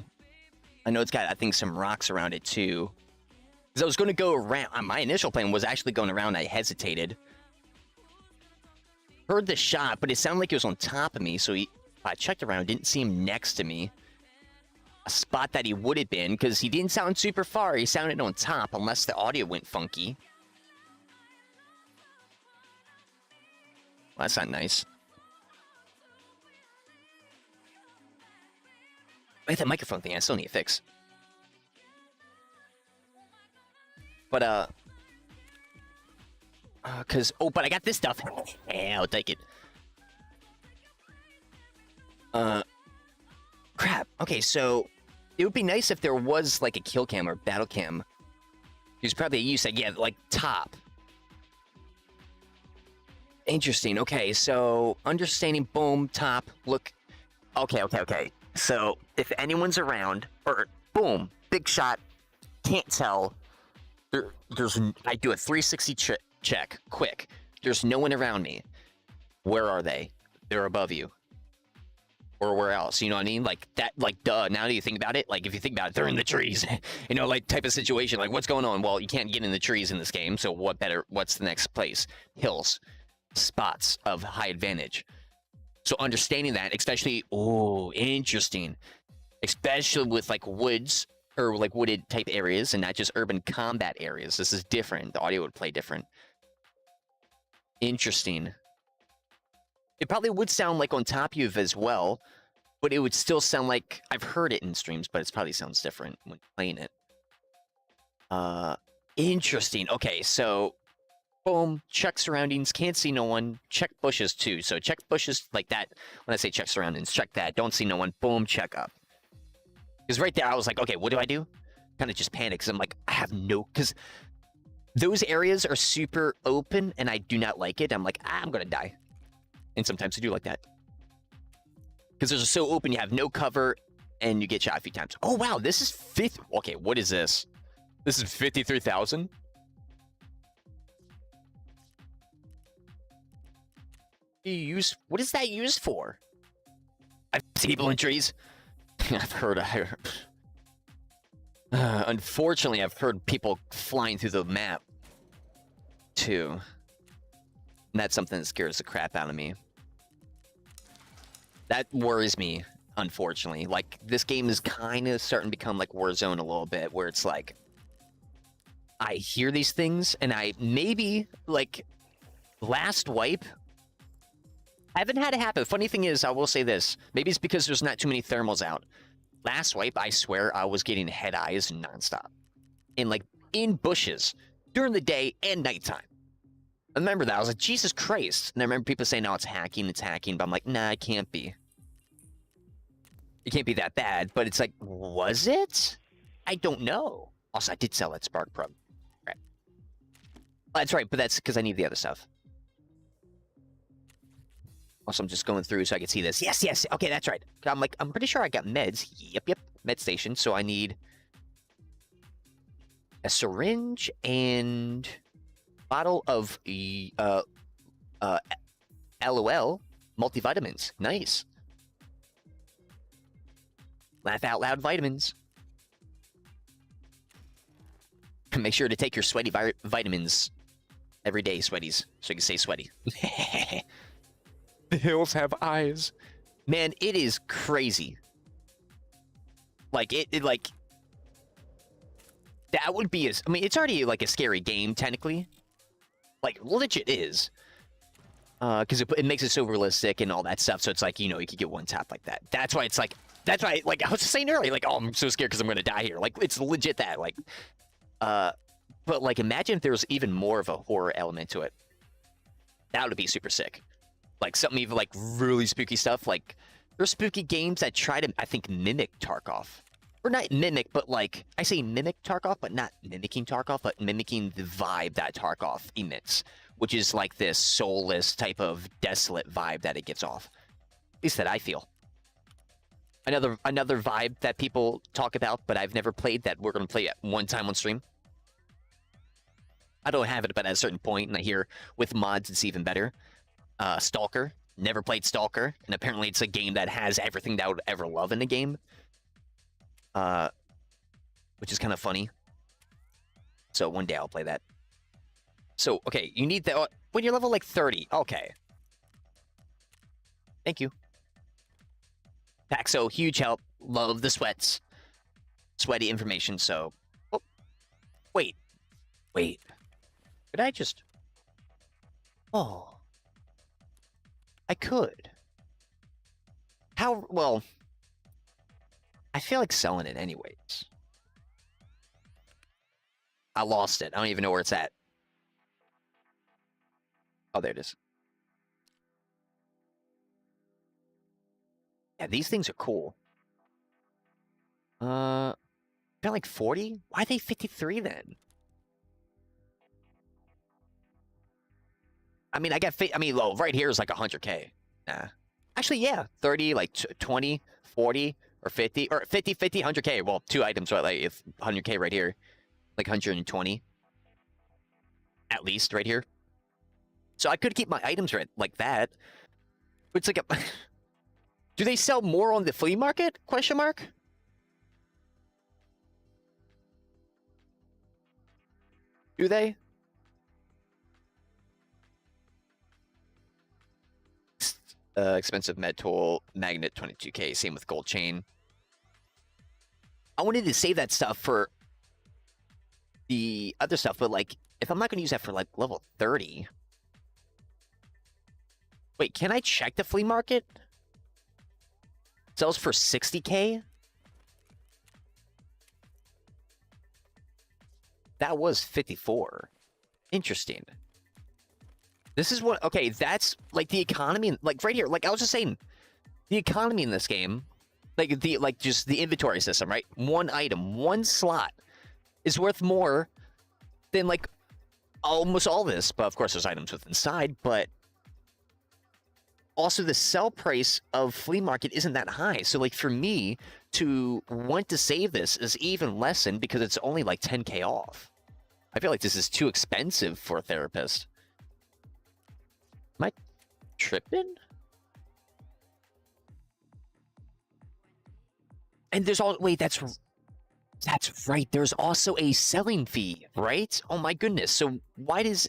I know it's got, I think, some rocks around it, too. Because I was going to go around... My initial plan was actually going around. I hesitated. Heard the shot, but it sounded like it was on top of me. So I checked around. Didn't see him next to me. A spot that he would have been, because he didn't sound super far. He sounded on top, unless the audio went funky. Well, that's not nice. Wait, that microphone thing, I still need to fix. But, oh, but I got this stuff. Yeah, I'll take it. Crap. Okay, so it would be nice if there was, like, a kill cam or battle cam. There's probably you said, yeah, like, top. Interesting. Okay, so understanding, boom, top, look. Okay. So if anyone's around, or boom, big shot, can't tell. I do a 360 check, quick. There's no one around me. Where are they? They're above you. Or where else? You know what I mean? Like that, like, duh. Now that you think about it, like, if you think about it, they're in the trees. You know, like, type of situation. Like, what's going on? Well, you can't get in the trees in this game, so what's the next place? Hills. Spots of high advantage. So understanding that, especially, oh, interesting. Especially with, like, woods, or, like, wooded type areas, and not just urban combat areas. This is different. The audio would play different. Interesting. It probably would sound like on top of you as well, but it would still sound like, I've heard it in streams, but it probably sounds different when playing it. Interesting. Okay, so, boom, check surroundings, can't see no one, check bushes too. So check bushes like that. When I say check surroundings, check that, don't see no one, boom, check up. Because right there, I was like, okay, what do I do? Kind of just panic, because I'm like, I have no, because those areas are super open, and I do not like it. I'm like, I'm gonna die. And sometimes I do like that. Because they're so open, you have no cover, and you get shot a few times. Oh, wow, this is 50. Okay, what is this? This is 53,000? What is that used for? I've seen people in trees. I've heard. Unfortunately, I've heard people flying through the map, too. And that's something that scares the crap out of me. That worries me, unfortunately. Like, this game is kind of starting to become like Warzone a little bit, where it's like, I hear these things, and I maybe, like, last wipe, I haven't had it happen. Funny thing is, I will say this. Maybe it's because there's not too many thermals out. Last wipe, I swear, I was getting head eyes nonstop. In bushes, during the day and nighttime. I remember that. I was like, Jesus Christ. And I remember people saying, no, it's hacking, but I'm like, nah, it can't be. It can't be that bad, but it's like, was it? I don't know. Also, I did sell that Spark Probe. Right. That's right, but that's because I need the other stuff. Also, I'm just going through so I can see this. Yes, yes. Okay, that's right. I'm like, I'm pretty sure I got meds. Yep. Med station. So I need a syringe and bottle of LOL multivitamins. Nice. Laugh out loud vitamins. Make sure to take your sweaty vitamins every day, sweaties, so you can stay sweaty. The hills have eyes. Man, it is crazy. Like, it like... That would be... I mean, it's already, like, a scary game, technically. Like, legit is. Because it makes it so realistic and all that stuff, so it's like, you know, you could get one tap like that. That's why it's like... That's why, like, I was just saying earlier, like, oh, I'm so scared because I'm going to die here. Like, it's legit that, like... But, like, imagine if there was even more of a horror element to it. That would be super sick. Like, something even, like, really spooky stuff. Like, there's spooky games that try to, I think, mimic Tarkov. Or not mimic, but, like, I say mimic Tarkov, but not mimicking Tarkov, but mimicking the vibe that Tarkov emits. Which is, like, this soulless type of desolate vibe that it gives off. At least that I feel. Another vibe that people talk about, but I've never played, that we're going to play at one time on stream. I don't have it, but at a certain point, and I hear with mods it's even better. Stalker. Never played Stalker, and apparently it's a game that has everything that I would ever love in a game. Which is kind of funny. So one day I'll play that. So, okay, you need that when you're level like 30. Okay. Thank you. Paxo, huge help. Love the sweats. Sweaty information, so... Oh. Wait. Could I just... Oh. I could. How... Well... I feel like selling it anyways. I lost it. I don't even know where it's at. Oh, there it is. Yeah, these things are cool. They're like 40? Why are they 53 then? I mean, well, right here is like 100K. Nah. Actually, yeah. 30, like 20, 40, or 50, or 50, 50, 100K. Well, two items, right? Like, if 100K right here. Like 120. At least, right here. So I could keep my items right like that. But it's like a... Do they sell more on the flea market? Question mark? Do they? Expensive med tool, magnet 22K, same with gold chain. I wanted to save that stuff for the other stuff, but like, if I'm not going to use that for like level 30. Wait, can I check the flea market? Sells for 60K? That was 54. Interesting. This is what, okay, that's like the economy, like right here, like I was just saying, the economy in this game, like just the inventory system, right? One item, one slot is worth more than like almost all this, but of course there's items within inside, but also the sell price of flea market isn't that high. So like for me to want to save this is even lessened because it's only like 10K off. I feel like this is too expensive for a therapist. Am I tripping? And there's all... Wait, that's right. There's also a selling fee, right? Oh my goodness. So why does...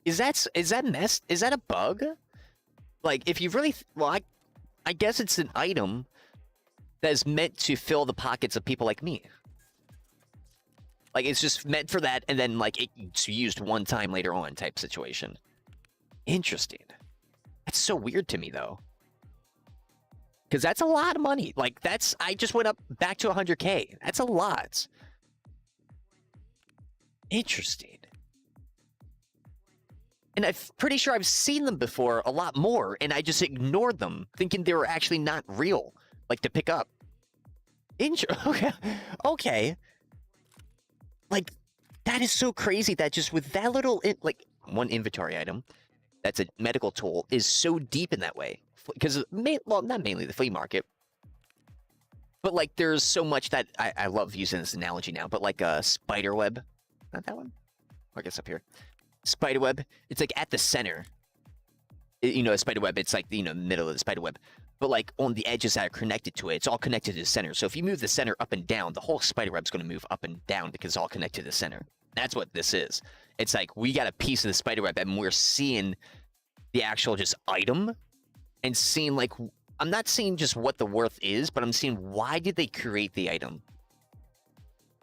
Is that messed? Is that a bug? Like, if you really... Well, I guess it's an item that is meant to fill the pockets of people like me. Like, it's just meant for that, and then, like, it's used one time later on type situation. Interesting. That's so weird to me, though. Because that's a lot of money. Like, I just went up back to 100K. That's a lot. Interesting. And I'm pretty sure I've seen them before a lot more, and I just ignored them, thinking they were actually not real, like to pick up. Okay. Okay. Like, that is so crazy that just with that little, like, one inventory item, that's a medical tool, is so deep in that way. Because, well, not mainly the flea market, but, like, there's so much that I love using this analogy now, but like a spider web. Not that one? I guess up here. Spider web, it's like at the center. You know, a spider web, it's like, you know, the middle of the spider web. But like on the edges that are connected to it, it's all connected to the center. So if you move the center up and down, the whole spider web's going to move up and down because it's all connected to the center. That's what this is. It's like we got a piece of the spider web and we're seeing the actual just item and seeing like, I'm not seeing just what the worth is, but I'm seeing why did they create the item?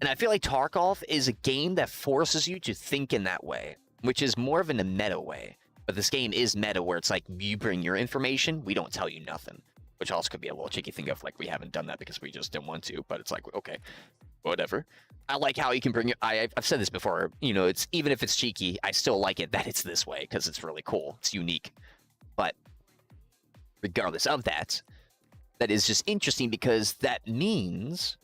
And I feel like Tarkov is a game that forces you to think in that way, which is more of in a meta way. But this game is meta where it's like, you bring your information, we don't tell you nothing. Which also could be a little cheeky thing of like, we haven't done that because we just didn't want to. But it's like, okay, whatever. I like how you can bring your, I've said this before, you know, it's even if it's cheeky, I still like it that it's this way because it's really cool. It's unique. But regardless of that, that is just interesting because that means,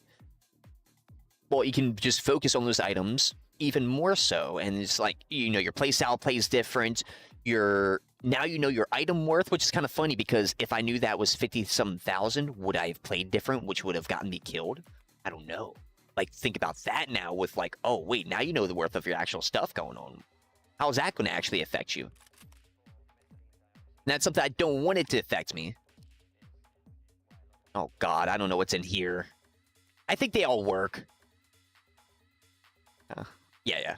well, you can just focus on those items even more so. And it's like, you know, your playstyle plays different. Now you know your item worth, which is kind of funny because if I knew that was 50-some thousand, would I have played different, which would have gotten me killed? I don't know. Like, think about that now with like, oh, wait, now you know the worth of your actual stuff going on. How is that going to actually affect you? And that's something I don't want it to affect me. Oh, God, I don't know what's in here. I think they all work. Yeah.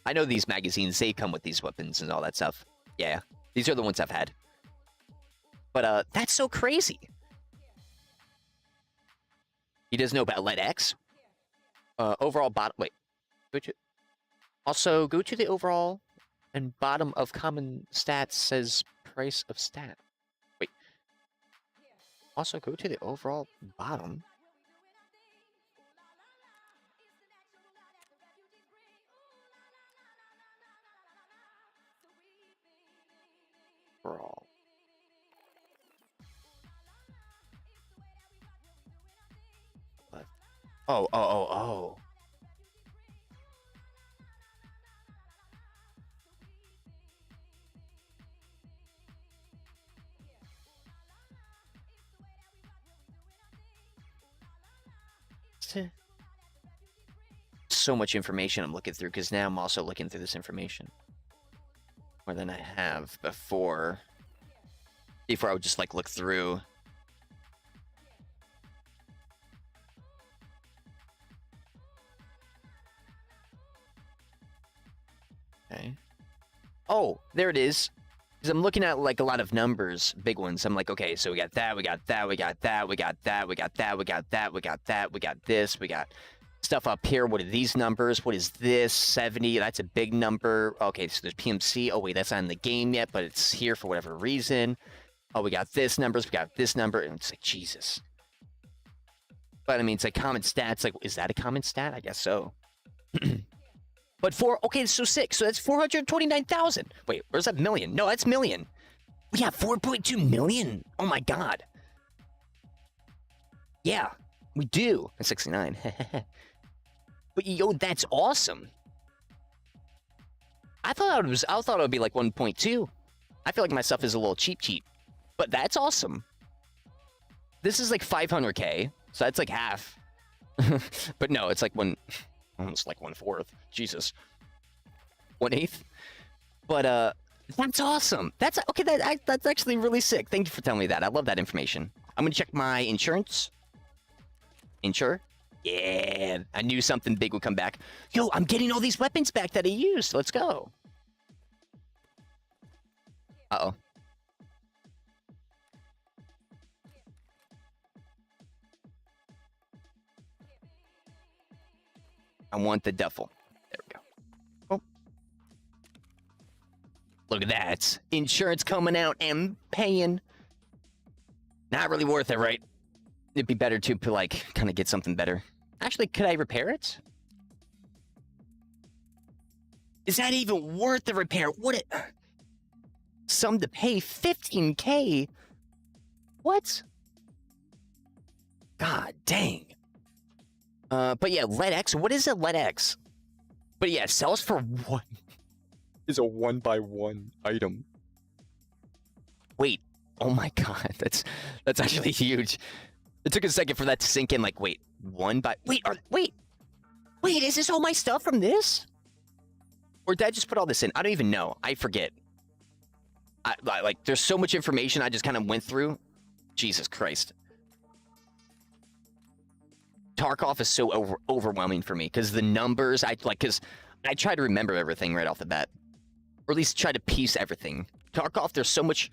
I know these magazines, they come with these weapons and all that stuff. Yeah, these are the ones I've had. But, that's so crazy. He does know about Let X. Overall bottom, wait. Also, go to the overall and bottom of common stats says price of stat. Wait. Also, go to the overall bottom. Overall. Oh. So much information I'm looking through because now I'm also looking through this information more than I have before. Before I would just like look through. Okay. Oh, there it is. Because I'm looking at like a lot of numbers, big ones. I'm like, okay, so we got that, we got that, we got that, we got that, we got that, we got that, we got that, we got this, we got stuff up here. What are these numbers? What is this? 70, that's a big number. Okay, so there's PMC. Oh, wait, that's not in the game yet, but it's here for whatever reason. Oh, we got this numbers, we got this number, and it's like, Jesus. But, I mean, it's like common stats. Like, is that a common stat? I guess so. But okay, so 6. So that's 429,000. Wait, where's that million? No, that's million. We have 4.2 million? Oh, my God. Yeah, we do. That's 69. But, yo, that's awesome. I thought it would be like 1.2. I feel like my stuff is a little cheap. But that's awesome. This is like 500K, so that's like half. But no, it's like almost like 1/4. Jesus. 1/8. But that's awesome. That's okay. That's actually really sick. Thank you for telling me that. I love that information. I'm gonna check my insurance. Insure? Yeah, I knew something big would come back. Yo, I'm getting all these weapons back that I used. Let's go. Uh-oh. I want the duffel. There we go. Oh. Look at that. Insurance coming out and paying. Not really worth it, right? It'd be better to, like, kind of get something better. Actually, could I repair it? Is that even worth the repair? What it... Some to pay 15K? What? God dang. But yeah, lead X. What is a lead X? But yeah, it sells for one. Is a 1x1 item. Wait. Oh my god, that's actually huge. It took a second for that to sink in. Like, wait, wait, is this all my stuff from this? Or did I just put all this in? I don't even know. I forget. Like, there's so much information I just kind of went through. Jesus Christ. Tarkov is so overwhelming for me because the numbers, because I try to remember everything right off the bat. Or at least try to piece everything. Tarkov, there's so much...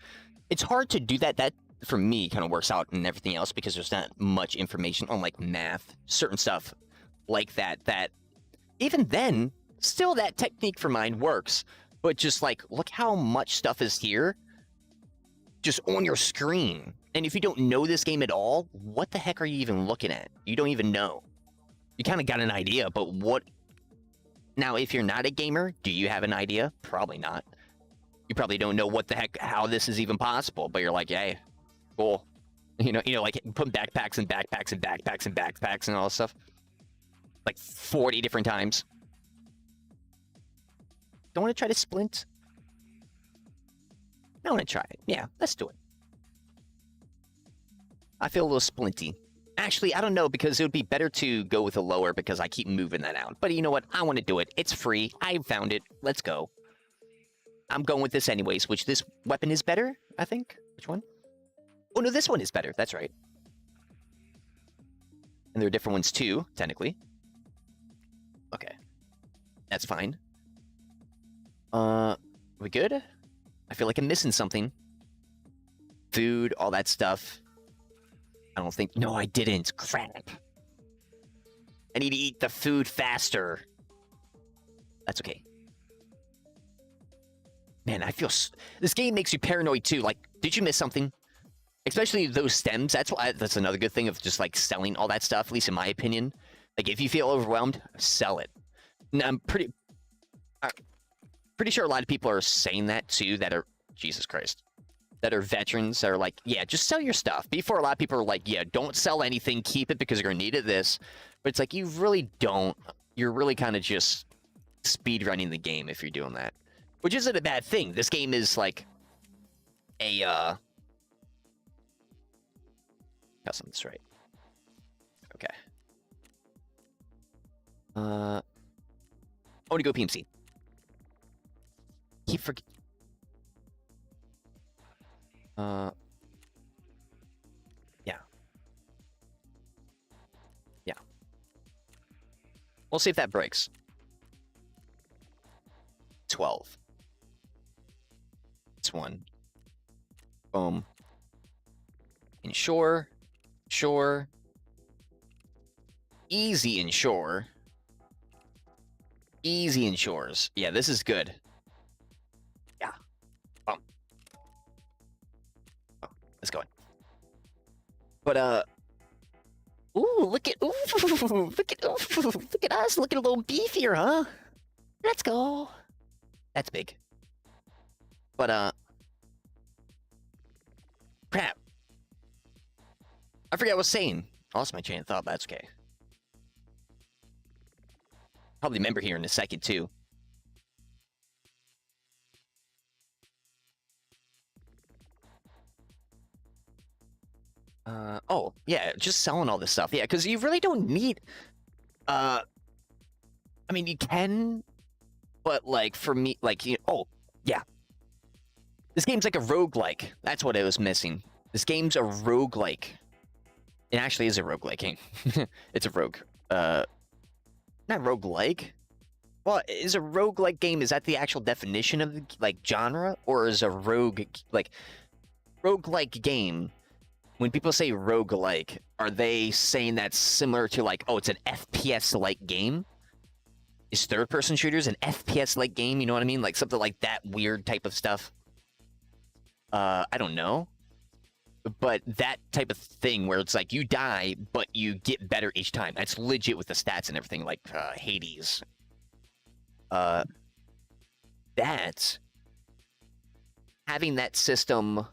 It's hard to do that. That, for me, kind of works out and everything else because there's not much information on, like, math. Certain stuff like that, that... Even then, still that technique for mine works. But just, like, look how much stuff is here. Just on your screen. And if you don't know this game at all, what the heck are you even looking at? You don't even know. You kind of got an idea, but what... Now, if you're not a gamer, do you have an idea? Probably not. You probably don't know what the heck, how this is even possible, but you're like, hey, cool. You know, like put backpacks and backpacks and backpacks and backpacks and all this stuff. Like 40 different times. Don't want to try to splint? I want to try it. Yeah, let's do it. I feel a little splinty. Actually, I don't know, because it would be better to go with a lower because I keep moving that out. But you know what? I want to do it. It's free. I found it. Let's go. I'm going with this anyways, which this weapon is better, I think. Which one? Oh, no, this one is better. That's right. And there are different ones too, technically. Okay. That's fine. We good? I feel like I'm missing something. Food, all that stuff. I don't think... No, I didn't. Crap. I need to eat the food faster. That's okay. Man, I feel... This game makes you paranoid, too. Like, did you miss something? Especially those stems. That's another good thing of just, like, selling all that stuff, at least in my opinion. Like, if you feel overwhelmed, sell it. And I'm pretty sure a lot of people are saying that, too, that are... Jesus Christ. That are veterans that are like, yeah, just sell your stuff. Before, a lot of people are like, yeah, don't sell anything, keep it because you're going to need it this. But it's like, you really don't. You're really kind of just speed running the game if you're doing that. Which isn't a bad thing. This game is like a, got something straight. Okay. I want to go PMC. Keep forgetting. Yeah. Yeah. We'll see if that breaks. 12. It's one. Boom. Ensure. Sure. Easy ensure. Easy ensures. Yeah, this is good. Yeah. Boom. Oh, let's go. But ooh, look at look at us looking a little beefier, huh? Let's go. That's big. But crap. I forgot what I was saying. I lost my train of thought, but that's okay. Probably remember here in a second too. Oh, yeah, just selling all this stuff. Yeah, because you really don't need... I mean, you can, but, like, for me, like, oh, yeah. This game's like a roguelike. That's what I was missing. This game's a roguelike. It actually is a roguelike game. It's a rogue. Not roguelike. Well, is a roguelike game, is that the actual definition of, like, genre? Or is a rogue, like, roguelike game... When people say roguelike, are they saying that's similar to, like, oh, it's an FPS-like game? Is third-person shooters an FPS-like game? You know what I mean? Like, something like that weird type of stuff. I don't know. But that type of thing where it's like, you die, but you get better each time. That's legit with the stats and everything, like, Hades. that having that system,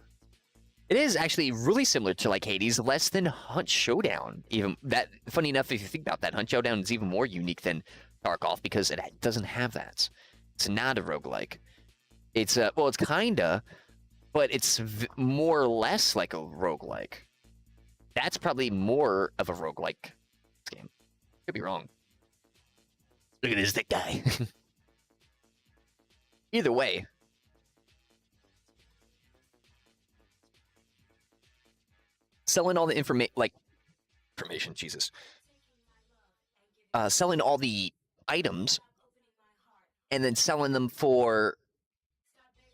it is actually really similar to like Hades, less than Hunt Showdown. Even that, funny enough, if you think about that, Hunt Showdown is even more unique than Tarkov because it doesn't have that. It's not a roguelike. It's well, it's kinda, but it's more or less like a roguelike. That's probably more of a roguelike game. Could be wrong. Look at this thick guy. Either way. Selling all the information, Jesus. Selling all the items and then selling them for,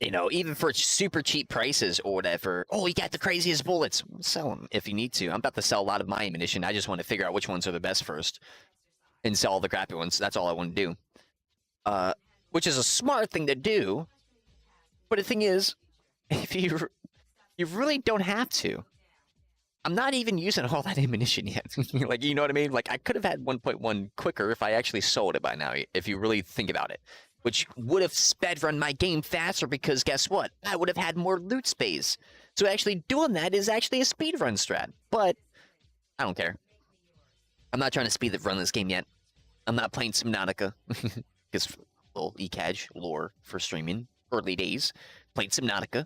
you know, even for super cheap prices or whatever. Oh, you got the craziest bullets. Sell them if you need to. I'm about to sell a lot of my ammunition. I just want to figure out which ones are the best first and sell all the crappy ones. That's all I want to do. Which is a smart thing to do. But the thing is, if you really don't have to. I'm not even using all that ammunition yet. Like, you know what I mean? Like, I could have had 1.1 quicker if I actually sold it by now, if you really think about it. Which would have sped run my game faster because guess what? I would have had more loot space. So actually doing that is actually a speedrun strat. But I don't care. I'm not trying to speed run this game yet. I'm not playing Subnautica. Because little ECAJ lore for streaming. Early days. Played Subnautica.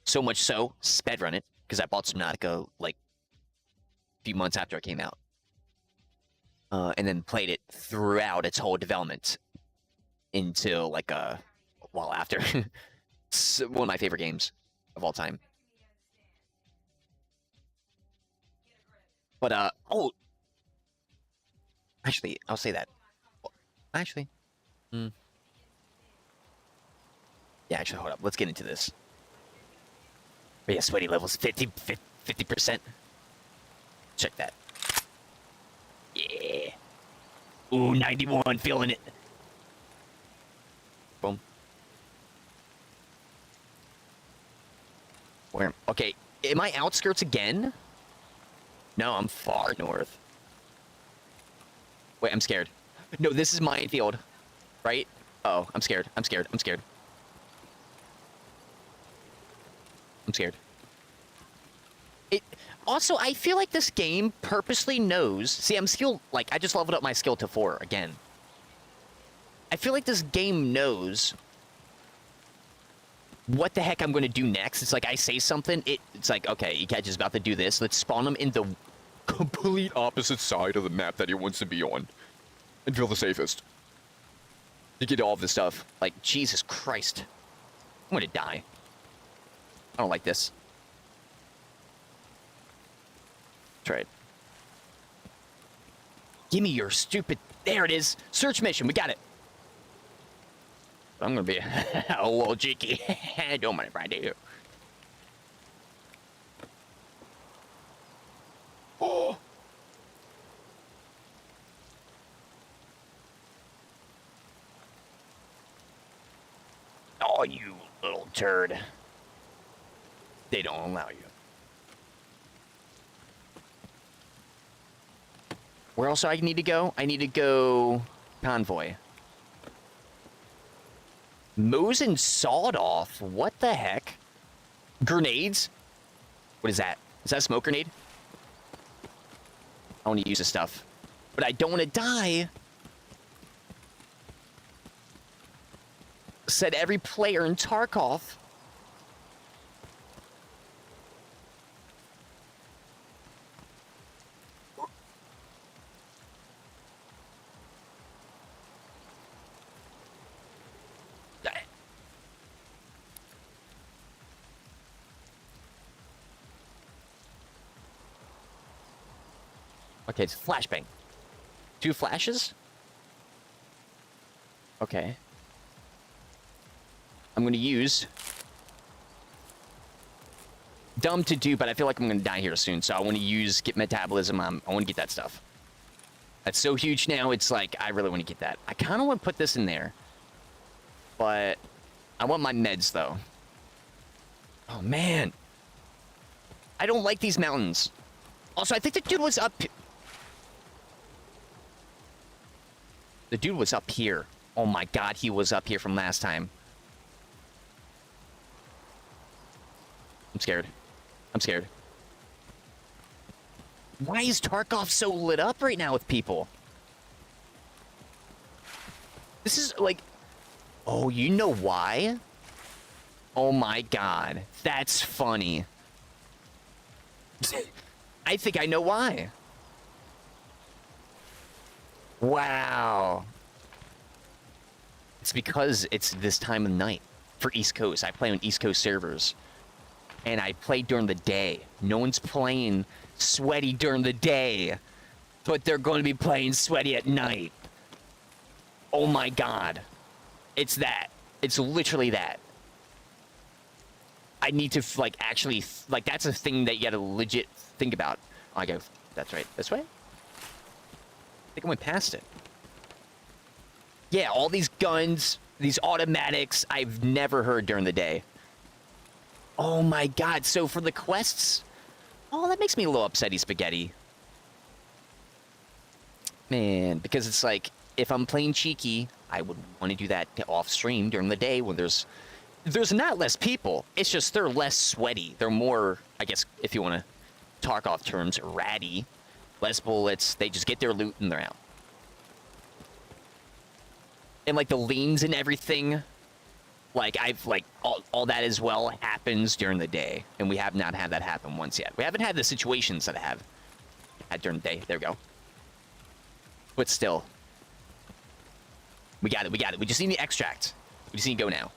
So much so, sped run it. Because I bought Subnautica like a few months after it came out. And then played it throughout its whole development. Until like a while after. It's one of my favorite games of all time. But oh, actually, I'll say that. Actually, yeah. Actually, hold up. Let's get into this. But yeah, sweaty levels 50%. Check that. Yeah. Ooh, 91, feeling it. Boom. Where? Okay, am I outskirts again? No, I'm far north. Wait, I'm scared. No, this is minefield, right? Oh, I'm scared. I'm scared. I'm scared. I'm scared. It also, I feel like this game purposely knows. See, I'm skill, like, I just leveled up my skill to 4 again. I feel like this game knows what the heck I'm going to do next. It's like I say something, it's like, okay, iamekaj is about to do this. Let's spawn him in the complete opposite side of the map that he wants to be on and feel the safest. To get all of this stuff. Like, Jesus Christ. I'm going to die. I don't like this. Try it. Give me your stupid... There it is. Search mission. We got it. I'm gonna be a little cheeky. Don't mind if I do. Oh. Oh, you little turd. They don't allow you. Where else do I need to go? I need to go convoy. Mosin sawed off. What the heck? Grenades? What is that? Is that a smoke grenade? I want to use this stuff. But I don't want to die. Said every player in Tarkov. Okay, it's flashbang. 2 flashes? Okay. I'm gonna use... Dumb to do, but I feel like I'm gonna die here soon, so I want to use get metabolism. I want to get that stuff. That's so huge now, it's like, I really want to get that. I kind of want to put this in there. But... I want my meds, though. Oh, man. I don't like these mountains. Also, I think the dude was up... The dude was up here. Oh my god, he was up here from last time. I'm scared. I'm scared. Why is Tarkov so lit up right now with people? This is like... Oh, you know why? Oh my god. That's funny. I think I know why. Wow. It's because it's this time of night for East Coast. I play on East Coast servers. And I play during the day. No one's playing sweaty during the day. But they're going to be playing sweaty at night. Oh my god. It's that. It's literally that. I need to, like, actually... Like, that's a thing that you gotta legit think about. Oh, I go... That's right. This way? I think I went past it. Yeah, all these guns, these automatics, I've never heard during the day. Oh my god, so for the quests... Oh, that makes me a little upsetty spaghetti. Man, because it's like, if I'm playing cheeky, I would want to do that off-stream during the day when there's not less people. It's just they're less sweaty. They're more, I guess, if you want to talk off terms, ratty. Less bullets. They just get their loot and they're out. And, like, the leans and everything... Like, all that as well happens during the day. And we have not had that happen once yet. We haven't had the situations that I have had during the day. There we go. But still. We got it, we got it. We just need the extract. We just need to go now.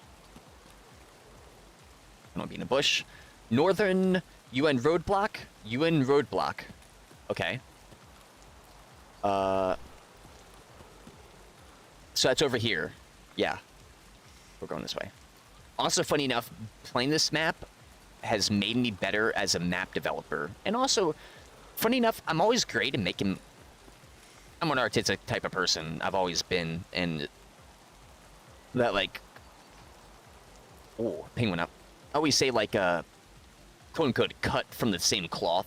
I don't want to be in a bush. Northern UN roadblock. UN roadblock. Okay. So that's over here. Yeah. We're going this way. Also, funny enough, playing this map has made me better as a map developer. And also, funny enough, I'm always great at making... I'm an artistic type of person. I've always been. And that, like... Oh, ping went up. I always say, like, quote-unquote, cut from the same cloth.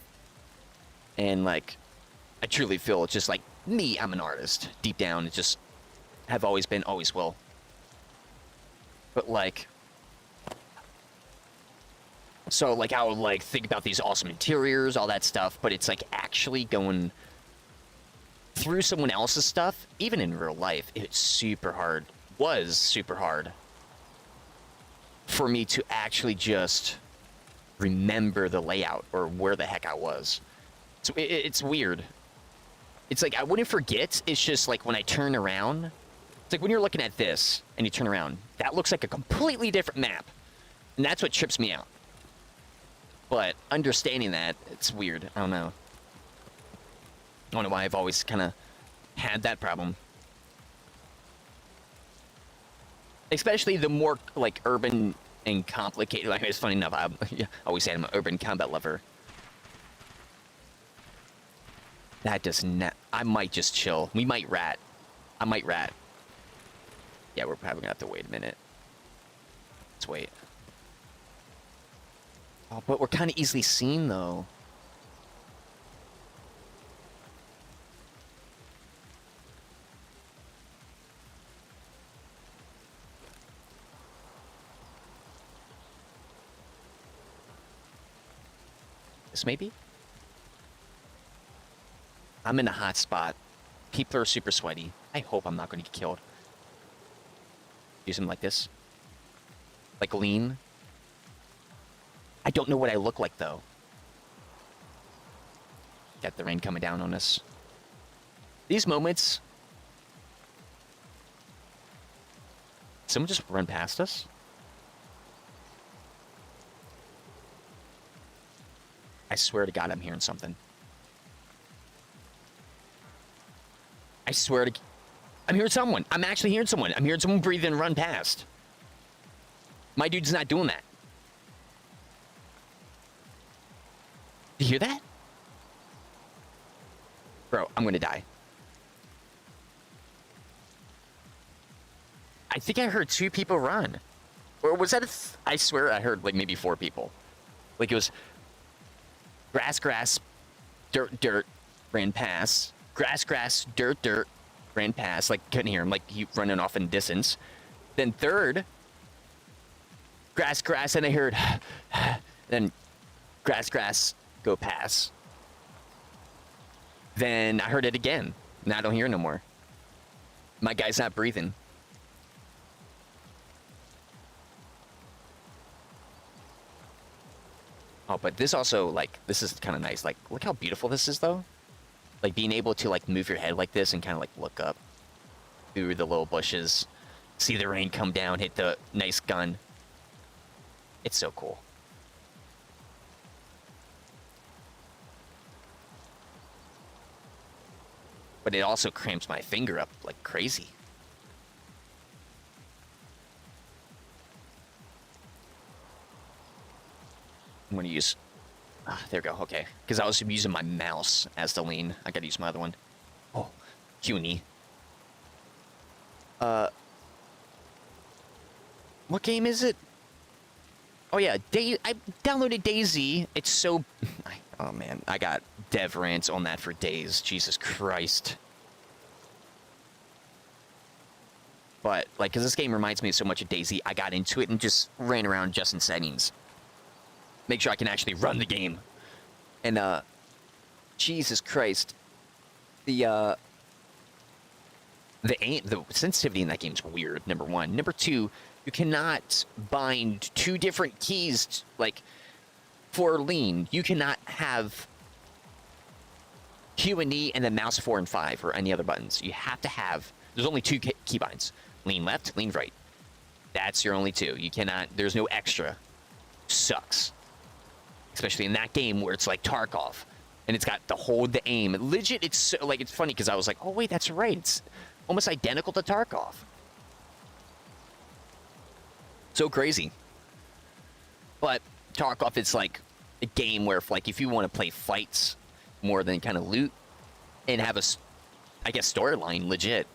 And, like, I truly feel it's just, like, me, I'm an artist. Deep down, it's just... Have always been, always will. But, like... So, like, I would, like, think about these awesome interiors, all that stuff, but it's, like, actually going through someone else's stuff, even in real life, it's super hard. Was super hard for me to actually just remember the layout or where the heck I was. So it's weird. It's like, I wouldn't forget, it's just, like, when I turn around... It's like when you're looking at this and you turn around, that looks like a completely different map. And that's what trips me out. But understanding that, it's weird. I don't know. I don't know why I've always kind of had that problem. Especially the more, like, urban and complicated. Like, it's funny enough, I always say I'm an urban combat lover. That does not... I might just chill. We might rat. I might rat. Yeah, we're probably gonna have to wait a minute. Let's wait. Oh, but we're kind of easily seen, though. This maybe? I'm in a hot spot. People are super sweaty. I hope I'm not going to get killed. Do something like this. Like lean. I don't know what I look like, though. Got the rain coming down on us. These moments... Someone just run past us? I swear to God, I'm hearing something. I swear to... I'm hearing someone. I'm actually hearing someone. I'm hearing someone breathe and run past. My dude's not doing that. You hear that? Bro, I'm gonna die. I think I heard 2 people run. Or was that I swear I heard, like, maybe 4 people. Like, it was... Grass, grass, dirt, dirt, ran past. Grass, grass, dirt, dirt, ran past. Like, couldn't hear him. Like, he running off in distance. Then third, grass, grass, and I heard... Then grass, grass, go pass. Then I heard it again. Now I don't hear it no more. My guy's not breathing. Oh, but this also, like, this is kind of nice. Like, look how beautiful this is, though. Like, being able to, like, move your head like this and kind of, like, look up through the little bushes. See the rain come down, hit the nice gun. It's so cool. But it also cramps my finger up like crazy. I'm gonna use... there we go, okay. Because I was using my mouse as the lean. I gotta use my other one. Oh, Q&E. What game is it? Oh yeah, I downloaded DayZ. It's so... Oh man, I got dev rants on that for days. Jesus Christ. But, like, because this game reminds me so much of DayZ, I got into it and just ran around just in settings. Make sure I can actually run the game. And, Jesus Christ. The sensitivity in that game is weird, number one. Number two, you cannot bind two different keys, like... For lean, you cannot have Q and E and then mouse 4 and 5 or any other buttons. You have to have, there's only two keybinds. Lean left, lean right. That's your only two. You cannot, there's no extra. Sucks. Especially in that game where it's like Tarkov. And it's got the hold, the aim. Legit, it's so, like, it's funny because I was like, oh wait, that's right. It's almost identical to Tarkov. So crazy. But Tarkov, it's like a game where, if you want to play fights more than kind of loot and have a, I guess, storyline legit,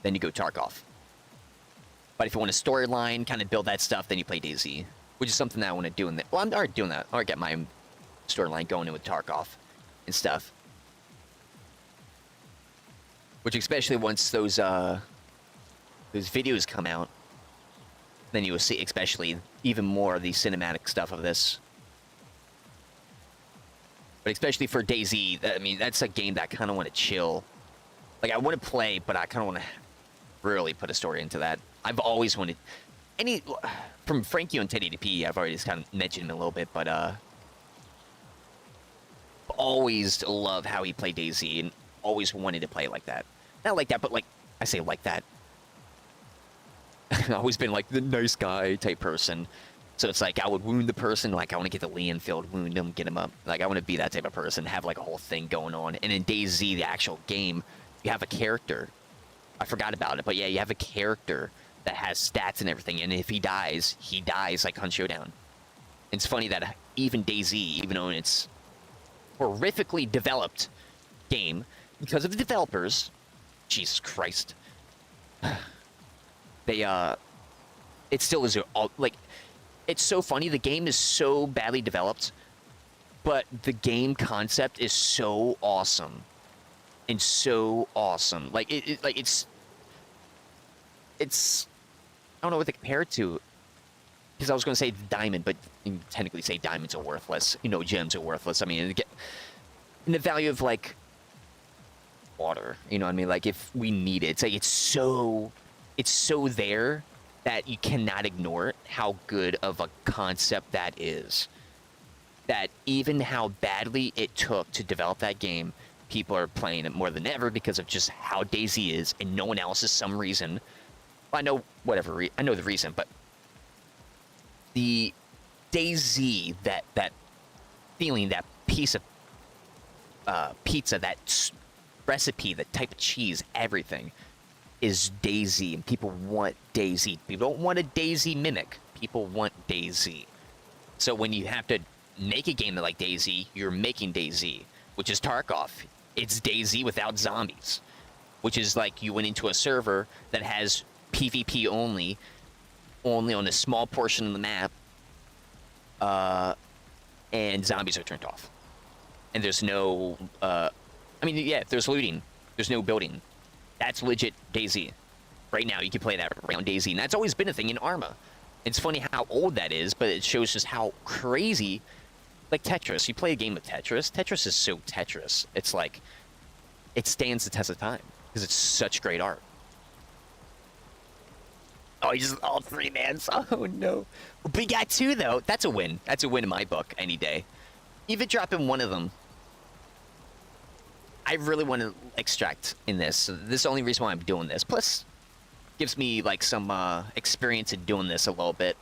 then you go Tarkov. But if you want a storyline, kind of build that stuff, then you play DayZ, which is something that I want to do in the... Well, I'm already doing that. I already get my storyline going in with Tarkov and stuff. Which, especially once those videos come out, then you will see, especially, even more of the cinematic stuff of this. But especially for DayZ, I mean, that's a game that I kind of want to chill. Like, I want to play, but I kind of want to really put a story into that. I've always wanted... From Frankie on 1080p, I've already just kind of mentioned him a little bit, but, always love how he played DayZ, and always wanted to play like that. Not like that, but, like, I say like that. I've always been like the nice guy type person. So it's like I would wound the person, like I want to get the Leon field, wound him, get him up. Like I want to be that type of person, have like a whole thing going on. And in DayZ, the actual game, you have a character. I forgot about it, but yeah, you have a character that has stats and everything. And if he dies like Hunt Showdown. It's funny that even DayZ, even though it's horrifically developed game, because of the developers, Jesus Christ. It still is, like, it's so funny, the game is so badly developed, but the game concept is so awesome. And so awesome. Like, it's, I don't know what to compare it to, because I was going to say diamond, but you can technically say diamonds are worthless. You know, gems are worthless. I mean, and the value of, like, water, you know what I mean? Like, if we need it, it's like, it's so there that you cannot ignore it, how good of a concept that is. That even how badly it took to develop that game, people are playing it more than ever because of just how DayZ is, and no one else is some reason. Well, I know I know the reason, but the DayZ, that feeling, that piece of pizza, that recipe, that type of cheese, everything is DayZ, and people want DayZ. People don't want a DayZ mimic. People want DayZ. So when you have to make a game like DayZ, you're making DayZ, which is Tarkov. It's DayZ without zombies, which is like you went into a server that has PvP only on a small portion of the map, and zombies are turned off. And there's no, I mean, yeah, there's looting. There's no building. That's legit DayZ. Right now, you can play that around DayZ, and that's always been a thing in Arma. It's funny how old that is, but it shows just how crazy like Tetris. You play a game of Tetris. Tetris is so Tetris. It's like it stands the test of time because it's such great art. Oh, he just all three mans. Oh no. But we got two though. That's a win. That's a win in my book any day. Even dropping one of them. I really want to extract in this. So this is the only reason why I'm doing this. Plus, gives me like some experience in doing this a little bit.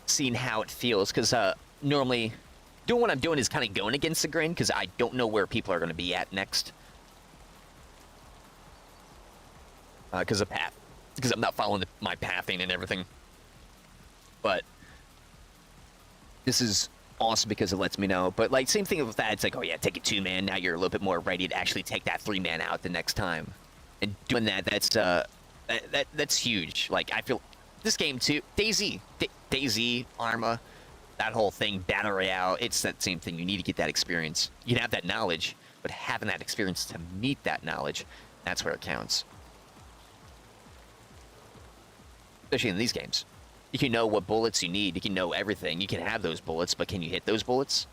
Seeing how it feels. Because normally, doing what I'm doing is kind of going against the grain. Because I don't know where people are going to be at next. Because of path. Because I'm not following my pathing and everything. But this is awesome because it lets me know. But like same thing with that. It's like, oh yeah, take a 2-man. Now you're a little bit more ready to actually take that 3-man out the next time. And doing that, that's huge. Like I feel this game too. Daisy, Arma, that whole thing, Battle Royale. It's that same thing. You need to get that experience. You can have that knowledge, but having that experience to meet that knowledge, that's where it counts. Especially in these games. You can know what bullets you need. You can know everything. You can have those bullets, but can you hit those bullets?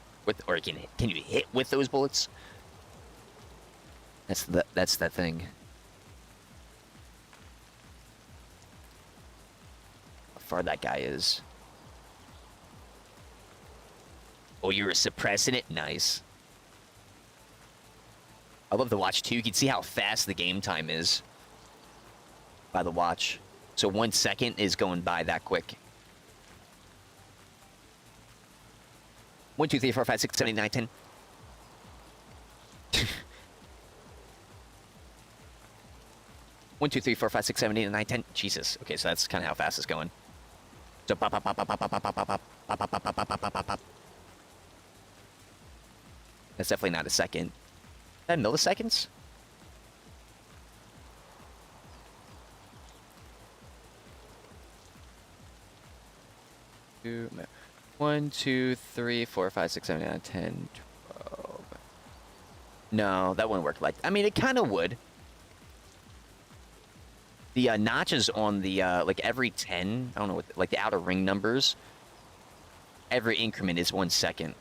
Or can you hit with those bullets? That's that thing. How far that guy is. Oh, you were suppressing it? Nice. I love the watch too. You can see how fast the game time is by the watch. So 1 second is going by that quick. 1, 2, 3, 4, 5, 6, 7, 8, 9, 10. 1, 2, 3, 4, 5, 6, 7, 8, 9, 10. Jesus. Okay, so that's kind of how fast it's going. So pop, pop, pop, pop, pop, pop, pop, pop, pop, pop, pop, pop, pop, pop, pop, pop. That's definitely not a second. Is that milliseconds? One, 2, 3, 4, 5, 6, 7, 8, 9, 10, 12. No, that wouldn't work. Like, I mean, it kind of would. The notches on the like every 10, I don't know what, like the outer ring numbers. Every increment is 1 second.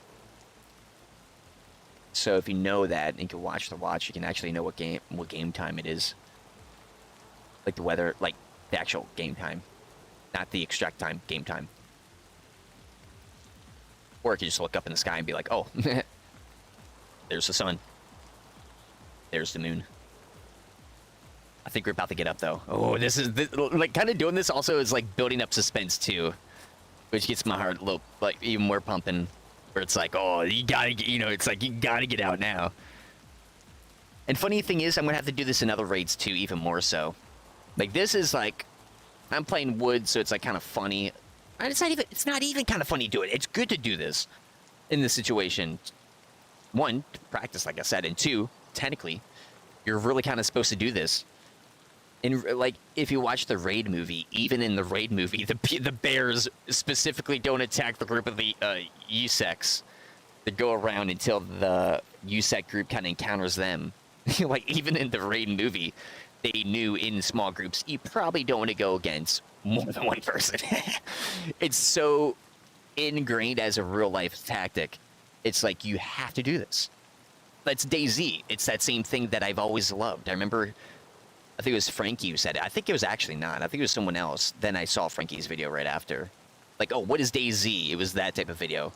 So if you know that and you can watch the watch, you can actually know what game time it is. Like the weather, like the actual game time, not the extract time, game time. Or you can just look up in the sky and be like, oh, there's the sun. There's the moon. I think we're about to get up, though. Oh, like, kind of doing this also is, like, building up suspense, too. Which gets my heart a little, like, even more pumping. Where it's like, oh, you gotta get, it's like, you gotta get out now. And funny thing is, I'm gonna have to do this in other raids, too, even more so. Like, this is, like, I'm playing wood, so it's, like, kind of funny. And it's not even kind of funny to do it. It's good to do this in this situation. 1, to practice, like I said, and 2, technically, you're really kind of supposed to do this. And like, if you watch the raid movie, even in the raid movie, the bears specifically don't attack the group of the USECs. They go around until the USEC group kind of encounters them. Like, even in the raid movie, they knew in small groups, you probably don't want to go against more than one person. It's so ingrained as a real-life tactic. It's like, you have to do this. That's DayZ. It's that same thing that I've always loved. I remember, I think it was Frankie who said it. I think it was actually not. I think it was someone else. Then I saw Frankie's video right after. Like, oh, what is DayZ? It was that type of video.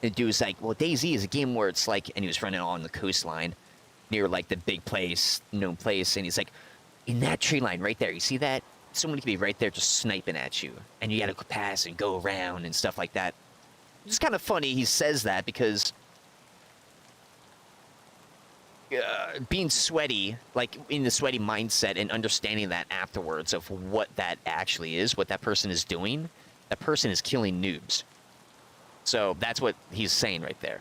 And the dude was like, well, DayZ is a game where it's like, and he was running on the coastline near, like, the big place, known place, and he's like, in that tree line right there, you see that? Someone could be right there just sniping at you, and you gotta pass and go around and stuff like that. It's kind of funny he says that because being sweaty, like in the sweaty mindset and understanding that afterwards of what that actually is, what that person is doing, that person is killing noobs. So that's what he's saying right there.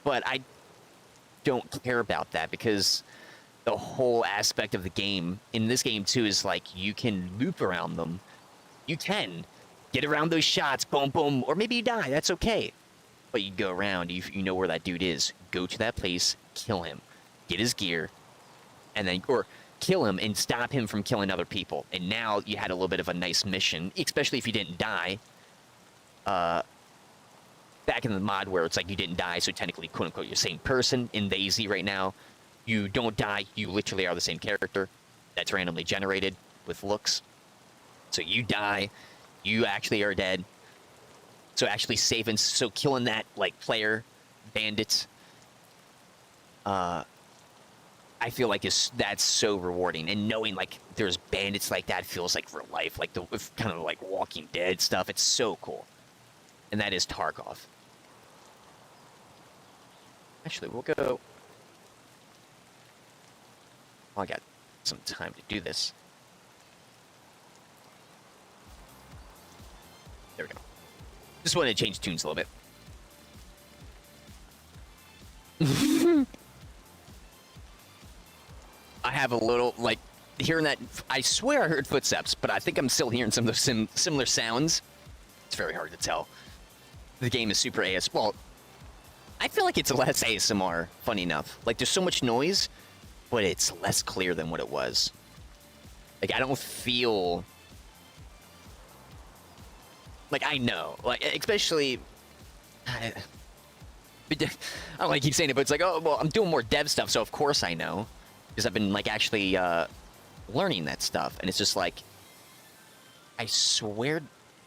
But I don't care about that because the whole aspect of the game, in this game too, is like you can loop around them. You can get around those shots, boom, boom, or maybe you die, that's okay. But you go around, you know where that dude is. Go to that place, kill him, get his gear, and then, or kill him and stop him from killing other people. And now you had a little bit of a nice mission, especially if you didn't die. That back in the mod where it's like you didn't die, so technically, quote unquote, you're the same person. In the AZ right now, you don't die, you literally are the same character that's randomly generated with looks. So you die, you actually are dead. So actually saving, so killing that like player, bandits, I feel like that's so rewarding, and knowing like there's bandits like that feels like real life, like the kind of like Walking Dead stuff. It's so cool, and that is Tarkov. Actually, we'll go. Well, I got some time to do this. There we go. Just wanted to change tunes a little bit. I have a little, like, hearing that, I swear I heard footsteps, but I think I'm still hearing some of the similar sounds. It's very hard to tell. The game is super AS. Well, I feel like it's less ASMR, funny enough. Like, there's so much noise, but it's less clear than what it was. Like, I don't feel... Like, I know. Like, especially... I don't like keep saying it, but it's like, oh, well, I'm doing more dev stuff, so of course I know. Because I've been, like, actually learning that stuff. And it's just like, I swear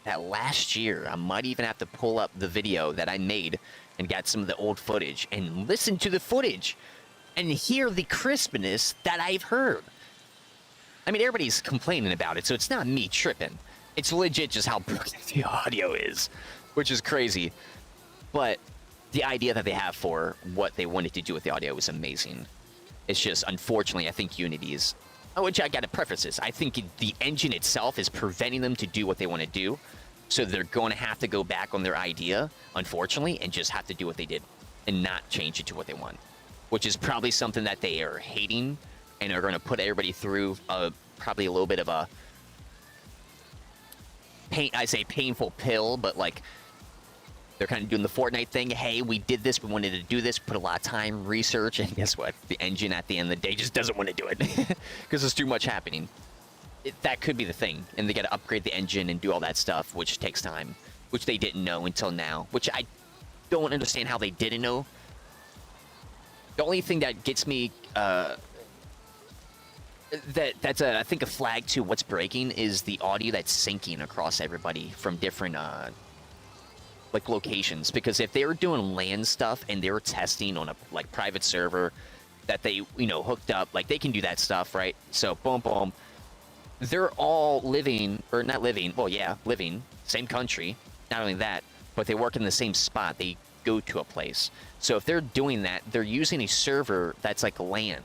that last year, I might even have to pull up the video that I made and got some of the old footage and listen to the footage and hear the crispness that I've heard. I mean, everybody's complaining about it, so it's not me tripping. It's legit just how broken the audio is, which is crazy. But the idea that they have for what they wanted to do with the audio is amazing. It's just, unfortunately, I think Unity is... Which I gotta preface this. I think the engine itself is preventing them to do what they want to do. So they're going to have to go back on their idea, unfortunately, and just have to do what they did and not change it to what they want. Which is probably something that they are hating and are going to put everybody through probably a little bit of a... I say painful pill, but like... They're kind of doing the Fortnite thing. Hey, we did this. We wanted to do this. Put a lot of time, research, and guess what? The engine at the end of the day just doesn't want to do it because there's too much happening. That could be the thing, and they got to upgrade the engine and do all that stuff, which takes time, which they didn't know until now. Which I don't understand how they didn't know. The only thing that gets me that's I think a flag to what's breaking is the audio that's syncing across everybody from different like locations, because if they were doing LAN stuff and they were testing on a like private server that they hooked up, like they can do that stuff, right? So boom boom, they're all living, or not living, well yeah, living same country. Not only that, but they work in the same spot. They go to a place. So if they're doing that, they're using a server that's like LAN,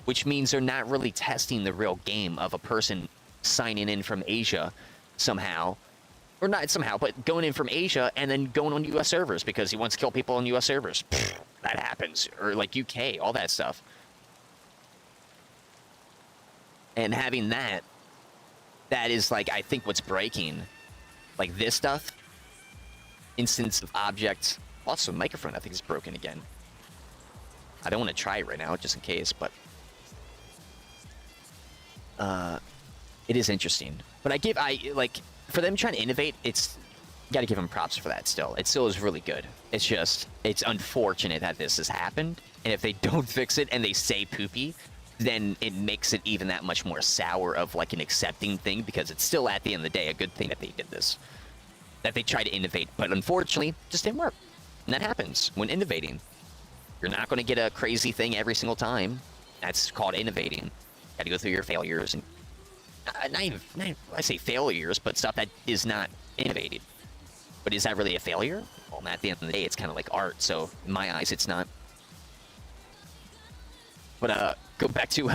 which means they're not really testing the real game of a person signing in from Asia somehow. Or not somehow, but going in from Asia and then going on U.S. servers because he wants to kill people on U.S. servers. Pfft, that happens. Or like UK, all that stuff. And having that is like, I think what's breaking. Like this stuff. Instance of objects. Also, microphone I think is broken again. I don't want to try it right now, just in case, but... it is interesting. But for them trying to innovate, it's got to give them props for that still. It still is really good. It's just, it's unfortunate that this has happened. And if they don't fix it and they say poopy, then it makes it even that much more sour of like an accepting thing, because it's still at the end of the day a good thing that they did this. That they tried to innovate, but unfortunately, just didn't work. And that happens when innovating. You're not going to get a crazy thing every single time. That's called innovating. Got to go through your failures and I say failures, but stuff that is not innovated. But is that really a failure? Well, at the end of the day, it's kind of like art, so in my eyes, it's not. But go back to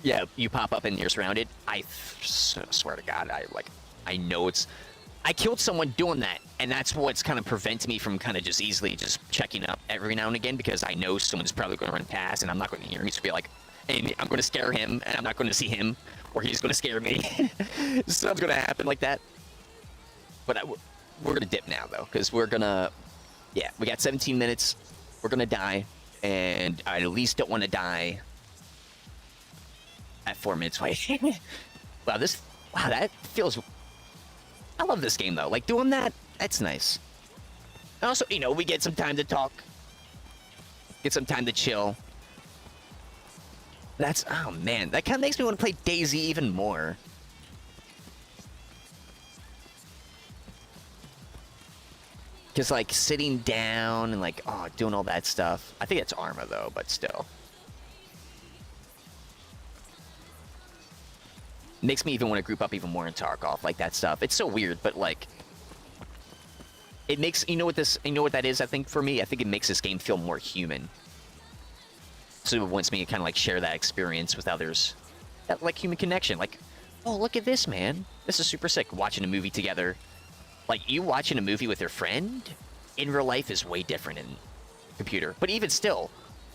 yeah, you pop up and you're surrounded. I swear to God, I know it's. I killed someone doing that, and that's what's kind of preventing me from kind of just easily just checking up every now and again, because I know someone's probably going to run past, and I'm not going to hear him. He's going to be like, and I'm going to scare him, and I'm not going to see him, or he's going to scare me. Something's going to happen like that. But we're going to dip now, though, because we're going to... Yeah, we got 17 minutes. We're going to die, and I at least don't want to die at 4 minutes. Wait. Wow, that feels... I love this game, though. Like, doing that, that's nice. Also, you know, we get some time to talk. Get some time to chill. That's, oh man, that kind of makes me want to play DayZ even more. Because, like, sitting down and, like, oh, doing all that stuff. I think it's Arma, though, but still. Makes me even want to group up even more in Tarkov, like that stuff. It's so weird, but, like, it makes, you know what that is, I think, for me? I think it makes this game feel more human. So it wants me to kind of, like, share that experience with others. That, like, human connection. Like, oh, look at this, man. This is super sick. Watching a movie together. Like, you watching a movie with your friend in real life is way different in computer. But even still,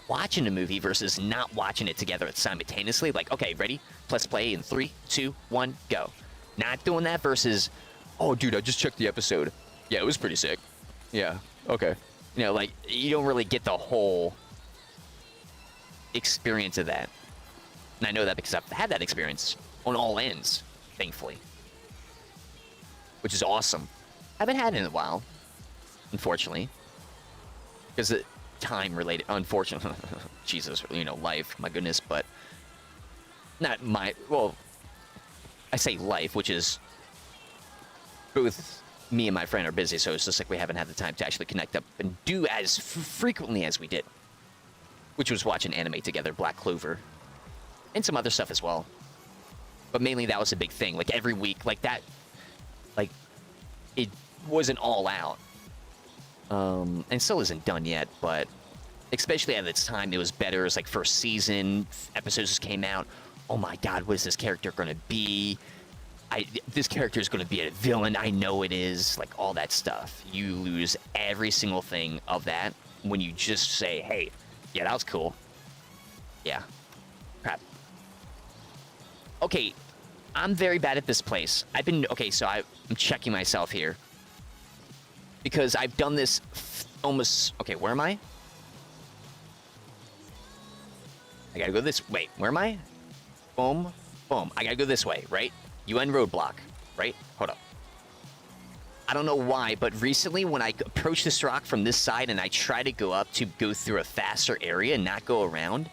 watching a movie versus not watching it together simultaneously. Like, okay, ready? Let's play in 3, 2, 1, go. Not doing that versus, oh, dude, I just checked the episode. Yeah, it was pretty sick. Yeah, okay. You know, like, you don't really get the whole experience of that. And I know that because I've had that experience on all ends, thankfully. Which is awesome. I haven't had it in a while, unfortunately. Because the time related, unfortunately, Jesus, you know, life, my goodness, but not my, well, I say life, which is both me and my friend are busy, so it's just like we haven't had the time to actually connect up and do as frequently as we did. Which was watching anime together, Black Clover, and some other stuff as well. But mainly that was a big thing, like every week, like that, like, it wasn't all out. And still isn't done yet, but especially at its time, it was better. It was like first season, episodes just came out. Oh my god, what is this character gonna be? This character is gonna be a villain, I know it is. Like, all that stuff. You lose every single thing of that when you just say, hey, yeah, that was cool. Yeah. Crap. Okay, I'm very bad at this place. Okay, so I'm checking myself here. Because I've done this almost, okay, where am I? I gotta go this, wait, where am I? Boom, boom. I gotta go this way, right? UN roadblock, right? Hold up. I don't know why, but recently when I approach this rock from this side and I try to go up to go through a faster area and not go around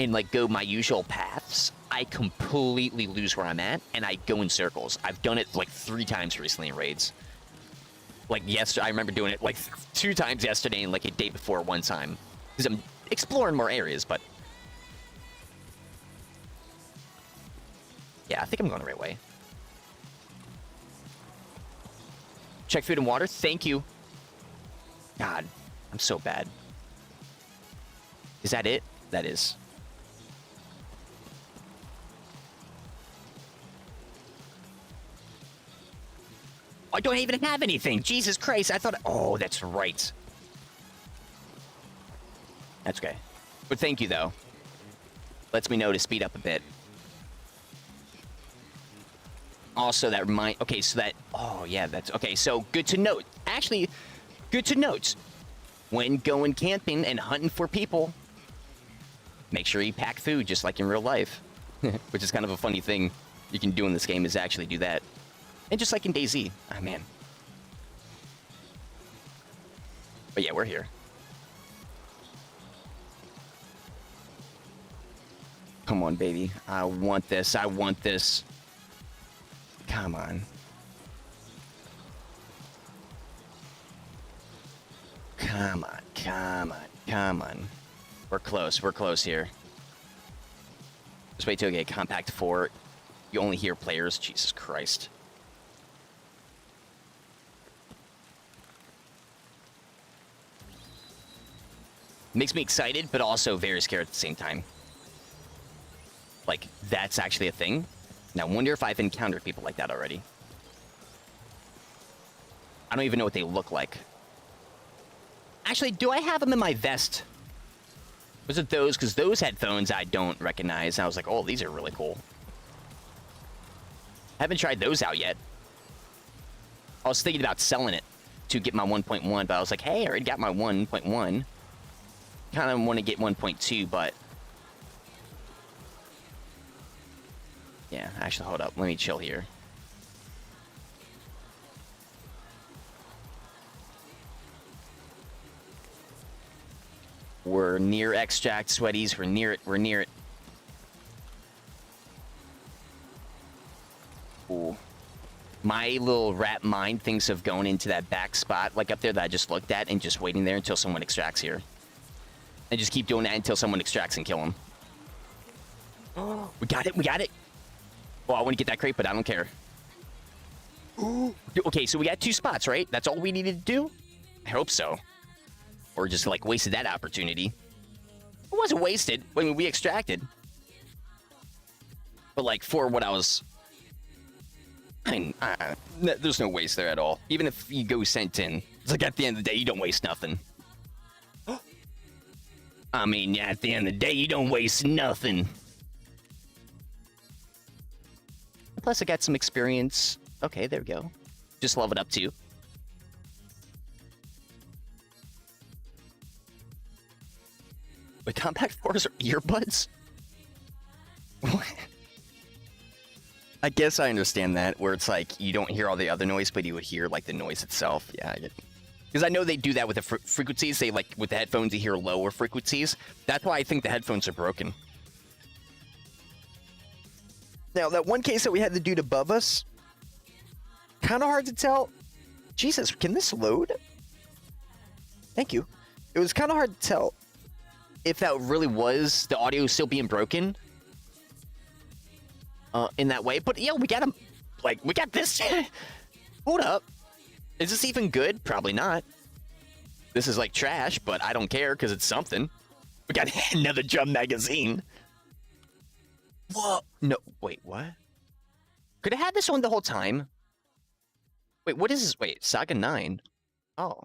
and, like, go my usual paths, I completely lose where I'm at and I go in circles. I've done it like 3 times recently in raids. Like, I remember doing it like 2 times yesterday and like a day before one time. Because I'm exploring more areas, but yeah, I think I'm going the right way. Check food and water. Thank you. God, I'm so bad. Is that it? That is. I don't even have anything. Jesus Christ. I thought, oh, that's right. That's okay. But thank you, though. Lets me know to speed up a bit. Also, that okay, so that, oh, yeah, that's, okay, so good to note. Actually, good to note. When going camping and hunting for people, make sure you pack food just like in real life. Which is kind of a funny thing you can do in this game, is actually do that. And just like in DayZ. Oh, man. But yeah, we're here. Come on, baby. I want this. I want this. Come on. Come on. Come on. Come on. We're close. We're close here. Just wait till we get compact 4. You only hear players. Jesus Christ. Makes me excited, but also very scared at the same time. Like, that's actually a thing. Now, I wonder if I've encountered people like that already. I don't even know what they look like. Actually, do I have them in my vest? Was it those? Because those headphones I don't recognize. I was like, oh, these are really cool. I haven't tried those out yet. I was thinking about selling it to get my 1.1, but I was like, hey, I already got my 1.1. Kind of want to get 1.2, but yeah, actually, hold up. Let me chill here. We're near extract, sweaties. We're near it. We're near it. Ooh. My little rat mind thinks of going into that back spot, like up there that I just looked at, and just waiting there until someone extracts here. And just keep doing that until someone extracts and kill him. Oh, we got it. We got it. Oh, I want to get that crate, but I don't care. Okay, so we got 2 spots, right? That's all we needed to do? I hope so. Or just, like, wasted that opportunity. It wasn't wasted. I mean, we extracted. But, like, for what I was... I mean, there's no waste there at all. Even if you go sent in. It's like, at the end of the day, you don't waste nothing. I mean, yeah, at the end of the day, you don't waste nothing. Plus, I got some experience. Okay, there we go. Just level it up, too. Wait, compact 4s are earbuds? What? I guess I understand that, where it's like, you don't hear all the other noise, but you would hear, like, the noise itself. Yeah, I get it. Because I know they do that with the frequencies. They, like, with the headphones, you hear lower frequencies. That's why I think the headphones are broken. Now, that one case that we had the dude above us, kind of hard to tell. Jesus, can this load? Thank you. It was kind of hard to tell if that really was the audio still being broken in that way. But, yeah, we got him. Like, we got this. Hold up. Is this even good? Probably not. This is, like, trash, but I don't care because it's something. We got another drum magazine. Whoa. No, wait, what? Could have had this on the whole time. Wait, what is this? Wait, Saga 9. Oh.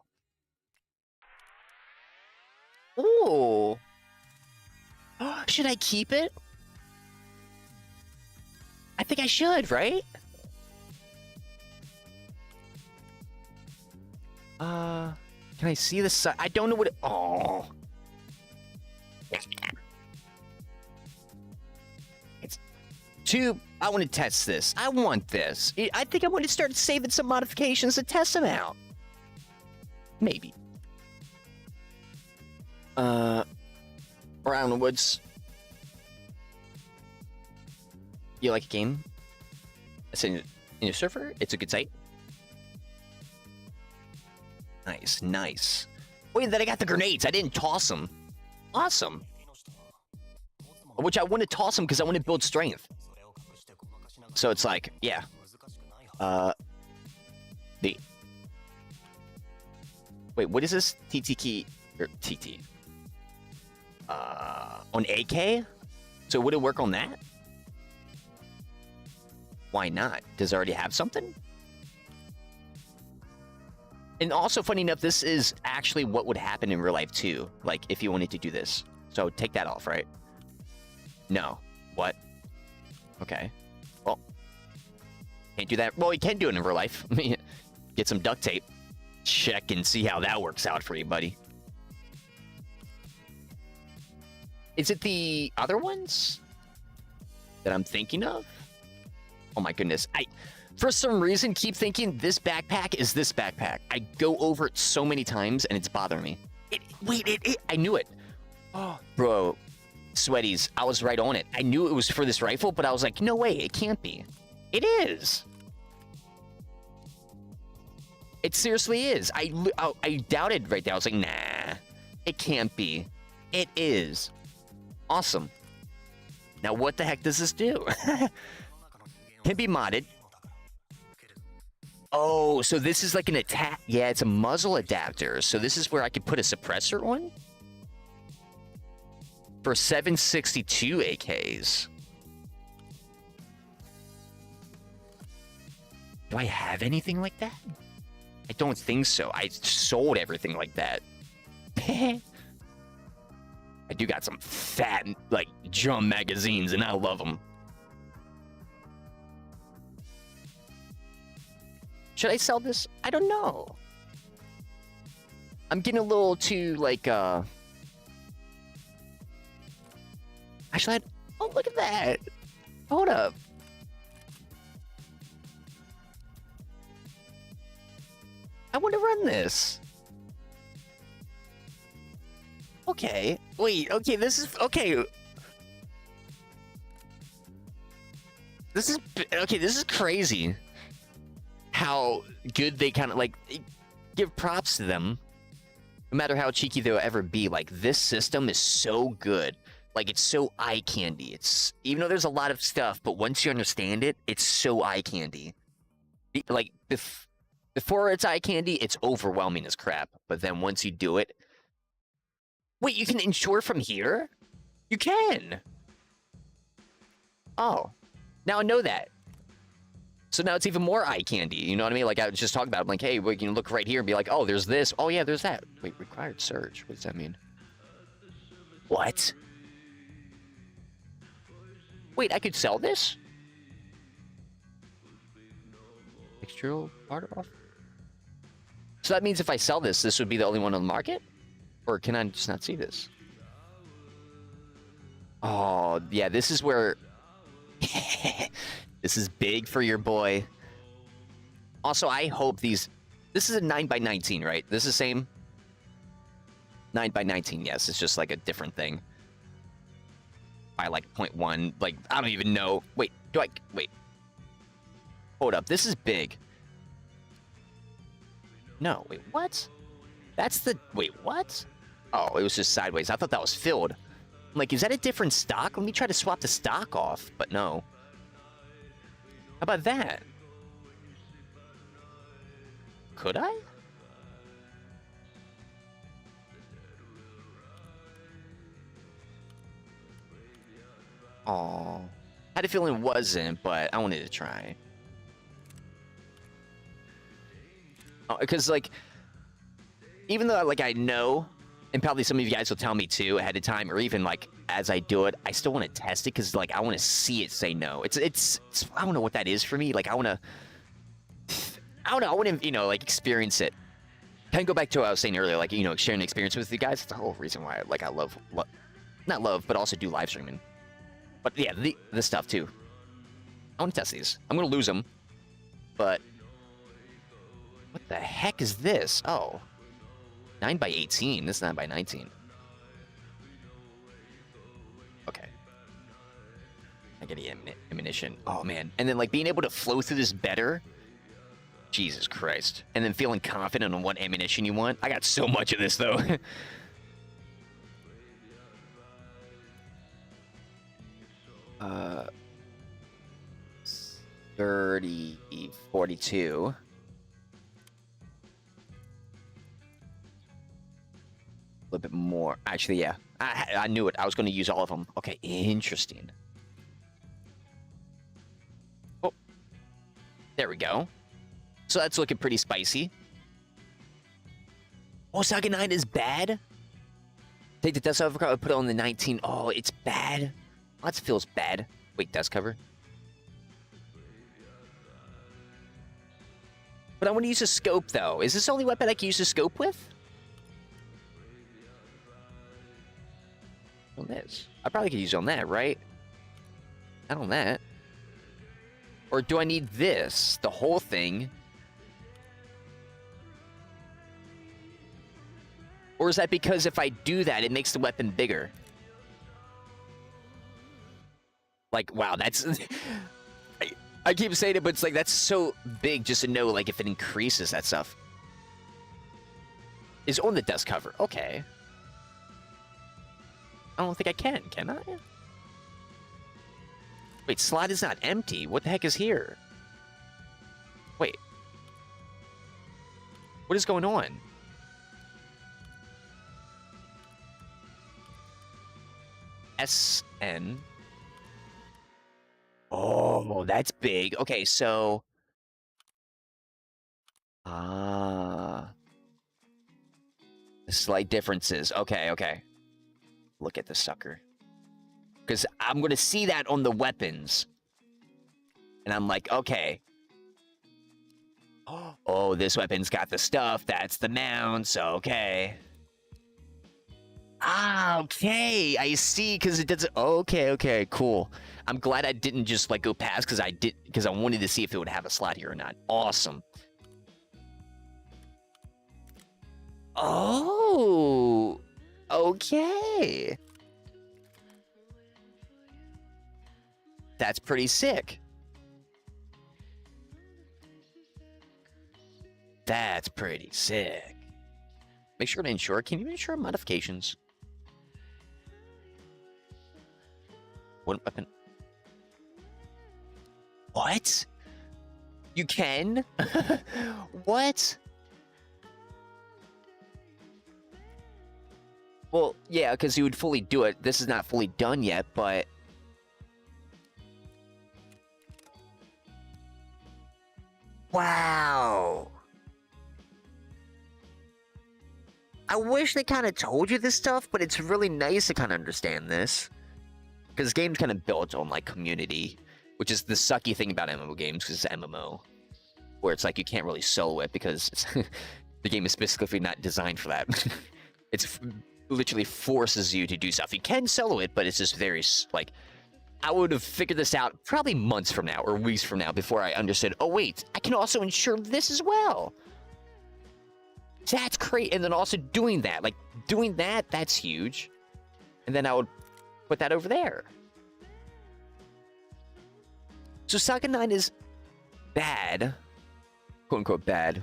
Ooh. Should I keep it? I think I should, right? Can I see the side? I don't know what it... Oh. It's... Tube, I want to test this. I want this. I think I want to start saving some modifications to test them out. Maybe. Around the woods. You like a game? It's in your server? It's a good site. Nice, nice. Wait, then I got the grenades. I didn't toss them. Awesome. Which I want to toss them because I want to build strength. So it's like, yeah. Wait, what is this? TT key or TT? On AK? So would it work on that? Why not? Does it already have something? And also, funny enough, this is actually what would happen in real life too. Like, if you wanted to do this. So take that off, right? No. What? Okay. Well, can't do that. Well, you can do it in real life. Get some duct tape. Check and see how that works out for you, buddy. Is it the other ones that I'm thinking of? Oh my goodness. I, for some reason, keep thinking this backpack is this backpack. I go over it so many times and it's bothering me. I knew it. Oh, bro, sweaties, I was right on it. I knew it was for this rifle, but I was like, no way, it can't be. It is. It seriously is. I doubted right there. I was like, nah, it can't be. It is. Awesome. Now, what the heck does this do? Can be modded. Oh, so this is like an attack. Yeah, it's a muzzle adapter. So this is where I could put a suppressor on? For 762 AKs. Do I have anything like that? I don't think so. I sold everything like that. I do got some fat, like, drum magazines, and I love them. Should I sell this? I don't know. I'm getting a little too, like, Actually, oh, look at that. Hold up. I want to run this. Okay. Wait, okay, this is... Okay. This is crazy. How good they kind of, like, give props to them. No matter how cheeky they'll ever be, like, this system is so good. Like, it's so eye candy. It's... Even though there's a lot of stuff, but once you understand it, it's so eye candy. Like, before it's eye candy, it's overwhelming as crap. But then once you do it... Wait, you can insure from here? You can! Oh. Now I know that. So now it's even more eye candy, you know what I mean? Like, I was just talking about, I'm like, hey, we can look right here and be like, oh, there's this. Oh, yeah, there's that. Wait, required search. What does that mean? What? Wait, I could sell this? Textural part off? So that means if I sell this, this would be the only one on the market? Or can I just not see this? Oh, yeah, this is where... This is big for your boy. Also, I hope these... This is a 9x19, right? This is the same? 9x19, yes. It's just like a different thing. By like 0.1. Like, I don't even know. Wait, Wait. Hold up. This is big. No, wait, what? That's the... Wait, what? Oh, it was just sideways. I thought that was filled. I'm like, is that a different stock? Let me try to swap the stock off. But no. How about that? Could I? Oh, had a feeling it wasn't, but I wanted to try. Oh, because like, even though like I know, and probably some of you guys will tell me too ahead of time, or even like as I do it, I still want to test it because like I want to see it say no. It's I don't know what that is for me. Like I want to, you know, like experience it. Kind of go back to what I was saying earlier, like, you know, sharing an experience with you guys. It's the whole reason why like I love, not love, but also do live streaming. But yeah, this stuff too. I want to test these. I'm gonna lose them, but what the heck is this? Oh, 9x18. This is 9x19. Okay. I get the ammunition. Oh man, and then like being able to flow through this better. Jesus Christ. And then feeling confident on what ammunition you want. I got so much of this though. 30, 42. A little bit more. Actually, yeah. I knew it. I was going to use all of them. Okay, interesting. Oh. There we go. So that's looking pretty spicy. Oh, Saga 9 is bad? Take the dust cover, put it on the 19. Oh, it's bad. Oh, that feels bad. Wait, dust cover? But I want to use a scope, though. Is this the only weapon I can use a scope with? On this. I probably could use it on that, right? Not on that. Or do I need this? The whole thing? Or is that because if I do that, it makes the weapon bigger? Like, wow, that's... I keep saying it, but it's like, that's so big just to know, like, if it increases that stuff. Is on the dust cover. Okay. I don't think I can I? Wait, slot is not empty. What the heck is here? Wait. What is going on? SN. Oh, that's big. Okay, so... the slight differences. Okay. Look at the sucker. Because I'm going to see that on the weapons. And I'm like, okay. Oh, this weapon's got the stuff. That's the mounts. Okay. Ah, okay. I see. Because it does... Okay, cool. I'm glad I didn't just, like, go past because I wanted to see if it would have a slot here or not. Awesome. Oh. Okay. That's pretty sick. That's pretty sick. Make sure to ensure. Can you ensure modifications? One weapon. What? You can? What? Well, yeah, because you would fully do it. This is not fully done yet, but... Wow. I wish they kind of told you this stuff, but it's really nice to kind of understand this. Because the game's kind of built on, like, community, which is the sucky thing about MMO games, because it's MMO. Where it's like you can't really solo it because it's the game is specifically not designed for that. It's literally forces you to do stuff. You can solo it, but it's just very, like... I would have figured this out probably months from now, or weeks from now, before I understood, oh wait, I can also ensure this as well. That's great. And then also doing that, like, doing that, that's huge. And then I would put that over there. So Saga 9 is bad. Quote unquote bad.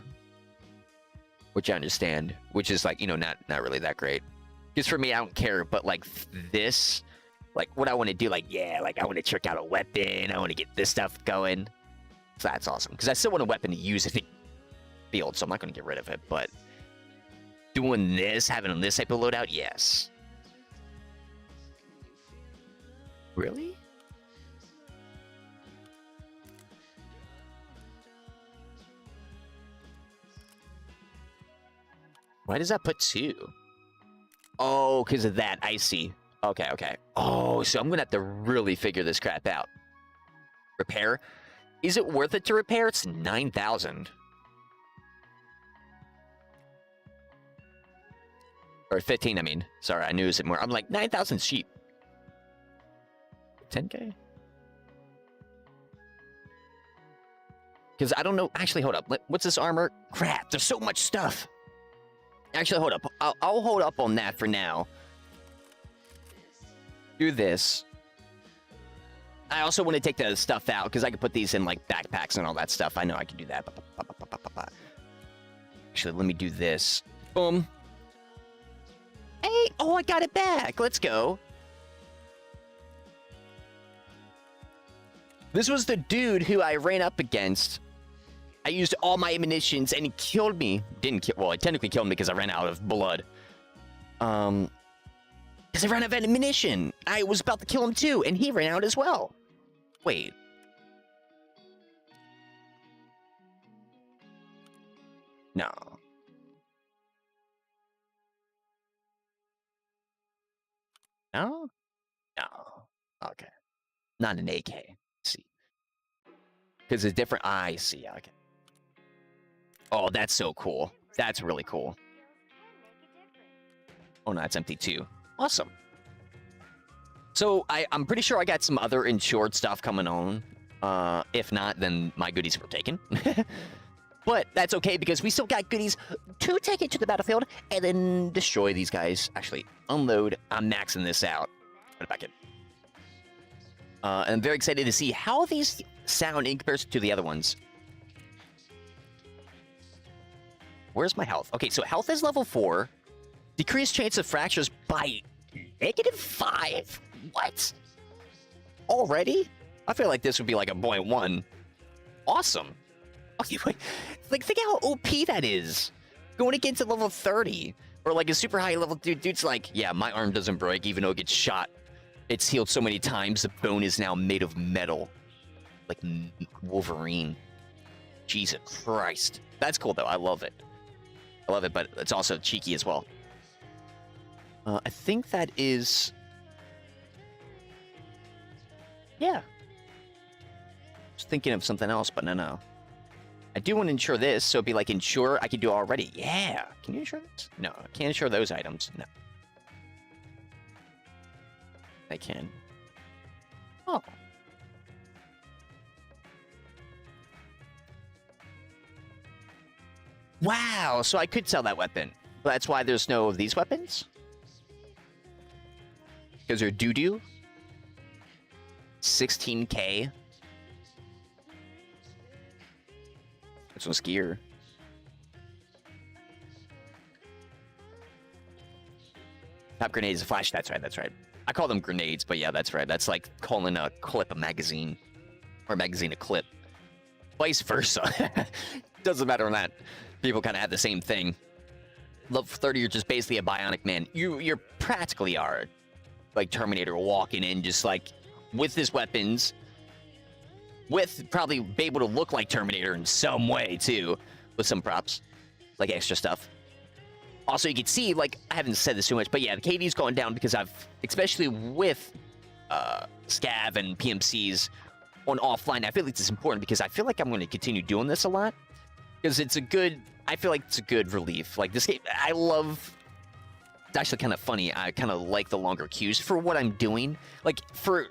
Which I understand. Which is like, you know, not really that great. Because for me, I don't care, but like this, like what I want to do, like, yeah, like I want to check out a weapon. I want to get this stuff going. So that's awesome. Because I still want a weapon to use in the field, so I'm not going to get rid of it. But doing this, having this type of loadout, yes. Really? Why does that put 2? Oh, because of that. I see. Okay, okay. Oh, so I'm going to have to really figure this crap out. Repair? Is it worth it to repair? It's 9,000. Or 15, I mean. Sorry, I knew it was more. I'm like, 9,000 cheap. 10K? Because I don't know. Actually, hold up. What's this armor? Crap, there's so much stuff. Actually, hold up. I'll hold up on that for now. Do this. I also want to take the stuff out, because I can put these in, like, backpacks and all that stuff. I know I can do that. Actually, let me do this. Boom. Hey! Oh, I got it back! Let's go. This was the dude who I ran up against. I used all my ammunitions, and he killed me. Didn't kill... Well, he technically killed me because I ran out of blood. Because I ran out of ammunition. I was about to kill him, too, and he ran out as well. Wait. No. No? No. Okay. Not an AK. See. Because it's different. I see. Okay. Oh, that's so cool. That's really cool. Oh, no, that's empty too. Awesome. So I'm pretty sure I got some other insured stuff coming on. If not, then my goodies were taken. But that's okay, because we still got goodies to take it to the battlefield and then destroy these guys. Actually, unload. I'm maxing this out. Put it back in. And I'm very excited to see how these sound in comparison to the other ones. Where's my health? Okay, so health is level 4. Decreased chance of fractures by -5. What? Already? I feel like this would be like a 0.1. Awesome. Okay, wait. Like, think how OP that is. Going against a level 30. Or like a super high level dude. Dude's like, yeah, my arm doesn't break even though it gets shot. It's healed so many times, the bone is now made of metal. Like Wolverine. Jesus Christ. That's cool, though. I love it. I love it, but it's also cheeky as well. I think that is... Yeah. I was thinking of something else, but no. I do want to insure this, so it'd be like insure I can do already. Yeah. Can you insure this? No, I can't insure those items. No. I can. Oh. Wow, so I could sell that weapon. That's why there's no of these weapons? Because they're doo-doo. 16K. That's no skier. Top grenades a flash. That's right. That's right. I call them grenades, but yeah, that's right. That's like calling a clip a magazine, or a magazine a clip. Vice versa. Doesn't matter on that. People kind of have the same thing. Level 30, you're just basically a bionic man. You're practically are like Terminator, walking in just like with his weapons, with probably be able to look like Terminator in some way too, with some props, like extra stuff. Also, you can see, like, I haven't said this too much, but yeah, the KD's going down because I've, especially with Scav and PMCs on offline, I feel like it's important because I feel like I'm going to continue doing this a lot because it's a good, I feel like it's a good relief. Like, this game, I love, it's actually kind of funny. I kind of like the longer queues for what I'm doing. Like, for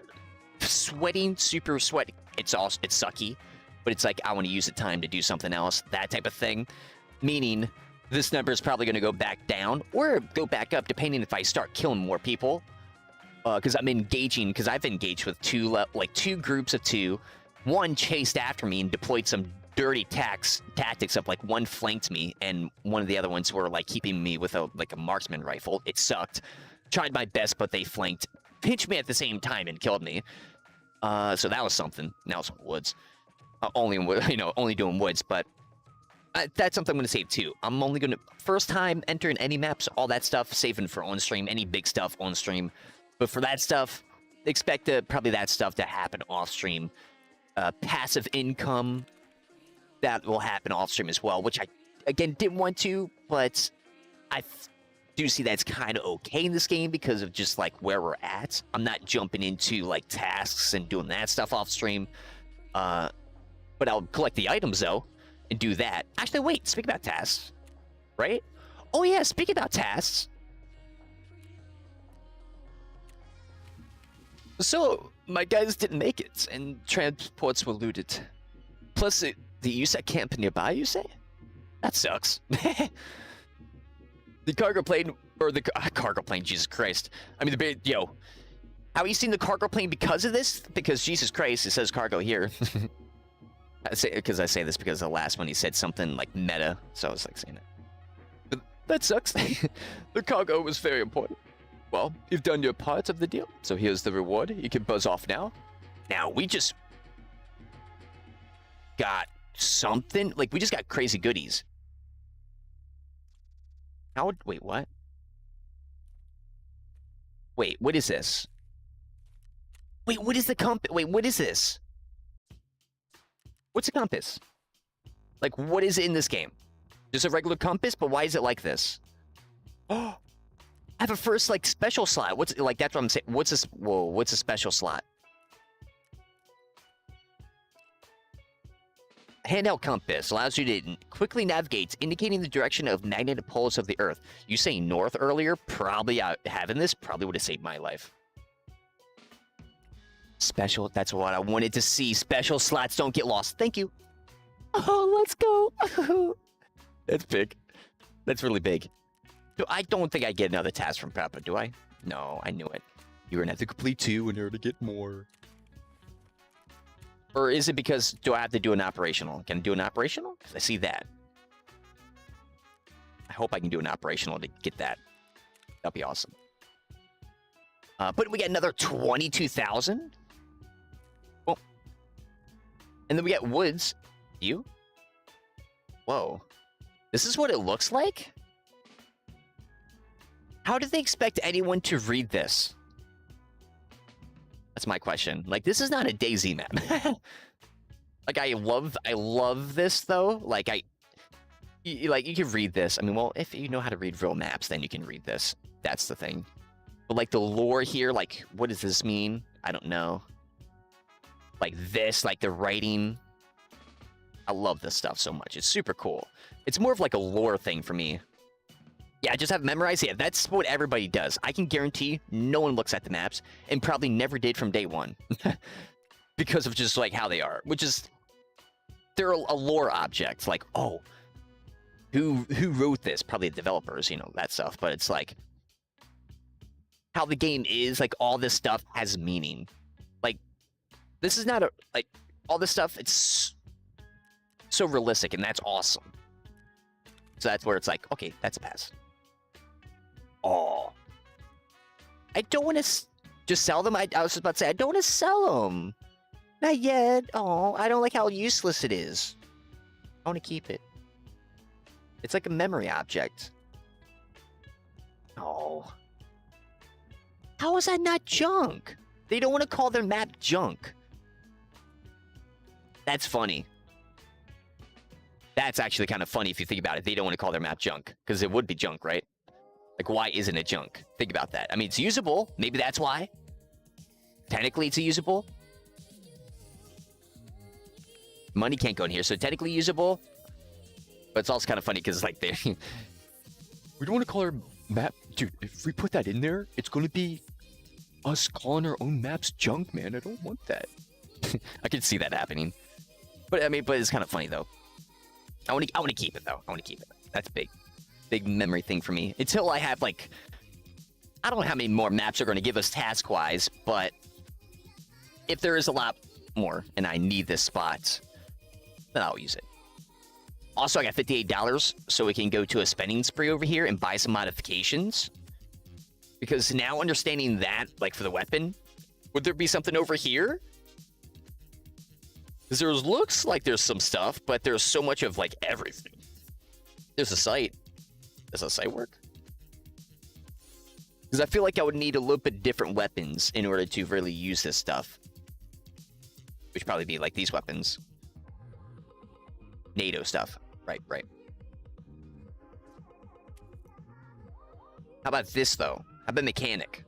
sweating, super sweaty, it's sucky, but it's like, I want to use the time to do something else, that type of thing. Meaning, this number is probably going to go back down or go back up, depending if I start killing more people. Because I'm engaging, because I've engaged with two groups of two. One chased after me and deployed some dirty tactics of like one flanked me, and one of the other ones were like keeping me with a marksman rifle. It sucked. Tried my best, but they flanked, pinched me at the same time and killed me. So that was something. Now it's woods. Only doing woods, but. That's something I'm going to save too. I'm only going to, first time entering any maps, all that stuff, saving for on stream, any big stuff on stream. But for that stuff, expect probably that stuff to happen off stream. Passive income, that will happen off stream as well, which I, again, didn't want to, but I do see that's kind of okay in this game because of just like where we're at. I'm not jumping into like tasks and doing that stuff off stream. But I'll collect the items though. And do that. Actually, wait, speak about tasks, right? Oh yeah, speaking about tasks. So, my guys didn't make it, and transports were looted. Plus, the USAC camp nearby, you say? That sucks. The cargo plane, or the cargo plane, Jesus Christ. I mean, how you seen the cargo plane because of this? Because, Jesus Christ, it says cargo here. I say this because the last one he said something like meta, so I was like saying it. But that sucks. The cargo was very important. Well, you've done your part of the deal, so here's the reward. You can buzz off now. Now we just got something, like we just got crazy goodies. Wait, what? Wait, what is this? Wait, what is the wait, what is this? What's a compass? Like, what is in this game? There's a regular compass, but why is it like this? Oh, I have a first, like, special slot. What's, like, that's what I'm saying. What's this? Whoa, what's a special slot? Handheld compass allows you to quickly navigate, indicating the direction of magnetic poles of the Earth. You saying north earlier? Probably having this probably would have saved my life. Special, that's what I wanted to see. Special slots don't get lost. Thank you. Oh, let's go. That's big. That's really big. I don't think I get another task from Papa, do I? No, I knew it. You're gonna have to complete 2 in order to get more. Or is it because, do I have to do an operational? Can I do an operational? Because I see that. I hope I can do an operational to get that. That'd be awesome. But we got another 22,000? Well, and then we got woods. You? Whoa. This is what it looks like? How did they expect anyone to read this? That's my question. Like, this is not a DayZ map. Like, I love this, though. Like, you can read this. I mean, well, if you know how to read real maps, then you can read this. That's the thing. But, like, the lore here, like, what does this mean? I don't know. Like, this, like, the writing. I love this stuff so much. It's super cool. It's more of, like, a lore thing for me. Yeah, I just have memorized. Yeah, that's what everybody does. I can guarantee no one looks at the maps and probably never did from day one. Because of just, like, how they are. Which is, they're a lore object. Like, oh, who wrote this? Probably the developers, you know, that stuff. But it's like, how the game is, like, all this stuff has meaning. Like, this is not a, like, all this stuff, it's so realistic, and that's awesome. So that's where it's like, okay, that's a pass. Oh. I don't want to just sell them. I was just about to say, I don't want to sell them. Not yet. Oh, I don't like how useless it is. I want to keep it. It's like a memory object. Oh. How is that not junk? They don't want to call their map junk. That's funny. That's actually kind of funny if you think about it. They don't want to call their map junk, because it would be junk, right? Like, why isn't it junk? Think about that. I mean, it's usable. Maybe that's why. Technically, it's usable. Money can't go in here, so technically usable. But it's also kind of funny because, like, they... we don't want to call our map... Dude, if we put that in there, it's going to be us calling our own maps junk, man. I don't want that. I can see that happening. But, I mean, but it's kind of funny, though. I want to keep it, though. I want to keep it. That's big. Big memory thing for me. Until I have, like... I don't know how many more maps are going to give us task-wise, but... if there is a lot more, and I need this spot, then I'll use it. Also, I got $58, so we can go to a spending spree over here and buy some modifications. Because now understanding that, like, for the weapon, would there be something over here? Because there looks like there's some stuff, but there's so much of, like, everything. There's a site. Does a site work? Because I feel like I would need a little bit different weapons in order to really use this stuff. Which would probably be, like, these weapons. NATO stuff. Right, right. How about this, though? How about mechanic?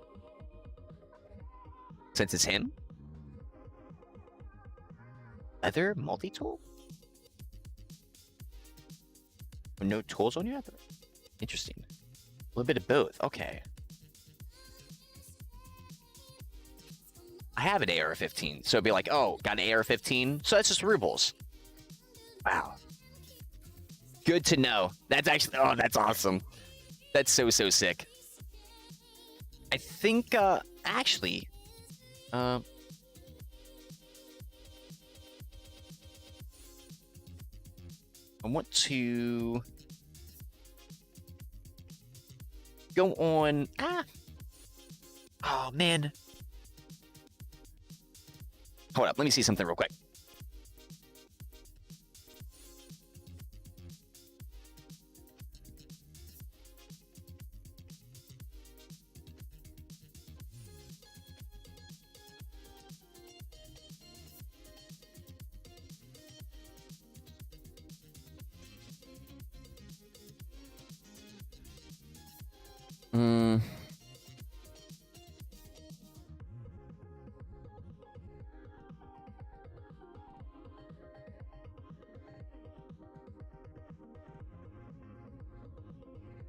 Since it's him? Leather multi-tool? No tools on you? Interesting. A little bit of both. Okay. I have an AR-15, so it'd be like, oh, got an AR-15? So that's just rubles. Wow. Good to know. That's actually... oh, that's awesome. That's so sick. I think, actually... I want to... go on... oh, man. Hold up. Let me see something real quick.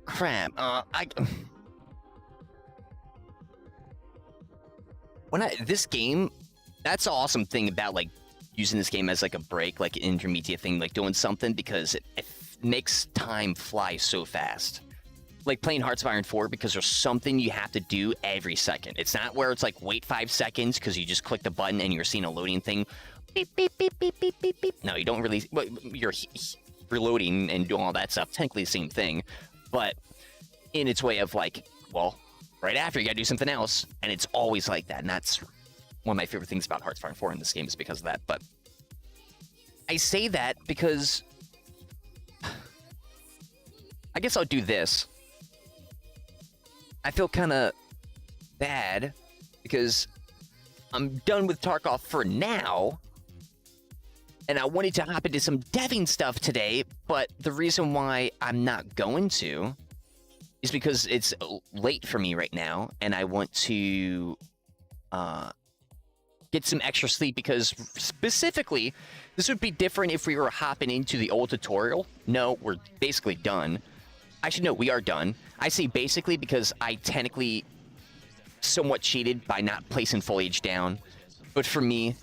Crap. This game, that's the awesome thing about, like, using this game as, like, a break, like, an intermediate thing, like, doing something, because it makes time fly so fast. Like, playing Hearts of Iron 4, because there's something you have to do every second. It's not where it's like, wait 5 seconds, because you just click the button and you're seeing a loading thing. Beep, beep, beep, beep, beep, beep, beep. No, you don't really... well, you're reloading and doing all that stuff. Technically the same thing. But in its way of, like, well, right after you gotta do something else, and it's always like that, and that's one of my favorite things about Hearts of Iron 4 in this game is because of that. But I say that because I guess I'll do this. I feel kind of bad because I'm done with Tarkov for now, and I wanted to hop into some deving stuff today, but the reason why I'm not going to is because it's late for me right now, and I want to get some extra sleep, because specifically, this would be different if we were hopping into the old tutorial. No, we're basically done. Actually, no, we are done. I say basically because I technically somewhat cheated by not placing foliage down. But for me,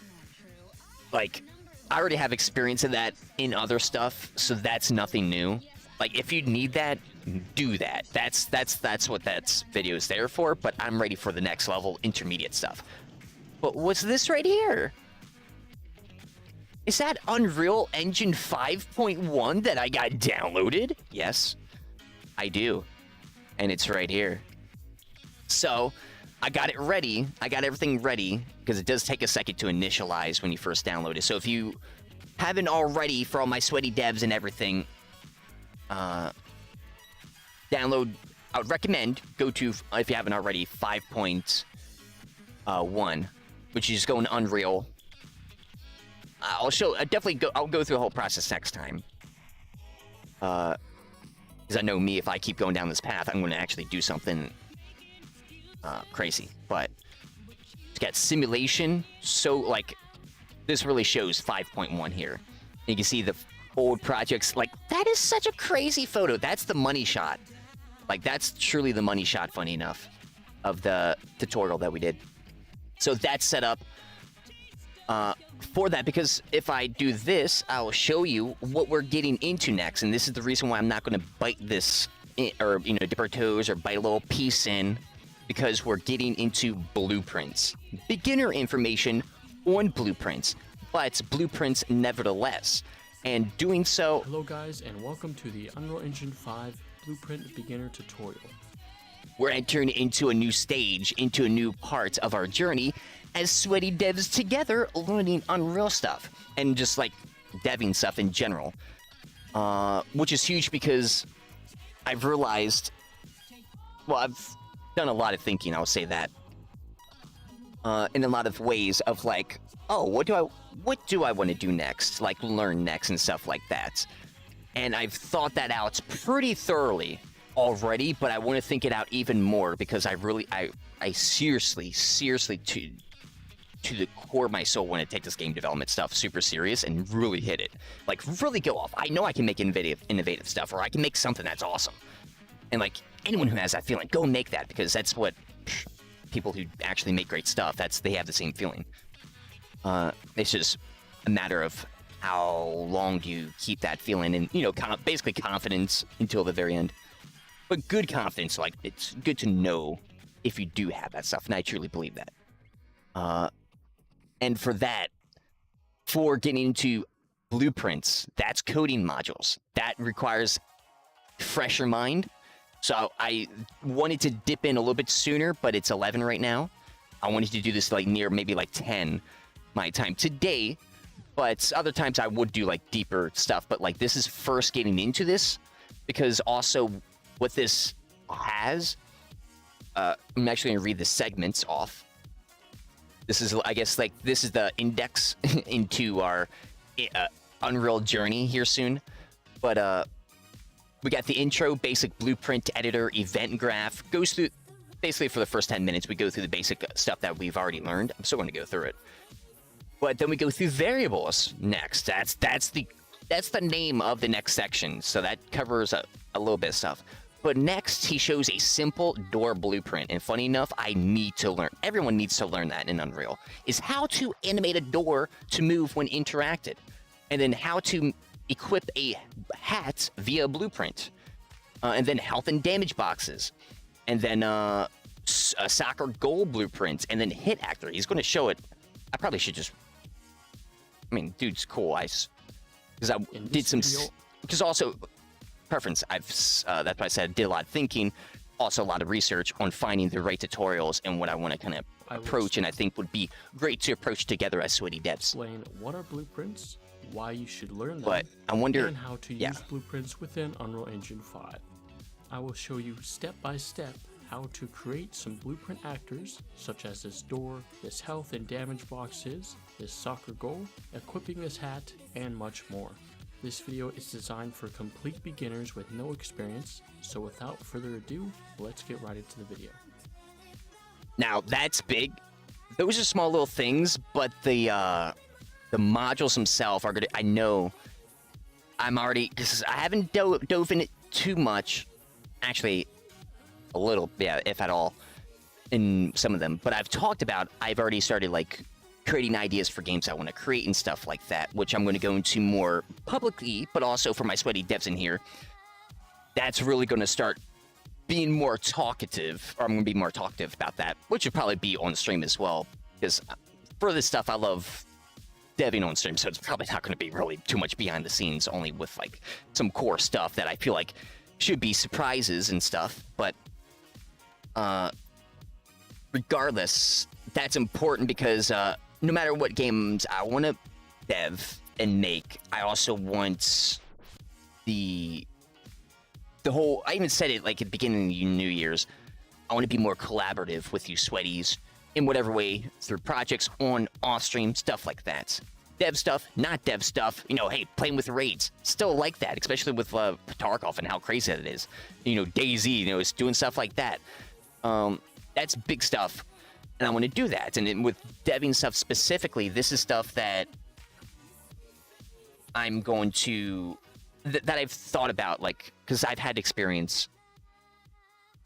like, I already have experience of that in other stuff, so that's nothing new. Like, if you need that, do that. That's what that video is there for, but I'm ready for the next level intermediate stuff. But what's this right here? Is that Unreal Engine 5.1 that I got downloaded? Yes, I do. And it's right here. So, I got it ready. I got everything ready, because it does take a second to initialize when you first download it. So if you haven't already, for all my sweaty devs and everything, download, I would recommend, go to, if you haven't already, 5.1, which you just go in Unreal. I'll go through the whole process next time. Because I know me, if I keep going down this path, I'm going to actually do something crazy. But it's got simulation, so, like, this really shows 5.1 here. You can see the old projects, like, that is such a crazy photo. That's the money shot. Like, that's truly the money shot, funny enough, of the tutorial that we did. So that's set up for that, because if I do this, I'll show you what we're getting into next. And this is the reason why I'm not going to bite this, or, you know, dip our toes or bite a little piece in, because we're getting into blueprints. Beginner information on blueprints, but blueprints nevertheless. And doing so... Hello guys, and welcome to the Unreal Engine 5 Blueprint Beginner Tutorial. We're entering into a new stage, into a new part of our journey as sweaty devs together, learning Unreal stuff, and just, like, deving stuff in general. Which is huge, because I've realized... Well, I've done a lot of thinking, I'll say that. In a lot of ways of, like, oh, what do I want to do next? Like, learn next and stuff like that. And I've thought that out pretty thoroughly already, but I want to think it out even more, because I seriously, to the core of my soul, want to take this game development stuff super serious and really hit it. Like, really go off. I know I can make innovative stuff, or I can make something that's awesome. And, like, anyone who has that feeling, go make that, because that's what people who actually make great stuff, they have the same feeling. It's just a matter of how long do you keep that feeling, and, you know, basically confidence until the very end. But good confidence, like, it's good to know if you do have that stuff, and I truly believe that. And for that, for getting into blueprints, that's coding modules. That requires fresher mind. So I wanted to dip in a little bit sooner, but it's 11 right now. I wanted to do this, like, near maybe, like, 10 my time today. But other times I would do, like, deeper stuff. But, like, this is first getting into this, because also what this has... I'm actually going to read the segments off. This is, I guess, like, this is the index into our Unreal journey here soon. But, we got the intro, basic blueprint editor, event graph. Goes through, basically for the first 10 minutes, we go through the basic stuff that we've already learned. I'm still going to go through it. But then we go through variables next. That's the name of the next section. So that covers a little bit of stuff. But next, he shows a simple door blueprint. And funny enough, I need to learn. Everyone needs to learn that in Unreal. Is how to animate a door to move when interacted. And then how to equip a hat via blueprint. And then health and damage boxes. And then a soccer goal blueprint. And then hit actor. He's going to show it. I probably should just... I mean, dude's cool. Because I did some... Because also... preference. That's why I said I did a lot of thinking, also a lot of research on finding the right tutorials and what I want to kind of approach, and I think would be great to approach together as sweaty devs. Explain what are blueprints, why you should learn them, but I wonder, and how to use blueprints within Unreal Engine 5. I will show you step by step how to create some blueprint actors, such as this door, this health and damage boxes, this soccer goal, equipping this hat, and much more. This video is designed for complete beginners with no experience, so without further ado, let's get right into the video. Now, that's big. Those are small little things, but the modules themselves are gonna... I know I'm already... I haven't dove in it too much. Actually, a little, yeah, if at all, in some of them. But I've talked about... I've already started, like... creating ideas for games I want to create and stuff like that, which I'm going to go into more publicly, but also for my sweaty devs in here. that's really going to start being more talkative, or I'm going to be more talkative about that, which would probably be on stream as well, because for this stuff, I love deving on stream, so it's probably not going to be really too much behind the scenes, only with like some core stuff that I feel like should be surprises and stuff. But regardless, that's important because no matter what games I want to dev and make, I also want the whole, I even said it like at the beginning of New Year's, I want to be more collaborative with you sweaties in whatever way, through projects, on, off stream, stuff like that. Dev stuff, not dev stuff, you know, hey, playing with raids, still like that, especially with Tarkov and how crazy that is. You know, Decay, you know, it's doing stuff like that. That's big stuff, and I want to do that. And with deving stuff specifically, this is stuff that I'm going to, that I've thought about, like, because I've had experience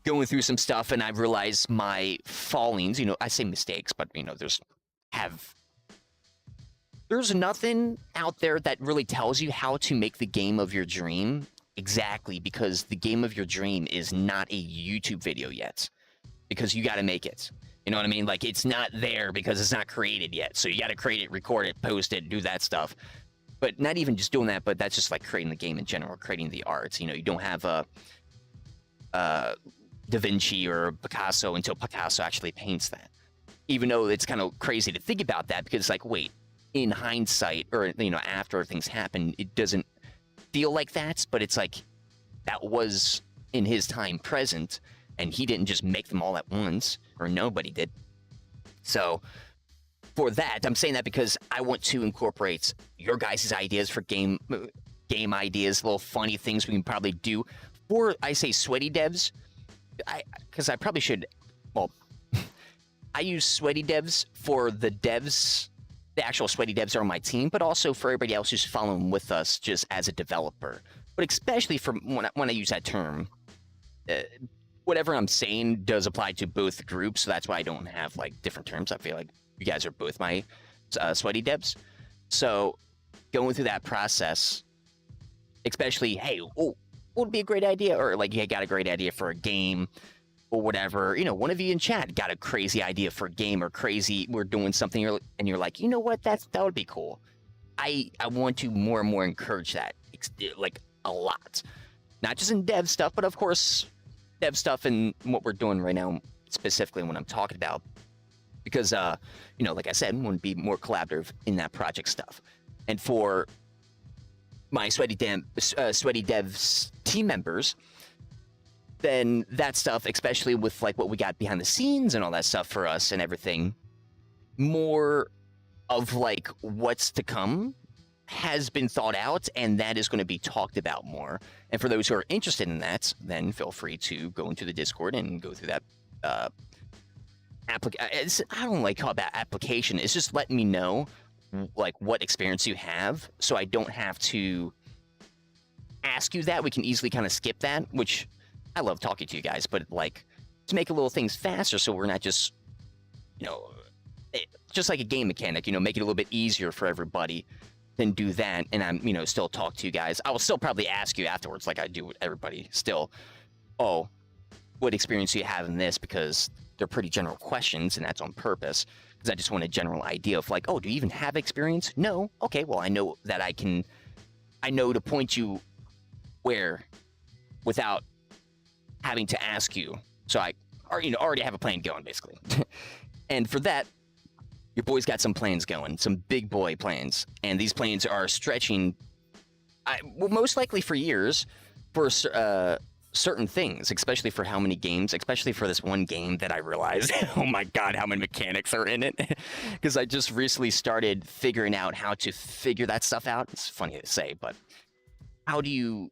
going through some stuff, and I've realized my fallings, you know, I say mistakes, but, you know, there's nothing out there that really tells you how to make the game of your dream exactly, because the game of your dream is not a YouTube video yet, because you got to make it. You know what I mean? Like, it's not there because it's not created yet. So you got to create it, record it, post it, do that stuff. But not even just doing that, but that's just like creating the game in general, creating the art. You know, you don't have a Da Vinci or Picasso until Picasso actually paints that. Even though it's kind of crazy to think about that, because it's like, wait, in hindsight, or, you know, after things happen, it doesn't feel like that, but it's like that was in his time present, and he didn't just make them all at once, or nobody did. So for that, I'm saying that because I want to incorporate your guys' ideas for game ideas, little funny things we can probably do for, I say, sweaty devs, because I probably should, well, I use sweaty devs for the devs, the actual sweaty devs are on my team, but also for everybody else who's following with us just as a developer. But especially for when I use that term, whatever I'm saying does apply to both groups, so that's why I don't have like different terms. I feel like you guys are both my sweaty devs. So going through that process, especially, hey, what would be a great idea? Or like, you got a great idea for a game or whatever. You know, one of you in chat got a crazy idea for a game, or crazy, we're doing something, and you're like, you know what, that would be cool. I want to more and more encourage that, like, a lot. Not just in dev stuff, but of course, dev stuff and what we're doing right now, specifically when I'm talking about. Because, you know, like I said, I want to be more collaborative in that project stuff. And for my sweaty devs team members, then that stuff, especially with like what we got behind the scenes and all that stuff for us and everything, more of like what's to come has been thought out, and that is going to be talked about more. And for those who are interested in that, then feel free to go into the Discord and go through that I don't like call it that application. It's just letting me know like what experience you have, so I don't have to ask you that. We can easily kind of skip that, which I love talking to you guys, but like to make a little things faster, so we're not just, you know, just like a game mechanic, you know, make it a little bit easier for everybody, then do that. And I'm, you know, still talk to you guys. I will still probably ask you afterwards, like I do with everybody still, oh, what experience do you have in this? Because they're pretty general questions, and that's on purpose, because I just want a general idea of like, oh, do you even have experience? No? Okay, well, I know that I know to point you where without having to ask you. So I, or, you know, already have a plan going, basically. And for that, your boy's got some plans going, some big boy plans. And these plans are stretching, well, most likely for years, for certain things, especially for how many games, especially for this one game that I realized, oh my God, how many mechanics are in it. Because I just recently started figuring out how to figure that stuff out. It's funny to say, but how do you,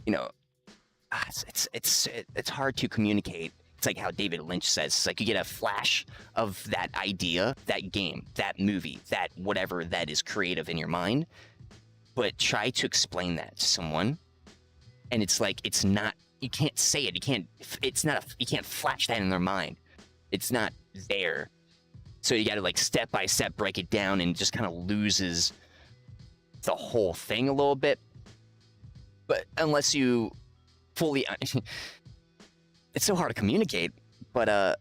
you know, it's hard to communicate. It's like how David Lynch says, it's like you get a flash of that idea, that game, that movie, that whatever that is creative in your mind, but try to explain that to someone, and it's like, it's not, you can't say it, you can't, it's not, you can't flash that in their mind. It's not there. So you got to like step by step break it down, and just kind of loses the whole thing a little bit. But unless you fully. It's so hard to communicate, but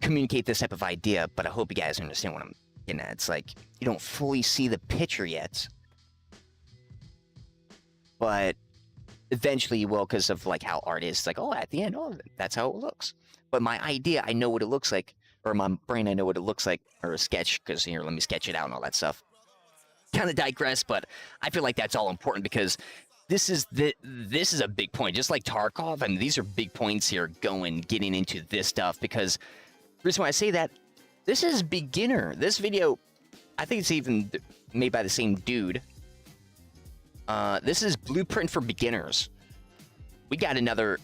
communicate this type of idea. But I hope you guys understand what I'm getting at. It's like you don't fully see the picture yet, but eventually you will, because of like how art is. It's like, oh, at the end, oh, that's how it looks. But my idea, I know what it looks like, or my brain, I know what it looks like, or a sketch, because here, let me sketch it out and all that stuff. Kind of digress, but I feel like that's all important because this is a big point, just like Tarkov, and these are big points here getting into this stuff, because the reason why I say that, this is beginner. This video, I think it's even made by the same dude. This is Blueprint for Beginners. We got another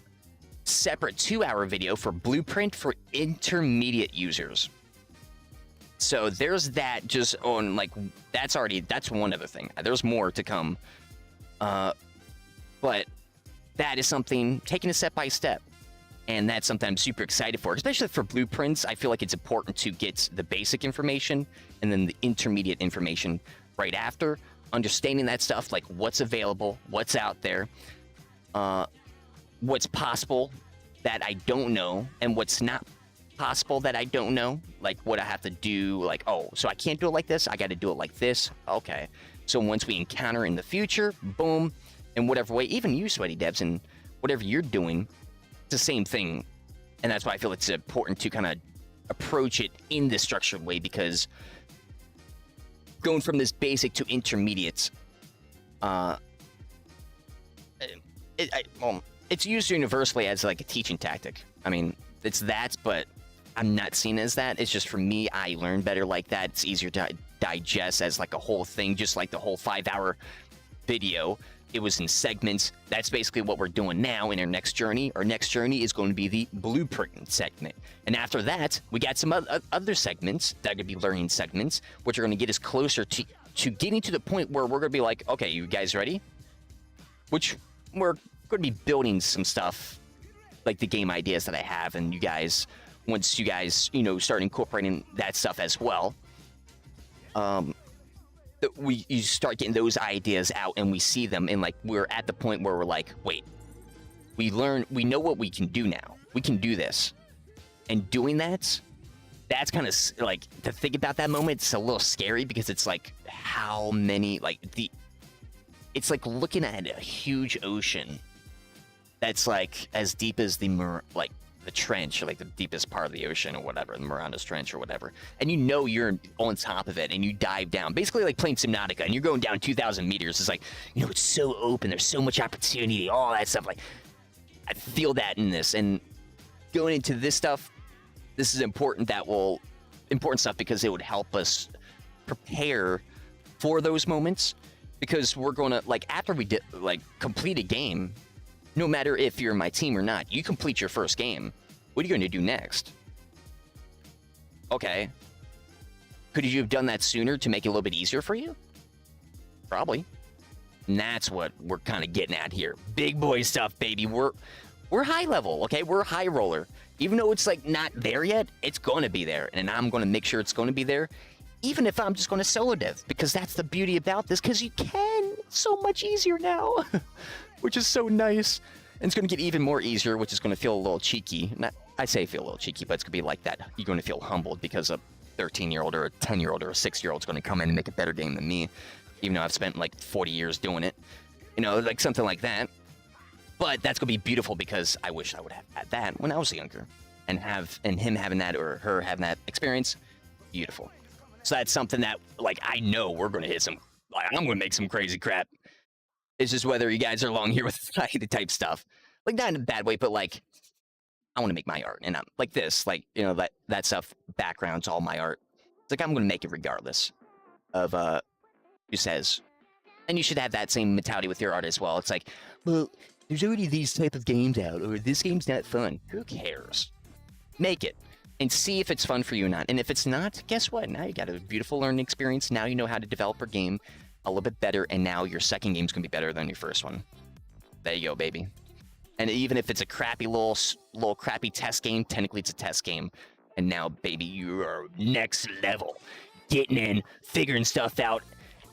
separate 2-hour video for Blueprint for Intermediate users. So there's that, just on, like, that's one other thing. There's more to come. But that is something, taking it step by step. And that's something I'm super excited for, especially for blueprints. I feel like it's important to get the basic information and then the intermediate information right after. Understanding that stuff, like what's available, what's out there, what's possible that I don't know, and what's not possible that I don't know, like what I have to do, like, oh, so I can't do it like this, I got to do it like this. Okay, so once we encounter in the future, boom, in whatever way, even you sweaty devs, and whatever you're doing, it's the same thing. And that's why I feel it's important to kind of approach it in this structured way, because going from this basic to intermediate, it's used universally as like a teaching tactic. I mean, it's that, but I'm not seen as that. It's just, for me, I learn better like that. It's easier to digest as like a whole thing, just like the whole 5-hour video. It was in segments. That's basically what we're doing now in our next journey. Our next journey is going to be the blueprint segment. And after that, we got some other segments that are going to be learning segments, which are going to get us closer to getting to the point where we're going to be like, okay, you guys ready? Which we're going to be building some stuff, like the game ideas that I have, and you guys, once you guys, start incorporating that stuff as well, you start getting those ideas out, and we see them, and like we're at the point where we're like, wait, we know what we can do now. We can do this, and doing that's kind of like, to think about that moment, it's a little scary, because it's like how many, like it's like looking at a huge ocean that's like as deep as the trench, or like the deepest part of the ocean, or whatever, the Marianas Trench or whatever, and you're on top of it, and you dive down, basically like playing Subnautica, and you're going down 2,000 meters. It's like, it's so open, there's so much opportunity, all that stuff. Like, I feel that in this, and going into this stuff, this is important stuff, because it would help us prepare for those moments, because we're going to, like, after we complete a game, no matter if you're in my team or not, you complete your first game. What are you going to do next? Okay. Could you have done that sooner to make it a little bit easier for you? Probably. And that's what we're kind of getting at here. Big boy stuff, baby. We're high level, okay? We're high roller. Even though it's like not there yet, it's going to be there. And I'm going to make sure it's going to be there, even if I'm just going to solo dev, because that's the beauty about this, because you can. It's so much easier now. Which is so nice. And it's going to get even more easier, which is going to feel a little cheeky. I say feel a little cheeky, but it's going to be like that. You're going to feel humbled because a 13-year-old or a 10-year-old or a 6-year-old is going to come in and make a better game than me, even though I've spent like 40 years doing it. Like something like that. But that's going to be beautiful, because I wish I would have had that when I was younger. And him having that, or her having that experience, beautiful. So that's something that, like, I know we're going to hit some, like, I'm going to make some crazy crap. It's just whether you guys are along here with the type stuff. Like, not in a bad way, but like, I want to make my art. And I'm like this, like, that stuff, background's all my art. It's like, I'm going to make it regardless of who says. And you should have that same mentality with your art as well. It's like, well, there's already these type of games out, or this game's not fun. Who cares? Make it. And see if it's fun for you or not. And if it's not, guess what? Now you got a beautiful learning experience. Now you know how to develop your game a little bit better, and now your second game's gonna be better than your first one. There you go, baby. And even if it's a crappy little crappy test game, technically it's a test game. And now, baby, you are next level. Getting in, figuring stuff out,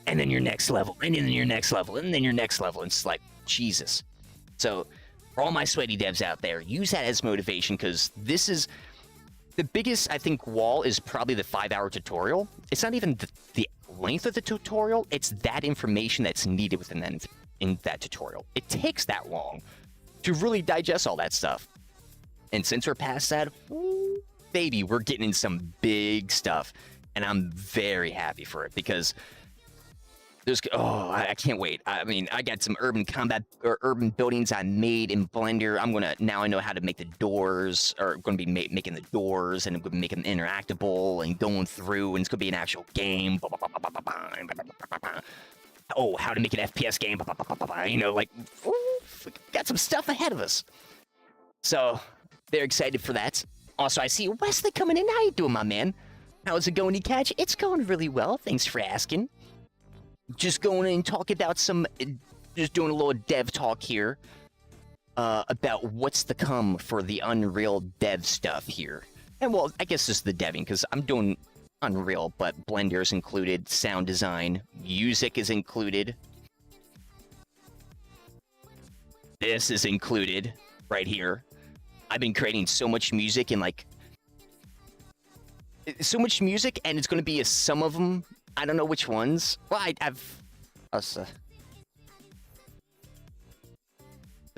and then your next level, and then your next level, and then your next level. And it's like, Jesus. So For all my sweaty devs out there, use that as motivation, because this is the biggest, I think, wall is probably the 5-hour tutorial. It's not even the length of the tutorial, it's that information that's needed within in that tutorial. It takes that long to really digest all that stuff. And since we're past that, woo, baby, we're getting in some big stuff. And I'm very happy for it, because I can't wait. I mean, I got some urban combat or urban buildings I made in Blender. Now I know how to make the doors, or I'm gonna be making the doors, and I'm gonna make them interactable and going through, and it's gonna be an actual game. Oh, how to make an FPS game. You know, like, got some stuff ahead of us. So, very excited for that. Also, I see Wesley coming in. How you doing, my man? How's it going, Catch? It's going really well. Thanks for asking. Just going in and talk about just doing a little dev talk here about what's to come for the Unreal dev stuff here. And well, I guess this is the deving, because I'm doing Unreal, but Blender is included, sound design, music is included. This is included right here. I've been creating so much music and so much music, and it's going to be some of them. I don't know which ones. Well, I've let's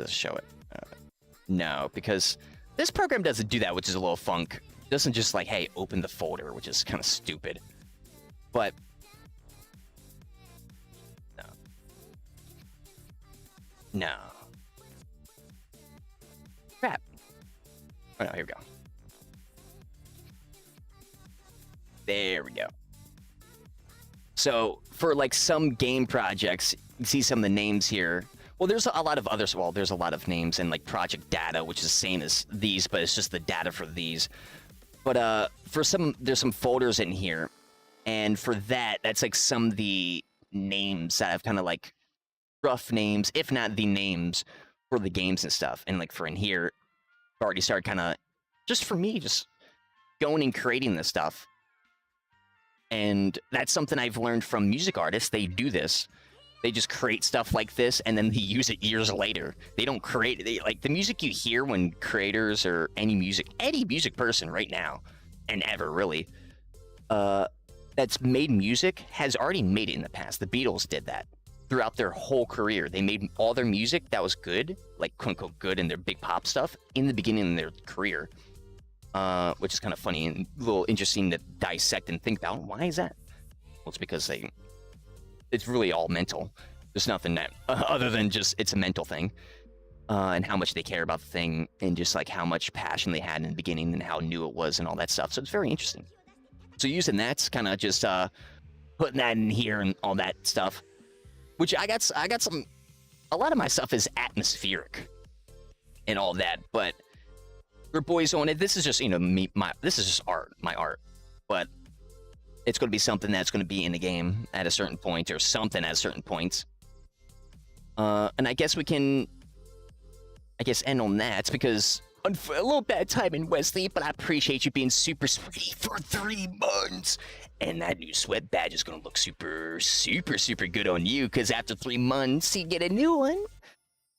show it. No, because this program doesn't do that, which is a little funk. It doesn't just like, hey, open the folder, which is kind of stupid. But no. Crap. Oh no, here we go. There we go. So for like some game projects, you see some of the names here. Well, there's a lot of others. Well, there's a lot of names in like project data, which is the same as these, but it's just the data for these. But for some, there's some folders in here, and for that's like some of the names that have kind of like rough names, if not the names for the games and stuff. And like for in here, I've already started kind of just for me, just going and creating this stuff. And that's something I've learned from music artists. They do this. They just create stuff like this, and then they use it years later. They don't create it. Like the music you hear when creators or any music person right now, and ever really, that's made music has already made it in the past. The Beatles did that throughout their whole career. They made all their music that was good, like quote unquote good, in their big pop stuff in the beginning of their career. Which is kind of funny and a little interesting to dissect and think about. Why is that? Well, it's because it's really all mental. There's nothing that, other than just, it's a mental thing. And how much they care about the thing, and just like how much passion they had in the beginning and how new it was and all that stuff. So it's very interesting. So using that's kind of just, putting that in here and all that stuff, which I got a lot of my stuff is atmospheric and all that, but for boys on it, this is just, this is just art, my art, but it's going to be something that's going to be in the game at a certain point, or something at certain points. And I guess we can, end on that, because a little bad timing, Wesley, but I appreciate you being super sweaty for 3 months. And that new sweat badge is going to look super, super, super good on you, because after 3 months, you get a new one.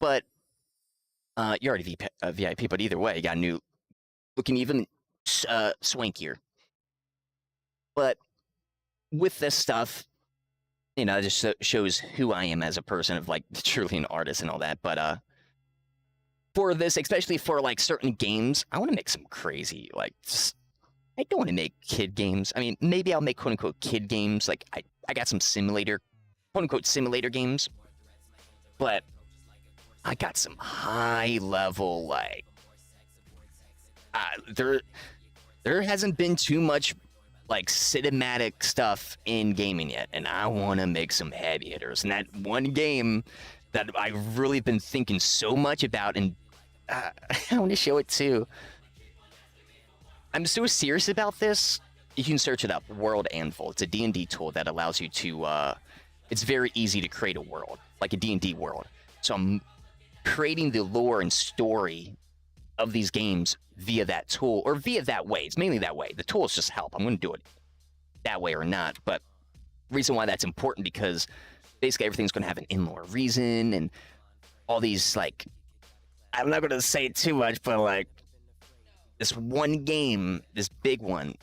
But you're already VIP, but either way, you got a new, looking even swankier. But with this stuff, it just shows who I am as a person, of like truly an artist and all that. But for this, especially for like certain games, I want to make some crazy, like, I don't want to make kid games. I mean, maybe I'll make quote unquote kid games. Like I got some simulator, quote unquote simulator games, but I got some high level, like, there hasn't been too much like cinematic stuff in gaming yet, and I want to make some heavy hitters. And that one game that I've really been thinking so much about, and I want to show it too. I'm so serious about this. You can search it up, World Anvil. It's a D&D tool that allows you to, it's very easy to create a world, like a D&D world. So I'm creating the lore and story of these games via that tool, or via that way. It's mainly that way. The tools just help. I'm going to do it that way or not. But the reason why that's important, because basically everything's going to have an in-lore reason, and all these like I'm not gonna say too much, but like this one game, this big one.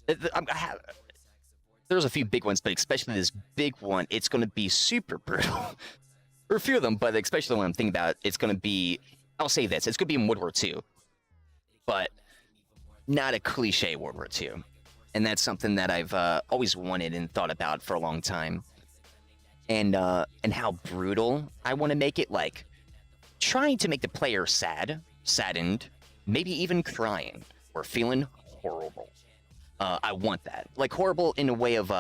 There's a few big ones, but especially this big one, it's gonna be super brutal. Or a few of them, but especially the one I'm thinking about, it's gonna be. I'll say this: it's gonna be in World War II, but not a cliche World War II, and that's something that I've always wanted and thought about for a long time. And how brutal I want to make it, like trying to make the player saddened, maybe even crying or feeling horrible. I want that, like horrible in a way of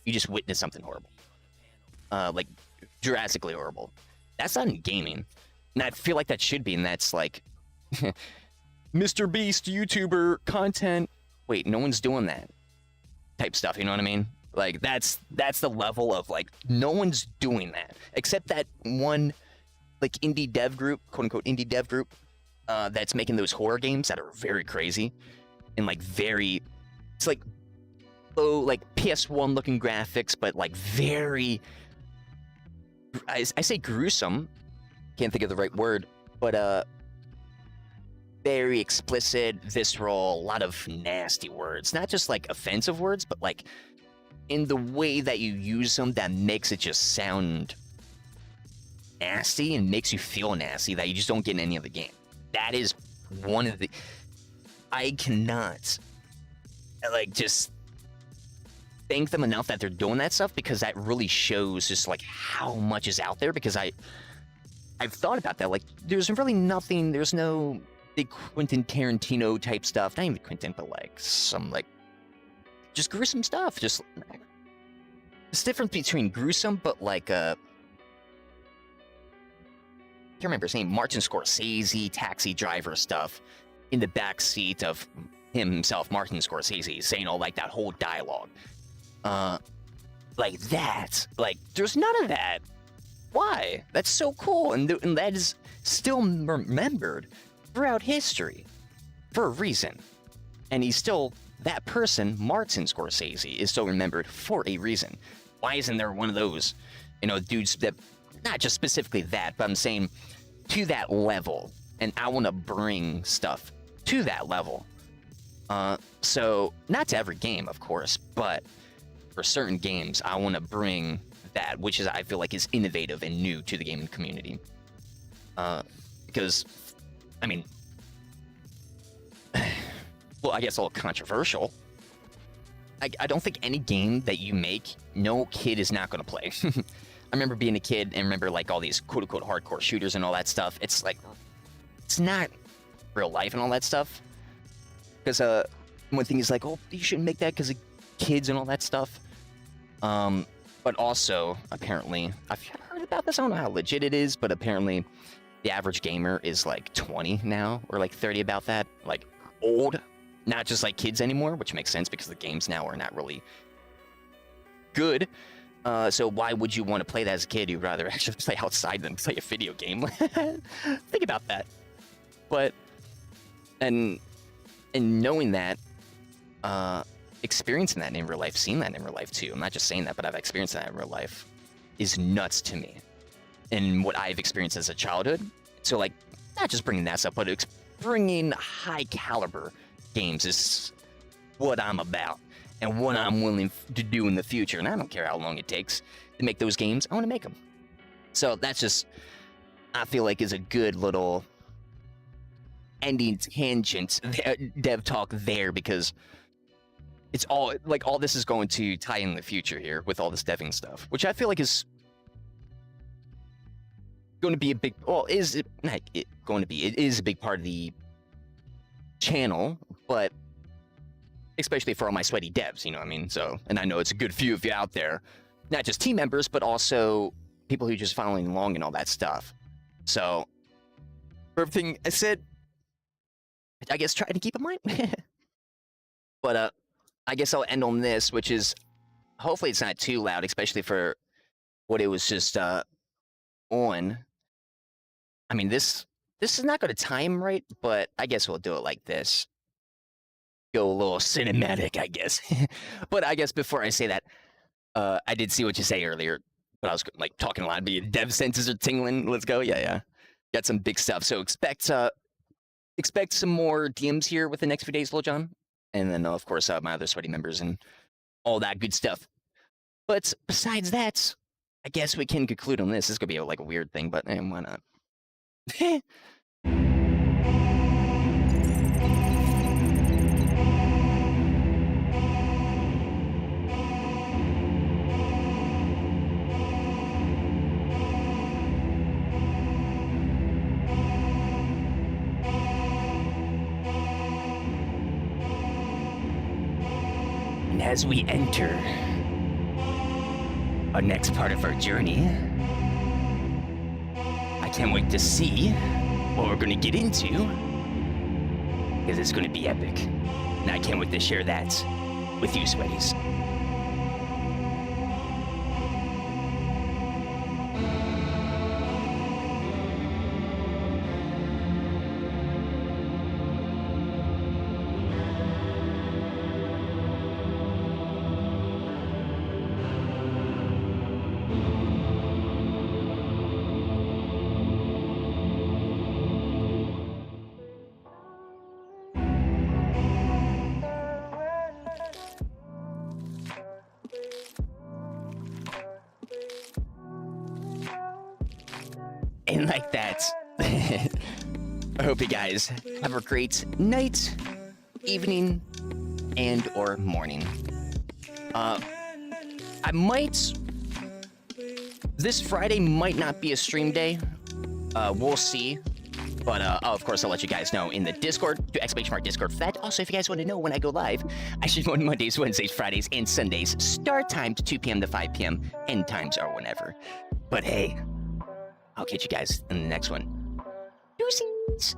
you just witnessed something horrible, like drastically horrible. That's not in gaming, and I feel like that should be, and that's like Mr. Beast YouTuber content. Wait, no one's doing that type stuff. You know what I mean? Like that's the level of like no one's doing that except that one like indie dev group, quote unquote indie dev group, that's making those horror games that are very crazy and like very, it's like low like PS1 looking graphics, but like very, I say gruesome, can't think of the right word, but very explicit, visceral, a lot of nasty words, not just like offensive words, but like in the way that you use them that makes it just sound nasty and makes you feel nasty that you just don't get in any other game. That is one of the... I cannot, like, just thank them enough that they're doing that stuff, because that really shows just, like, how much is out there, because I've thought about that. Like, there's really nothing, there's no big Quentin Tarantino type stuff. Not even Quentin, but, like, some, like, just gruesome stuff. Just it's difference between gruesome, but like I can't remember his name, Martin Scorsese, Taxi Driver stuff in the back seat of himself, Martin Scorsese, saying all like that whole dialogue, like that. Like there's none of that. Why? That's so cool, and that is still remembered throughout history for a reason, and he's still. That person, Martin Scorsese, is still remembered for a reason. Why isn't there one of those, you know, dudes that, not just specifically that, but I'm saying to that level, and I want to bring stuff to that level. So, not to every game, of course, but for certain games, I want to bring that, which is, I feel like, is innovative and new to the gaming community. Because, I mean... well, I guess a little controversial. I don't think any game that you make, no kid is not going to play. I remember being a kid and remember like all these quote-unquote hardcore shooters and all that stuff. It's like, it's not real life and all that stuff. Because one thing is like, oh, you shouldn't make that because of kids and all that stuff. But also, apparently, I've heard about this. I don't know how legit it is, but apparently the average gamer is like 20 now, or like 30 about that. Like, old. Not just like kids anymore, which makes sense because the games now are not really good. So why would you want to play that as a kid? You'd rather actually play outside than play a video game. Think about that. But, and knowing that, experiencing that in real life, seeing that in real life too, I'm not just saying that, but I've experienced that in real life, is nuts to me. And what I've experienced as a childhood. So like, not just bringing that stuff, but bringing high caliber games is what I'm about and what I'm willing to do in the future. And I don't care how long it takes to make those games. I want to make them. So that's just, I feel like, is a good little ending tangent, dev talk there, because it's all, like, all this is going to tie in the future here with all this deving stuff, which I feel like is going to be a big, well, is it not going to be, it is a big part of the channel, but especially for all my sweaty devs, you know what I mean? So, and I know it's a good few of you out there, not just team members, but also people who are just following along and all that stuff. So, for everything I said, I guess try to keep in mind. But I guess I'll end on this, which is, hopefully it's not too loud, especially for what it was just on. I mean, this is not going to time right, but I guess we'll do it like this. Go a little cinematic, I guess. But I guess before I say that, I did see what you say earlier, but I was like talking a lot, but your dev senses are tingling. Let's go. Yeah. got some big stuff. So expect some more DMs here with the next few days, Lil John. And then, of course, my other sweaty members and all that good stuff. But besides that, I guess we can conclude on this. This is going to be like a weird thing, but why not? And as we enter our next part of our journey, I can't wait to see what we're going to get into, because it's going to be epic. And I can't wait to share that with you, sweaties. And like that, I hope you guys have a great night, evening, and or morning. This Friday might not be a stream day. We'll see. But of course, I'll let you guys know in the Discord, do !mark Discord for that. Also, if you guys want to know when I go live, I stream on Mondays, Wednesdays, Fridays, and Sundays. Start time to 2 p.m. to 5 p.m. End times are whenever. But hey, I'll catch you guys in the next one. Deuces!